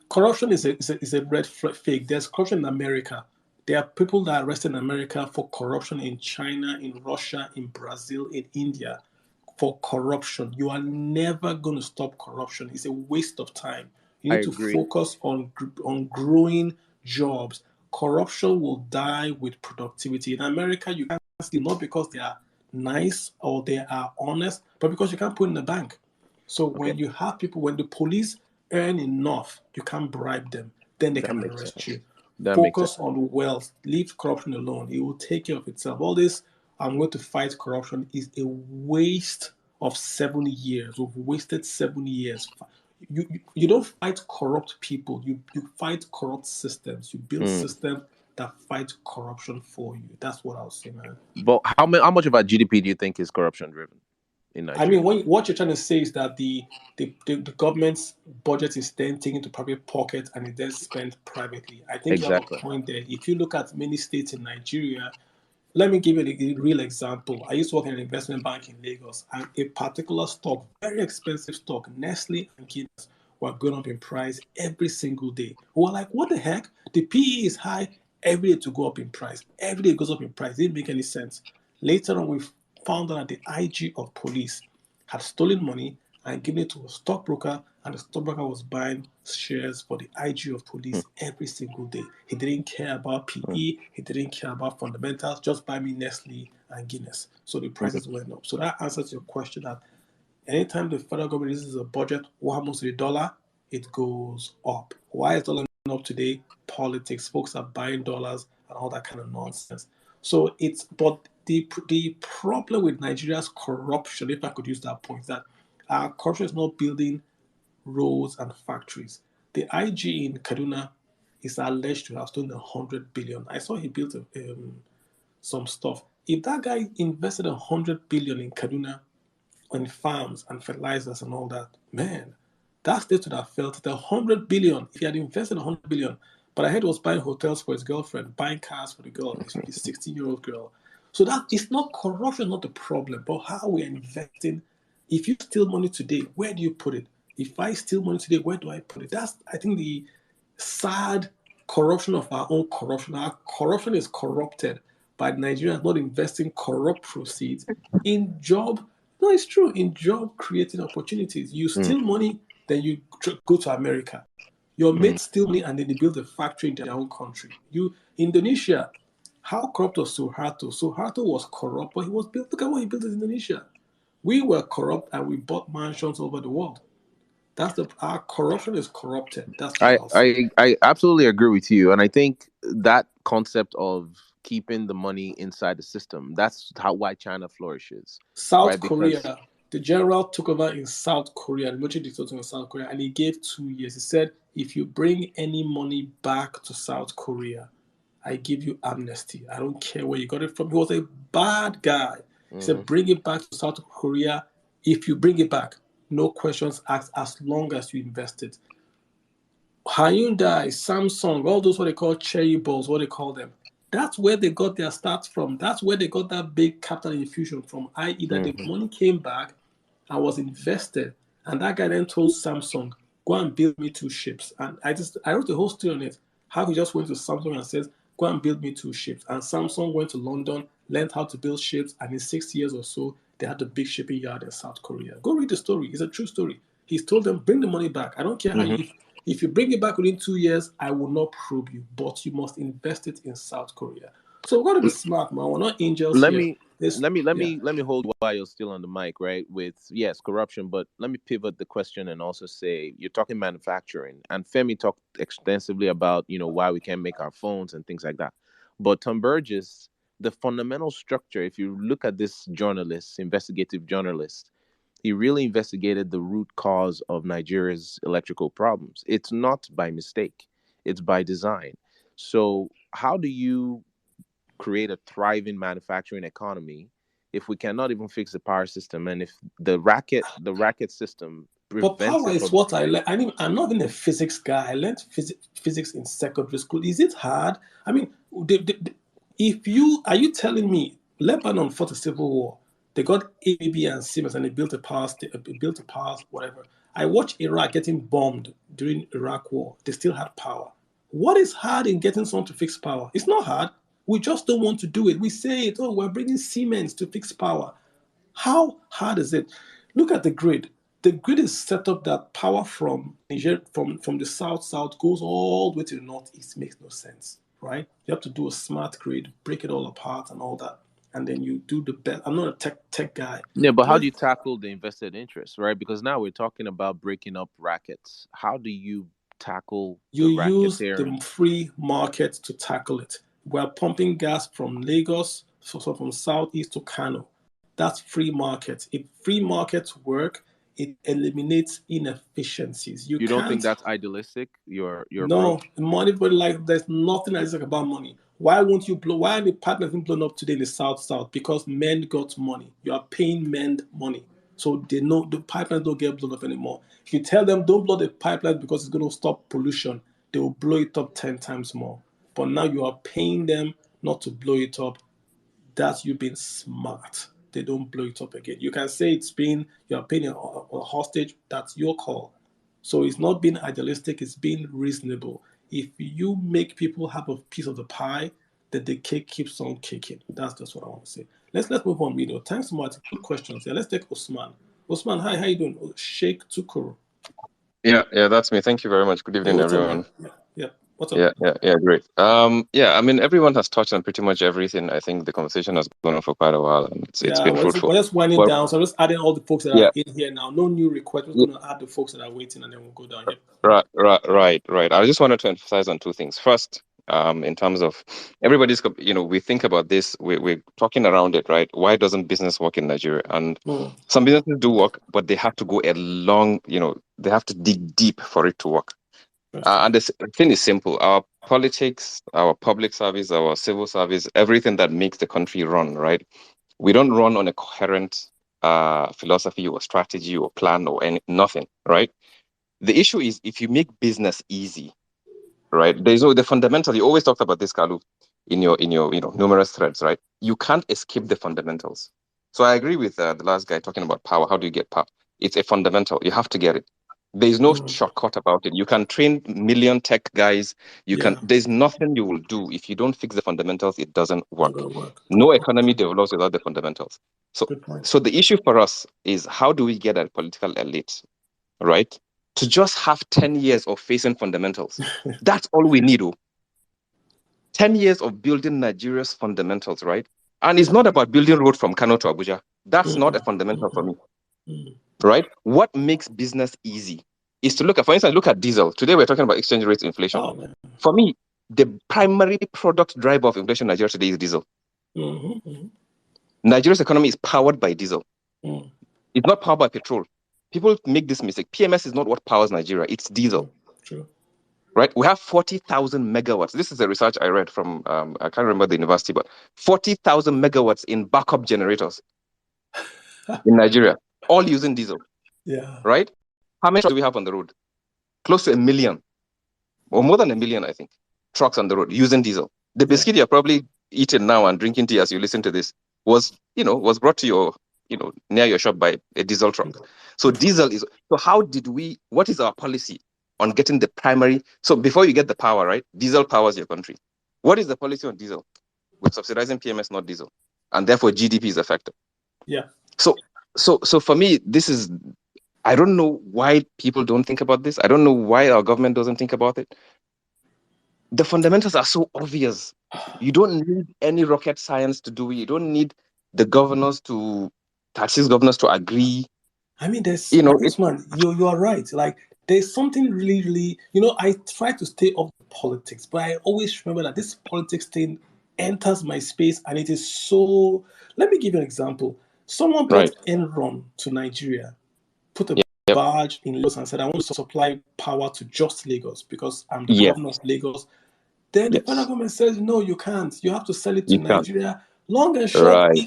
corruption is a red flag. There's corruption in America. There are people that are arrested in America for corruption in China, in Russia, in Brazil, in India, for corruption. You are never going to stop corruption. It's a waste of time. You I need to agree. focus on growing jobs. Corruption will die with productivity. In America, you can't steal, not because they are nice or they are honest, but because you can't put in the bank. So Okay, when you have people, when the police earn enough, you can't bribe them, then they that can makes arrest sense. you. That makes sense. Focus on wealth, leave corruption alone. It will take care of itself. All this, I'm going to fight corruption, is a waste of 7 years. We've wasted 7 years. You don't fight corrupt people, you fight corrupt systems. You build Mm. systems that fight corruption for you. That's what I'll say, man. But how much of our GDP do you think is corruption driven in I mean, Nigeria? what you're trying to say is that the government's budget is then taken to private pockets and is then spent privately. I think you have a Exactly. point there. If you look at many states in Nigeria, let me give you a real example. I used to work in an investment bank in Lagos, and a particular stock, very expensive stock, Nestle and Guinness, were going up in price every single day. We were like, what the heck? The PE is high, every day to go up in price. Every day it goes up in price. It didn't make any sense. Later on, we found out that the IG of police had stolen money and given it to a stockbroker, and the stockbroker was buying shares for the IG of police every single day. He didn't care about PE, he didn't care about fundamentals, just buy me Nestle and Guinness. So the prices went up. So that answers your question that anytime the federal government releases a budget, what happens to the dollar? It goes up. Why is dollar going up today? Politics. Folks are buying dollars and all that kind of nonsense. So but the problem with Nigeria's corruption, if I could use that point, is that our corruption is not building roads and factories. The IG in Kaduna is alleged to have stolen 100 billion. I saw he built some stuff. If that guy invested 100 billion in Kaduna on farms and fertilizers and all that, man, that state would have felt it. 100 billion. If he had invested 100 billion, but I heard he was buying hotels for his girlfriend, buying cars for the girl, his 16-year-old girl. So that it's not corruption, not the problem, but how we're investing. If you steal money today, where do you put it? If I steal money today, where do I put it? That's, I think, the sad corruption of our own corruption. Our corruption is corrupted by Nigerians not investing corrupt proceeds in job. No, it's true. In job creating opportunities. You steal money, then you go to America. Your mates steal money and then they build a factory in their own country. Indonesia, how corrupt was Suharto? Suharto was corrupt, but he was built. Look at what he built in Indonesia. We were corrupt and we bought mansions over the world. Our corruption is corrupted. That's what I'll say. I absolutely agree with you, and I think that concept of keeping the money inside the system, that's why China flourishes, South right? Because Korea, the general took over in South Korea, the military dictator in South Korea, and he gave 2 years. He said, if you bring any money back to South Korea, I give you amnesty. I don't care where you got it from. He was a bad guy. He said, bring it back to South Korea. If you bring it back, no questions asked, as long as you invest it. Hyundai, Samsung, all those what they call cherry balls, what they call them. That's where they got their starts from. That's where they got that big capital infusion from, i.e. that the money came back and was invested. And that guy then told Samsung, go and build me 2 ships. And I wrote a whole story on it. How he just went to Samsung and says, go and build me 2 ships. And Samsung went to London, learned how to build ships, and in 6 years or so, they had the big shipping yard in South Korea. Go read the story. It's a true story. He's told them, bring the money back. I don't care how you, if you bring it back within 2 years, I will not probe you, but you must invest it in South Korea. So we've got to be smart, man. We're not angels Let here. me let me hold while you're still on the mic, right? With yes, corruption, but let me pivot the question and also say you're talking manufacturing, and Femi talked extensively about why we can't make our phones and things like that. But Tom Burgess, the fundamental structure, if you look at this journalist, investigative journalist, he really investigated the root cause of Nigeria's electrical problems. It's not by mistake; it's by design. So how do you create a thriving manufacturing economy if we cannot even fix the power system, and if the racket system But prevents power it is from? what I learned. I'm not even a physics guy. I learned physics in secondary school. Is it hard? I mean, if you are you telling me Lebanon fought a civil war, they got ABB and Siemens and they built a built a power whatever. I watched Iraq getting bombed during Iraq war. They still had power. What is hard in getting someone to fix power? It's not hard. We just don't want to do it. We say it. Oh, we're bringing Siemens to fix power. How hard is it? Look at the grid. The grid is set up that power from Niger, from the south goes all the way to the northeast. Makes no sense, right? You have to do a smart grid, break it all apart and all that, and then you do the best. I'm not a tech guy. Yeah, but how do you tackle the invested interest, right? Because now we're talking about breaking up rackets. How do you tackle You the use racketeering? the free market to tackle it. We're pumping gas from Lagos, so from southeast to Kano. That's free market. If free markets work, it eliminates inefficiencies. You You don't think can't. that's idealistic? Your No, approach? money, but like there's nothing that is like about money. Why won't you blow? Why are the pipelines being blown up today in the south? Because men got money. You are paying men money, so they know the pipelines don't get blown up anymore. If you tell them don't blow the pipeline because it's going to stop pollution, they will blow it up 10 times more. But now you are paying them not to blow it up. That's you being smart. They don't blow it up again. You can say you're paying a hostage. That's your call. So it's not being idealistic, it's being reasonable. If you make people have a piece of the pie, then the cake keeps on kicking. That's just what I want to say. Let's move on, Mido. Thanks so much. Good questions. Yeah, let's take Osman. Osman, hi, how you doing? Sheikh Tukuru. Yeah, that's me. Thank you very much. Good Hey, evening, what's up, man? everyone. Yeah. What's up? Yeah, great. Yeah, I mean, everyone has touched on pretty much everything. I think the conversation has gone on for quite a while, and it's Yeah, been we're fruitful. just winding Well, down. So I'm just adding all the folks that are yeah, in here now. No new requests. We're yeah, going to add the folks that are waiting and then we'll go down. Yep. right. I just wanted to emphasize on two things. First, in terms of we think about this, we're talking around it, right? Why doesn't business work in Nigeria? And some businesses do work, but they have to go a long, they have to dig deep for it to work. And the thing is simple. Our politics, our public service, our civil service, everything that makes the country run, right? We don't run on a coherent philosophy or strategy or plan or nothing, right? The issue is if you make business easy, right? There's the fundamental. You always talk about this, Kalu, in your numerous threads, right? You can't escape the fundamentals. So I agree with the last guy talking about power. How do you get power? It's a fundamental. You have to get it. There's no shortcut about it. You can train million tech guys. There's nothing you will do if you don't fix the fundamentals. It doesn't work. No economy develops without the fundamentals. So the issue for us is how do we get a political elite, right, to just have 10 years of facing fundamentals? That's all we need. 10 years of building Nigeria's fundamentals, right? And it's not about building road from Kano to Abuja. That's not a fundamental for me. Right? What makes business easy is to look at diesel. Today we're talking about exchange rate inflation. For me, the primary product driver of inflation in Nigeria today is diesel. Nigeria's economy is powered by diesel. It's not powered by petrol. People make this mistake. PMS is not what powers Nigeria. It's diesel. True. Right? We have 40,000 megawatts. This is a research I read from, I can't remember the university, but 40,000 megawatts in backup generators in Nigeria, all using diesel. Yeah. Right? How many trucks do we have on the road? Close to 1 million, or more than 1 million, I think, trucks on the road using diesel. The biscuit you're probably eating now and drinking tea as you listen to this was brought to your near your shop by a diesel truck. So diesel is, so how did we, what is our policy on getting the primary? So before you get the power, right? Diesel powers your country. What is the policy on diesel? We're subsidizing PMS, not diesel. And therefore GDP is affected. Yeah. So for me, this is, I don't know why people don't think about this. I don't know why our government doesn't think about it. The fundamentals are so obvious. You don't need any rocket science to do it. You don't need the governors to, taxes governors to agree. I mean, Usman, you are right. Like, there's something really, really, I try to stay up with politics, but I always remember that this politics thing enters my space, and it is so. Let me give you an example. Someone brought Enron to Nigeria, put a barge in Lagos, and said, I want to supply power to just Lagos because I'm the governor of Lagos. Then the federal government says, no, you can't. You have to sell it to Nigeria. Long and short,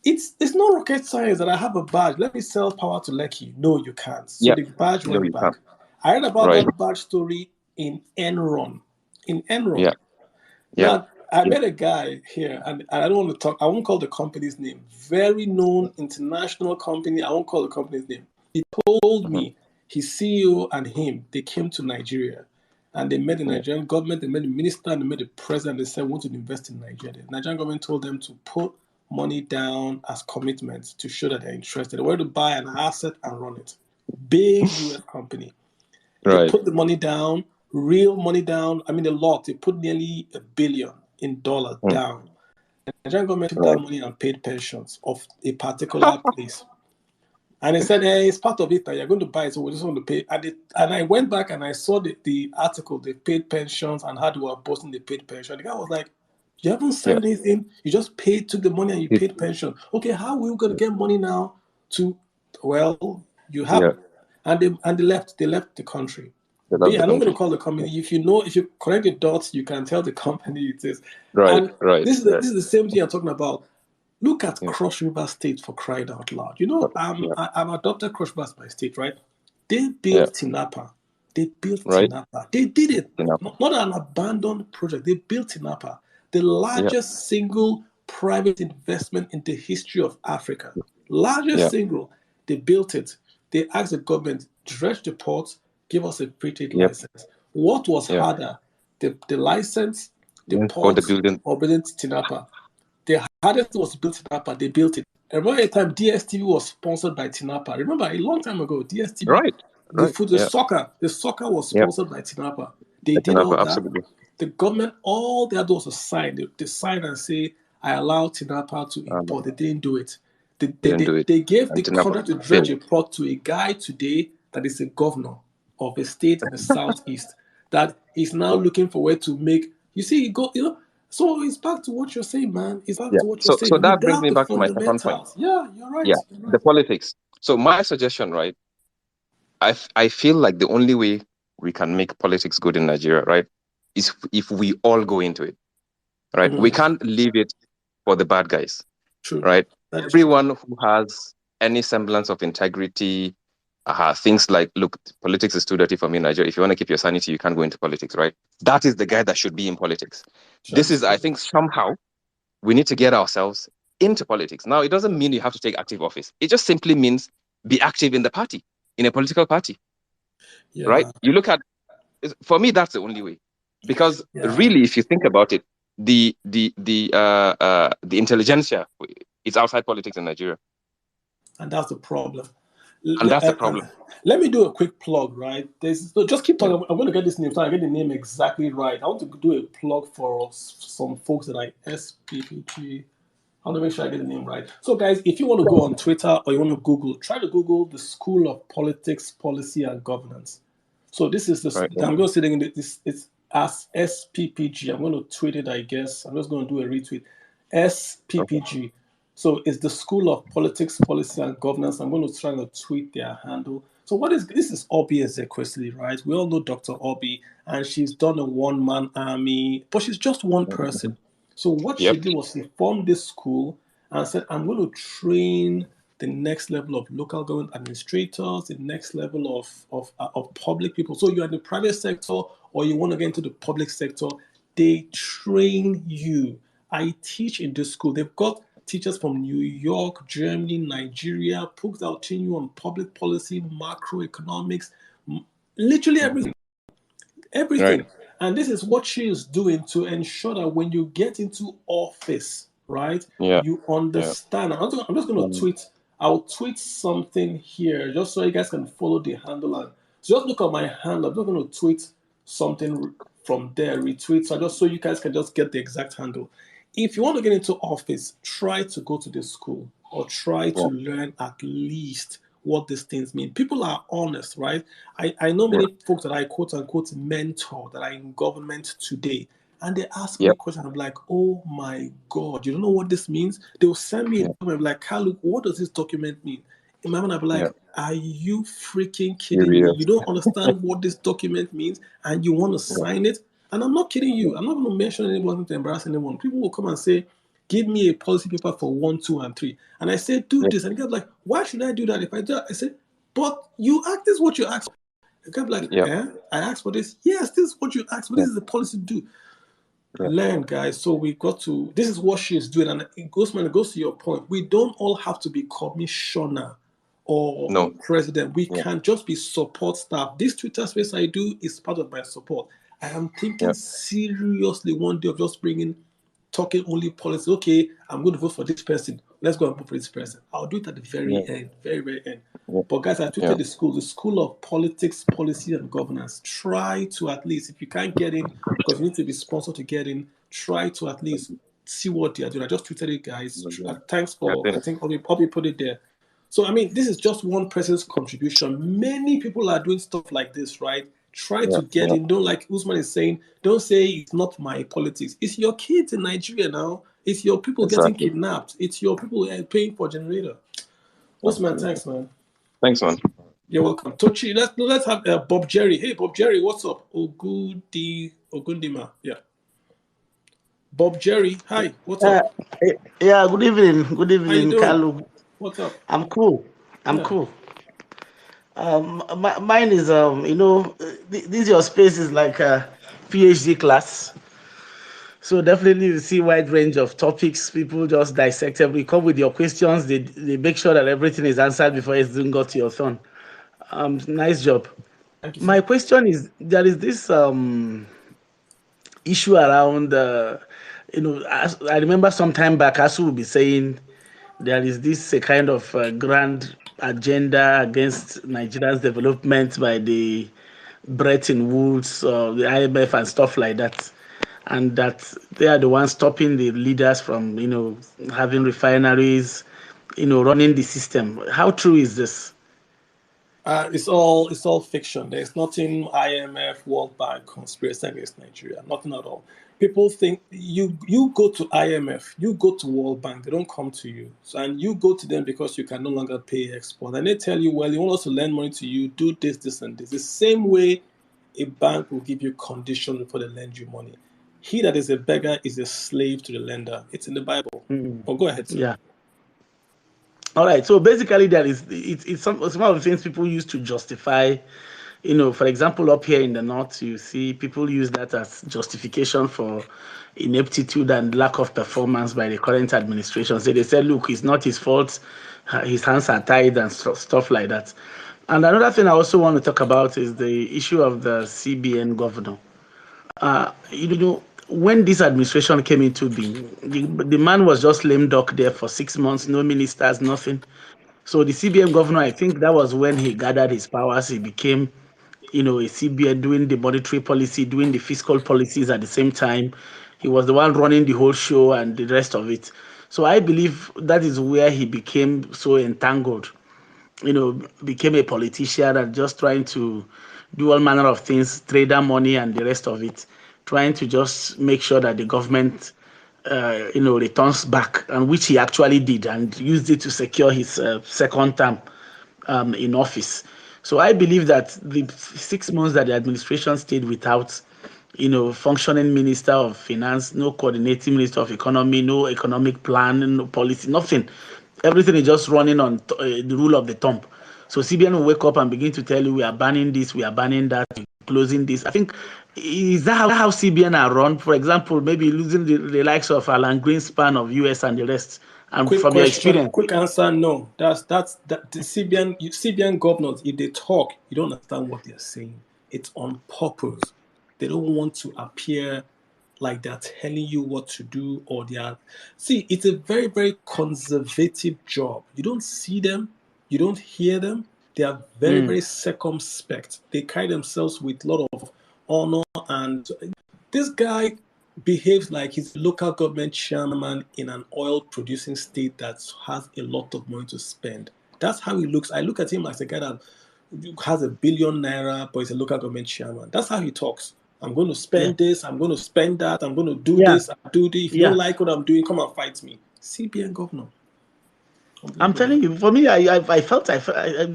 it's not rocket science that I have a badge. Let me sell power to Lekki. No, you can't. So the badge went back. I heard about that badge story in Enron. Now, I met a guy here, and I don't want to talk, I won't call the company's name. Very known international company. I won't call the company's name. He told me his CEO and him, they came to Nigeria. And they met the Nigerian government, they met the minister, and they met the president. They said, we want to invest in Nigeria. The Nigerian government told them to put money down as commitment to show that they're interested. They wanted to buy an asset and run it. Big US company. They put the money down, real money down. I mean, a lot. They put nearly $1 billion down. The Nigerian government took that money and paid pensions of a particular place. And they said, hey, it's part of it that you're going to buy it, so we just want to pay. And I went back and I saw the article, they paid pensions and how they were boasting they paid pension. The guy was like, you haven't signed anything, you just took the money and you paid pension. Okay, how are we going to get money now to, well, you have, and they left the country. I'm not going to call the company. If you connect the dots, you can tell the company it is. This is the same thing I'm talking about. Look at Cross River State, for crying out loud. I'm adopted Cross River as my state, right? They built Tinapa. They did it. Not an abandoned project. They built Tinapa, the largest single private investment in the history of Africa. Largest single. They built it. They asked the government, dredge the port, give us a free trade license. What was harder? The license, the port, or building Tinapa? The hardest was built Tinapa. They built it. I remember a time DSTV was sponsored by Tinapa. Remember a long time ago, DSTV, the soccer was sponsored by Tinapa. They did all that. Absolutely. The government, all they had was a sign. They sign and say, I allow Tinapa to import. They didn't do it. They gave the contract to dredge a port to a guy today that is a governor of a state in the southeast that is now looking for where to make. You see, so it's back to what you're saying, man. It's back to what you're saying. So that brings me back to my second point. Yeah, you're right. Yeah, the politics. So my suggestion, right? I feel like the only way we can make politics good in Nigeria, right, is if we all go into it, right? We can't leave it for the bad guys, right? Everyone who has any semblance of integrity, things like, look, politics is too dirty for me in Nigeria. If you want to keep your sanity, you can't go into politics, right? That is the guy that should be in politics. This is, I think, somehow we need to get ourselves into politics. Now, it doesn't mean you have to take active office. It just simply means be active in the party, in a political party, right? You look at, for me, that's the only way. Because really, if you think about it, the intelligentsia is outside politics in Nigeria. And that's the problem. Let me do a quick plug, right? Just keep talking. I'm going to get this name. So I get the name exactly right. I want to do a plug for some folks that I SPPG. I want to make sure I get the name right. So, guys, if you want to go on Twitter or you want to Google, try to Google the School of Politics, Policy, and Governance. So this is I'm going to say this. It's as SPPG. I'm going to tweet it, I guess. I'm just going to do a retweet. SPPG. So it's the School of Politics, Policy, and Governance. I'm going to try to tweet their handle. So this is Obi Ezekwesili, right? We all know Dr. Obi, and she's done a one-man army, but she's just one person. So what she did was she formed this school and said, I'm going to train the next level of local government administrators, the next level of public people. So you're in the private sector or you want to get into the public sector, they train you. I teach in this school. They've got teachers from New York, Germany, Nigeria, books that will train you on public policy, macroeconomics, literally everything. Everything. Right. And this is what she is doing to ensure that when you get into office, right, Yeah. you Yeah. understand. I'm just going to Mm. tweet. I'll tweet something here just so you guys can follow the handle. And so just look at my handle. I'm just going to tweet something from there, retweet. So just so you guys can just get the exact handle. If you want to get into office, try to go to this school or try Yeah. to learn at least what these things mean. People are honest, right? I know Yeah. many folks that I quote unquote mentor that are in government today, and they ask me Yep. questions. I'm like, oh my God, you don't know what this means? They'll send me a Yeah. document, I'm like, Carl, what does this document mean? In my mind, I'll be Yeah. like, are you freaking kidding me? Serious. You don't understand what this document means and you want to Yeah. sign it? And I'm not kidding you. I'm not going to mention anyone to embarrass anyone. People will come and say, give me a policy paper for 1, 2, and 3. And I say, do Yeah. this. And the guy's like, why should I do that? If I do that, I say, but you asked this is what you asked. The guy's like, Yeah. I asked for this. Yes, this is what you asked for. Yeah. This is the policy to do. Yeah. Learn, guys. So we got to, this is what she's doing. And it goes to your point. We don't all have to be commissioner or No. president. We Yeah. can just be support staff. This Twitter space I do is part of my support. I am thinking Yeah. seriously one day of just talking only policy. Okay, I'm going to vote for this person. Let's go and vote for this person. I'll do it at the Yeah. very end, very, very end. Yeah. But guys, I Yeah. tweeted the School of Politics, Policy, and Governance. Try to at least, if you can't get in, because you need to be sponsored to get in, try to at least see what they are doing. I just tweeted it, guys. Thanks Yeah. for, I think Obi put it there. So, I mean, this is just one person's contribution. Many people are doing stuff like this, right? Try Yeah. to get Yeah. in. Don't, like Usman is saying, don't say it's not my politics. It's your kids in Nigeria now. It's your people getting Exactly. kidnapped. It's your people paying for generator. Usman, Absolutely. thanks, man. Thanks, man. You're welcome. Tochi, let's have Bob Jerry. Hey, Bob Jerry, what's up? Ogundima. Yeah. Bob Jerry, hi, what's Uh, up? yeah, good evening. Good How you evening, doing? Kalu. What's up? I'm cool. I'm Yeah. cool. Mine is, this your space is like a PhD class. So definitely you see wide range of topics. People just dissect every, come with your questions. They make sure that everything is answered before it's even got to your turn. Nice job. Thank you, My sir. question is, there is this issue around, I remember some time back, Asu will be saying there is this a kind of grand agenda against Nigeria's development by the Bretton Woods, the IMF, and stuff like that, and that they are the ones stopping the leaders from, having refineries, running the system. How true is this? It's all fiction. There's nothing IMF, World Bank conspiracy against Nigeria. Nothing at all. People think you go to IMF, you go to World Bank, they don't come to you. So, and you go to them because you can no longer pay export. And they tell you, well, you want us to lend money to you, do this, this, and this. The same way a bank will give you conditions before they lend you money. He that is a beggar is a slave to the lender. It's in the Bible. But go ahead, sir. Yeah. All right. So basically, it's some of the things people use to justify. For example, up here in the north, you see people use that as justification for ineptitude and lack of performance by the current administration. So they say, look, it's not his fault. His hands are tied and stuff like that. And another thing I also want to talk about is the issue of the CBN governor. When this administration came into being, the man was just lame duck there for 6 months, no ministers, nothing. So the CBN governor, I think that was when he gathered his powers. He became, a CBN doing the monetary policy, doing the fiscal policies at the same time. He was the one running the whole show and the rest of it. So I believe that is where he became so entangled, became a politician and just trying to do all manner of things, trader money and the rest of it, trying to just make sure that the government, returns back, and which he actually did and used it to secure his second term in office. So I believe that the 6 months that the administration stayed without, functioning minister of finance, no coordinating minister of economy, no economic plan, no policy, nothing. Everything is just running on the rule of the thumb. So CBN will wake up and begin to tell you, we are banning this, we are banning that, closing this. I think, is that how CBN are run? For example, maybe losing the likes of Alan Greenspan of US and the rest, And Quick from your question, experience, quick answer, no. That's that the CBN governors, if they talk, you don't understand what they're saying. It's on purpose. They don't want to appear like they're telling you what to do, or they are. See, it's a very, very conservative job. You don't see them, you don't hear them. They are very, mm, very circumspect. They carry themselves with a lot of honor, and this guy behaves like he's a local government chairman in an oil producing state that has a lot of money to spend. That's how he looks. I look at him as a guy that has a 1 billion naira, but he's a local government chairman. That's how he talks. I'm going to yeah, spend this, I'm going to spend that, I'm going to do yeah, this, I'll do this. If you don't yeah. like what I'm doing, come and fight me. CBN governor. I'm Unbelievable. telling you, for me,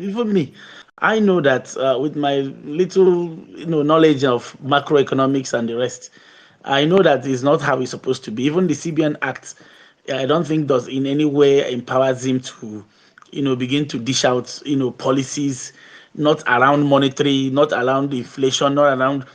even me, I know that with my little, knowledge of macroeconomics and the rest, I know that is not how it's supposed to be. Even the CBN Act, I don't think does in any way empowers him to, begin to dish out, policies not around monetary, not around inflation, not around,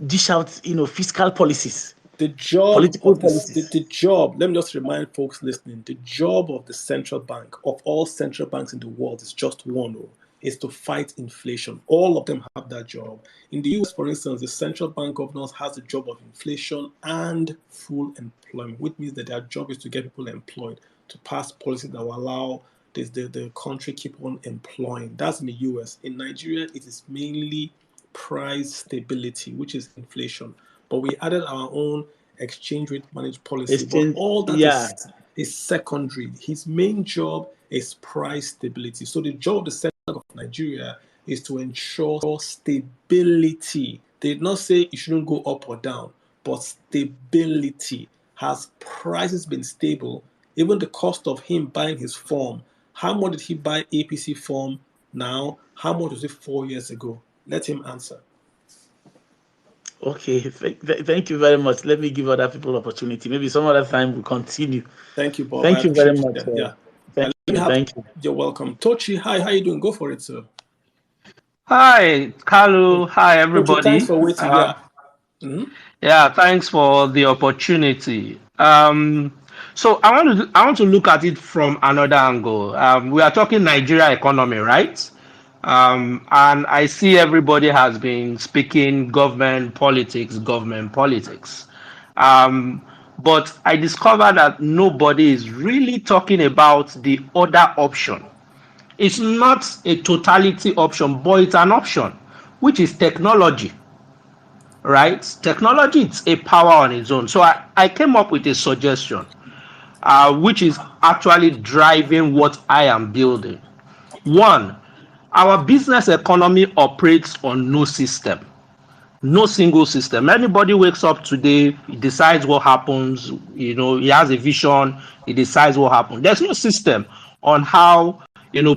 dish out, fiscal policies, The job political of this, policies. the job, let me just remind folks listening, the job of the central bank, of all central banks in the world, is just one, is to fight inflation. All of them have that job. In the US, for instance, the central bank governors has the job of inflation and full employment, which means that their job is to get people employed, to pass policies that will allow the country keep on employing. That's in the US. In Nigeria, it is mainly price stability, which is inflation. But we added our own exchange rate managed policy. But Exchange, all that yeah. is secondary. His main job is price stability. So the job of the Central Bank of Nigeria is to ensure stability. They did not say it shouldn't go up or down, but stability. Has prices been stable? Even the cost of him buying his form. How much did he buy APC form now? How much was it 4 years ago? Let him answer. Okay, thank you very much. Let me give other people opportunity. Maybe some other time we'll continue. Thank you, Bob. I Thank you very appreciate much. that. Yeah. Thank And let me you. have, Thank you. you're welcome. Tochi, hi, how you doing? Go for it, sir. Hi, Kalu. Hi, Tochi, thanks everybody. for waiting. Yeah. Mhm. Yeah, thanks for the opportunity. So I want to look at it from another angle. We are talking Nigeria economy, right? And I see everybody has been speaking government politics, government politics. But I discovered that nobody is really talking about the other option. It's not a totality option, but it's an option, which is technology, right? Technology is a power on its own. So I came up with a suggestion, which is actually driving what I am building. One, our business economy operates on no system. No single system. Anybody wakes up today, he decides what happens, he has a vision, he decides what happens. There's no system on how,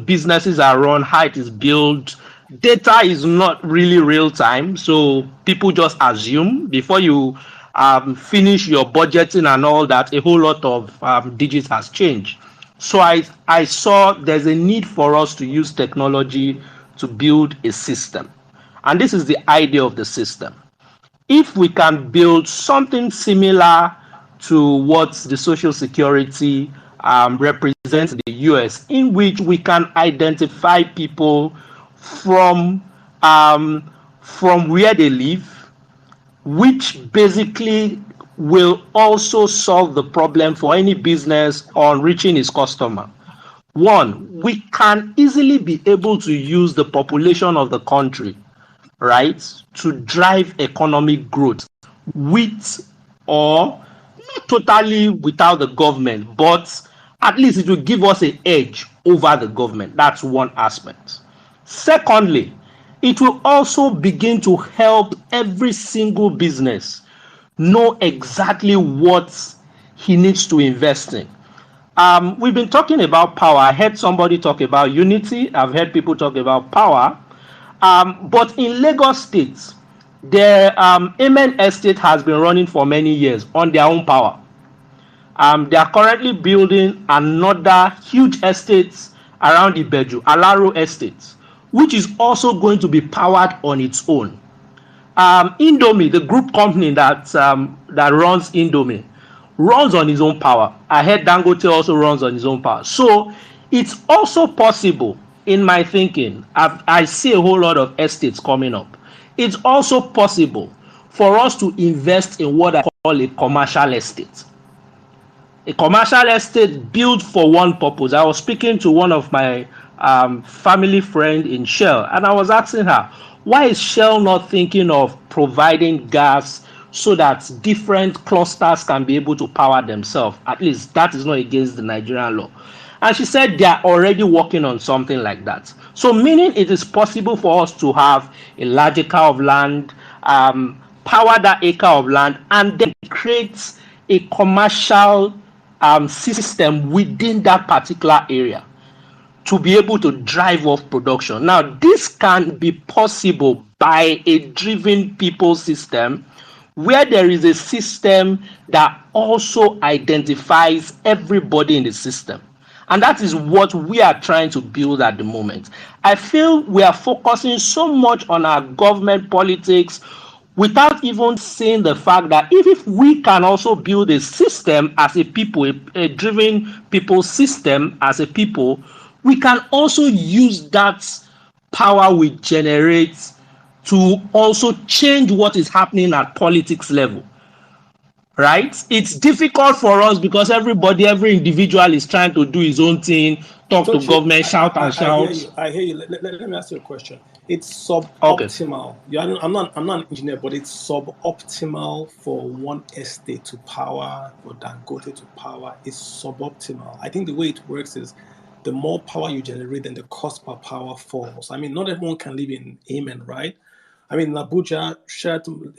businesses are run, how it is built. Data is not really real time, so people just assume before you finish your budgeting and all that, a whole lot of digits has changed. So I saw there's a need for us to use technology to build a system. And this is the idea of the system. If we can build something similar to what the Social Security represents in the US, in which we can identify people from where they live, which basically will also solve the problem for any business on reaching its customer. One, we can easily be able to use the population of the country, right, to drive economic growth with or not totally without the government, but at least it will give us an edge over the government. That's one aspect. Secondly, it will also begin to help every single business know exactly what he needs to invest in. We've been talking about power. I heard somebody talk about unity. I've heard people talk about power. But in Lagos State, the Amen Estate has been running for many years on their own power. They are currently building another huge estate around Ibeju, Alaro Estate, which is also going to be powered on its own. Indomie, the group company that runs Indomie, runs on his own power. I heard Dangote also runs on his own power. So it's also possible, in my thinking, I see a whole lot of estates coming up. It's also possible for us to invest in what I call a commercial estate. A commercial estate built for one purpose. I was speaking to one of my family friend in Shell, and I was asking her, why is Shell not thinking of providing gas so that different clusters can be able to power themselves? At least that is not against the Nigerian law. And she said they are already working on something like that. So meaning it is possible for us to have a large acre of land, power that acre of land, and then create a commercial system within that particular area to be able to drive off production. Now, this can be possible by a driven people system where there is a system that also identifies everybody in the system. And that is what we are trying to build at the moment. I feel we are focusing so much on our government politics without even seeing the fact that if we can also build a system as a people, a driven people system as a people, we can also use that power we generate to also change what is happening at politics level. Right? It's difficult for us because every individual is trying to do his own thing, talk to Tochi, government, shout and I hear shout. you. I hear you. Let me ask you a question. It's Okay. suboptimal. Yeah, I'm not an engineer, but it's suboptimal for one estate to power, for Dangote to power. It's suboptimal. I think the way it works is the more power you generate, then the cost per power falls. I mean, not everyone can live in Amen, right? I mean, Abuja,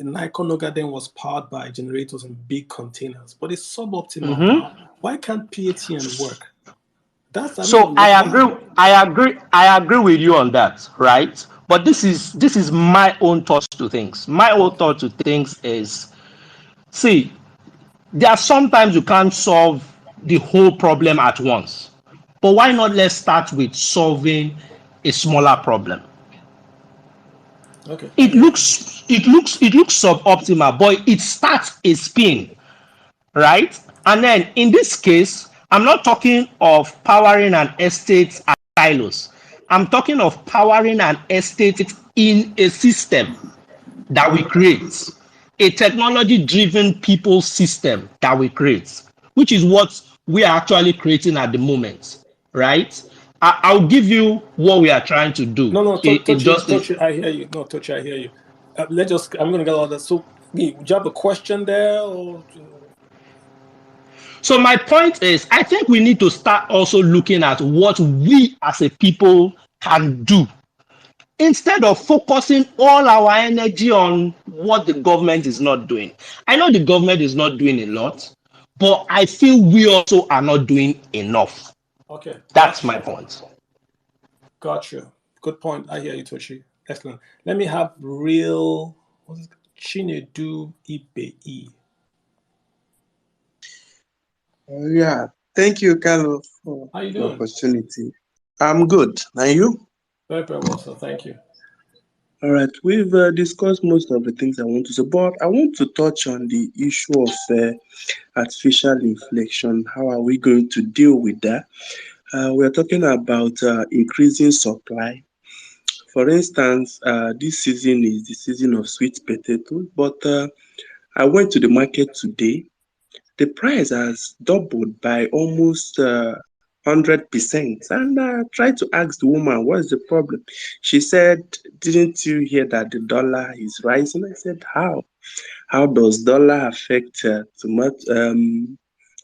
Nikonoga then was powered by generators in big containers, but it's suboptimal Mm-hmm. now. Why can't PATN work? So I agree with you on that, right? But this is my own thoughts to things. My own thought to things is, see, there are sometimes you can't solve the whole problem at once. But why not let's start with solving a smaller problem? Okay. It looks suboptimal, but it starts a spin, right? And then in this case, I'm not talking of powering an estate at silos. I'm talking of powering an estate in a system that we create, a technology-driven people system that we create, which is what we are actually creating at the moment, right? I'll give you what we are trying to do. No, It just Tochi, I hear you. No, Tochi, I hear you. I'm going to get all that. So, Lee, would you have a question there? Or So my point is, I think we need to start also looking at what we as a people can do instead of focusing all our energy on what the government is not doing. I know the government is not doing a lot, but I feel we also are not doing enough. Okay, That's my point. got you. Good point. I hear you, Tochi. Excellent. Let me have real Chinedu Ibe. Yeah, thank you, Carlo, for How you the doing? opportunity. I'm good. And you? Very, very well, sir. Thank you. All right, we've discussed most of the things I want to say, but I want to touch on the issue of artificial inflation. How are we going to deal with that? We are talking about increasing supply. For instance, this season is the season of sweet potatoes, but I went to the market today. The price has doubled by almost 100%. And I tried to ask the woman, what is the problem? She said, didn't you hear that the dollar is rising? I said, how? How does dollar affect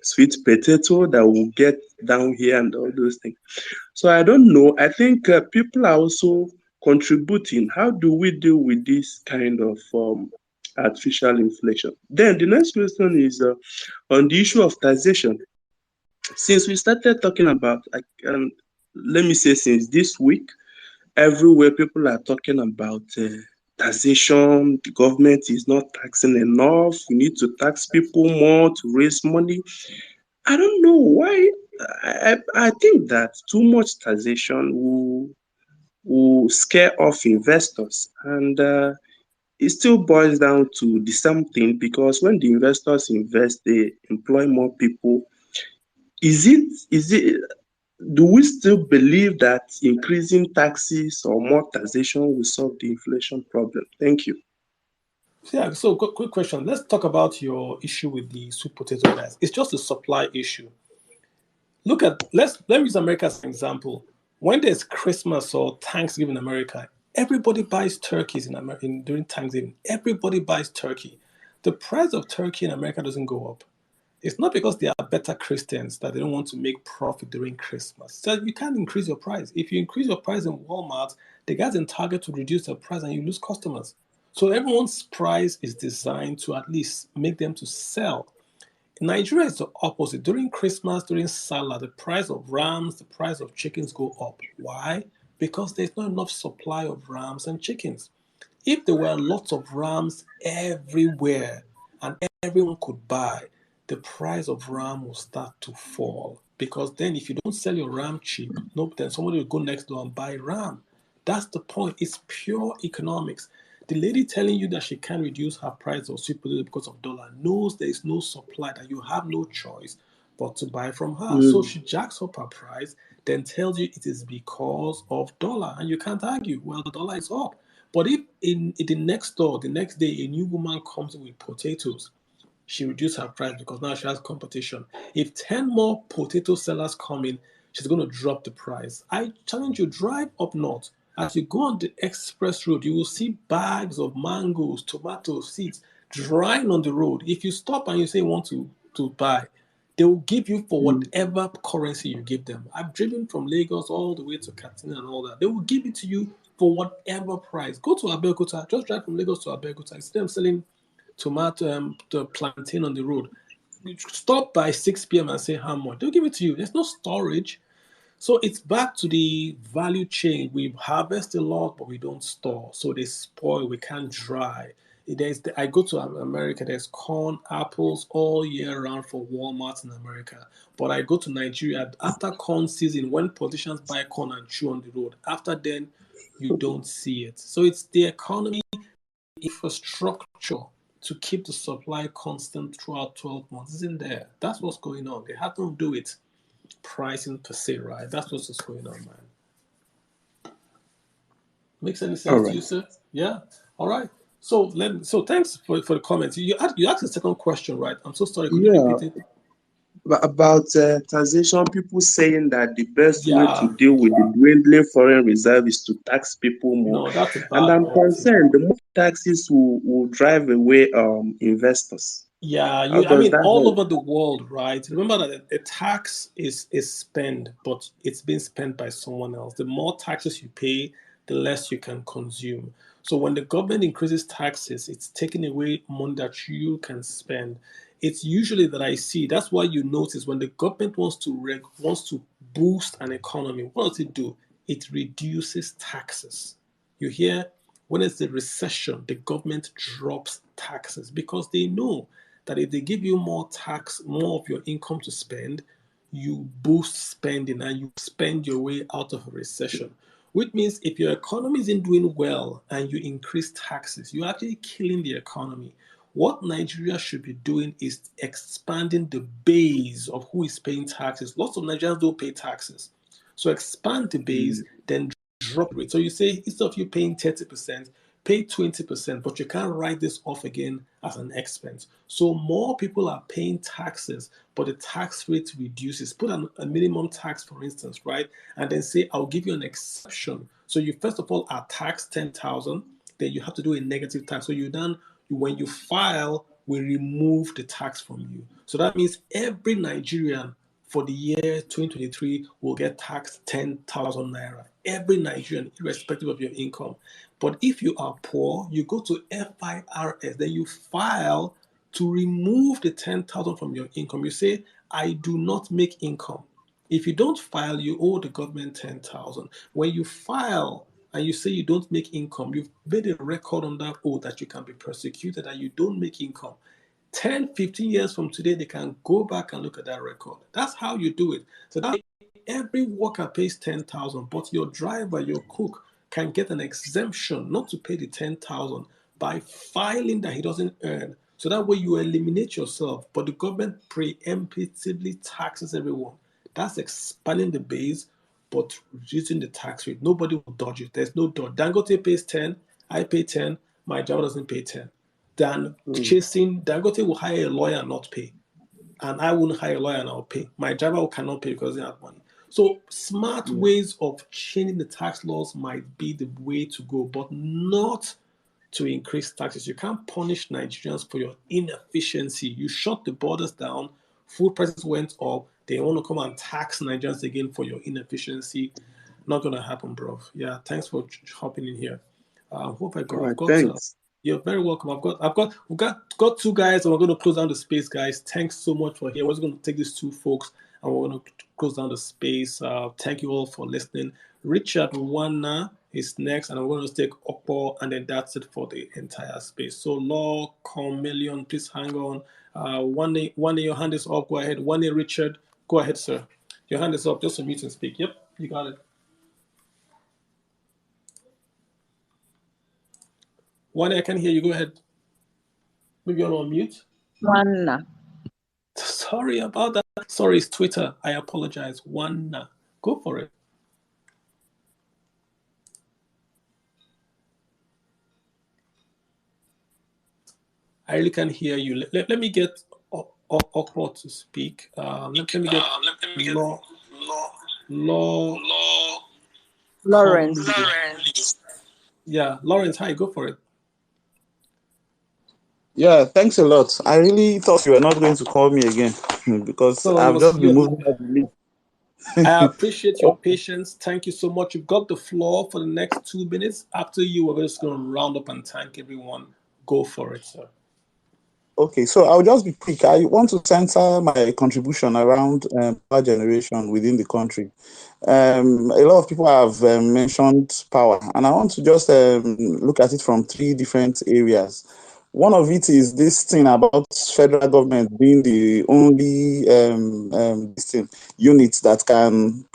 sweet potato that will get down here and all those things? So I don't know. I think people are also contributing. How do we deal with this kind of artificial inflation? Then the next question is on the issue of taxation. Since we started talking about, let me say, since this week, everywhere people are talking about taxation. The government is not taxing enough. We need to tax people more to raise money. I don't know why. I think that too much taxation will scare off investors, and it still boils down to the same thing, because when the investors invest, they employ more people. Is it do we still believe that increasing taxes or more taxation will solve the inflation problem? Thank you. Yeah, so quick question. Let's talk about your issue with the sweet potato guys. It's just a supply issue. Let me use America as an example. When there's Christmas or Thanksgiving in America, everybody buys turkeys in America during Thanksgiving. Everybody buys turkey. The price of turkey in America doesn't go up. It's not because they are better Christians that they don't want to make profit during Christmas. So you can't increase your price. If you increase your price in Walmart, the guys in Target will reduce their price and you lose customers. So everyone's price is designed to at least make them to sell. In Nigeria, it's the opposite. During Christmas, during Salah, the price of rams, the price of chickens go up. Why? Because there's not enough supply of rams and chickens. If there were lots of rams everywhere and everyone could buy, the price of ram will start to fall. Because then, if you don't sell your ram cheap, nope, then somebody will go next door and buy ram. That's the point. It's pure economics. The lady telling you that she can't reduce her price of sweet potato because of dollar knows there is no supply, that you have no choice but to buy from her. So Mm. she jacks up her price, then tells you it is because of dollar, and you can't argue. Well, the dollar is up. But if in the next door, the next day, a new woman comes in with potatoes, she reduced her price because now she has competition. If 10 more potato sellers come in, she's going to drop the price. I challenge you, drive up north. As you go on the express road, you will see bags of mangoes, tomatoes, seeds drying on the road. If you stop and you say you want to buy, they will give you for Mm. whatever currency you give them. I've driven from Lagos all the way to Katsina and all that. They will give it to you for whatever price. Go to Abeokuta, just drive from Lagos to Abeokuta. I see them selling tomato, the plantain on the road. You stop by 6 p.m. and say how much. They'll give it to you. There's no storage. So it's back to the value chain. We harvest a lot, but we don't store. So they spoil. We can't dry. I go to America, there's corn, apples all year round for Walmart in America. But I go to Nigeria after corn season, when politicians buy corn and chew on the road. After then, you don't see it. So it's the economy, infrastructure to keep the supply constant throughout 12 months isn't there. That's what's going on. They have to do it pricing per se, right? That's what's going on, man. Makes any All sense to right. you, sir? Yeah. All right. So thanks for the comments. You asked a second question, right? I'm so sorry. Could you Yeah. repeat it? About taxation, people saying that the best way to Yeah. deal with the dwindling foreign reserve is to tax people more. No, that's a And bad I'm policy. concerned the more taxes will drive away investors. Yeah, How I does mean, that all help? over the world, right? Remember that a tax is spent, but it's being spent by someone else. The more taxes you pay, the less you can consume. So when the government increases taxes, it's taking away money that you can spend. It's usually that I see. That's why you notice when the government wants to boost an economy, what does it do? It reduces taxes. You hear, when it's the recession, the government drops taxes because they know that if they give you more tax, more of your income to spend, you boost spending and you spend your way out of a recession. Which means if your economy isn't doing well and you increase taxes, you're actually killing the economy. What Nigeria should be doing is expanding the base of who is paying taxes. Lots of Nigerians don't pay taxes. So expand the base, Mm. then drop rate. So you say instead of you paying 30%, pay 20%, but you can't write this off again as an expense. So more people are paying taxes, but the tax rate reduces. Put a minimum tax, for instance, right? And then say, I'll give you an exception. So you first of all are taxed 10,000, then you have to do a negative tax. So when you file, we remove the tax from you. So that means every Nigerian for the year 2023 will get taxed 10,000 naira. Every Nigerian, irrespective of your income. But if you are poor, you go to FIRS, then you file to remove the 10,000 from your income. You say, I do not make income. If you don't file, you owe the government 10,000. When you file and you say you don't make income, you've made a record on that oath that you can be persecuted and you don't make income. 10, 15 years from today, they can go back and look at that record. That's how you do it. So that every worker pays 10,000, but your driver, your cook can get an exemption not to pay the 10,000, by filing that he doesn't earn. So that way you eliminate yourself, but the government preemptively taxes everyone. That's expanding the base, but reducing the tax rate. Nobody will dodge it. There's no dodge. Dangote pays 10, I pay 10, my Java doesn't pay 10. Then chasing, Dangote will hire a lawyer and not pay. And I wouldn't hire a lawyer and I'll pay. My driver cannot pay because they have money. So smart ways of changing the tax laws might be the way to go, but not to increase taxes. You can't punish Nigerians for your inefficiency. You shut the borders down, food prices went up, they want to come and tax Nigerians again for your inefficiency. Not gonna happen, bro. Yeah, thanks for hopping in here. I hope I got. All right, I've got. thanks. You're very welcome. We've got two guys, and we're going to close down the space, guys. Thanks so much for here. We're just going to take these two folks, and we're going to close down the space. Thank you all for listening. Richard Wana is next, and I'm going to take Okpo, and then that's it for the entire space. So, Law Chameleon, please hang on. One day, your hand is up. Go ahead. One day, Richard, go ahead, sir. Your hand is up. Just unmute and speak. Yep, you got it. One, I can hear you. Go ahead. Maybe you're on mute. One. Sorry about that. Sorry, it's Twitter. I apologize. One. Go for it. I really can't hear you. Let me get Okro to speak. Let me get Lawrence. Yeah, Lawrence, hi, go for it. Yeah, thanks a lot. I really thought you were not going to call me again because I've just been moving up the list. I appreciate your patience. Thank you so much. You've got the floor for the next 2 minutes. After you, we're just going to round up and thank everyone. Go for it, sir. Okay, so I'll just be quick. I want to center my contribution around power generation within the country. A lot of people have mentioned power, and I want to just look at it from 3 different areas. One of it is this thing about federal government being the only unit that can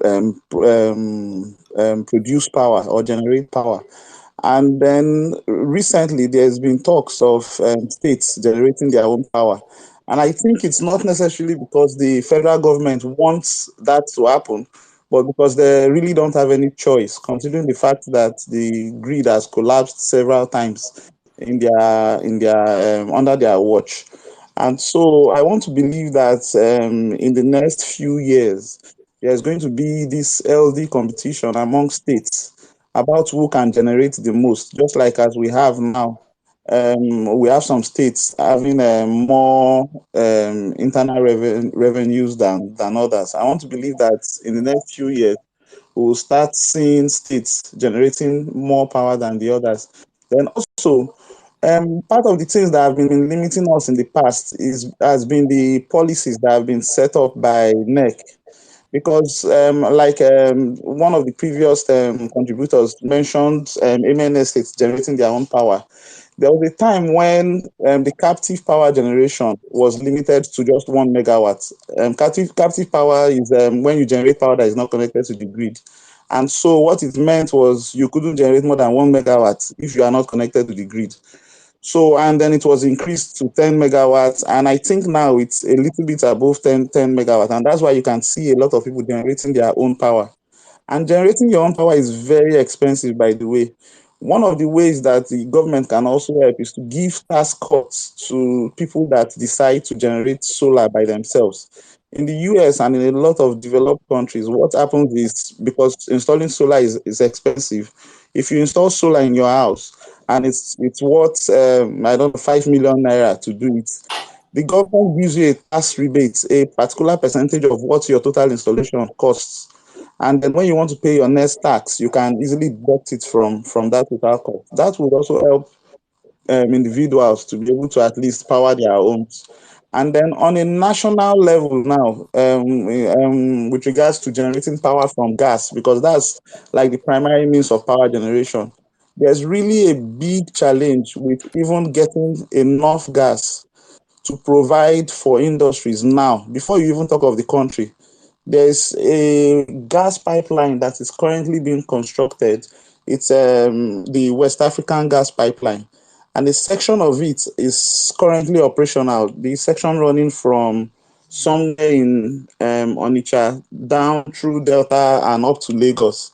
produce power or generate power. And then recently, there's been talks of states generating their own power. And I think it's not necessarily because the federal government wants that to happen, but because they really don't have any choice, considering the fact that the grid has collapsed several times in their under their watch. And so I want to believe that in the next few years, there's going to be this healthy competition among states about who can generate the most, just like as we have now. We have some states having more internal revenues than others. I want to believe that in the next few years, we'll start seeing states generating more power than the others. Then also, part of the things that have been limiting us in the past has been the policies that have been set up by NEC. Because, one of the previous contributors mentioned, MN states generating their own power. There was a time when the captive power generation was limited to just 1 megawatt. Captive power is when you generate power that is not connected to the grid. And so what it meant was you couldn't generate more than 1 megawatt if you are not connected to the grid. So, and then it was increased to 10 megawatts. And I think now it's a little bit above 10 megawatts. And that's why you can see a lot of people generating their own power. And generating your own power is very expensive, by the way. One of the ways that the government can also help is to give tax cuts to people that decide to generate solar by themselves. In the US and in a lot of developed countries, what happens is, because installing solar is expensive, if you install solar in your house and it's worth, I don't know, 5 million naira to do it, the government gives you a tax rebate, a particular percentage of what your total installation costs. And then when you want to pay your next tax, you can easily deduct it from that total cost. That would also help individuals to be able to at least power their homes. And then on a national level now, with regards to generating power from gas, because that's like the primary means of power generation, there's really a big challenge with even getting enough gas to provide for industries now, before you even talk of the country. There's a gas pipeline that is currently being constructed. It's the West African gas pipeline. and a section of it is currently operational. The section running from somewhere in Onitsha down through Delta and up to Lagos.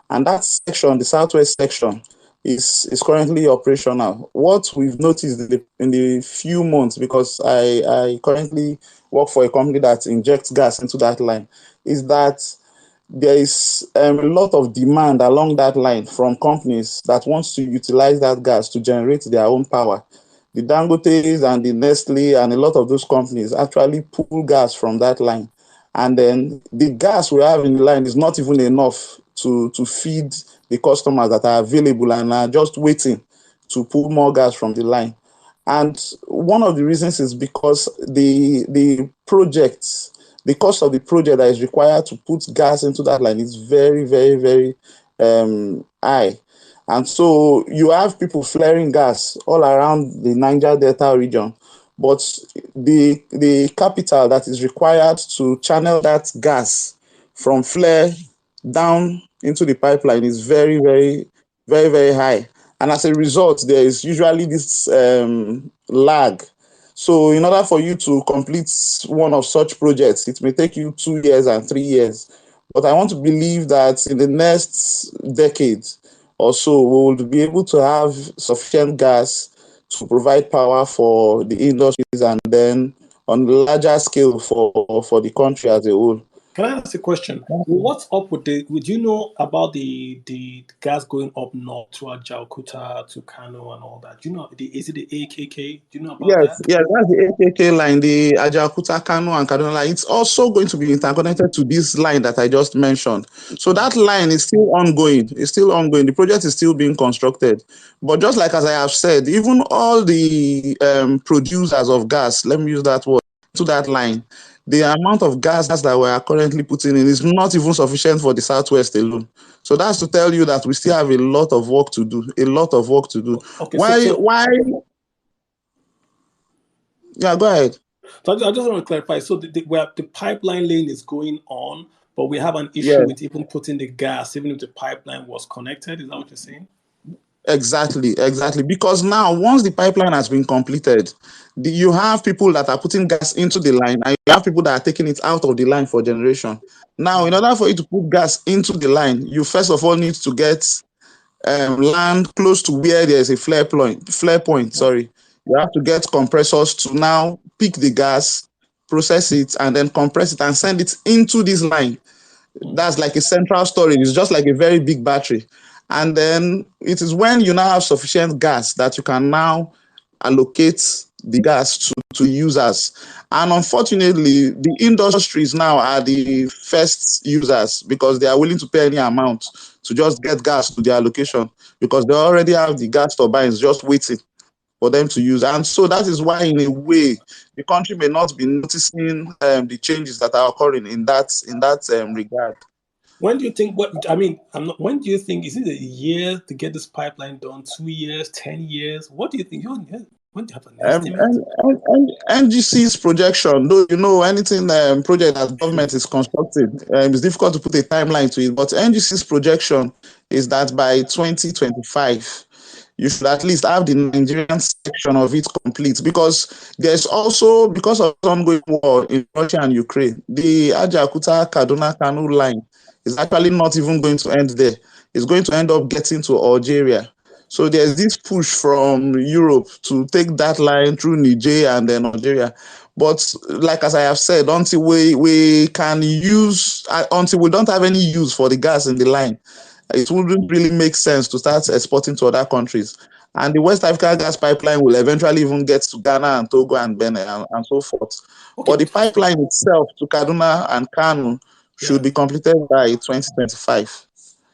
And that section, the southwest section, is currently operational. What we've noticed in the few months, because I currently work for a company that injects gas into that line, is that there is a lot of demand along that line from companies that wants to utilize that gas to generate their own power. The Dangotes and the Nestle and a lot of those companies actually pull gas from that line. And then the gas we have in the line is not even enough to feed the customers that are available and are just waiting to pull more gas from the line. And one of the reasons is because the projects, the cost of the project that is required to put gas into that line is very, very, very high. And so you have people flaring gas all around the Niger Delta region, but the capital that is required to channel that gas from flare down into the pipeline is very, very, very, very high. And as a result, there is usually this lag. So in order for you to complete one of such projects, it may take you 2 years and 3 years. But I want to believe that in the next decade or so, we will be able to have sufficient gas to provide power for the industries and then on a larger scale for the country as a whole. Can I ask a question? What's up with would you know about the gas going up north to Ajaokuta, to Kano and all that? Do you know, is it the AKK? Do you know about that? Yes, that's the AKK line, the Ajaokuta, Kano, and Kaduna line. It's also going to be interconnected to this line that I just mentioned. So that line is still ongoing. It's still ongoing. The project is still being constructed. But just like as I have said, even all the producers of gas, let me use that word, to that line, the amount of gas that we are currently putting in is not even sufficient for the Southwest alone. So that's to tell you that we still have a lot of work to do. A lot of work to do. Okay, Why? Yeah, go ahead. So I just want to clarify. So the pipeline lane is going on, but we have an issue Yes. with even putting the gas, even if the pipeline was connected. Is that what you're saying? Exactly. Because now, once the pipeline has been completed, you have people that are putting gas into the line, and you have people that are taking it out of the line for generation. Now, in order for you to put gas into the line, you first of all need to get land close to where there is a flare point. Sorry, you have to get compressors to now pick the gas, process it, and then compress it and send it into this line. That's like a central storage. It's just like a very big battery. And then it is when you now have sufficient gas that you can now allocate the gas to users. And unfortunately, the industries now are the first users because they are willing to pay any amount to just get gas to their location because they already have the gas turbines just waiting for them to use. And so that is why, in a way, the country may not be noticing the changes that are occurring in that regard. When do you think? When do you think? Is it a year to get this pipeline done? 2 years? 10 years? What do you think? When do you have an estimate? NGC's projection, though, anything project that government is constructing, it's difficult to put a timeline to it. But NGC's projection is that by 2025, you should at least have the Nigerian section of it complete, because there's also, because of the ongoing war in Russia and Ukraine, the Ajaokuta Kaduna Kano line is actually not even going to end there. It's going to end up getting to Algeria. So there's this push from Europe to take that line through Niger and then Algeria. But like as I have said, until we don't have any use for the gas in the line, it wouldn't really make sense to start exporting to other countries. And the West African gas pipeline will eventually even get to Ghana and Togo and Benin and so forth. Okay. But the pipeline itself to Kaduna and Kano should be completed by 2025.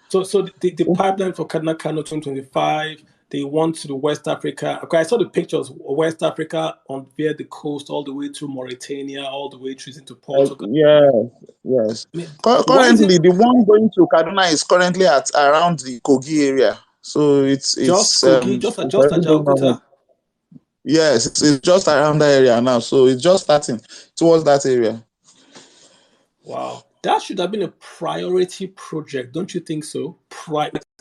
So the pipeline for Kaduna Kano 2025, they want to the West Africa. Okay, I saw the pictures. West Africa on via the coast all the way through Mauritania, all the way through into Portugal. Yes. Currently, the one going to Kaduna is currently at around the Kogi area. So it's just Kogi, just Ajaokuta. Yes, it's just around that area now. So it's just starting towards that area. Wow. That should have been a priority project, don't you think so?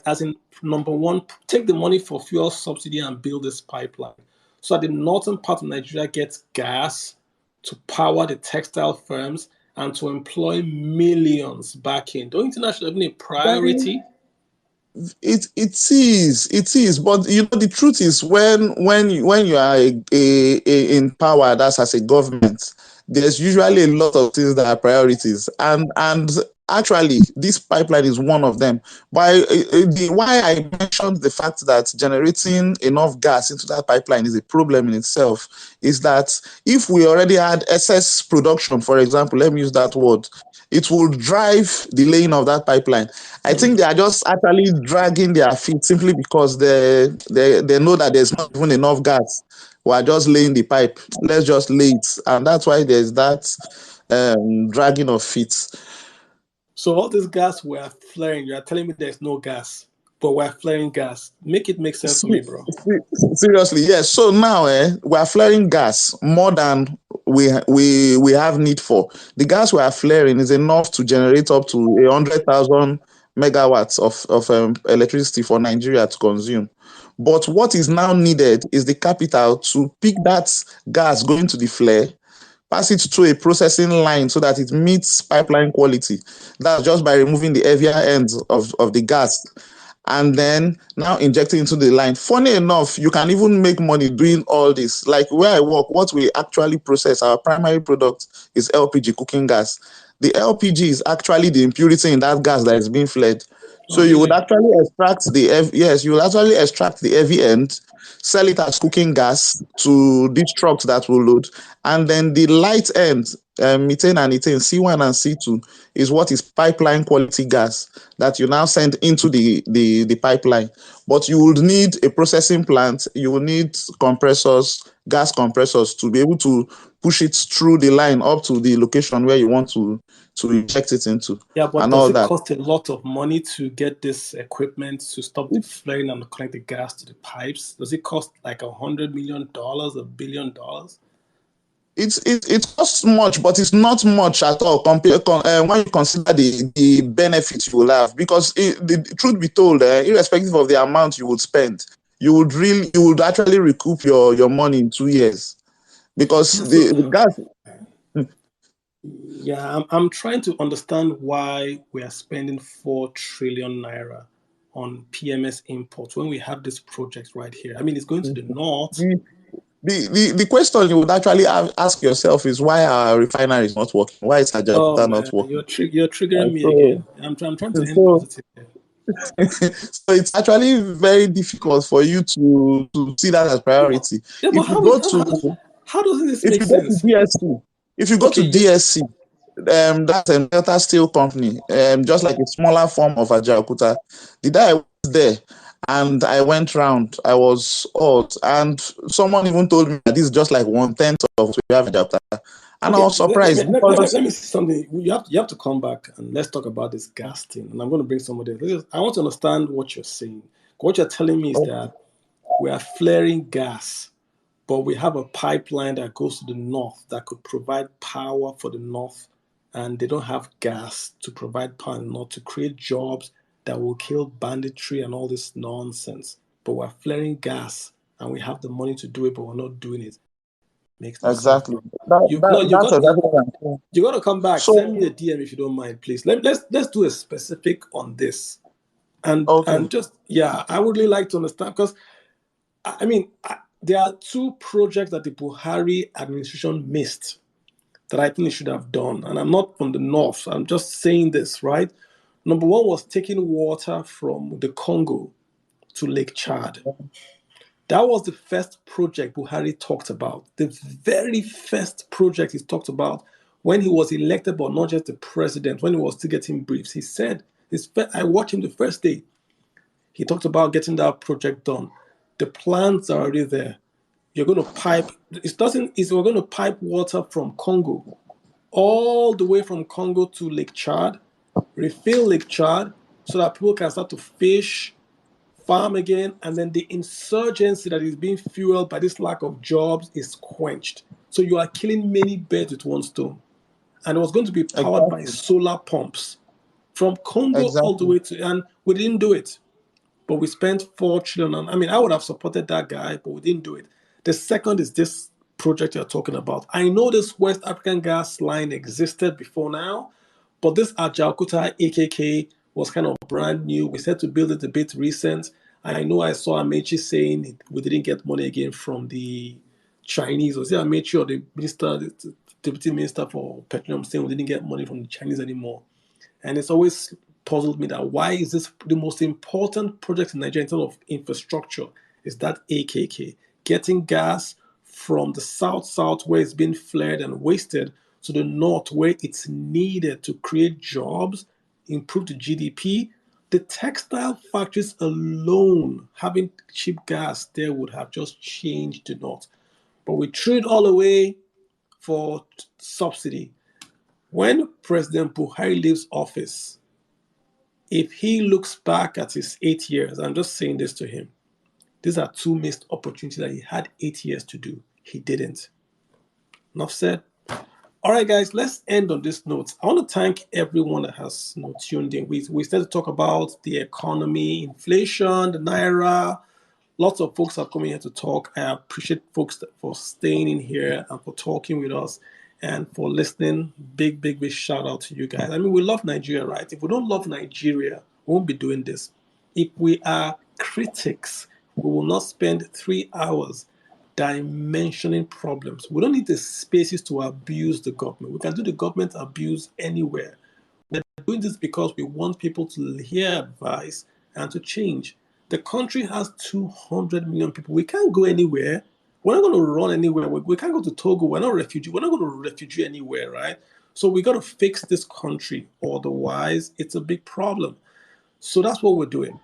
As in, number one, take the money for fuel subsidy and build this pipeline. So that the northern part of Nigeria gets gas to power the textile firms and to employ millions back in. Don't you think that should have been a priority? It is, but you know the truth is when you are in power, that's as a government, there's usually a lot of things that are priorities, and actually this pipeline is one of them. Why I mentioned the fact that generating enough gas into that pipeline is a problem in itself is that if we already had excess production, for example, let me use that word, it will drive the laying of that pipeline. I think they are just actually dragging their feet simply because they know that there's not even enough gas. We are just laying the pipe. Let's just lay it, and that's why there's that dragging of feet. So all this gas we're flaring, you are telling me there's no gas, but we're flaring gas. Make sense for me, bro. Seriously, yes. So now we are flaring gas more than we have need for. The gas we are flaring is enough to generate up to 100,000 megawatts of electricity for Nigeria to consume. But what is now needed is the capital to pick that gas going to the flare, pass it through a processing line so that it meets pipeline quality. That's just by removing the heavier ends of the gas and then now injecting into the line. Funny enough, you can even make money doing all this. Like where I work, what we actually process, our primary product is LPG, cooking gas. The LPG is actually the impurity in that gas that is being flared. So you would actually extract you will actually extract the heavy end, sell it as cooking gas to these trucks that will load, and then the light end, methane and ethane, C1 and C2, is what is pipeline quality gas that you now send into the pipeline. But you would need a processing plant, you will need compressors, gas compressors, to be able to push it through the line up to the location where you want to inject it into. Yeah, but and does all it that. cost a lot of money to get this equipment to stop the flaring and connect the gas to the pipes? Does it cost like $100 million, $1 billion? It costs much, but it's not much at all when you consider the benefits you will have. Because the truth be told, irrespective of the amount you would spend, you would actually recoup your money in 2 years, because the gas. Yeah, I'm trying to understand why we are spending 4 trillion naira on PMS imports when we have this project right here. I mean, it's going to the north. The question you would actually ask yourself is why our refinery is not working. Why is Ajaokuta not working? You're triggering me again. I'm trying to end positive here. So it's actually very difficult for you to see that as priority. Yeah, but how doesn't this make sense? If you go to DSC, that's a Delta Steel company, just like a smaller form of Ajaokuta. The day I was there and I went round, I was odd, and someone even told me that this is just like 1/10 of what we have in Ajaokuta. And I was surprised. Let me see something. You have to come back and let's talk about this gas thing. And I'm going to bring somebody. I want to understand what you're saying. What you're telling me is that we are flaring gas, but we have a pipeline that goes to the north that could provide power for the north, and they don't have gas to provide power in the north to create jobs that will kill banditry and all this nonsense. But we're flaring gas, and we have the money to do it, but we're not doing it. Makes no exactly. sense. You got to come back. So, send me a DM if you don't mind, please. Let's do a specific on this, and just I would really like to understand, because I mean there are 2 projects that the Buhari administration missed that I think they should have done, and I'm not from the north. I'm just saying this, right? Number 1 was taking water from the Congo to Lake Chad. That was the first project Buhari talked about. The very first project he talked about when he was elected, but not just the president, when he was still getting briefs. He said, I watched him the first day. He talked about getting that project done. The plans are already there. You're going to pipe, we're going to pipe water from Congo, all the way from Congo to Lake Chad, refill Lake Chad so that people can start to fish, farm again, and then the insurgency that is being fueled by this lack of jobs is quenched. So you are killing many birds with one stone. and it was going to be powered by solar pumps from Congo all the way to, and we didn't do it. But we spent 4 trillion. I mean, I would have supported that guy, but we didn't do it. The second is this project you're talking about. I know this West African gas line existed before now, but this Ajaokuta AKK was kind of brand new. We said to build it a bit recent. I know I saw Amechi saying we didn't get money again from the Chinese. Was it Amechi or the minister, the deputy minister for petroleum, saying we didn't get money from the Chinese anymore? And it's always puzzled me that why is this the most important project in Nigeria in terms of infrastructure is that AKK, getting gas from the south where it's been flared and wasted to the north where it's needed to create jobs, improve the GDP. The textile factories alone, having cheap gas there would have just changed the north. But we threw it all away for subsidy. When President Buhari leaves office, if he looks back at his 8 years, I'm just saying this to him, these are 2 missed opportunities that he had 8 years to do. He didn't. Enough said. All right, guys, let's end on this note. I want to thank everyone that has tuned in. We started to talk about the economy, inflation, the Naira. Lots of folks are coming here to talk. I appreciate folks for staying in here and for talking with us and for listening. Big shout out to you guys. I mean, we love Nigeria, right? If we don't love Nigeria, we won't be doing this. If we are critics, we will not spend 3 hours dimensioning problems. We don't need the spaces to abuse the government. We can do the government abuse anywhere. We're doing this because we want people to hear advice and to change. The country has 200 million people. We can't go anywhere. We're not going to run anywhere. We can't go to Togo. We're not refugee. We're not going to refugee anywhere, right? So we got to fix this country. Otherwise, it's a big problem. So that's what we're doing.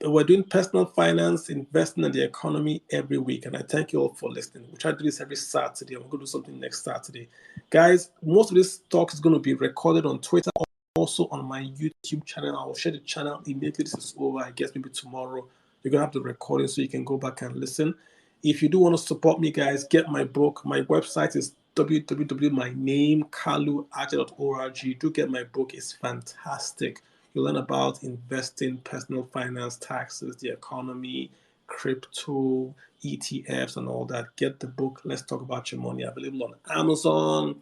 We're doing personal finance, investing in the economy every week. And I thank you all for listening. We try to do this every Saturday. I'm going to do something next Saturday. Guys, most of this talk is going to be recorded on Twitter, also on my YouTube channel. I will share the channel immediately this is over. I guess maybe tomorrow you're going to have the recording so you can go back and listen. If you do want to support me, guys, get my book. My website is www.mynamekaluaje.org. Do get my book. It's fantastic. You learn about investing, personal finance, taxes, the economy, crypto, ETFs, and all that. Get the book. Let's talk about your money. Available on Amazon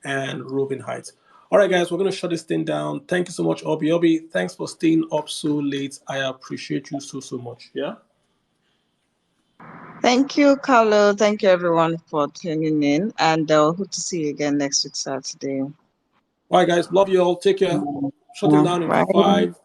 and Robin Heights. All right, guys, we're going to shut this thing down. Thank you so much, Obi. Obi, thanks for staying up so late. I appreciate you so much. Yeah? Thank you, Carlo. Thank you, everyone, for tuning in. And hope to see you again next week, Saturday. All right, guys. Love you all. Take care. Shutting down in Bye. 5,